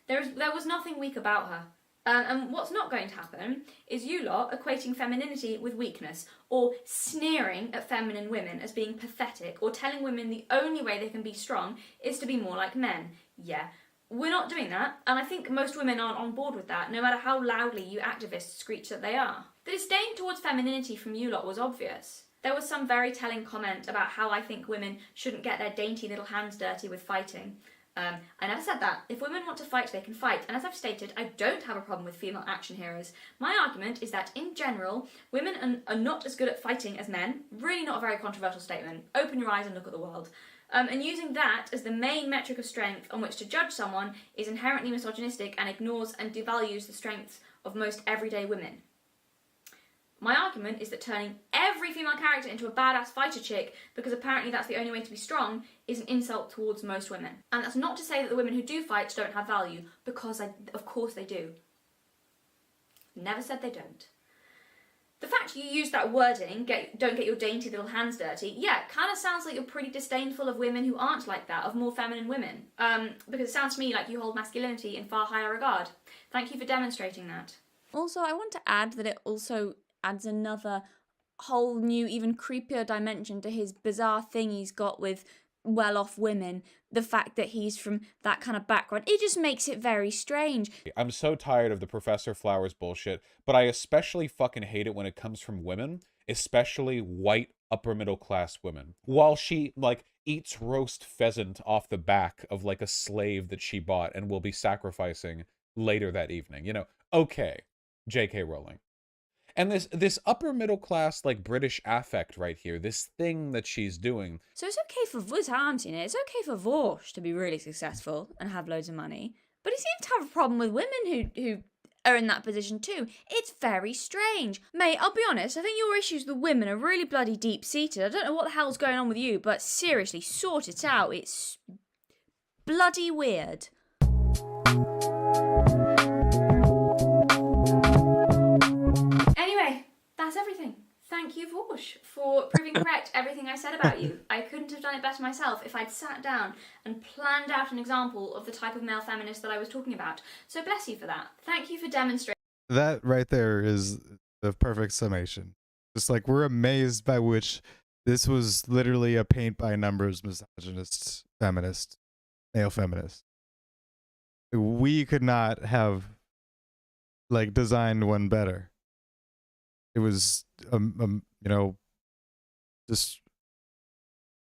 There was nothing weak about her. And what's not going to happen is you lot equating femininity with weakness, or sneering at feminine women as being pathetic, or telling women the only way they can be strong is to be more like men. Yeah, we're not doing that, and I think most women aren't on board with that, no matter how loudly you activists screech that they are. The disdain towards femininity from you lot was obvious. There was some very telling comment about how I think women shouldn't get their dainty little hands dirty with fighting. I never said that. If women want to fight, they can fight. And as I've stated, I don't have a problem with female action heroes. My argument is that, in general, women are not as good at fighting as men. Really not a very controversial statement. Open your eyes and look at the world. And using that as the main metric of strength on which to judge someone is inherently misogynistic and ignores and devalues the strengths of most everyday women. My argument is that turning every female character into a badass fighter chick, because apparently that's the only way to be strong, is an insult towards most women. And that's not to say that the women who do fight don't have value, because of course they do. Never said they don't. The fact you use that wording, don't get your dainty little hands dirty, yeah, kind of sounds like you're pretty disdainful of women who aren't like that, of more feminine women. Because it sounds to me like you hold masculinity in far higher regard. Thank you for demonstrating that. Also, I want to add that it also adds another whole new, even creepier dimension to his bizarre thing he's got with well-off women. The fact that he's from that kind of background, it just makes it very strange. I'm so tired of the Professor Flowers bullshit, but I especially fucking hate it when it comes from women, especially white upper middle class women. While she, like, eats roast pheasant off the back of, like, a slave that she bought and will be sacrificing later that evening. You know, okay, J.K. Rowling. And this upper middle class, like, British affect right here, this thing that she's doing. So it's okay for it's okay for Vorsh to be really successful and have loads of money, but he seems to have a problem with women who are in that position too. It's very strange. Mate, I'll be honest, I think your issues with women are really bloody deep-seated. I don't know what the hell's going on with you, but seriously, sort it out. It's bloody weird. Anyway, that's everything. Thank you, Vorsh, for proving correct everything I said said about you. I couldn't have done it better myself if I'd sat down and planned out an example of the type of male feminist that I was talking about. So bless you for that. Thank you for demonstrating. That right there is the perfect summation. Just like, we're amazed by which this was literally a paint by numbers misogynist feminist, male feminist. We could not have like designed one better. It was you know, just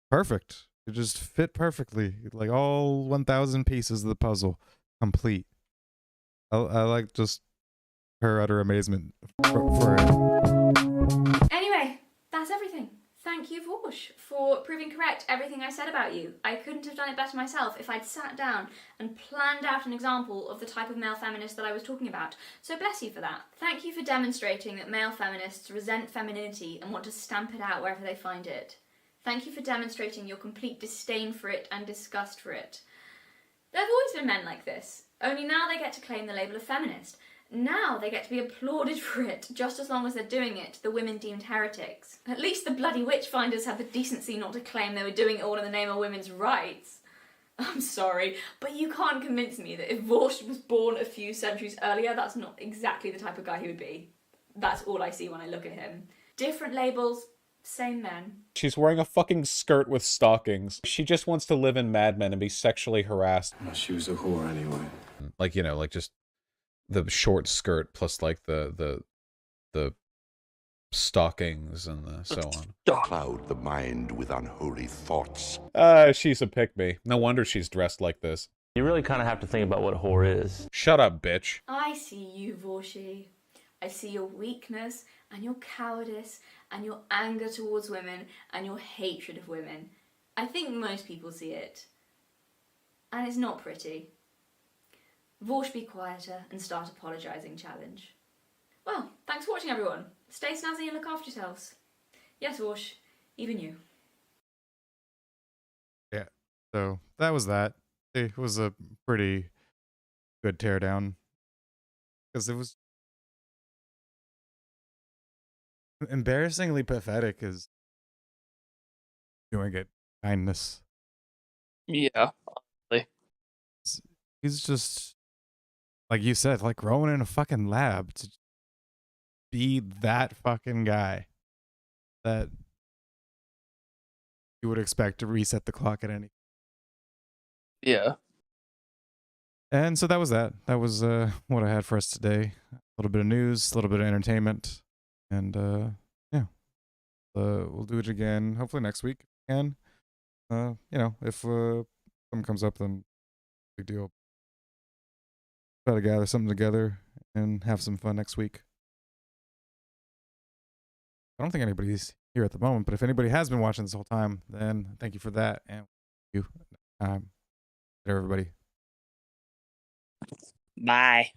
perfect. It just fit perfectly, like all 1,000 pieces of the puzzle complete. I like just her utter amazement for it. Anyway, that's everything. Thank you, Vorsh, for proving correct everything I said about you. I couldn't have done it better myself if I'd sat down and planned out an example of the type of male feminist that I was talking about. So bless you for that. Thank you for demonstrating that male feminists resent femininity and want to stamp it out wherever they find it. Thank you for demonstrating your complete disdain for it and disgust for it. There have always been men like this, only now they get to claim the label of feminist. Now they get to be applauded for it, just as long as they're doing it, the women deemed heretics. At least the bloody witch-finders had the decency not to claim they were doing it all in the name of women's rights. I'm sorry, but you can't convince me that if Vorsh was born a few centuries earlier, that's not exactly the type of guy he would be. That's all I see when I look at him. Different labels, same men. She's wearing a fucking skirt with stockings. She just wants to live in Mad Men and be sexually harassed. Well, she was a whore anyway. Like, you know, like just the short skirt plus like the stockings and the so on. Cloud the mind with unholy thoughts. She's a pick-me. No wonder she's dressed like this. You really kind of have to think about what a whore is. Shut up, bitch. I see you, Vorshi. I see your weakness and your cowardice and your anger towards women and your hatred of women. I think most people see it. And it's not pretty. Vorsh, be quieter and start apologising challenge. Well, thanks for watching, everyone. Stay snazzy and look after yourselves. Yes, Vorsh, even you. Yeah, so that was that. It was a pretty good teardown. Because it was embarrassingly pathetic as doing it kindness. Yeah, honestly. He's just, like you said, like growing in a fucking lab to be that fucking guy that you would expect to reset the clock at any. Yeah. And so that was that. That was what I had for us today. A little bit of news, a little bit of entertainment, and yeah, we'll do it again hopefully next week if we can. You know, if something comes up, then big deal. Try to gather something together and have some fun next week. I don't think anybody's here at the moment, but if anybody has been watching this whole time, then thank you for that, and thank you. Later, everybody. Bye.